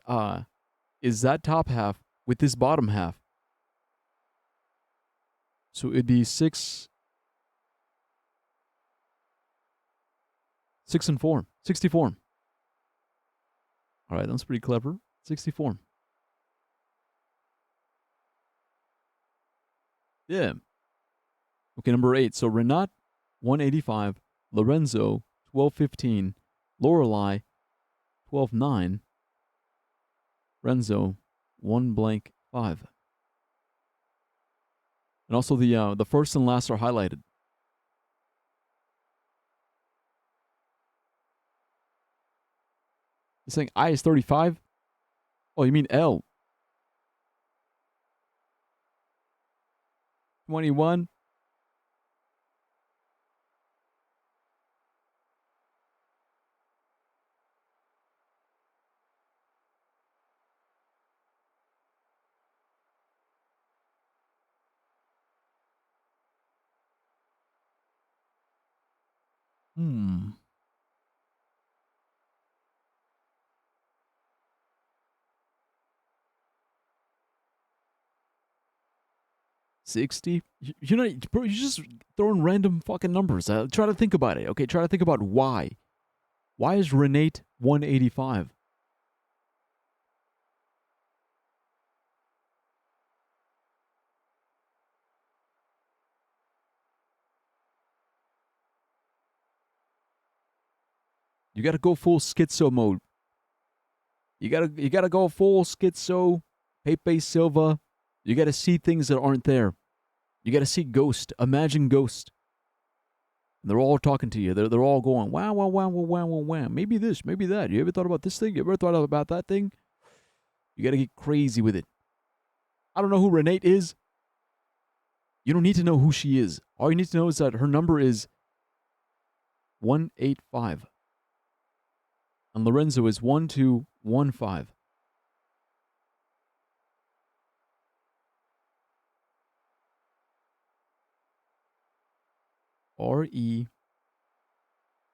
is that top half with this bottom half. So it'd be 6 and 4. 64. All right, that's pretty clever. 64. Yeah. Okay, number 8. So Renat, 185. Lorenzo, 1215. Lorelei, 12.9. Renzo, 1 blank 5. And also the first and last are highlighted. You're saying I is 35? Oh, you mean L. 21? Hmm. 60? You're not, bro, you're just throwing random fucking numbers. Try to think about it. Okay, try to think about why. Why is Renate 185? You gotta go full schizo mode. You gotta go full schizo, Pepe Silva. You gotta see things that aren't there. You gotta see Ghost. Imagine Ghost. And they're all talking to you. They're all going, wow, wow, wow, wow, wow, wow, wow. Maybe this, maybe that. You ever thought about this thing? You ever thought about that thing? You gotta get crazy with it. I don't know who Renate is. You don't need to know who she is. All you need to know is that her number is 185. And Lorenzo is 1215.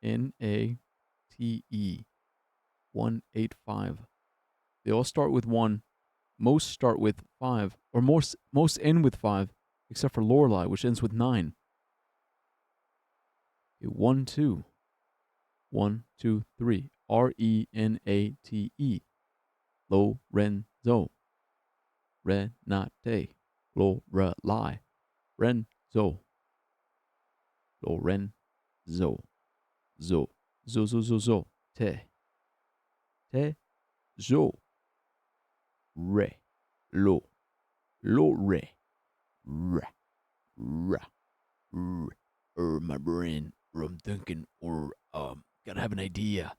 RENATE 185. They all start with 1. Most start with 5. Or most end with 5, except for Lorelei, which ends with 9. Okay, 1, 2. 1, 2, 3. RENATE. Lorenzo. Renate. Lorelei. Renzo. Lorenzo. Zo. Zo, zo, zo, zo. Te. Te. Zo. Re. Lo. Lo, re. Ra. Ra. R. My brain. Or I'm thinking. Or, gotta have an idea.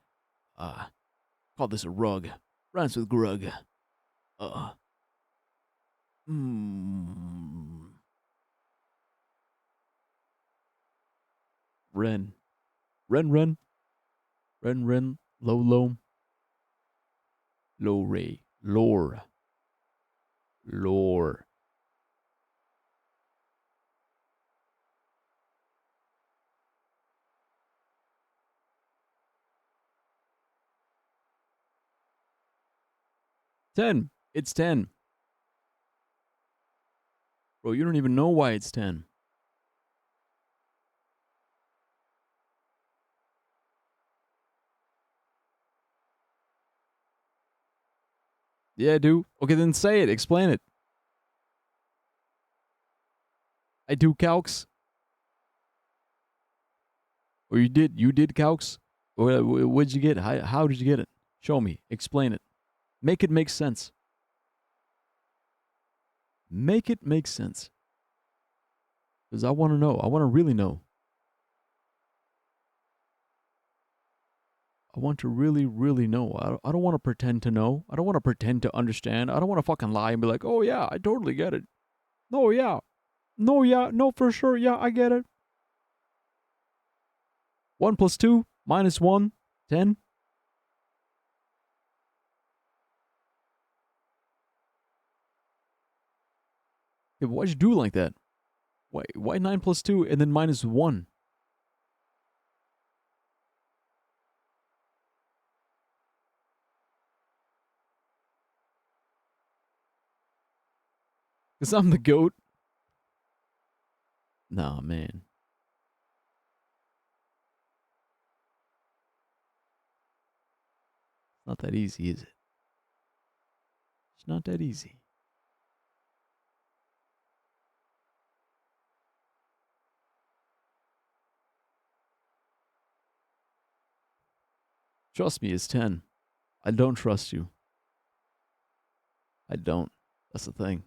Call this a rug. Rhymes with grug. Uh. Mm. Ren. Ren, ren. Ren, ren. Low, low. Low, ray. Lore. Lore. Ten. It's 10. Bro, you don't even know why it's 10. Yeah, I do. Okay, then say it. Explain it. I do calcs. Or you did. You did calcs. What'd you get? How did you get it? Show me. Explain it. Make it make sense. Make it make sense. Because I want to know. I want to really know. I want to really, really know. I don't want to pretend to know. I don't want to pretend to understand. I don't want to fucking lie and be like, oh, yeah, I totally get it. No, yeah. No, yeah. No, for sure. Yeah, I get it. 1 plus 2 minus 1, 10. Yeah, why'd you do it like that? Why 9 plus 2 and then minus 1? Because I'm the goat. Nah, man. It's not that easy, is it? It's not that easy. Trust me is 10. I don't trust you. I don't. That's the thing.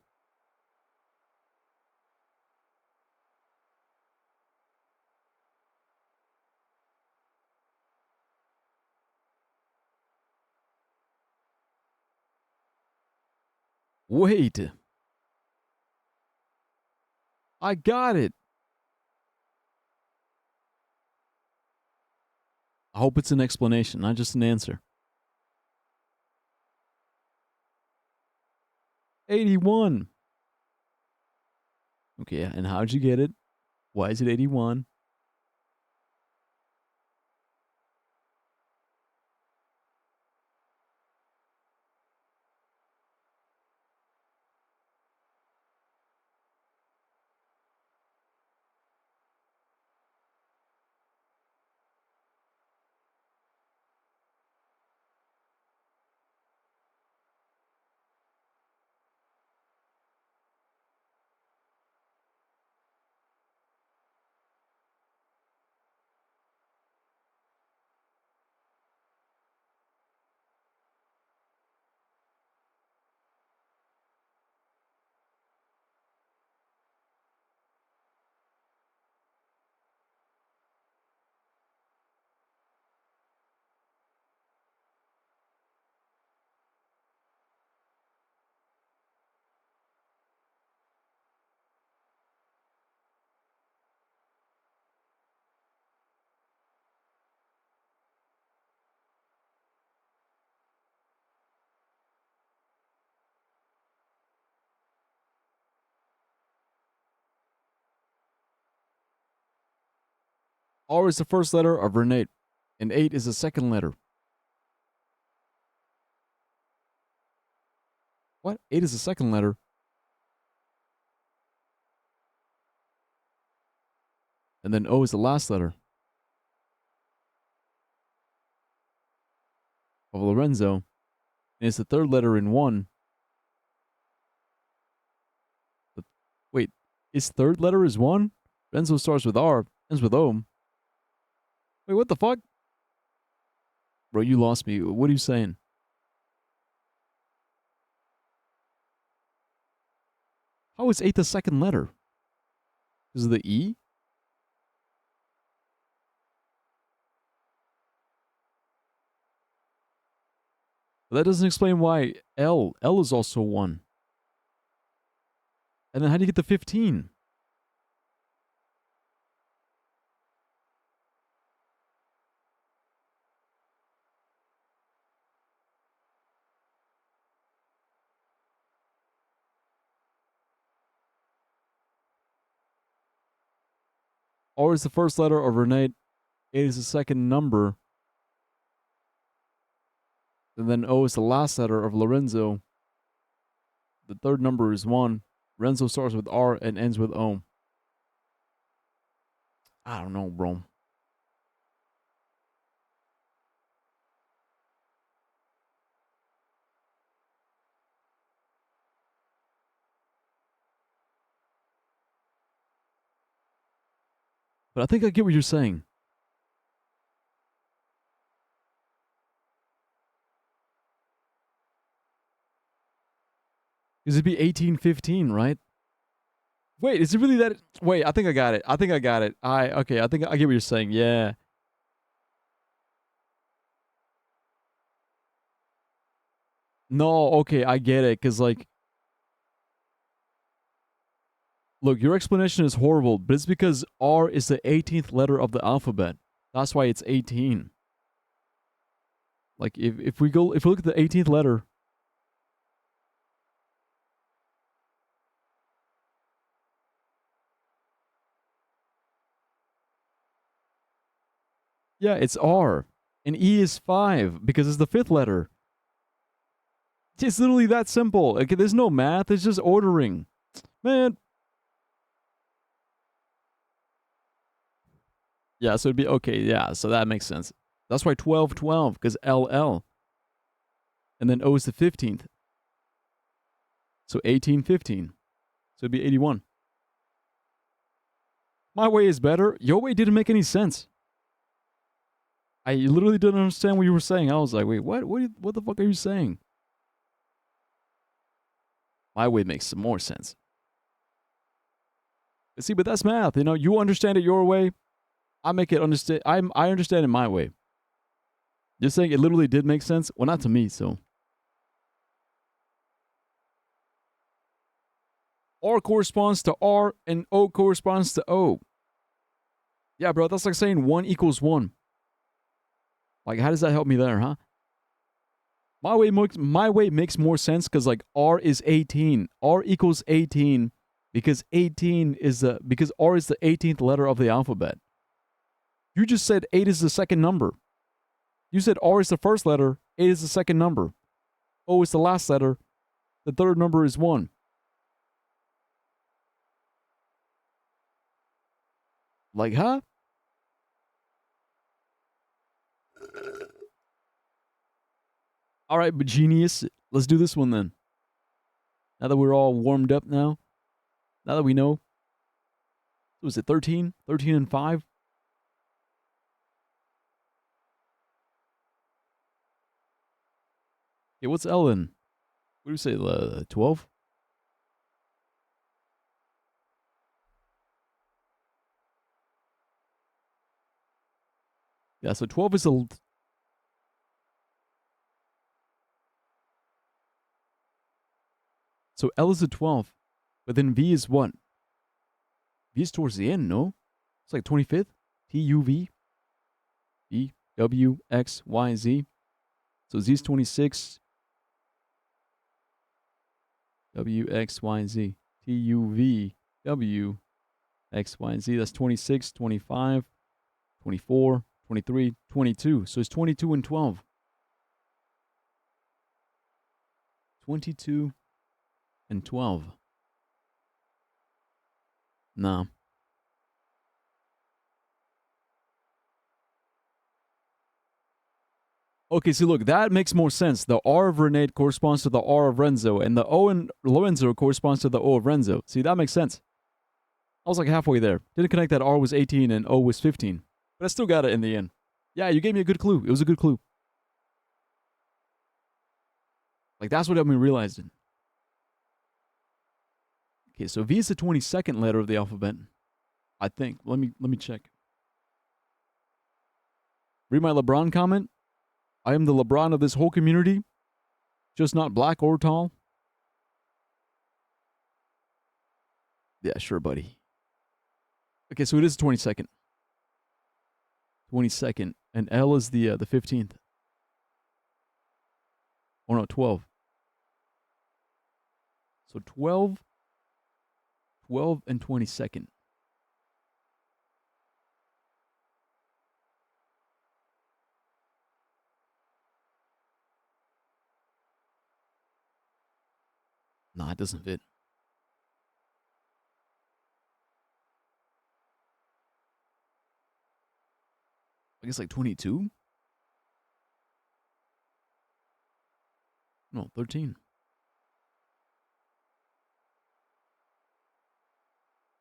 Wait. I got it. I hope it's an explanation, not just an answer. 81. Okay, and how'd you get it? Why is it 81? R is the first letter of Renate, and 8 is the second letter. What? 8 is the second letter? And then O is the last letter of Lorenzo, and it's the third letter in 1. But wait, his third letter is 1? Renzo starts with R, ends with O. Wait, what the fuck? Bro, you lost me. What are you saying? How is 8 the second letter? Is it the E? But that doesn't explain why L is also 1. And then how do you get the 15? R is the first letter of Renate. 8 is the second number. And then O is the last letter of Lorenzo. The third number is 1. Renzo starts with R and ends with O. I don't know, bro. But I think I get what you're saying. Because it'd be 1815, right? Wait, is it really that? Wait, I think I got it. I think I got it. Okay, I think I get what you're saying. Yeah. No, okay, I get it. Because, like, look, your explanation is horrible, but it's because R is the 18th letter of the alphabet. That's why it's 18. Like, if we look at the 18th letter. Yeah, it's R. And E is 5 because it's the 5th letter. It's literally that simple. Like, there's no math. It's just ordering. Man. Yeah, so it'd be okay. Yeah, so that makes sense. That's why 1212, because LL. And then O is the 15th. So 1815. So it'd be 81. My way is better. Your way didn't make any sense. I literally didn't understand what you were saying. I was like, wait, what? What the fuck are you saying? My way makes some more sense. See, but that's math. You know, you understand it your way. I make it understand. I understand it my way. You're saying it literally did make sense. Well, not to me. So R corresponds to R and O corresponds to O. Yeah, bro, that's like saying 1 equals 1. Like, how does that help me there, huh? My way makes more sense because like R is 18. R equals 18 because 18 is because R is the 18th letter of the alphabet. You just said 8 is the second number. You said R is the first letter, 8 is the second number. O is the last letter, the third number is 1. Like, huh? All right, but genius, let's do this one then. Now that we're all warmed up now that we know, was it 13? 13 and 5? Yeah, what's L in? What do we say, 12? Yeah, so 12 is a... So L is a 12, but then V is what? V is towards the end, no? It's like 25th? T-U-V? E, W, X, Y, Z. So Z is 26. W, X, Y, Z. T-U-V, W, X, Y, Z. That's 26, 25, 24, 23, 22. So it's 22 and 12. 22 and 12. Nah. Okay, see, look, that makes more sense. The R of Renee corresponds to the R of Renzo, and the O in Lorenzo corresponds to the O of Renzo. See, that makes sense. I was like halfway there. Didn't connect that R was 18 and O was 15. But I still got it in the end. Yeah, you gave me a good clue. It was a good clue. Like, that's what helped me realize it. Okay, so V is the 22nd letter of the alphabet. I think. Let me check. Read my LeBron comment. I am the LeBron of this whole community, just not black or tall. Yeah, sure, buddy. Okay, so it is 22nd. 22nd. And L is the 15th. Oh, no, 12. So 12 and 22nd. Nah, it doesn't fit. I guess like 22? No, 13.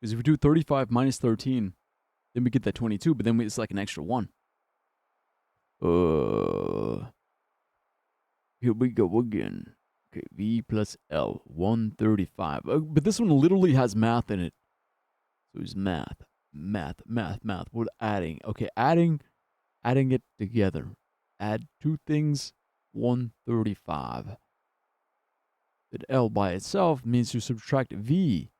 Because if we do 35 minus 13, then we get that 22, but then it's like an extra 1. Here we go again. Okay, V plus L, 135. But this one literally has math in it. So it's math. We're adding. Okay, adding it together. Add two things, 135. But L by itself means to subtract V.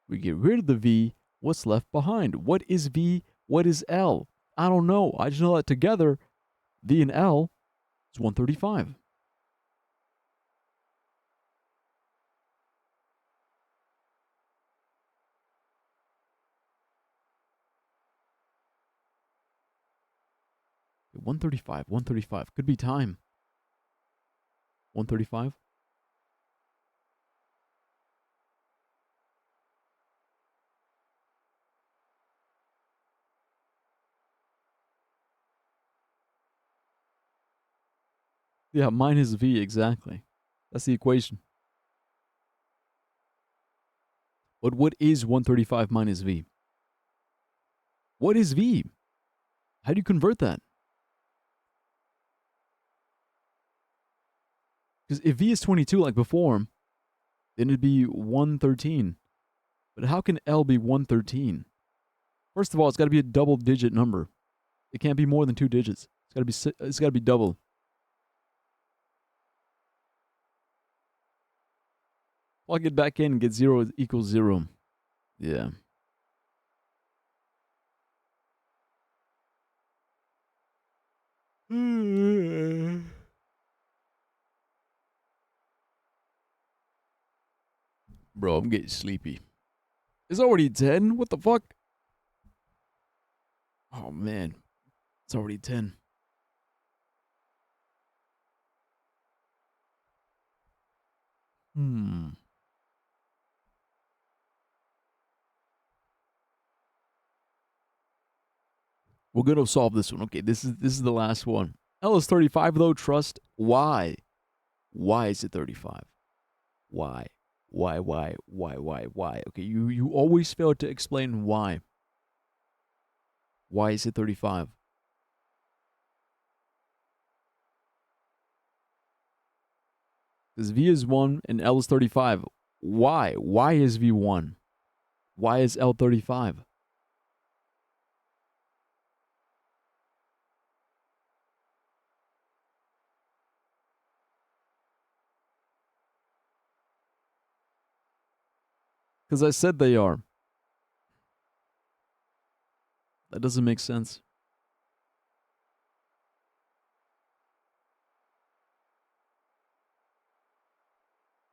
We get rid of the V. What's left behind? What is V? What is L? I don't know. I just know that together, V and L is 135. Okay, 135. Could be time. 135. Yeah, mine is V exactly. That's the equation. But what is 135 minus V? What is V? How do you convert that? Because if V is 22 like before, then it'd be 113. But how can L be 113? First of all, it's got to be a double digit number. It can't be more than 2 digits. It's got to be double. Plug it back in and get 0 equals 0. Yeah. Bro, I'm getting sleepy. It's already 10? What the fuck? Oh, man. It's already 10. Hmm. We're gonna solve this one. Okay, this is the last one. L is 35 though, trust. Why? Why is it 35? Why? Why? Okay, you always fail to explain why. Why is it 35? Because V is 1 and L is 35. Why? Why is V 1? Why is L 35? Because I said they are. That doesn't make sense.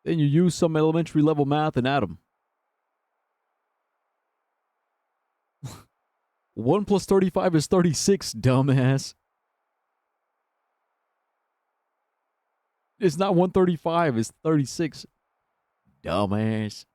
Then you use some elementary level math and add them. 1 plus 35 is 36, dumbass. It's not 135, it's 36. Dumbass.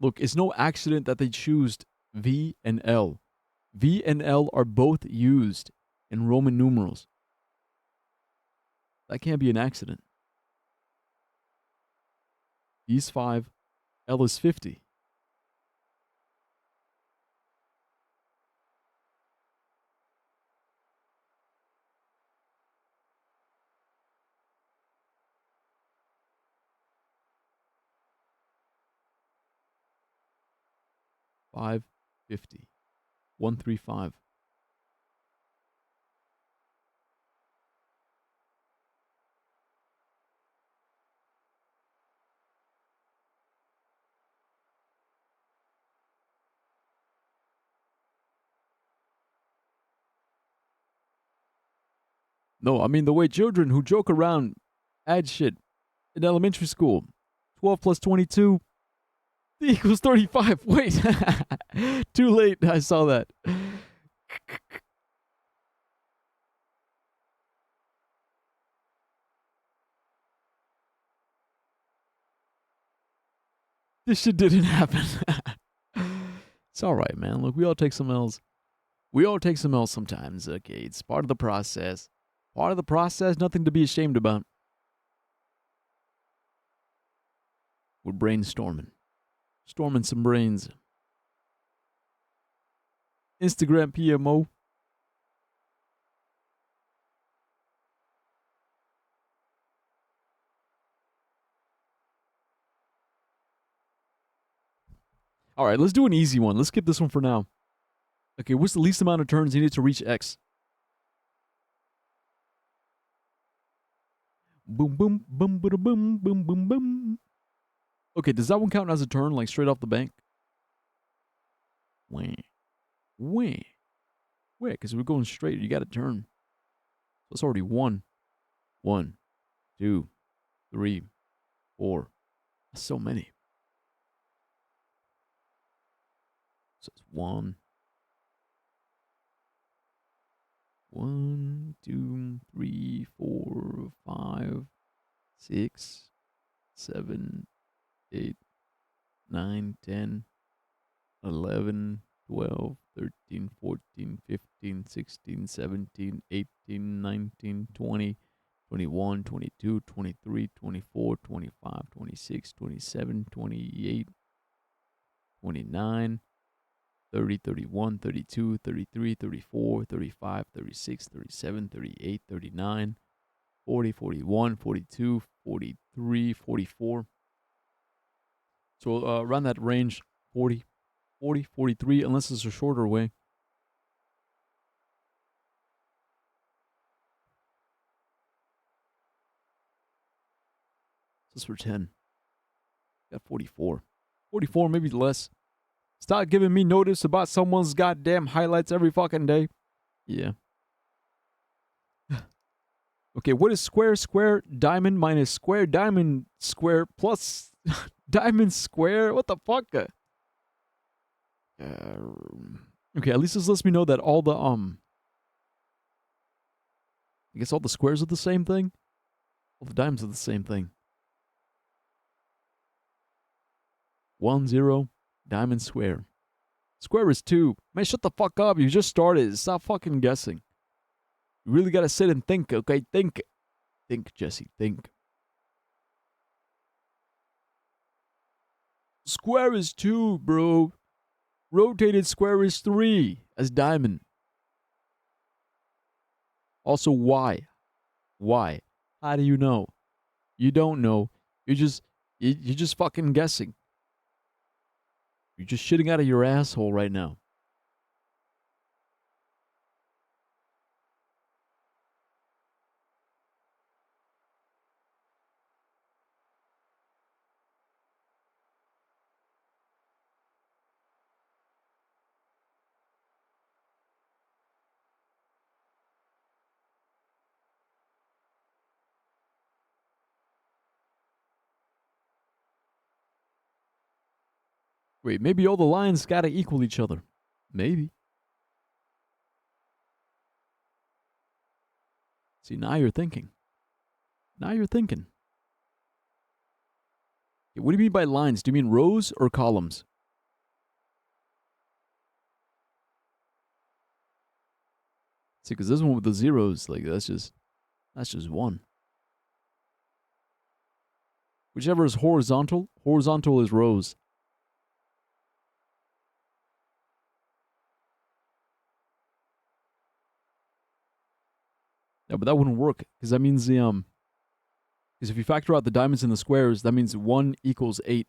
Look, it's no accident that they choose V and L. V and L are both used in Roman numerals. That can't be an accident. V is 5, L is 50. Five, 50. 135. No, I mean the way children who joke around add shit in elementary school. 12 plus 22 equals 35. Wait. Too late. I saw that. This shit didn't happen. It's all right, man. Look, we all take some L's. We all take some L's sometimes. Okay, it's part of the process. Part of the process, nothing to be ashamed about. We're brainstorming. Storming some brains. Instagram PMO. All right, let's do an easy one. Let's skip this one for now. Okay, what's the least amount of turns needed to reach X? Boom, boom, boom, boom, boom, boom, boom, boom. Okay, does that one count as a turn, like straight off the bank? Wah. Wah. Wait, because we're going straight. You got to turn. So it's already 1. 1, 2, 3, 4. That's so many. So it's 1. 1, 2, 3, 4, 5, 6, 7, 8, 9, 10, 11, 12, 13, 14, 15, 16, 17, 18, 19, 20, 21, 22, 23, 24, 25, 26, 27, 28, 29, 30, 31, 32, 33, 34, 35, 36, 37, 38, 39, 40, 41, 42, 43, 44. So around that range, 40, 40, 43, unless it's a shorter way. This is for 10. Got 44. 44, maybe less. Stop giving me notice about someone's goddamn highlights every fucking day. Yeah. Okay, what is square square diamond minus square diamond square plus diamond square? What the fuck? Okay, at least this lets me know that all the I guess all the squares are the same thing. All the diamonds are the same thing. 1 0 diamond square. Square is 2. Man, shut the fuck up. You just started. Stop fucking guessing. You really gotta sit and think, okay? Think. Think, Jesse. Think. Square is 2, bro. Rotated square is 3 as diamond. Also, why? Why? How do you know? You don't know. You're just fucking guessing. You're just shitting out of your asshole right now. Wait, maybe all the lines gotta equal each other. Maybe. See, now you're thinking. Now you're thinking. What do you mean by lines? Do you mean rows or columns? See, because this one with the zeros, like that's just one. Whichever is horizontal is rows. Yeah, but that wouldn't work because that means because if you factor out the diamonds and the squares, that means 1 equals 8.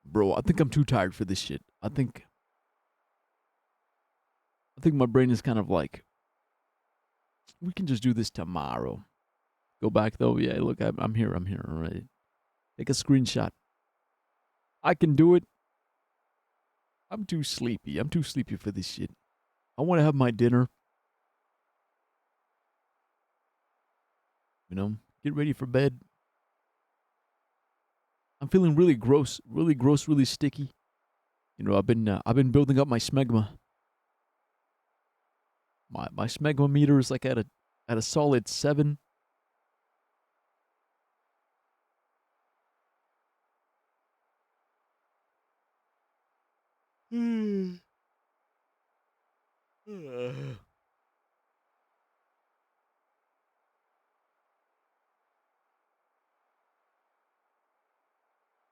Bro, I think I'm too tired for this shit. I think my brain is kind of like, we can just do this tomorrow. Go back though. Yeah, look, I'm here. I'm here. All right. Take a screenshot. I can do it. I'm too sleepy. I'm too sleepy for this shit. I want to have my dinner. You know, get ready for bed. I'm feeling really gross, really sticky. You know, I've been building up my smegma. My smegma meter is like at a solid 7.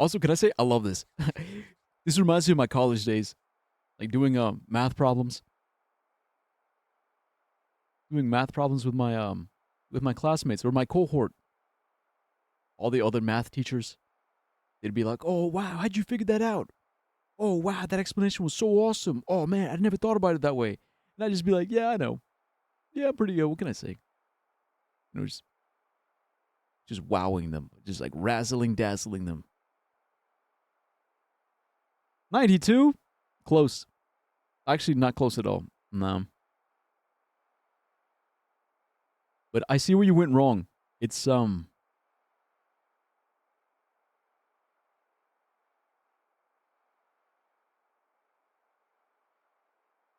Also, can I say I love this? This reminds me of my college days, like doing math problems, with my classmates or my cohort. All the other math teachers, they'd be like, "Oh wow, how'd you figure that out? Oh wow, that explanation was so awesome. Oh man, I never thought about it that way." And I'd just be like, "Yeah, I know. Yeah, I'm pretty good. What can I say?" Just wowing them, just like razzling, dazzling them. 92, close. Actually, not close at all. No. But I see where you went wrong. It's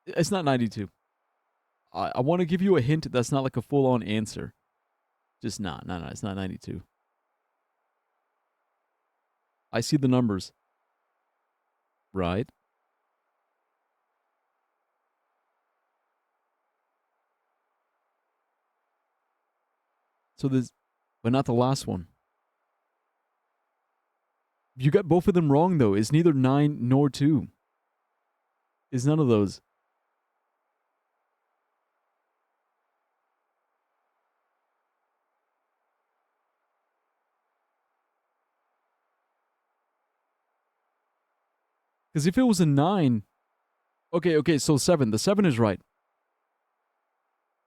it's not 92. I want to give you a hint that's not like a full on answer. Just not. No, it's not 92. I see the numbers. Right? So there's, but not the last one. You got both of them wrong though. It's neither 9 nor 2. It's none of those. Because if it was a 9, okay, so 7. The 7 is right.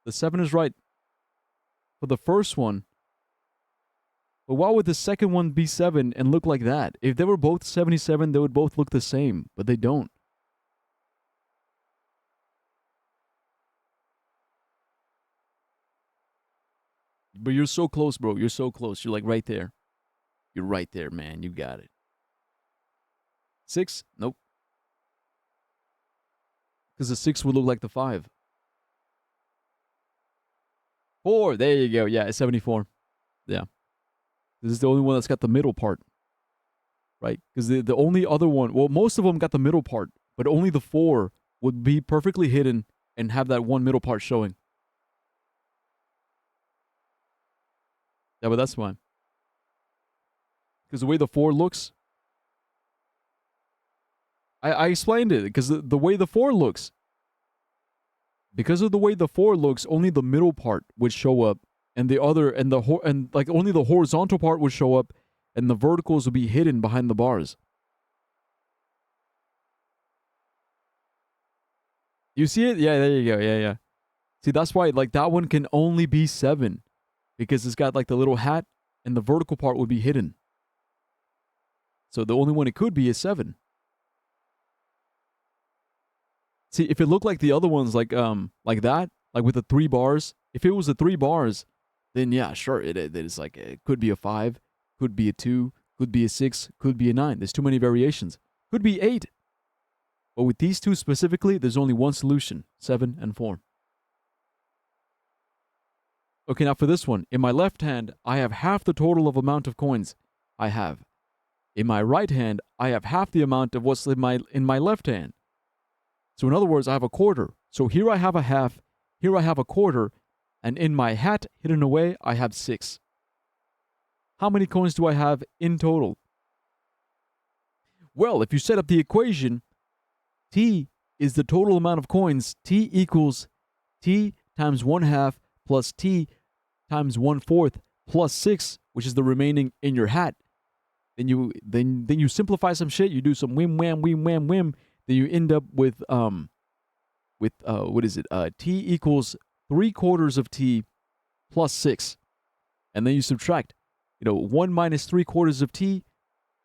The 7 is right for the first one. But why would the second one be 7 and look like that? If they were both 77, they would both look the same, but they don't. But you're so close, bro. You're so close. You're like right there. You're right there, man. You got it. 6? Nope. Because the 6 would look like the 5. 4. There you go. Yeah, it's 74. Yeah. This is the only one that's got the middle part. Right? Because the only other one, well, most of them got the middle part, but only the 4 would be perfectly hidden and have that one middle part showing. Yeah, but that's fine. Because the way the 4 looks, I explained it. Because the way the 4 looks, because of the way the 4 looks, only the middle part would show up, and the other and like only the horizontal part would show up, and the verticals would be hidden behind the bars. You see it? Yeah, there you go. Yeah. See, that's why like that one can only be 7, because it's got like the little hat, and the vertical part would be hidden. So the only one it could be is 7. See, if it looked like the other ones, like that, like with the 3 bars, if it was the 3 bars, then yeah, sure, it is like it could be a 5, could be a 2, could be a 6, could be a 9. There's too many variations. Could be 8. But with these two specifically, there's only one solution: 7 and 4. Okay, now for this one, in my left hand, I have half the total of amount of coins I have. In my right hand, I have half the amount of what's in my left hand. So in other words, I have a quarter. So here I have a half, here I have a quarter, and in my hat, hidden away, I have 6. How many coins do I have in total? Well, if you set up the equation, T is the total amount of coins. T equals T times 1/2 plus T times 1/4 plus 6, which is the remaining in your hat. Then you simplify some shit. You do some whim wham whim wham whim. Then you end up with what is it? T equals 3/4 of T plus 6, and then you subtract. 1 minus 3/4 of T,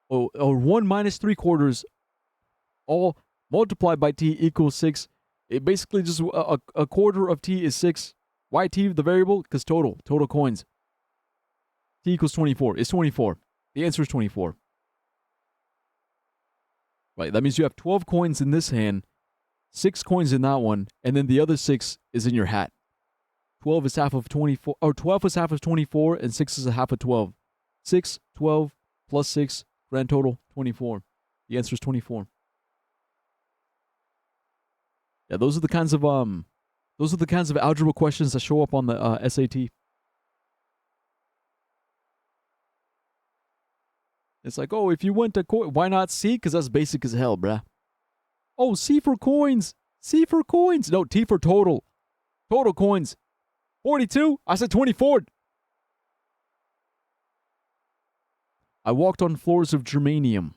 or 1 minus 3/4, all multiplied by T equals 6. It basically just a quarter of T is 6. Why T the variable? Because total coins. T equals 24. It's 24. The answer is 24. Right, that means you have 12 coins in this hand, 6 coins in that one, and then the other 6 is in your hat. 12 is half of 24, or 12 is half of 24, and 6 is a half of 12. 6, 12, plus 6, grand total, 24. The answer is 24. Yeah, those are the kinds of algebra questions that show up on the SAT. It's like, oh, if you went to coin, why not C? Because that's basic as hell, bruh. Oh, C for coins. C for coins. No, T for total. Total coins. 42? I said 24. I walked on floors of germanium.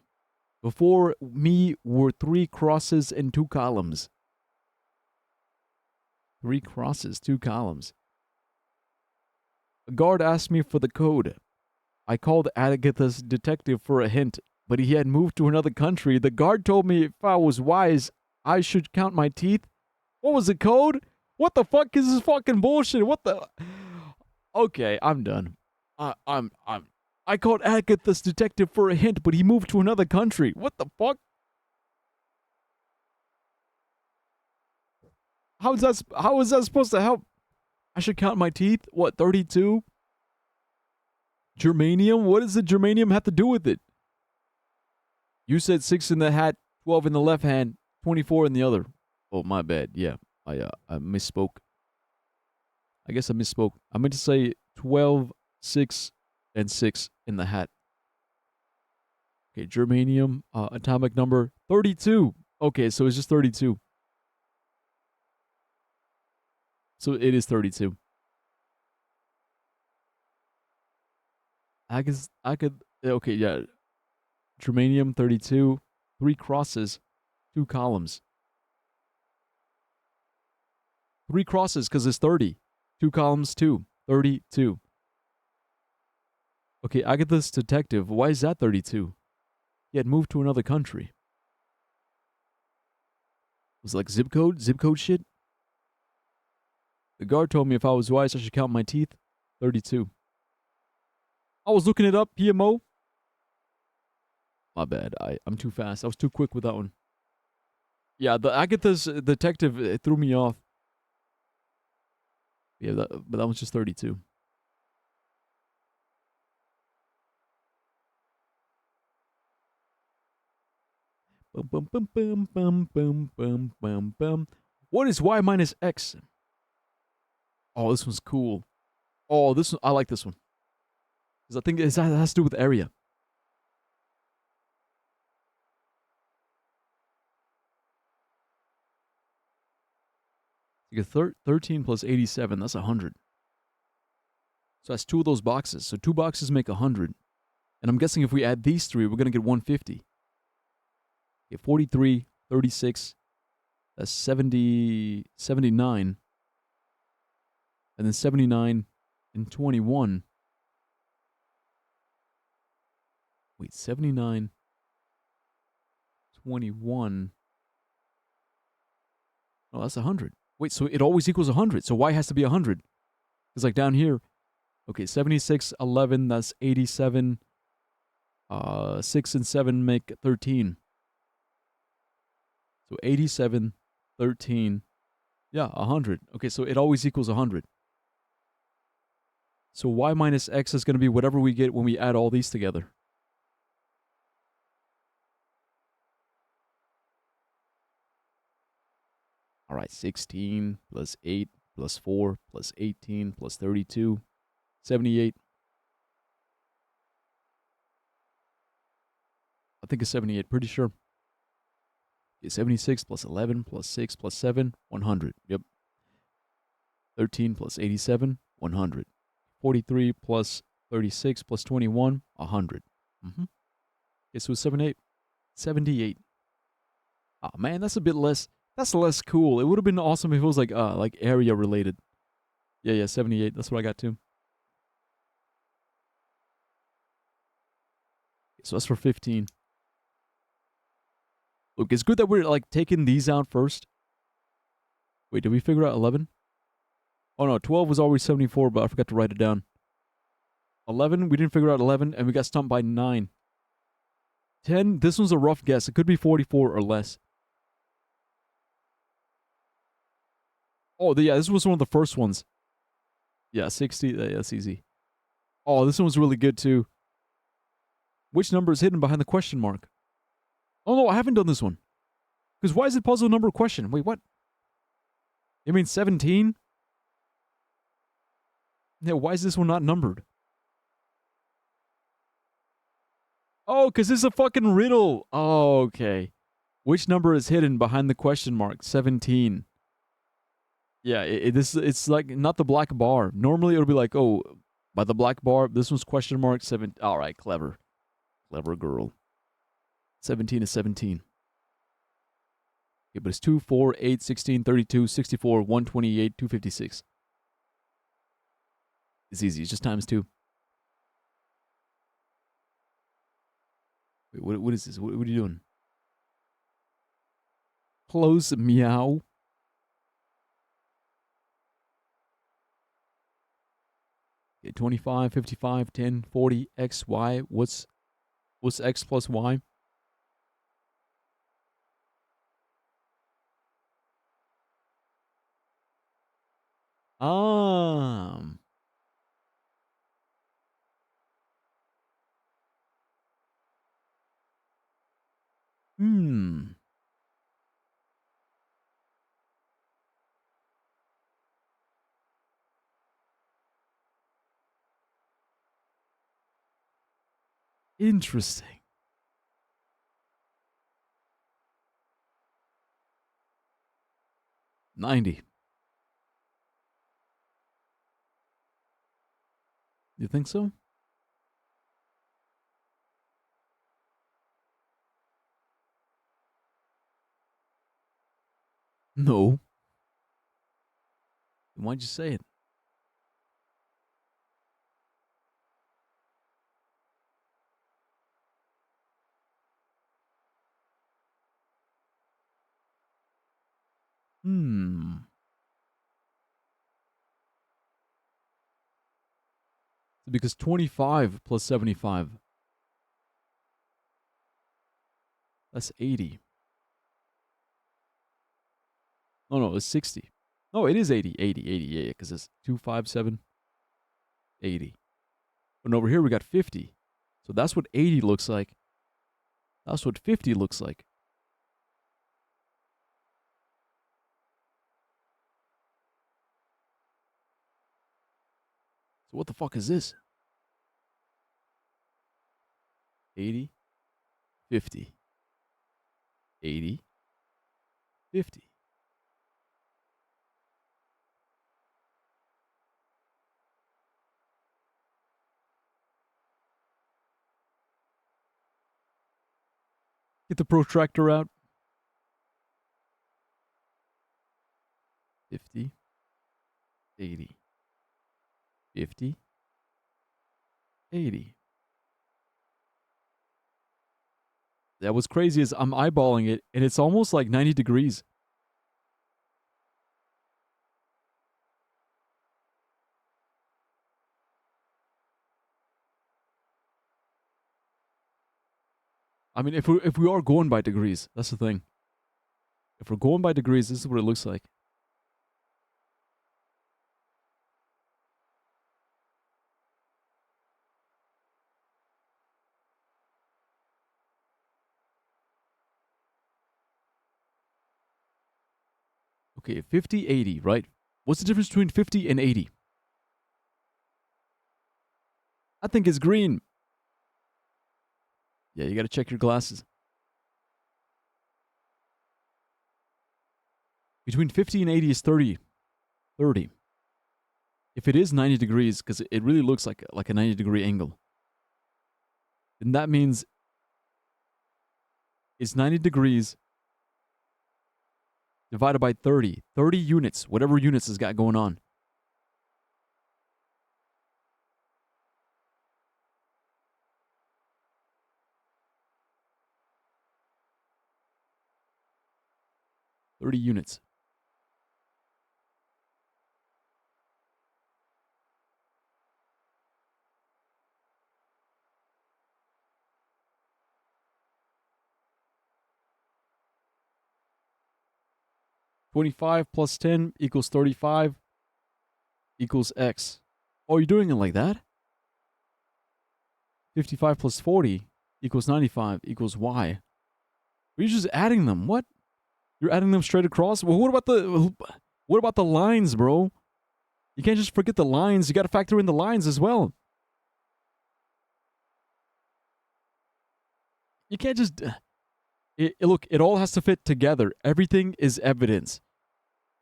Before me were 3 crosses and 2 columns. 3 crosses, 2 columns. A guard asked me for the code. I called Agatha's detective for a hint, but he had moved to another country. The guard told me if I was wise, I should count my teeth. What was the code? What the fuck is this fucking bullshit? What the? Okay, I'm done. I called Agatha's detective for a hint, but he moved to another country. What the fuck? How is that supposed to help? I should count my teeth? What, 32? Germanium? What does the germanium have to do with it? You said 6 in the hat, 12 in the left hand, 24 in the other. Oh, my bad. Yeah, I misspoke. I guess I misspoke. I meant to say 12, 6, and 6 in the hat. Okay, germanium, atomic number 32. Okay, so it's just 32. So it is 32. I could, okay, yeah. Germanium 32, 3 crosses, 2 columns. 3 crosses because it's 30. 2 columns, 2. 32. Okay, Agatha's detective, why is that 32? He had moved to another country. Was it like zip code shit? The guard told me if I was wise, I should count my teeth. 32. I was looking it up, PMO. My bad. I'm too fast. I was too quick with that one. Yeah, the Agatha's detective, it threw me off. Yeah, but that one's just 32. Bum, bum, bum, bum, bum, bum, bum, bum, bum. What is y minus x? Oh, this one's cool. Oh, this one, I like this one. Because I think it has to do with area. You get 13 plus 87, that's 100. So that's 2 of those boxes. So 2 boxes make 100. And I'm guessing if we add these 3, we're going to get 150. Okay, 43, 36, that's 70, 79. And then 79 and 21. Wait, 79, 21. Oh, that's 100. Wait, so it always equals 100. So y has to be 100. Because like down here, okay, 76, 11, that's 87. 6 and 7 make 13. So 87, 13. Yeah, 100. Okay, so it always equals 100. So y minus x is going to be whatever we get when we add all these together. All right, 16 plus 8 plus 4 plus 18 plus 32, 78. I think it's 78, pretty sure. Okay, 76 plus 11 plus 6 plus 7, 100. Yep. 13 plus 87, 100. 43 plus 36 plus 21, 100. Mm-hmm. Okay, so it's 78. 78. Oh, man, that's a bit less. That's less cool. It would have been awesome if it was like area related. Yeah, 78. That's what I got too. So that's for 15. Look, it's good that we're like taking these out first. Wait, did we figure out 11? Oh no, 12 was always 74, but I forgot to write it down. 11, we didn't figure out 11, and we got stumped by 9. 10, this one's a rough guess. It could be 44 or less. Oh, yeah, this was one of the first ones. Yeah, 60, yeah, that's easy. Oh, this one was really good too. Which number is hidden behind the question mark? Oh no, I haven't done this one. Because why is it puzzle number question? Wait, what? You mean 17? Yeah, why is this one not numbered? Oh, because it's a fucking riddle. Oh, okay. Which number is hidden behind the question mark? 17. Yeah, it's like not the black bar. Normally it would be like, oh, by the black bar, this one's question mark 7. All right, clever. Clever girl. 17 is 17. Okay, but it's 2, 4, 8, 16, 32, 64, 128, 256. It's easy. It's just times 2. Wait, what is this? What are you doing? Close meow. Okay, 25, 55, 10, 40, x, y. What's x plus y? Um. Hmm. Interesting. $90. You think so? No. Then why'd you say it? Hmm. Because 25 plus 75, that's 80. Oh, no, it's 60. No, it is 80. 80, 80, yeah, because it's 257, 80. And over here we got 50. So that's what 80 looks like. That's what 50 looks like. So what the fuck is this? 80, 50, 80, 50. Get the protractor out. 50, 80, 50, 80. That was crazy is I'm eyeballing it and it's almost like 90 degrees. I mean, if we are going by degrees, that's the thing. If we're going by degrees, this is what it looks like. Okay, 50, 80, right? What's the difference between 50 and 80? I think it's green. Yeah, you got to check your glasses. Between 50 and 80 is 30. 30. If it is 90 degrees, because it really looks like a 90-degree angle, then that means it's 90 degrees divided by 30. 30 units, whatever units it's got going on. $30 units. $25 plus 10 equals 35 equals X. Oh, you're doing it like that? 55 plus 40 equals 95 equals Y. You're just adding them. What? You're adding them straight across? Well, what about the lines, bro? You can't just forget the lines. You got to factor in the lines as well. You can't just look, it all has to fit together. Everything is evidence.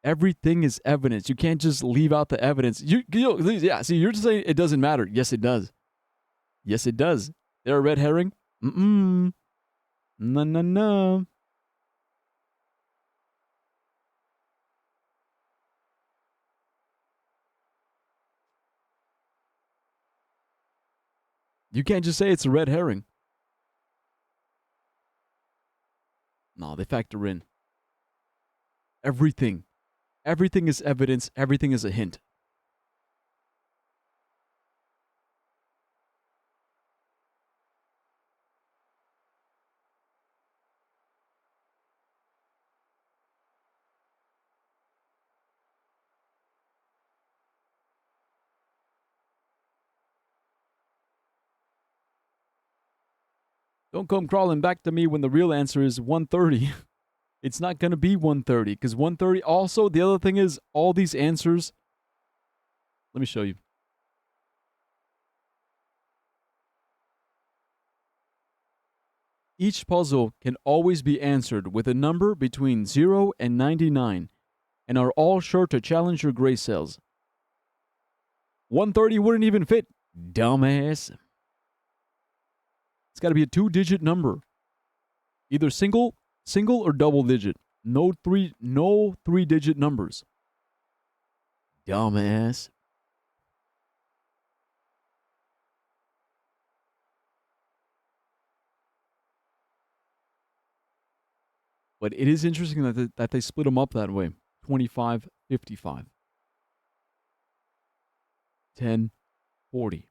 Everything is evidence. You can't just leave out the evidence. Yeah, see, you're just saying it doesn't matter. Yes, it does. Yes, it does. They're a red herring? Mm-mm. No, no, no. You can't just say it's a red herring. No, they factor in everything. Everything is evidence. Everything is a hint. Don't come crawling back to me when the real answer is 130. It's not going to be 130 because 130. Also, the other thing is all these answers. Let me show you. Each puzzle can always be answered with a number between 0 and 99 and are all sure to challenge your gray cells. 130 wouldn't even fit, dumbass. It's got to be a 2-digit number. Either single or double digit. No 3-digit numbers. Dumbass. But it is interesting that they split them up that way. 25, 55. 10, 40.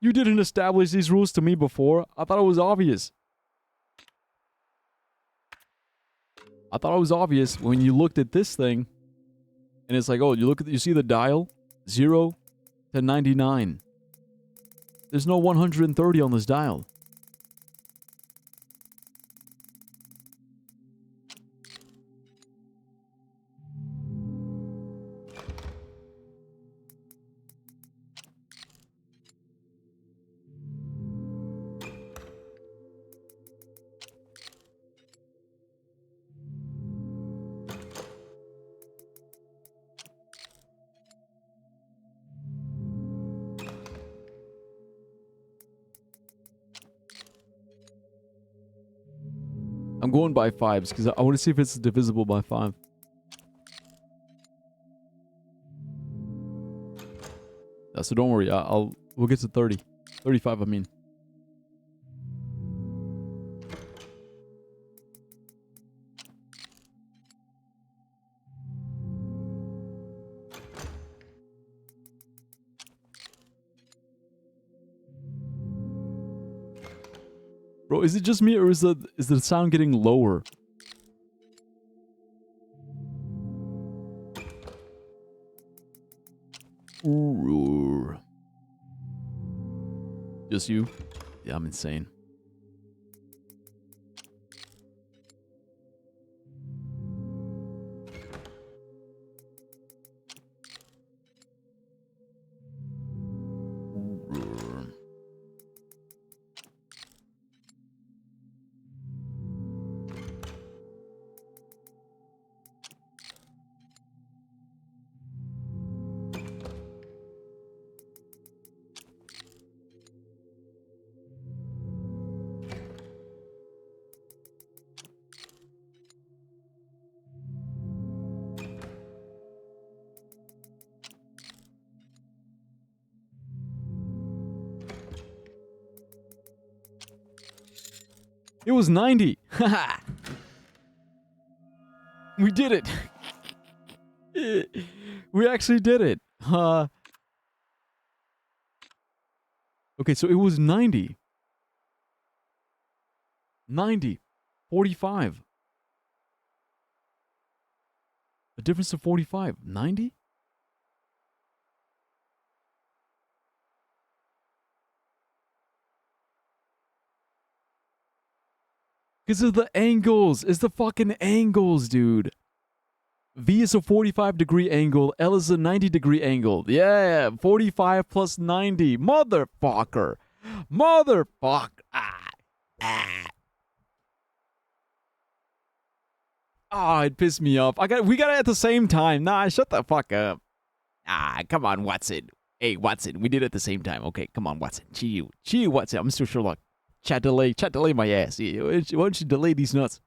You didn't establish these rules to me before. I thought it was obvious. I thought it was obvious when you looked at this thing, and it's like, oh, you see the dial, 0 to 99. There's no 130 on this dial. I'm going by 5s because I want to see if it's divisible by 5. So don't worry. We'll get to 30. 35, I mean. Bro, is it just me or is the sound getting lower? Ooh. Just you? Yeah, I'm insane. It was 90. Haha. We did it. We actually did it. Okay, so it was 90. 90. 45. A difference of 45. 90? Because of the angles. It's the fucking angles, dude. V is a 45-degree angle. L is a 90-degree angle. Yeah, 45 plus 90. Motherfucker. Motherfucker. Ah. Oh, it pissed me off. We got it at the same time. Nah, shut the fuck up. Ah, come on, Watson. Hey, Watson, we did it at the same time. Okay, come on, Watson. Chill, Watson. I'm still Sherlock. Chat delay my ass. Yeah, why don't you delay these nuts?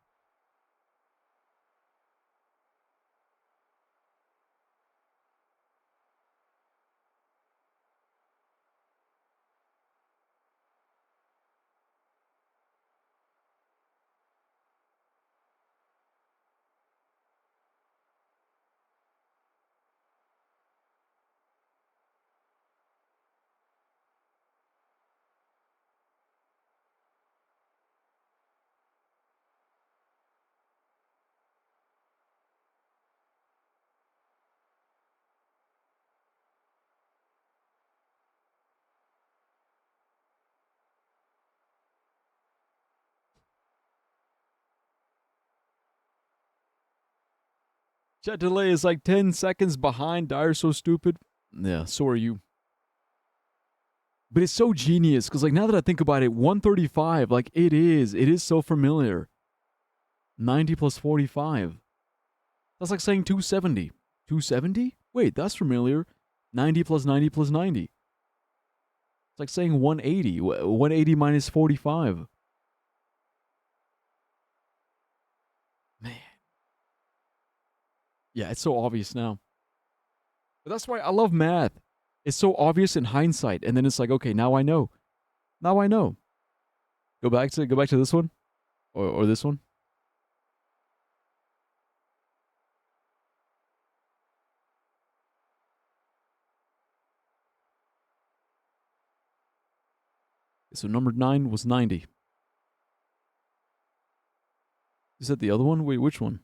Chat delay is like 10 seconds behind. Dyer's so stupid. Yeah, so are you. But it's so genius because, like, now that I think about it, 135, like, it is so familiar. 90 plus 45. That's like saying 270. 270? Wait, that's familiar. 90 plus 90 plus 90. It's like saying 180. 180 minus 45. Man. Yeah, it's so obvious now. But that's why I love math. It's so obvious in hindsight, and then it's like, okay, now I know. Now I know. Go back to this one, or this one. So number 9 was 90. Is that the other one? Wait, which one?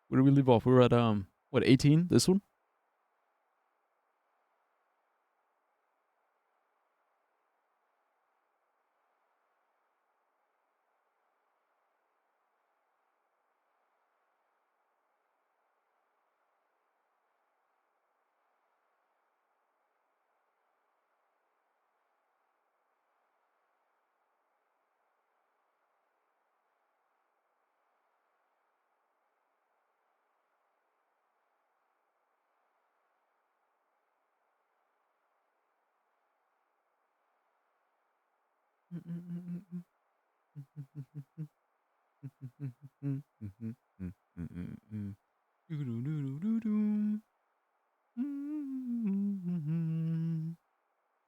Where did we leave off? We were at what, 18? This one?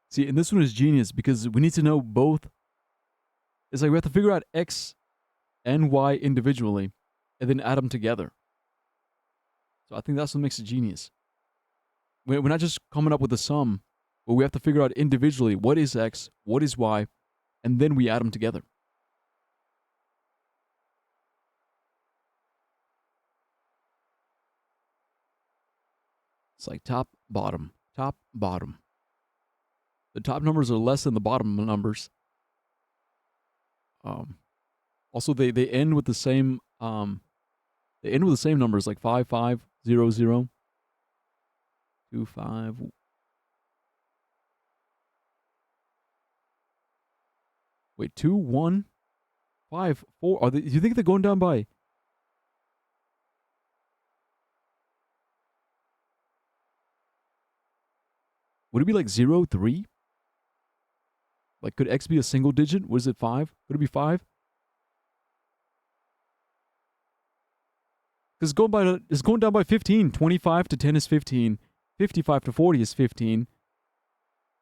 See, and this one is genius because we need to know both. It's like we have to figure out X and Y individually and then add them together. So I think that's what makes it genius. We're not just coming up with a sum, but we have to figure out individually what is X, what is Y, and then we add them together. It's like top, bottom, top, bottom. The top numbers are less than the bottom numbers. Also, they end with the same numbers, like 5 5 0 0 2 5. Wait, 2 1 5 4. Do you think they're going down by? Would it be like 0 3? Like, could X be a single digit? Was it 5? Could it be 5? Because it's going down by 15. 25 to 10 is 15. 55 to 40 is 15.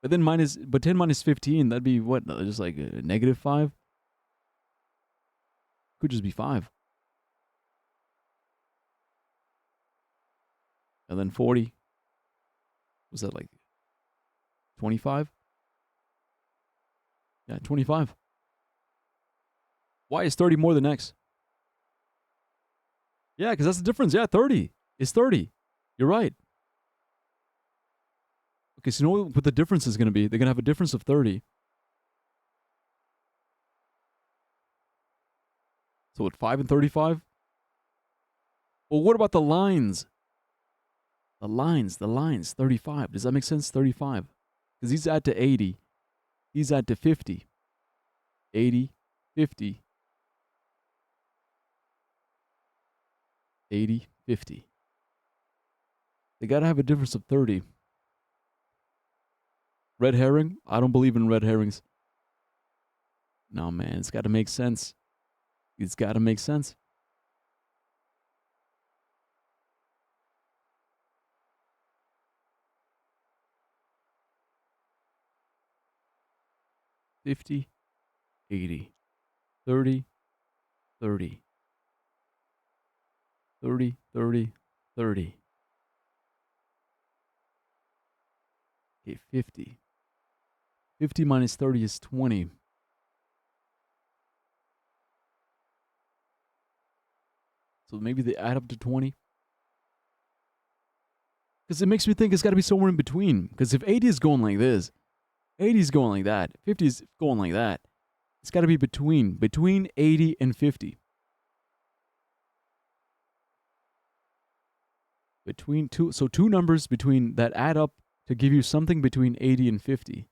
But then 10 minus 15, that'd be what? Just like a negative 5? Could just be 5. And then 40. Was that like 25? Yeah, 25. Why is 30 more than X? Yeah, because that's the difference. Yeah, 30. It's 30. You're right. Okay, so you know what the difference is going to be? They're going to have a difference of 30. So what, 5 and 35? Well, what about the lines? The lines, 35. Does that make sense? 35. Because these add to 80. These add to 50. 80, 50. 80, 50. They got to have a difference of 30. Red herring? I don't believe in red herrings. No, man, it's got to make sense. It's got to make sense. $50, $80, $30, $30, $30, $30, $30. Okay, 50. 50 minus 30 is 20. So maybe they add up to 20. Because it makes me think it's got to be somewhere in between. Because if 80 is going like this, 80 is going like that, 50 is going like that, it's got to be between 80 and 50. Between two, so two numbers between that add up to give you something between 80 and 50.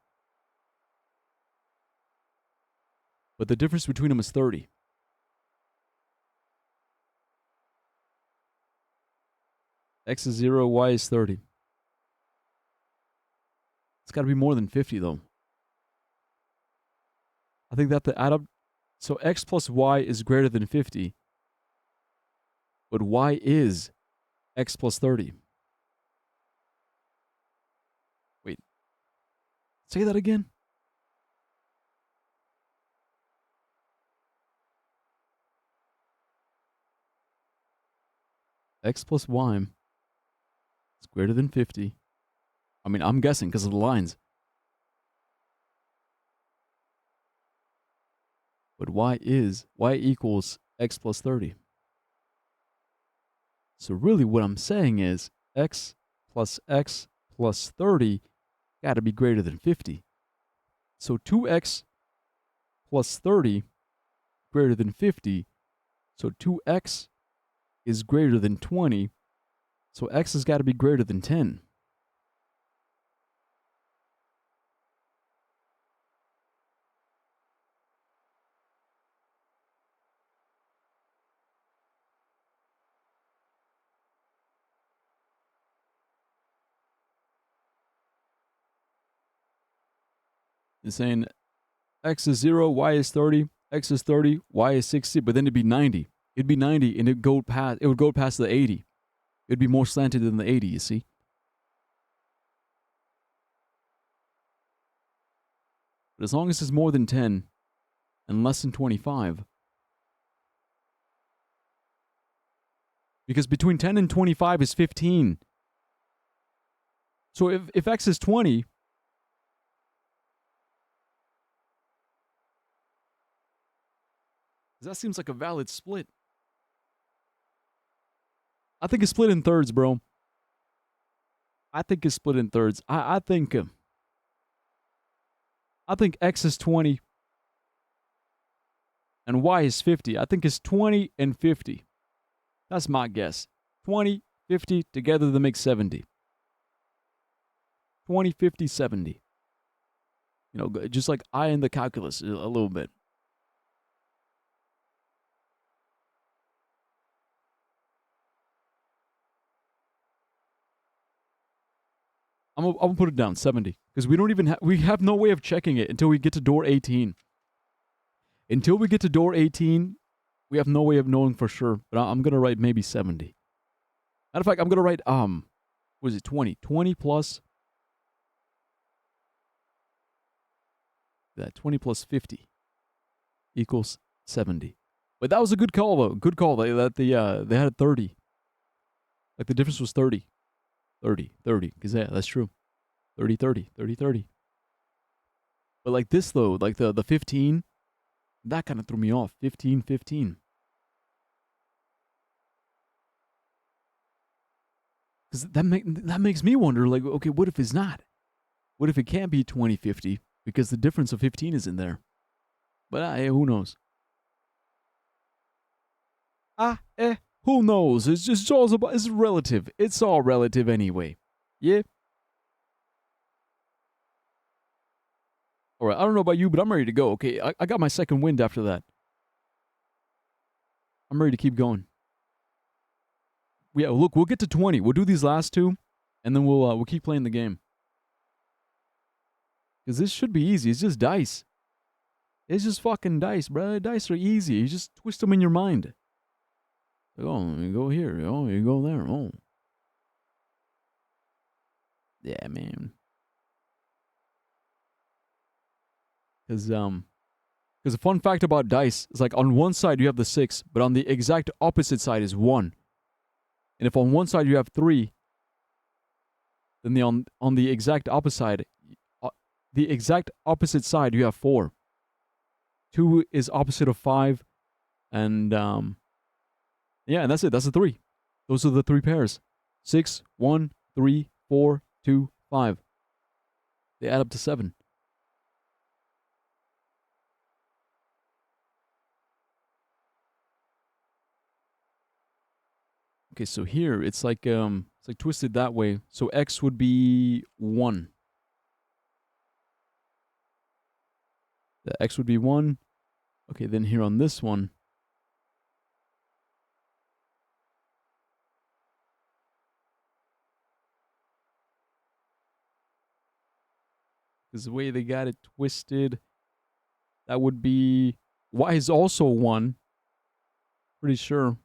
But the difference between them is 30. X is 0, Y is 30. It's got to be more than 50, though. I think that the add up, so X plus Y is greater than 50, but Y is X plus 30. Wait, say that again. X plus Y is greater than 50. I mean, I'm guessing because of the lines. But Y equals X plus 30. So really what I'm saying is X plus 30 got to be greater than 50. So 2X plus 30 greater than 50. So 2X is greater than 20. So X has got to be greater than 10. It's saying X is 0, Y is 30, X is 30, Y is 60, but then it'd be 90. It'd be 90 and it would go past the 80. It'd be more slanted than the 80, you see? But as long as it's more than 10 and less than 25, because between 10 and 25 is 15. So if X is 20, that seems like a valid split. I think it's split in thirds, bro. I think it's split in thirds. I think X is 20 and Y is 50. I think it's 20 and 50. That's my guess. 20, 50 together to make 70. 20, 50, 70. You know, just like I in the calculus a little bit. I'm gonna put it down 70 because we have no way of checking it until we get to door 18. Until we get to door 18, we have no way of knowing for sure. But I'm gonna write maybe 70. Matter of fact, I'm gonna write what is it, 20? 20 plus that 20 plus 50 equals 70. But that was a good call though. Good call. They had 30. Like the difference was 30. 30, 30. Because yeah, that's true. 30, 30, 30, 30. But like this though, like the 15, that kind of threw me off. 15, 15. Because that makes me wonder, like, okay, what if it's not? What if it can't be 20, 50? Because the difference of 15 is in there. But who knows? Who Who knows? It's just all about, it's relative. It's all relative anyway. Yeah? All right, I don't know about you, but I'm ready to go. Okay, I got my second wind after that. I'm ready to keep going. Yeah, look, we'll get to 20. We'll do these last two, and then we'll keep playing the game. Because this should be easy. It's just dice. It's just fucking dice, bro. Dice are easy. You just twist them in your mind. Like, oh, you go here. Oh, you go there. Oh. Yeah, man. Because a fun fact about dice is like on one side you have the 6, but on the exact opposite side is 1. And if on one side you have 3, then on the exact opposite side you have 4. 2 is opposite of 5, and yeah, and that's it. That's the 3. Those are the 3 pairs. 6, 1, 3, 4, 2, 5. They add up to 7. Okay, so here it's like twisted that way. So X would be 1. The X would be 1. Okay, then here on this one, because the way they got it twisted, that would be Y is also 1. Pretty sure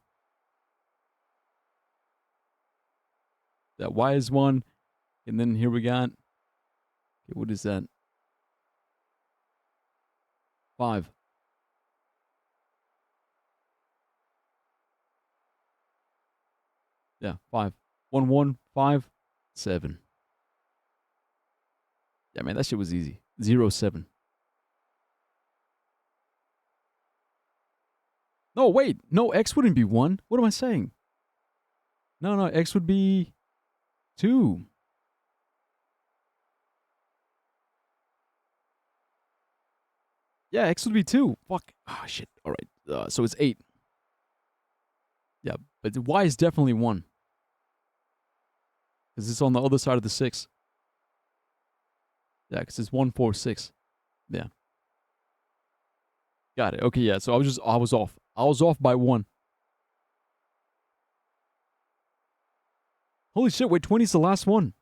that Y is 1. And then here we got, okay, what is that? 5. Yeah, 5. 1, 1, 5, 7. Yeah, man, that shit was easy. 0, 7. No, wait. No, X wouldn't be 1. What am I saying? No, X would be 2. Yeah, X would be 2. Fuck. Ah, shit. All right. So it's 8. Yeah, but Y is definitely 1. Because it's on the other side of the 6. Yeah, because it's 1, 4, 6. Yeah. Got it. Okay, yeah. So I was off. I was off by 1. Holy shit, wait, 20 is the last one.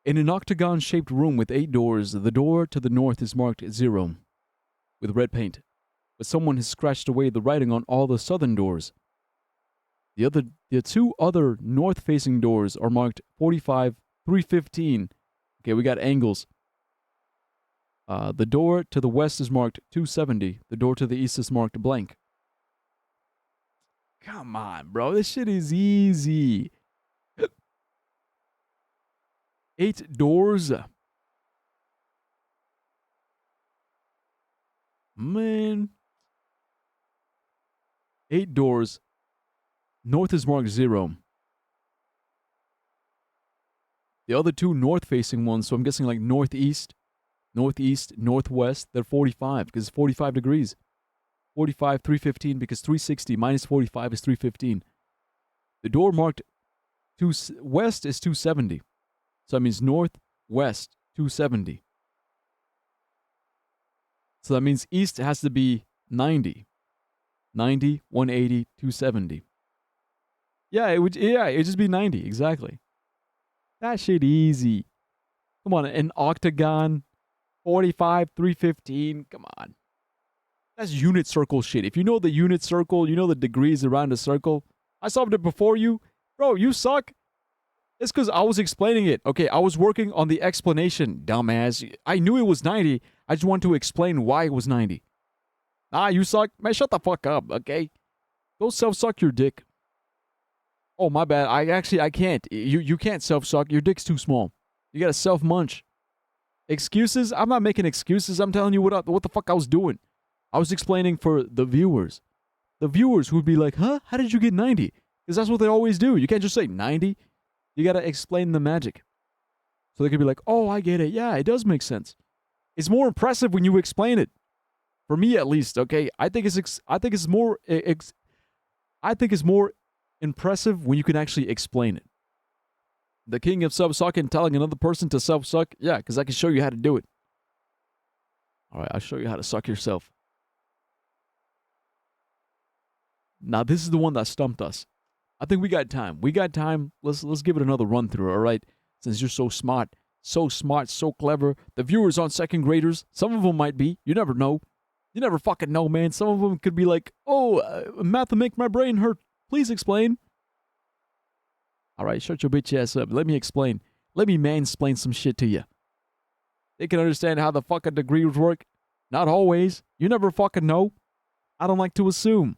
In an octagon-shaped room with 8 doors, the door to the north is marked 0 with red paint, but someone has scratched away the writing on all the southern doors. The 2 other north-facing doors are marked 45, 315. Okay, we got angles. The door to the west is marked 270. The door to the east is marked blank. Come on, bro. This shit is easy. 8 doors. Man. 8 doors. North is marked 0. The other 2 north-facing ones, so I'm guessing like northeast, northwest, they're 45 because it's 45 degrees. 45, 315 because 360 minus 45 is 315. The door marked west is 270. So that means northwest 270. So that means east has to be 90. 90, 180, 270. Yeah, it'd just be 90, exactly. That shit easy. Come on, an octagon, 45, 315, come on. That's unit circle shit. If you know the unit circle, you know the degrees around a circle. I solved it before you. Bro, you suck. It's because I was explaining it. Okay, I was working on the explanation, dumbass. I knew it was 90. I just wanted to explain why it was 90. You suck. Man, shut the fuck up, okay? Go self-suck your dick. Oh, my bad. I can't. You can't self-suck. Your dick's too small. You gotta self-munch. Excuses? I'm not making excuses. I'm telling you what the fuck I was doing. I was explaining for the viewers. The viewers who would be like, huh? How did you get 90? Because that's what they always do. You can't just say 90. You gotta explain the magic. So they could be like, oh, I get it. Yeah, it does make sense. It's more impressive when you explain it. For me, at least. Okay, I think it's more impressive when you can actually explain it. The king of self-sucking telling another person to self-suck. Yeah, because I can show you how to do it. All right, I'll show you how to suck yourself. Now, this is the one that stumped us. I think we got time. Let's give it another run through, all right? Since you're so smart, so clever. The viewers aren't second graders. Some of them might be. You never know. You never fucking know, man. Some of them could be like, math will make my brain hurt. Please explain. All right, shut your bitch ass up. Let me explain. Let me mansplain some shit to you. They can understand how the fucking degrees work. Not always. You never fucking know. I don't like to assume.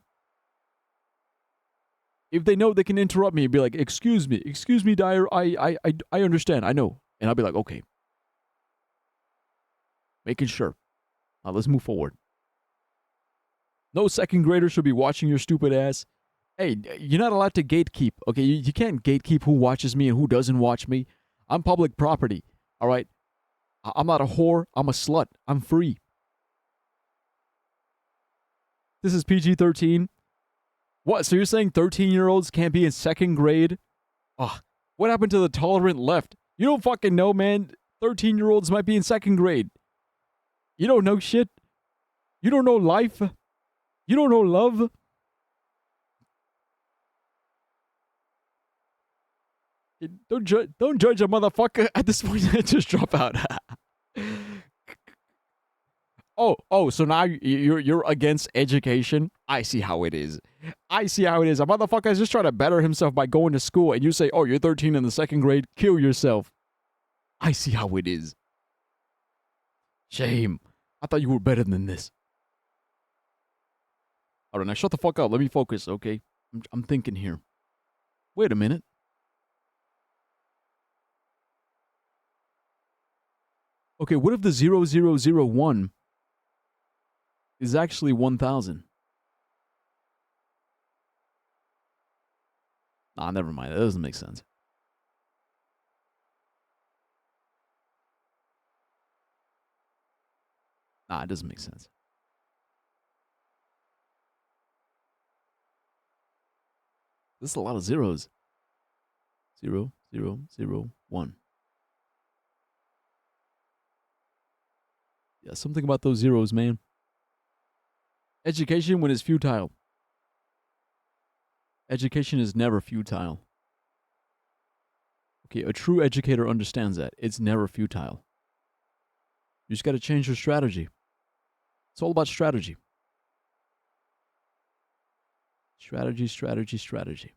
If they know, they can interrupt me and be like, excuse me, Dyer, I understand, I know. And I'll be like, okay. Making sure. Now let's move forward. No second grader should be watching your stupid ass. Hey, you're not allowed to gatekeep, okay? You can't gatekeep who watches me and who doesn't watch me. I'm public property, all right? I'm not a whore, I'm a slut. I'm free. This is PG-13. What, so you're saying 13-year-olds can't be in second grade? Oh, what happened to the tolerant left? You don't fucking know, man. 13-year-olds might be in second grade. You don't know shit. You don't know life. You don't know love. Don't judge a motherfucker at this point. Just drop out. So now you're against education? I see how it is. A motherfucker is just trying to better himself by going to school, and you say, oh, you're 13 in the second grade, kill yourself. I see how it is. Shame. I thought you were better than this. All right, now shut the fuck up. Let me focus, okay? I'm thinking here. Wait a minute. Okay, what if the 0001 is actually 1,000? Nah, never mind. That doesn't make sense. Nah, it doesn't make sense. This is a lot of zeros. 0, 0, 0, 1. Yeah, something about those zeros, man. Education when it's futile. Education is never futile. Okay, a true educator understands that. It's never futile. You just got to change your strategy. It's all about strategy. Strategy.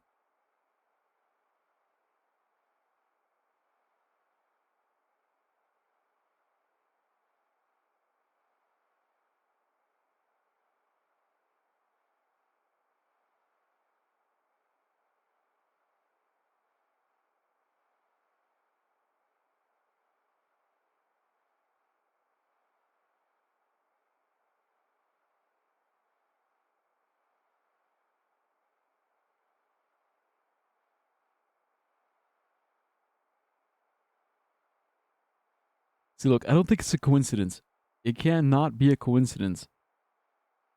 See, look, I don't think it's a coincidence. It cannot be a coincidence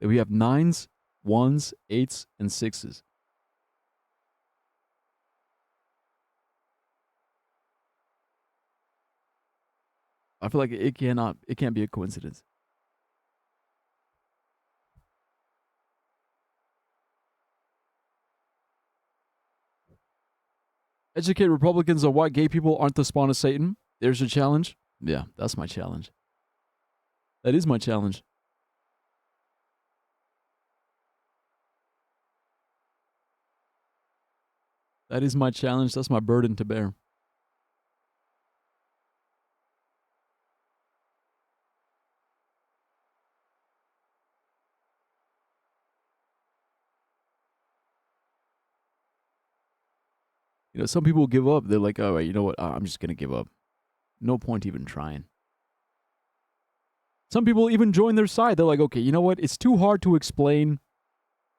that we have 9s, 1s, 8s, and 6s. I feel like it can't be a coincidence. Educate Republicans on why gay people aren't the spawn of Satan. There's your challenge. Yeah, that's my challenge. That is my challenge. That is my challenge. That's my burden to bear. You know, some people give up. They're like, all right, you know what? I'm just going to give up. No point even trying. Some people even join their side. They're like, okay, you know what? It's too hard to explain.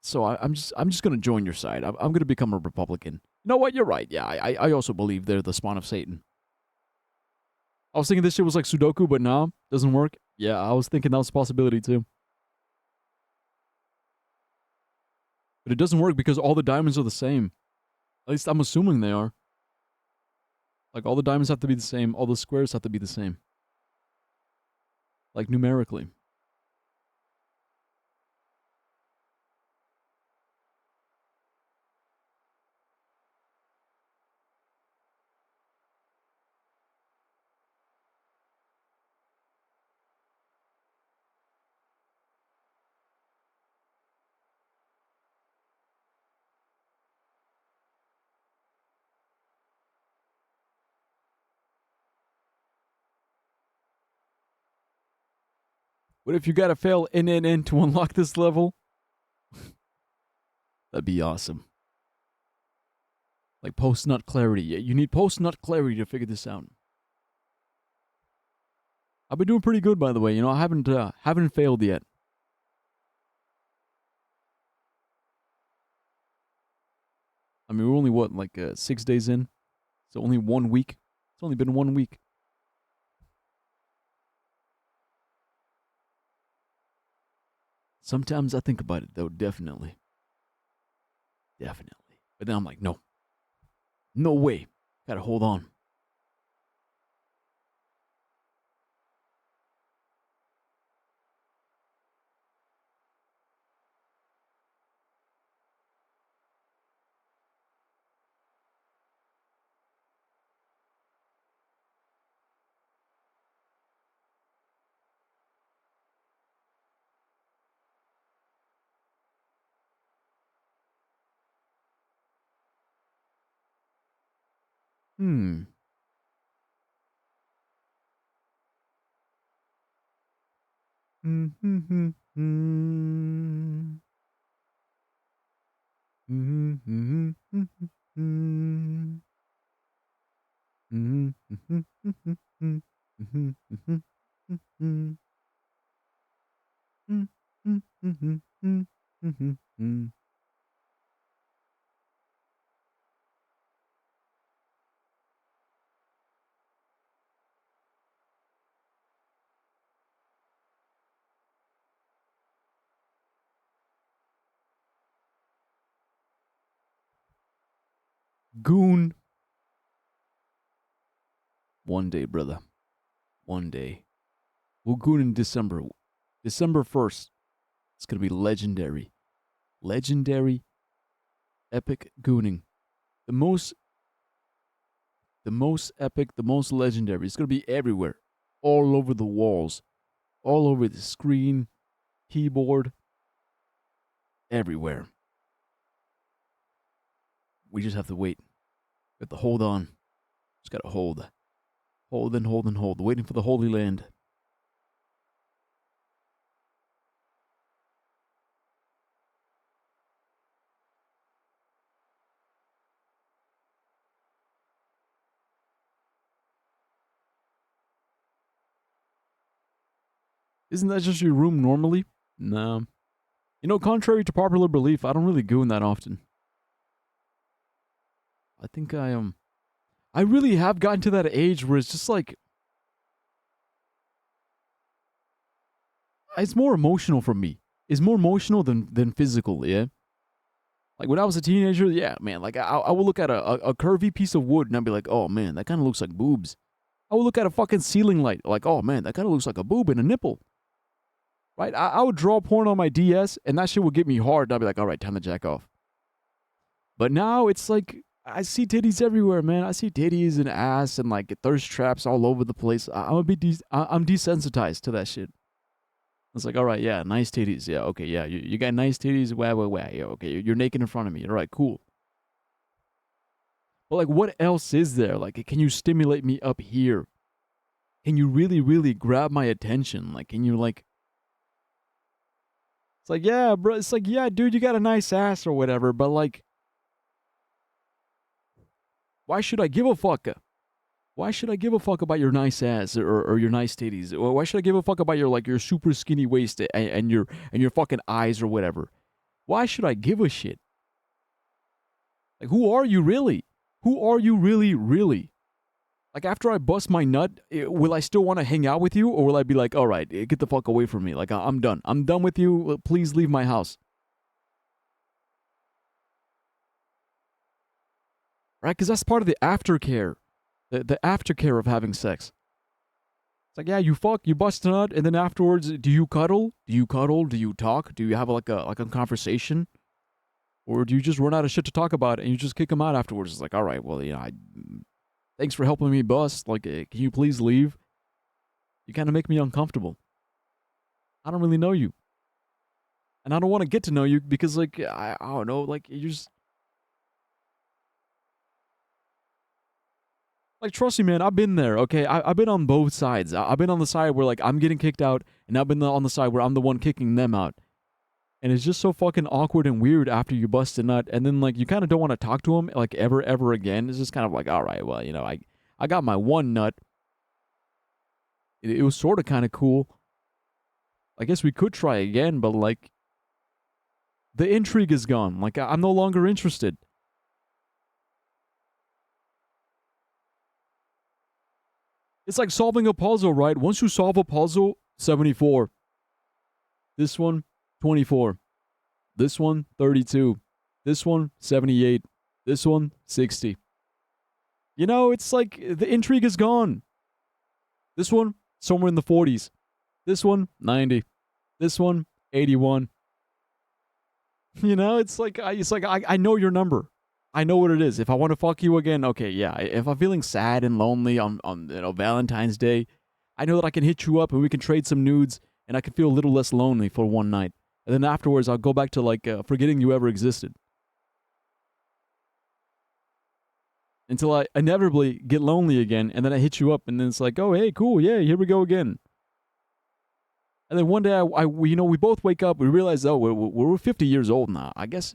So I'm just going to join your side. I'm going to become a Republican. You know what? You're right. Yeah, I also believe they're the spawn of Satan. I was thinking this shit was like Sudoku, but no, doesn't work. Yeah, I was thinking that was a possibility too. But it doesn't work because all the diamonds are the same. At least I'm assuming they are. Like, all the diamonds have to be the same. All the squares have to be the same. Like, numerically. What if you gotta fail NNN to unlock this level? That'd be awesome. Like post-nut clarity. Yeah, you need post-nut clarity to figure this out. I've been doing pretty good, by the way. You know, I haven't failed yet. I mean, we're only, what, like 6 days in? So only 1 week? It's only been 1 week. Sometimes I think about it, though, definitely. Definitely. But then I'm like, no. No way. Gotta hold on. Hmm. Goon. One day, brother. One day. We'll goon in December. December 1st. It's going to be legendary. Legendary. Epic gooning. The most epic, the most legendary. It's going to be everywhere. All over the walls. All over the screen. Keyboard. Everywhere. We just have to wait. We have to hold on. Just got to hold. Hold and hold and hold. Waiting for the Holy Land. Isn't that just your room normally? No. You know, contrary to popular belief, I don't really goon that often. I think I really have gotten to that age where it's just like, it's more emotional for me. It's more emotional than physical, yeah? Like when I was a teenager, yeah, man, like I would look at a curvy piece of wood and I'd be like, oh man, that kind of looks like boobs. I would look at a fucking ceiling light, like, oh man, that kind of looks like a boob and a nipple. Right? I would draw porn on my DS and that shit would get me hard and I'd be like, all right, time to jack off. But now it's like, I see titties everywhere, man. I see titties and ass and like thirst traps all over the place. I'm desensitized to that shit. It's like, all right, yeah, nice titties. Yeah, okay, yeah, you got nice titties. Wah. Yeah, okay, you're naked in front of me. All right, cool. But like, what else is there? Like, can you stimulate me up here? Can you really, really grab my attention? Like, can you like? It's like, yeah, bro. It's like, yeah, dude, you got a nice ass or whatever. But like, why should I give a fuck? Why should I give a fuck about your nice ass or your nice titties? Or why should I give a fuck about your super skinny waist and your fucking eyes or whatever? Why should I give a shit? Like, who are you really? Who are you really, really? Like, after I bust my nut, will I still want to hang out with you? Or will I be like, all right, get the fuck away from me. Like, I'm done. I'm done with you. Please leave my house. right? Because that's part of the aftercare, the aftercare of having sex. It's like, yeah, you fuck, you bust a nut, and then afterwards, do you cuddle? Do you cuddle? Do you talk? Do you have like a conversation? Or do you just run out of shit to talk about and you just kick them out afterwards? It's like, all right, well, thanks for helping me bust. Like, can you please leave? You kind of make me uncomfortable. I don't really know you. And I don't want to get to know you because, like, I don't know, like, you just. Like, trust me, man, I've been there, okay? I've been on both sides. I've been on the side where, like, I'm getting kicked out, and I've been on the side where I'm the one kicking them out. And it's just so fucking awkward and weird after you bust a nut, and then, like, you kind of don't want to talk to them, like, ever again. It's just kind of like, all right, well, I got my one nut. It was sort of kind of cool. I guess we could try again, but, like, the intrigue is gone. Like, I'm no longer interested. It's like solving a puzzle, right? Once you solve a puzzle, 74. This one, 24. This one, 32. This one, 78. This one, 60. You know, it's like the intrigue is gone. This one, somewhere in the 40s. This one, 90. This one, 81. You know, it's like I know your number. I know what it is. If I want to fuck you again, okay, yeah. If I'm feeling sad and lonely on Valentine's Day, I know that I can hit you up and we can trade some nudes and I can feel a little less lonely for one night. And then afterwards, I'll go back to like forgetting you ever existed. Until I inevitably get lonely again and then I hit you up and then it's like, oh, hey, cool, yeah, here we go again. And then one day, we both wake up, we realize, oh, we're 50 years old now. I guess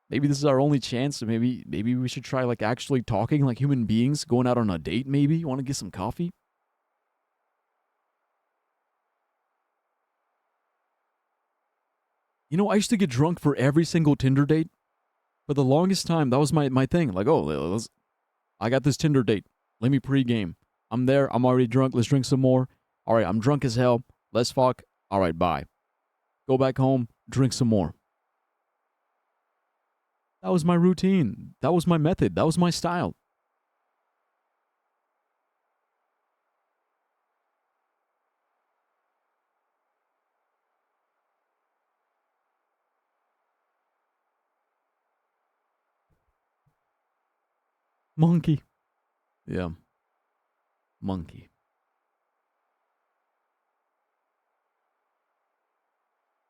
maybe this is our only chance. Maybe we should try like actually talking like human beings, going out on a date. Maybe you want to get some coffee. I used to get drunk for every single Tinder date. For the longest time, that was my thing. Like, oh, I got this Tinder date. Let me pregame. I'm there. I'm already drunk. Let's drink some more. All right, I'm drunk as hell. Let's fuck. All right, bye. Go back home. Drink some more. That was my routine. That was my method. That was my style. Monkey. Yeah. Monkey.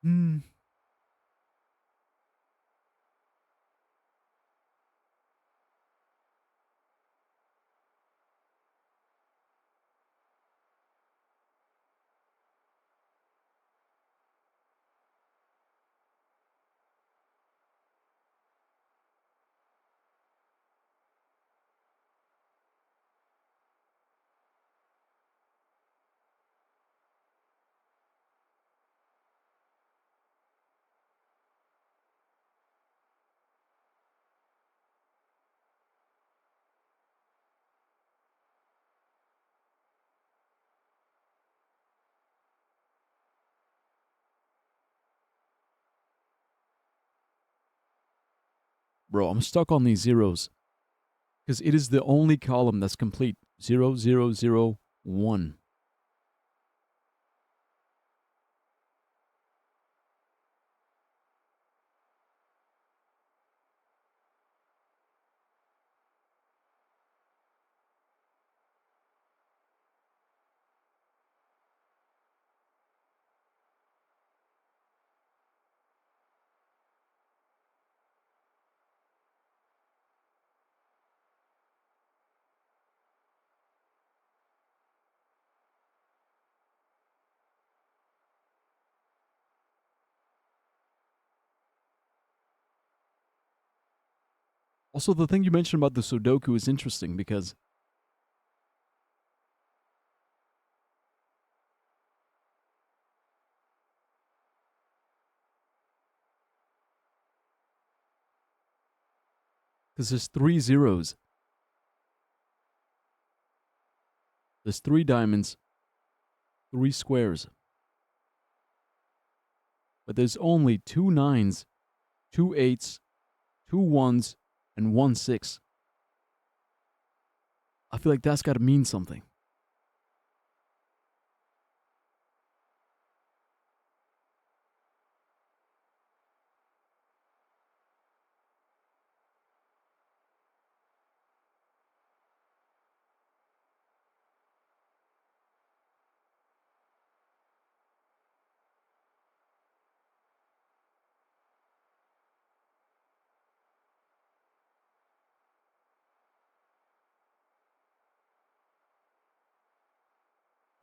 Hmm. Bro, I'm stuck on these zeros. Because it is the only column that's complete. 0001. Also, the thing you mentioned about the Sudoku is interesting because there's three zeros. There's three diamonds, three squares. But there's only two nines, two eights, two ones, and 1/6. I feel like that's got to mean something.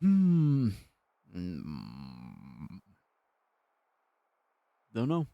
Hmm. Mm, don't know.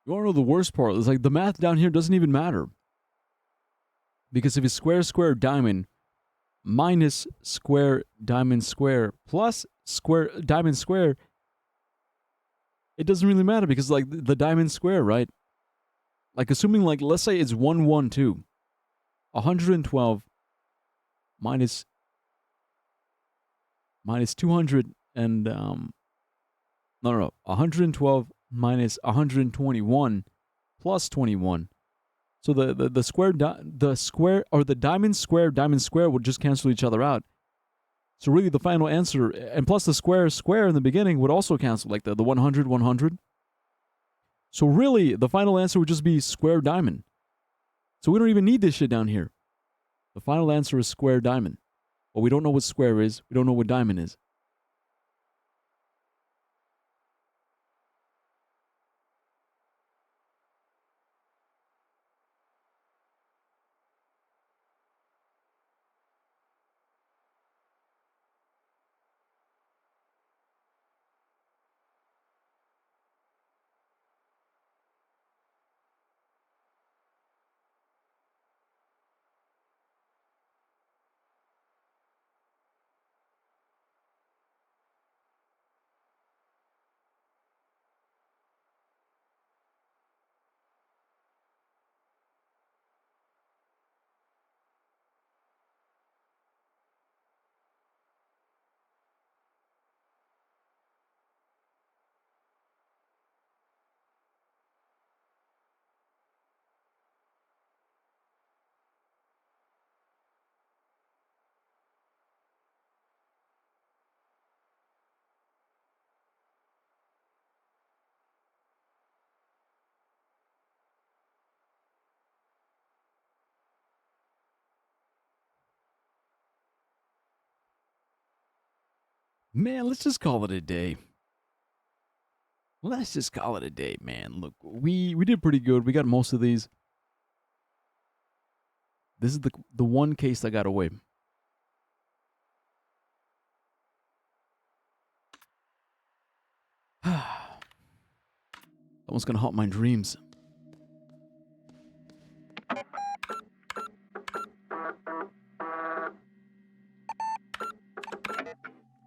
You want to know the worst part? It's like the math down here doesn't even matter. Because if it's square, square, diamond, minus square, diamond, square, plus square, diamond, square, it doesn't really matter because, like, the diamond square, right? Like, assuming, like, let's say it's 112. 112 minus 200 and, no. 112 minus 121 plus 21. So the square, the square, or the diamond square would just cancel each other out. So really the final answer, and plus the square in the beginning would also cancel, like the 100. So really the final answer would just be square diamond. So we don't even need this shit down here. The final answer is square diamond. But we don't know what square is. We don't know what diamond is. Man, let's just call it a day. Let's just call it a day, man. Look, we did pretty good. We got most of these. This is the one case that got away. That one's gonna haunt my dreams.